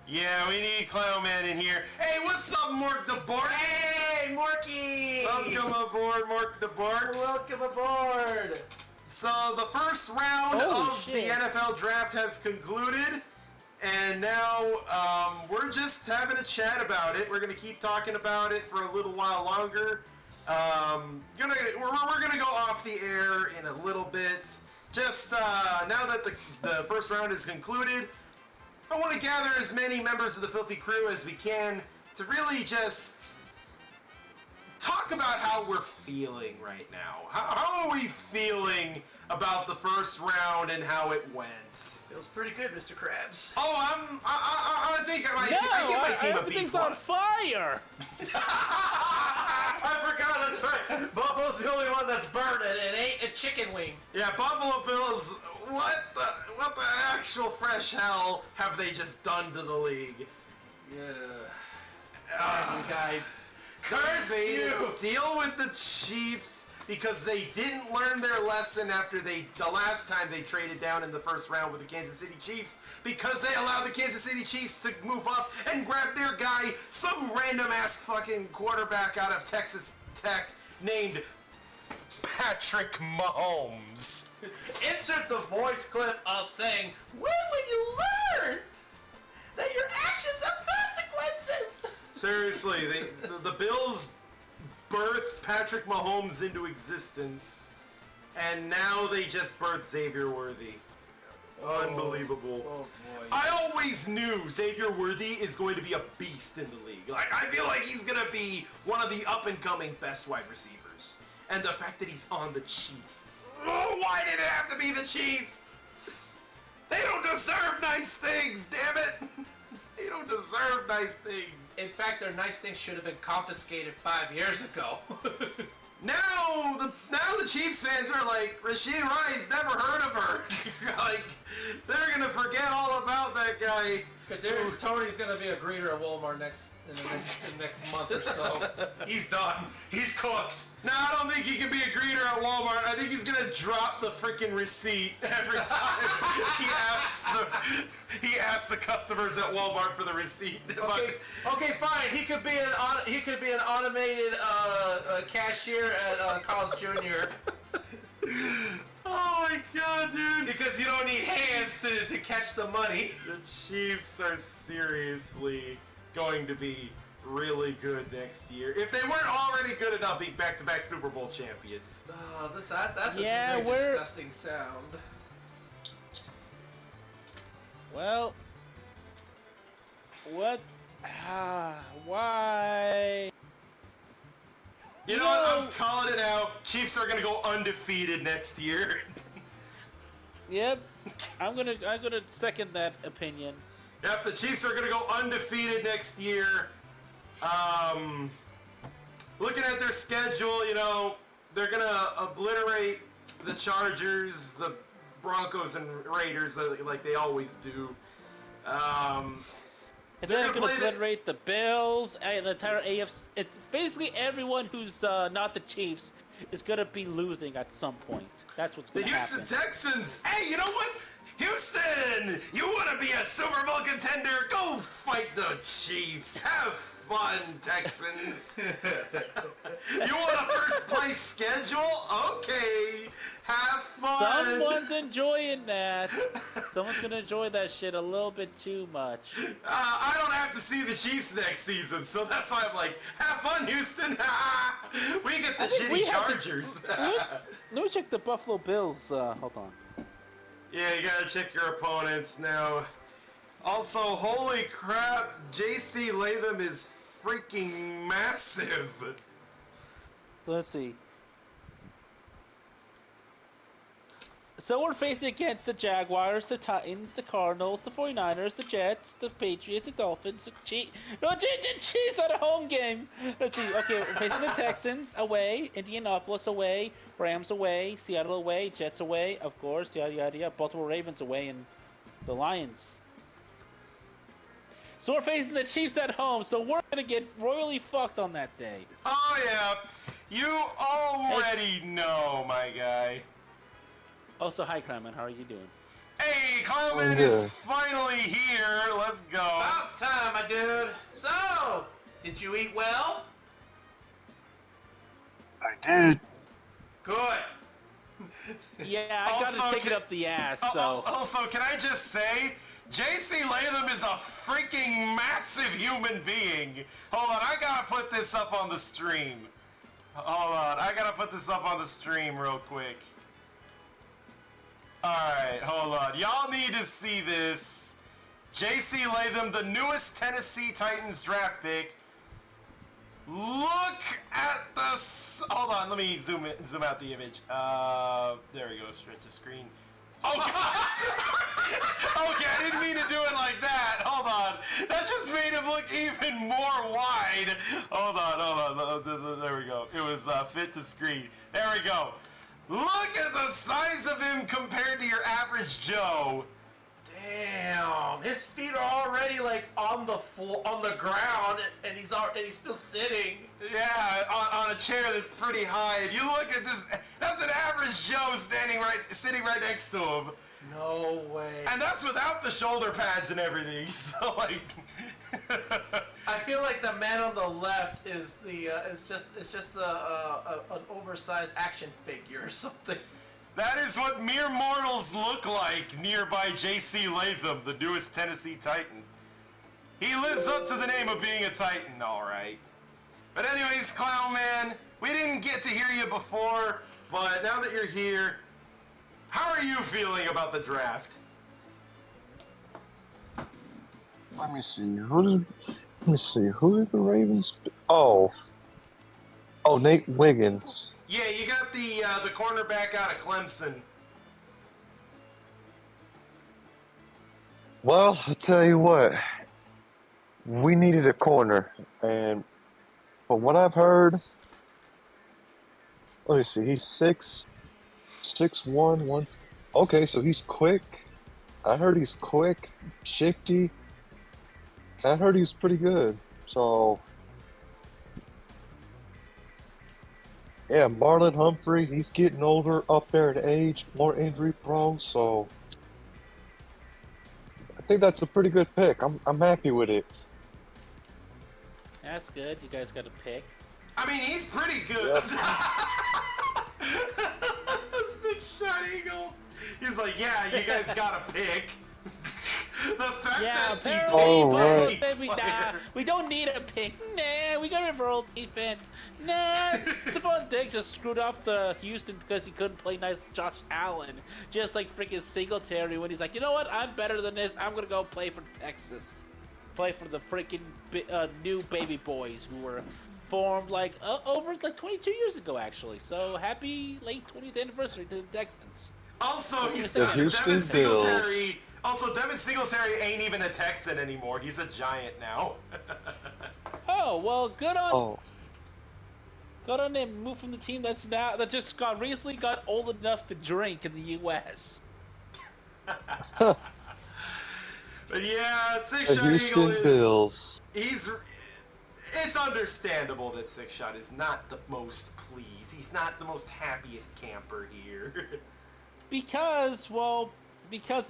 Yeah, we need Clown Man in here. Hey, what's up, Mork the Bork? Hey, Morky! Welcome aboard, Mork the Bork. Welcome aboard! So the first round Holy of shit. the NFL draft has concluded, and now we're just having a chat about it. We're gonna keep talking about it for a little while longer. We're gonna go off the air in a little bit. Just now that the first round is concluded, I want to gather as many members of the Filthy Crew as we can to really just talk about how we're feeling right now. How are we feeling about the first round and how it went? Feels pretty good, Mr. Krabs. Oh, I think I No, give my team a B+. everything's on fire. I forgot, that's right. Buffalo's the only one that's burned, and it ain't a chicken wing. Yeah, Buffalo Bills. What the actual fresh hell have they just done to the league? Yeah. You guys. Curse They you! deal with the Chiefs because they didn't learn their lesson after the last time they traded down in the first round with the Kansas City Chiefs, because they allowed the Kansas City Chiefs to move up and grab their guy, some random ass fucking quarterback out of Texas Tech named Patrick Mahomes. Insert the voice clip of saying, "When will you learn that your actions have consequences?" Seriously, the Bills birthed Patrick Mahomes into existence, and now they just birthed Xavier Worthy. Unbelievable. Oh boy. I always knew Xavier Worthy is going to be a beast in the league. Like, I feel like he's going to be one of the up-and-coming best wide receivers. And the fact that he's on the Chiefs. Oh, why did it have to be the Chiefs? They don't deserve nice things, damn it. They don't deserve nice things. In fact, their nice things should have been confiscated 5 years ago. Now the Chiefs fans are like, Rashid Rice, never heard of her. Like, they're gonna forget all about that guy. Kadarius Toney's gonna be a greeter at Walmart in the next month or so. He's done. He's cooked. No, I don't think he can be a greeter at Walmart. I think he's gonna drop the freaking receipt every time he asks the customers at Walmart for the receipt. Okay, fine. He could be an automated cashier at Carl's Jr. Oh my god, dude! Because you don't need hands to catch the money. The Chiefs are seriously going to be really good next year. If they weren't already good enough, being back-to-back Super Bowl champions. That's a very disgusting sound. Well, what? Why? You know what? I'm calling it out. Chiefs are gonna go undefeated next year. Yep, I'm gonna second that opinion. Yep, the Chiefs are gonna go undefeated next year. Looking at their schedule, you know, they're gonna obliterate the Chargers, the Broncos, and Raiders like they always do. And then they're gonna obliterate the Bills and the entire AFC. It's basically everyone who's not the Chiefs is gonna be losing at some point. That's what's gonna happen. The Houston Texans. Hey, you know what? Houston, you want to be a Super Bowl contender? Go fight the Chiefs. Have fun, Texans. You want a first place schedule? Okay. Have fun. Someone's enjoying that. Someone's gonna enjoy that shit a little bit too much. I don't have to see the Chiefs next season, so that's why I'm like, have fun, Houston. We get the shitty Chargers. Let me check the Buffalo Bills. Hold on. Yeah, you gotta check your opponents now. Also, holy crap, JC Latham is freaking massive. So let's see. So we're facing against the Jaguars, the Titans, the Cardinals, the 49ers, the Jets, the Patriots, the Dolphins, the Chiefs. No, the Chiefs at a home game. Let's see. Okay, we're facing the Texans away, Indianapolis away, Rams away, Seattle away, Jets away, of course, yada yada yada. Baltimore Ravens away, and the Lions. So we're facing the Chiefs at home, so we're gonna get royally fucked on that day. Oh yeah, you already know, my guy. Also, hi Clement, how are you doing? Hey, Clement is finally here. Let's go. About time, my dude. So, did you eat well? I did. Good. Yeah, I gotta take it up the ass, so... Also, can I just say, JC Latham is a freaking massive human being. Hold on, I gotta put this up on the stream. Hold on, I gotta put this up on the stream real quick. Alright, hold on. Y'all need to see this. JC Latham, the newest Tennessee Titans draft pick. Look at the... Hold on, let me zoom out the image. There we go, stretch the screen. Oh, God. Okay, I didn't mean to do it like that. Hold on. That just made him look even more wide. Hold on. There we go. It was fit to screen. There we go. Look at the size of him compared to your average Joe. Damn, his feet are already like on the floor, on the ground, and he's still sitting. Yeah, on a chair that's pretty high. And you look at this, that's an average Joe sitting right next to him. No way. And that's without the shoulder pads and everything. So like, I feel like the man on the left is just an oversized action figure or something. that is what mere mortals look like nearby J.C. Latham, the newest Tennessee Titan. He lives up to the name of being a Titan, all right. But anyways, Clown Man, we didn't get to hear you before, but now that you're here, how are you feeling about the draft? Let me see. Who did the Ravens? Oh, Nate Wiggins. Yeah, you got the cornerback out of Clemson. Well, I'll tell you what. We needed a corner, and from what I've heard, let me see. He's 6'1", Okay, so he's quick. I heard he's quick, shifty. I heard he's pretty good. So, yeah, Marlon Humphrey, he's getting older, up there in age, more injury prone. So, I think that's a pretty good pick. I'm happy with it. That's good. You guys got a pick. I mean, he's pretty good. Yep. 6-shot eagle. He's like, yeah, you guys got a pick. The fact Yeah, that he apparently, Oh, Buffalo right. said we don't need a pick. Nah, we got a roll defense. Nah, Stephon Diggs just screwed up the Houston because he couldn't play nice Josh Allen. Just like freaking Singletary when he's like, you know what, I'm better than this. I'm gonna go play for Texas. Play for the freaking new baby boys who were formed like over like 22 years ago actually. So happy late 20th anniversary to the Texans. Also, he's The Houston Devin Singletary. Bills. Also, Devin Singletary ain't even a Texan anymore. He's a Giant now. Oh well, good on. Oh, Got on him, moved from the team that just recently got old enough to drink in the U.S. But yeah, the 6-shot Eagle Houston is. Bills. It's understandable that 6-shot is not the most pleased. He's not the most happiest camper here. Because of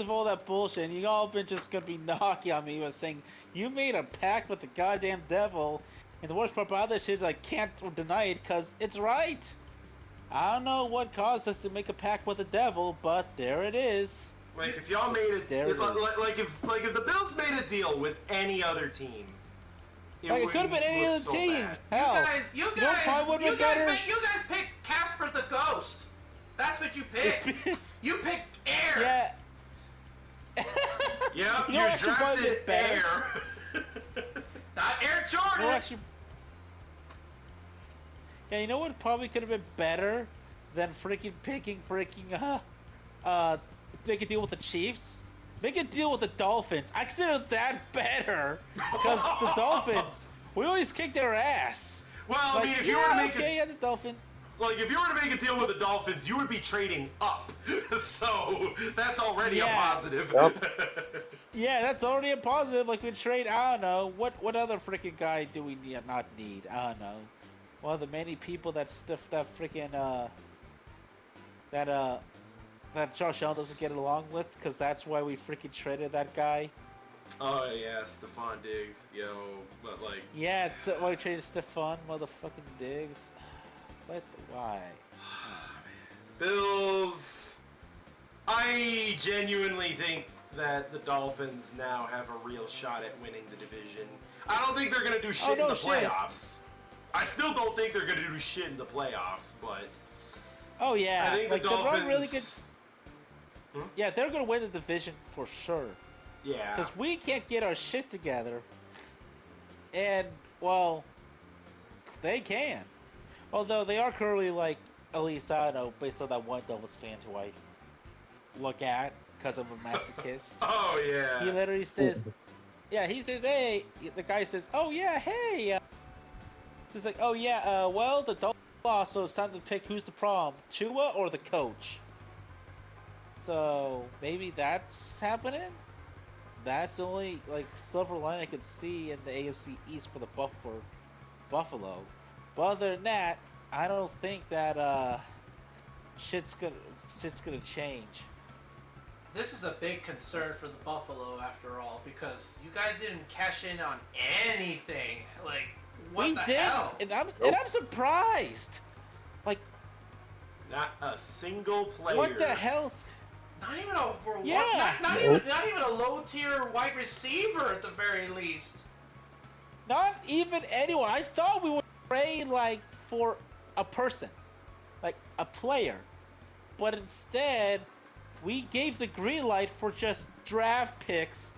all that bullshit, and you all been just gonna be knocking on me with saying you made a pact with the goddamn devil, and the worst part about this is I can't deny it because it's right. I don't know what caused us to make a pact with the devil, but there it is. Like if y'all made it, There it is. like if the Bills made a deal with any other team, Like, it could have been any other so team. bad. Hell, You know what probably would've guys, been better? you guys picked Casper the Ghost. That's what you picked. You picked Air. yeah. Yep, You know you what actually probably drafted been better? Air. Not Air Jordan. Well, actually, yeah, you know what probably could have been better than make a deal with the Chiefs? Make a deal with the Dolphins. I consider that better because the Dolphins, we always kick their ass. Well, I Like, mean, if you were to make the Dolphin. if you were to make a deal with the Dolphins, you would be trading up. So that's already a Yeah. positive. Yeah, that's already a positive. Like we trade, I don't know, what other freaking guy do we not need? I don't know. One of the many people that stuff that freaking that Josh Allen doesn't get along with, because that's why we freaking traded that guy. Oh yeah, Stephon Diggs, yo, but like, Yeah, it's why we traded Stephon motherfucking Diggs. Why? Bills. I genuinely think that the Dolphins now have a real shot at winning the division. I don't think they're gonna do shit no in the shit. playoffs. I still don't think they're gonna do shit in the playoffs, but Oh yeah, I think like the they're Dolphins. really good. Yeah, they're gonna win the division for sure. Yeah. Because we can't get our shit together. And, well, they can. Although they are currently, like, at least, I don't know, based on that one Dolphins fan who I look at because I'm a masochist. Oh yeah. He literally says, yeah, he says, hey, the guy says, oh yeah, hey. He's like, oh yeah, well, the Dolphins lost, so it's time to pick who's the problem, Tua or the coach. So, maybe that's happening? That's the only like silver line I could see in the AFC East for the Buffalo. But other than that, I don't think that shit's gonna shit's gonna change. This is a big concern for the Buffalo after all because you guys didn't cash in on anything. Like, what We the did, hell? and I'm surprised. Like, Not a single player. what the hell? Not even a Yeah. not even a low tier wide receiver at the very least. Not even anyone. I thought we would trade like for a person, like a player, but instead we gave the green light for just draft picks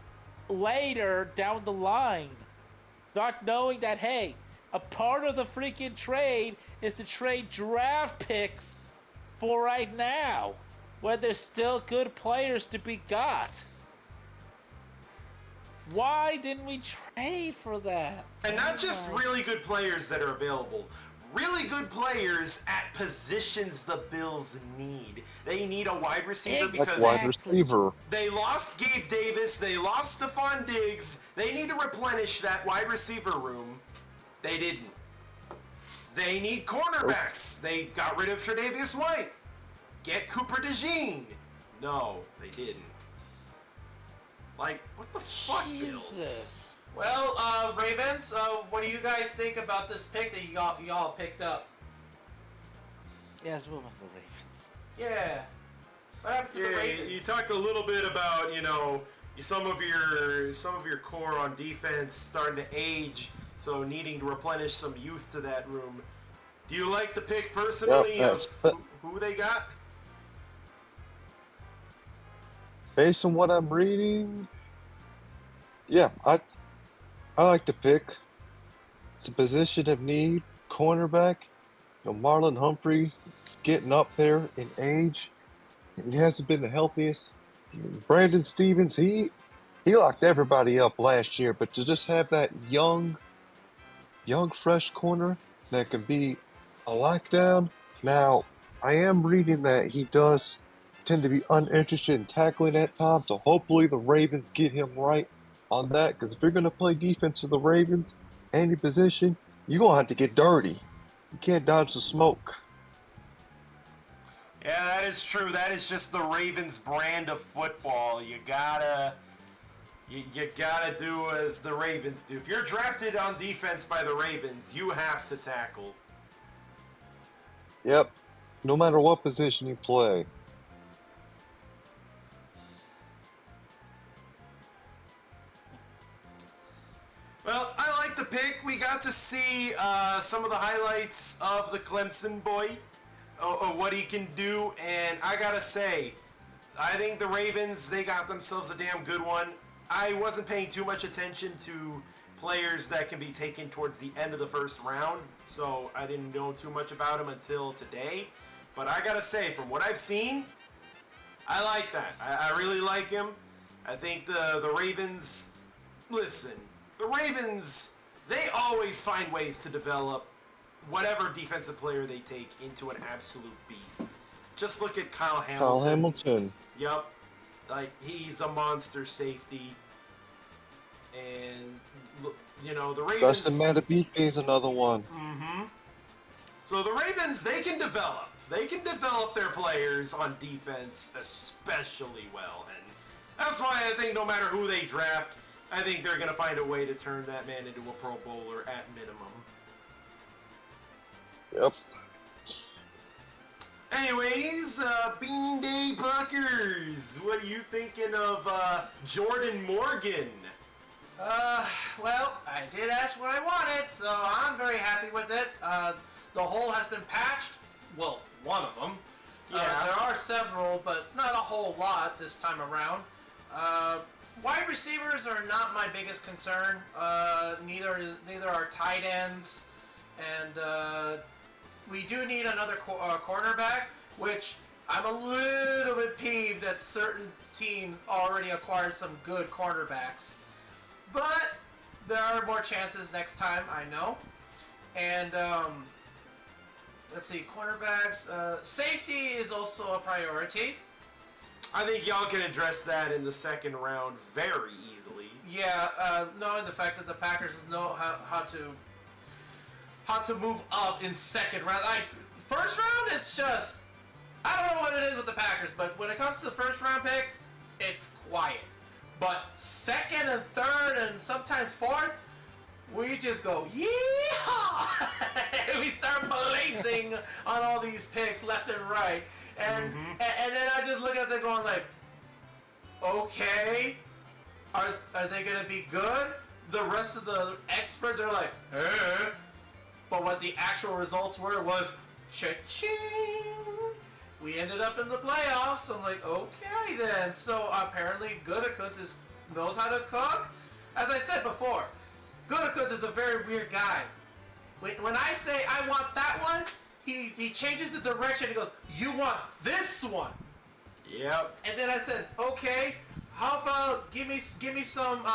later down the line, not knowing that hey, a part of the freaking trade is to trade draft picks for right now, when there's still good players to be got. Why didn't we trade for that? And not just really good players that are available. Really good players at positions the Bills need. They need a wide receiver Like because wide receiver. they lost Gabe Davis, they lost Stephon Diggs. They need to replenish that wide receiver room. They didn't. They need cornerbacks. They got rid of Tre'Davious White. Get Cooper DeJean. No, they didn't. Like, what the fuck, Bills? Jesus. Well, Ravens, what do you guys think about this pick that y'all picked up? Yeah, let's move on to the Ravens. Yeah. What happened to the Yeah, Ravens? you talked a little bit about, some of your core on defense starting to age, so needing to replenish some youth to that room. Do you like the pick personally Yep, of who they got? Based on what I'm reading, yeah, I like the pick. It's a position of need. Cornerback. Marlon Humphrey is getting up there in age. He hasn't been the healthiest. Brandon Stevens, he locked everybody up last year, but to just have that young, fresh corner that can be a lockdown. Now, I am reading that he does tend to be uninterested in tackling at times, so hopefully the Ravens get him right on that, because if you're going to play defense for the Ravens, any position, you're going to have to get dirty. You can't dodge the smoke. Yeah, that is true. That is just the Ravens brand of football. You gotta do as the Ravens do. If you're drafted on defense by the Ravens, you have to tackle. Yep, no matter what position you play. Well, I like the pick. We got to see some of the highlights of the Clemson boy, of what he can do, and I gotta say, I think the Ravens, they got themselves a damn good one. I wasn't paying too much attention to players that can be taken towards the end of the first round, so I didn't know too much about him until today. But I gotta say, from what I've seen, I like that. I really like him. I think the Ravens, listen, the Ravens, they always find ways to develop whatever defensive player they take into an absolute beast. Just look at Kyle Hamilton. Kyle Hamilton. Yep. Like, he's a monster safety. And, the Ravens... Dustin Madubuike is another one. Mm-hmm. So the Ravens, they can develop. They can develop their players on defense especially well. And that's why I think no matter who they draft, I think they're going to find a way to turn that man into a Pro Bowler at minimum. Yep. Anyways, Bean Day Buckers, what are you thinking of Jordan Morgan? Well, I did ask what I wanted, so I'm very happy with it. The hole has been patched. Well, one of them. Yeah. There are several, but not a whole lot this time around. Wide receivers are not my biggest concern. Neither are tight ends, and we do need another cornerback, which I'm a little bit peeved that certain teams already acquired some good cornerbacks. But there are more chances next time, I know. And let's see, cornerbacks. Safety is also a priority. I think y'all can address that in the second round very easily. Yeah, knowing the fact that the Packers know how to move up in second round. Like first round, it's just I don't know what it is with the Packers, but when it comes to the first round picks, it's quiet. But second and third and sometimes fourth, we just go yeehaw! We start blazing on all these picks left and right, and then I just look at them going like, okay. Are they gonna be good? The rest of the experts are like, eh. But what the actual results were was cha-ching. We ended up in the playoffs. I'm like, okay then. So apparently Gutekunst knows how to cook. As I said before, Gutekunst is a very weird guy. When I say I want that one, he changes the direction. He goes, you want this one? Yep. And then I said, okay. How about give me some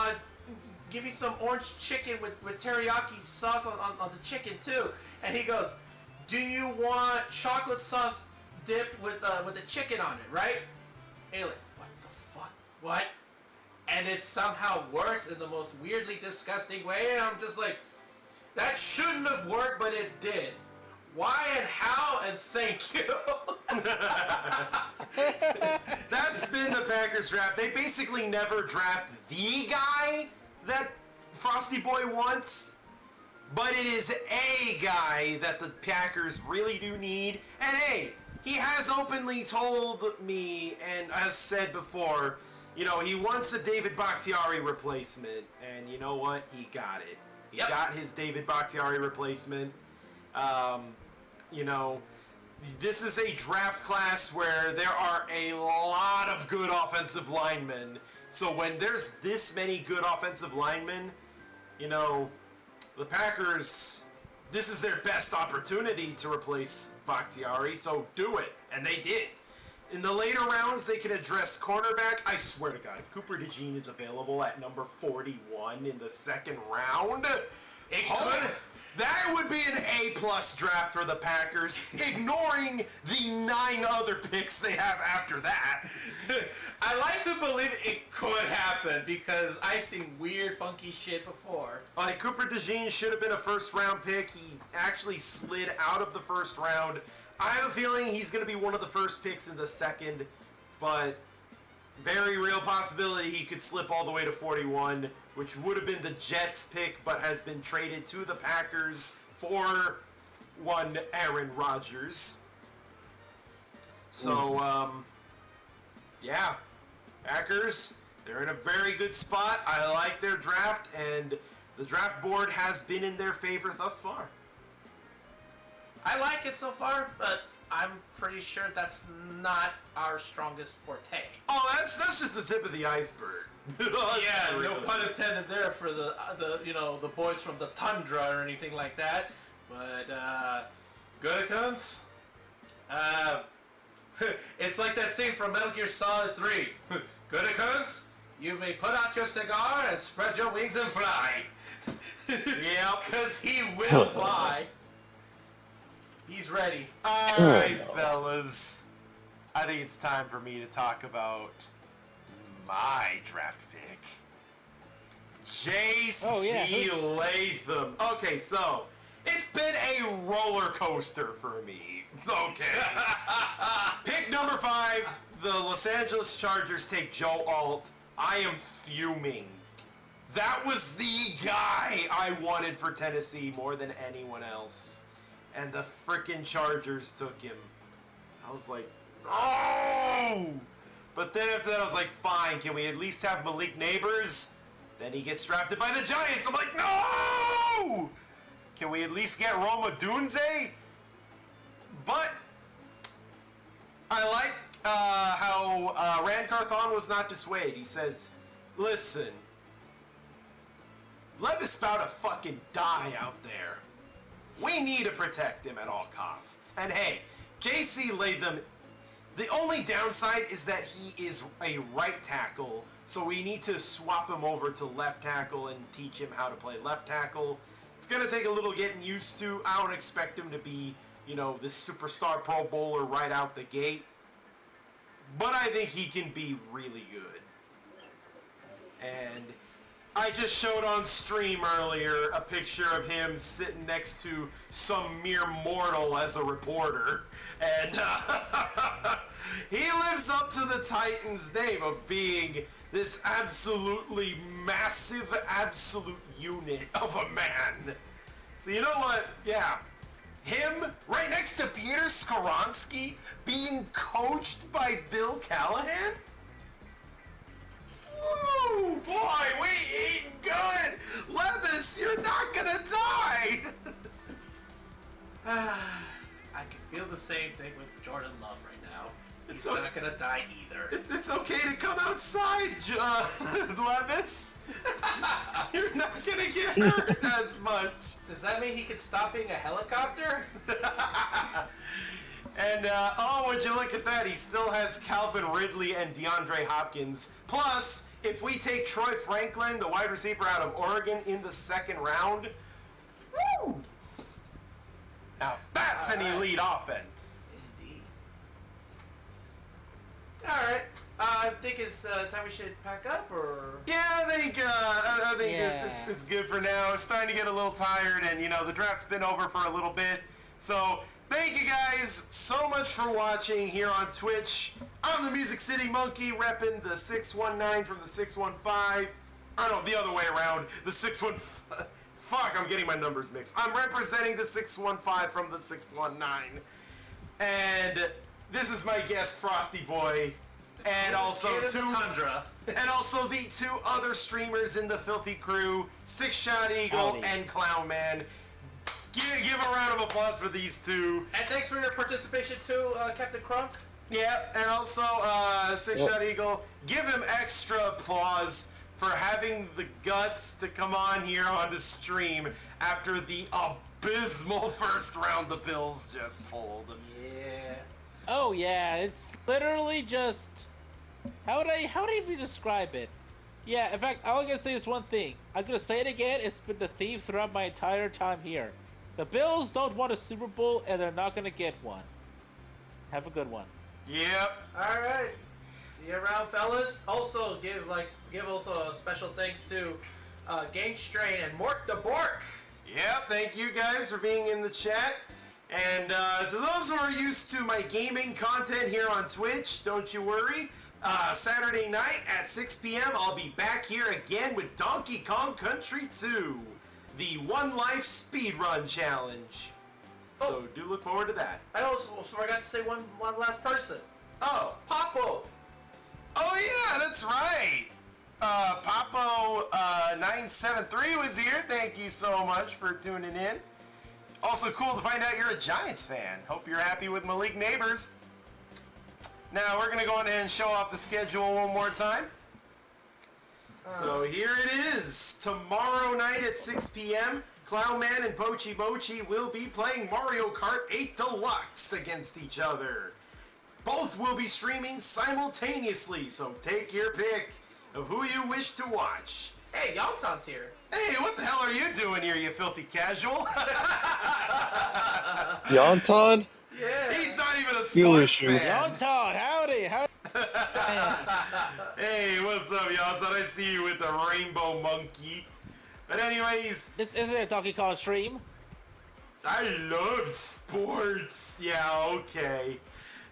orange chicken with teriyaki sauce on the chicken too? And he goes, do you want chocolate sauce dipped with the chicken on it, right? And you're like, what the fuck? What? And it somehow works in the most weirdly disgusting way, and I'm just like, that shouldn't have worked, but it did. Why and how and thank you. That's been the Packers draft. They basically never draft the guy that Frosty-Boi wants, but it is a guy that the Packers really do need. And hey, he has openly told me and has said before, you know, he wants a David Bakhtiari replacement, and you know what? He got it. He got his David Bakhtiari replacement. You know, this is a draft class where there are a lot of good offensive linemen. So when there's this many good offensive linemen, you know, the Packers, this is their best opportunity to replace Bakhtiari, so do it. And they did. In the later rounds, they can address cornerback. I swear to God, if Cooper DeJean is available at number 41 in the second round, that would be an A-plus draft for the Packers, ignoring the 9 other picks they have after that. I like to believe it could happen because I've seen weird, funky shit before. Like, Cooper DeJean should have been a first-round pick. He actually slid out of the first round. I have a feeling he's going to be one of the first picks in the second, but very real possibility he could slip all the way to 41, which would have been the Jets pick, but has been traded to the Packers for one Aaron Rodgers. So, yeah, Packers, they're in a very good spot. I like their draft, and the draft board has been in their favor thus far. I like it so far, but I'm pretty sure that's not our strongest forte. Oh, that's just the tip of the iceberg. Yeah, no pun intended there for the the boys from the tundra or anything like that. But Gutekunst, it's like that scene from Metal Gear Solid 3. Gutekunst, you may put out your cigar and spread your wings and fly. Yeah, because he will fly. He's ready. Alright, fellas. I think it's time for me to talk about my draft pick. J.C. Latham. Okay, so it's been a roller coaster for me. Okay. Pick number 5, the Los Angeles Chargers take Joe Alt. I am fuming. That was the guy I wanted for Tennessee more than anyone else. And the frickin' Chargers took him. I was like, oh! But then after that, I was like, fine, can we at least have Malik Neighbors? Then he gets drafted by the Giants. I'm like, no! Can we at least get Roma Dunze? But I like how Rand Carthon was not dissuaded. He says, listen, Levis about to fucking die out there. We need to protect him at all costs. And hey, J.C. Latham, the only downside is that he is a right tackle, so we need to swap him over to left tackle and teach him how to play left tackle. It's going to take a little getting used to. I don't expect him to be, this superstar Pro Bowler right out the gate. but I think he can be really good. And I just showed on stream earlier a picture of him sitting next to some mere mortal as a reporter. And he lives up to the Titan's name of being this absolutely massive, absolute unit of a man. So you know what? Yeah. Him right next to Peter Skoronsky being coached by Bill Callahan? Woo! Boy, we eating good! Levis, you're not gonna die! I can feel the same thing with Jordan Love right now. He's It's not gonna die either. It's okay to come outside, Levis. You're not gonna get hurt as much. Does that mean he can stop being a helicopter? And, oh, would you look at that? He still has Calvin Ridley and DeAndre Hopkins. Plus, if we take Troy Franklin, the wide receiver out of Oregon, in the second round, woo! Now that's an elite offense. Indeed. Alright. I think it's time we should pack up, or... Yeah, I think Yeah. it's good for now. It's starting to get a little tired, and, you know, the draft's been over for a little bit. So, thank you guys so much for watching here on Twitch. I'm the Music City Monkey, repping the 619 from the 615. Or no, the other way around. The 615. Fuck, I'm getting my numbers mixed. I'm representing the 615 from the 619. And this is my guest, Frosty-Boi. And also Scared of the tundra. and also the two other streamers in the Filthy Crew, Six Shot Eagle Howdy. and Clown Man. Give a round of applause for these two. And thanks for your participation too, Captain Crunk. Yeah, and also Six Shot Eagle, give him extra applause for having the guts to come on here on the stream after the abysmal first round the Bills just pulled. Yeah. Oh yeah, it's literally just how would I even describe it? Yeah, in fact, all I'm gonna say is one thing. I'm gonna say it again. It's been the theme throughout my entire time here. The Bills don't want a Super Bowl, and they're not gonna get one. Have a good one. Yep. All right. See you around, fellas. Also, give also a special thanks to Game Strain and Mork the Bork. Yep, thank you guys for being in the chat. And to those who are used to my gaming content here on Twitch, don't you worry. Saturday night at 6 p.m. I'll be back here again with Donkey Kong Country 2, the One Life Speedrun Challenge. So do look forward to that. I also forgot to say one last person. Oh, Papo. oh yeah, that's right. Papo973 was here. Thank you so much for tuning in. Also cool to find out you're a Giants fan. Hope you're happy with Malik Neighbors. Now we're gonna go ahead and show off the schedule one more time. So here it is. Tomorrow night at 6 p.m., Clown Man and PochiMochi will be playing Mario Kart 8 Deluxe against each other. Both will be streaming simultaneously, so take your pick of who you wish to watch. Hey, Yalton's here. Hey, what the hell are you doing here, you filthy casual? Yonton? Yeah. He's not even a Steelers sports shoe. fan. Young Todd, howdy. Hey, what's up, y'all? Thought I see you with the rainbow monkey. But anyways, This isn't a Donkey Kong stream. I love sports. Yeah, okay.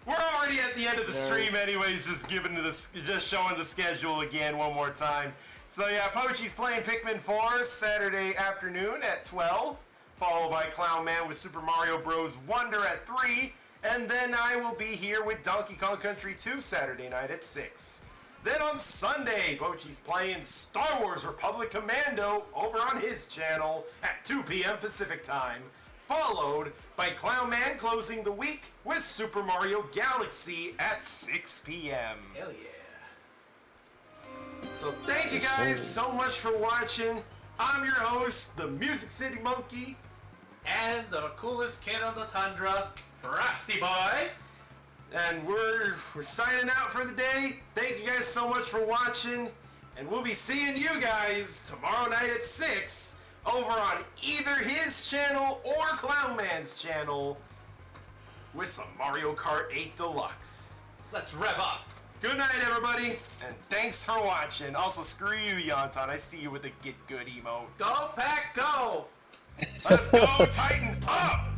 We're already at the end of the stream, anyways. Just showing the schedule again one more time. So yeah, Pochi's playing Pikmin 4 Saturday afternoon at 12, followed by Clown Man with Super Mario Bros. Wonder at 3, and then I will be here with Donkey Kong Country 2 Saturday night at 6. Then on Sunday, Pochi's playing Star Wars Republic Commando over on his channel at 2 p.m. Pacific Time, followed by Clown Man closing the week with Super Mario Galaxy at 6 p.m. Hell yeah. So thank you guys so much for watching. I'm your host, the Music City Monkey. And the coolest kid on the tundra, Frosty-Boi. And we're signing out for the day. Thank you guys so much for watching. And we'll be seeing you guys tomorrow night at 6 over on either his channel or Clown Man's channel with some Mario Kart 8 Deluxe. Let's rev up. Good night, everybody, and thanks for watching. Also, screw you, Yonton. I see you with the get good emote. Go, Pack, go! Let's go, Titan up!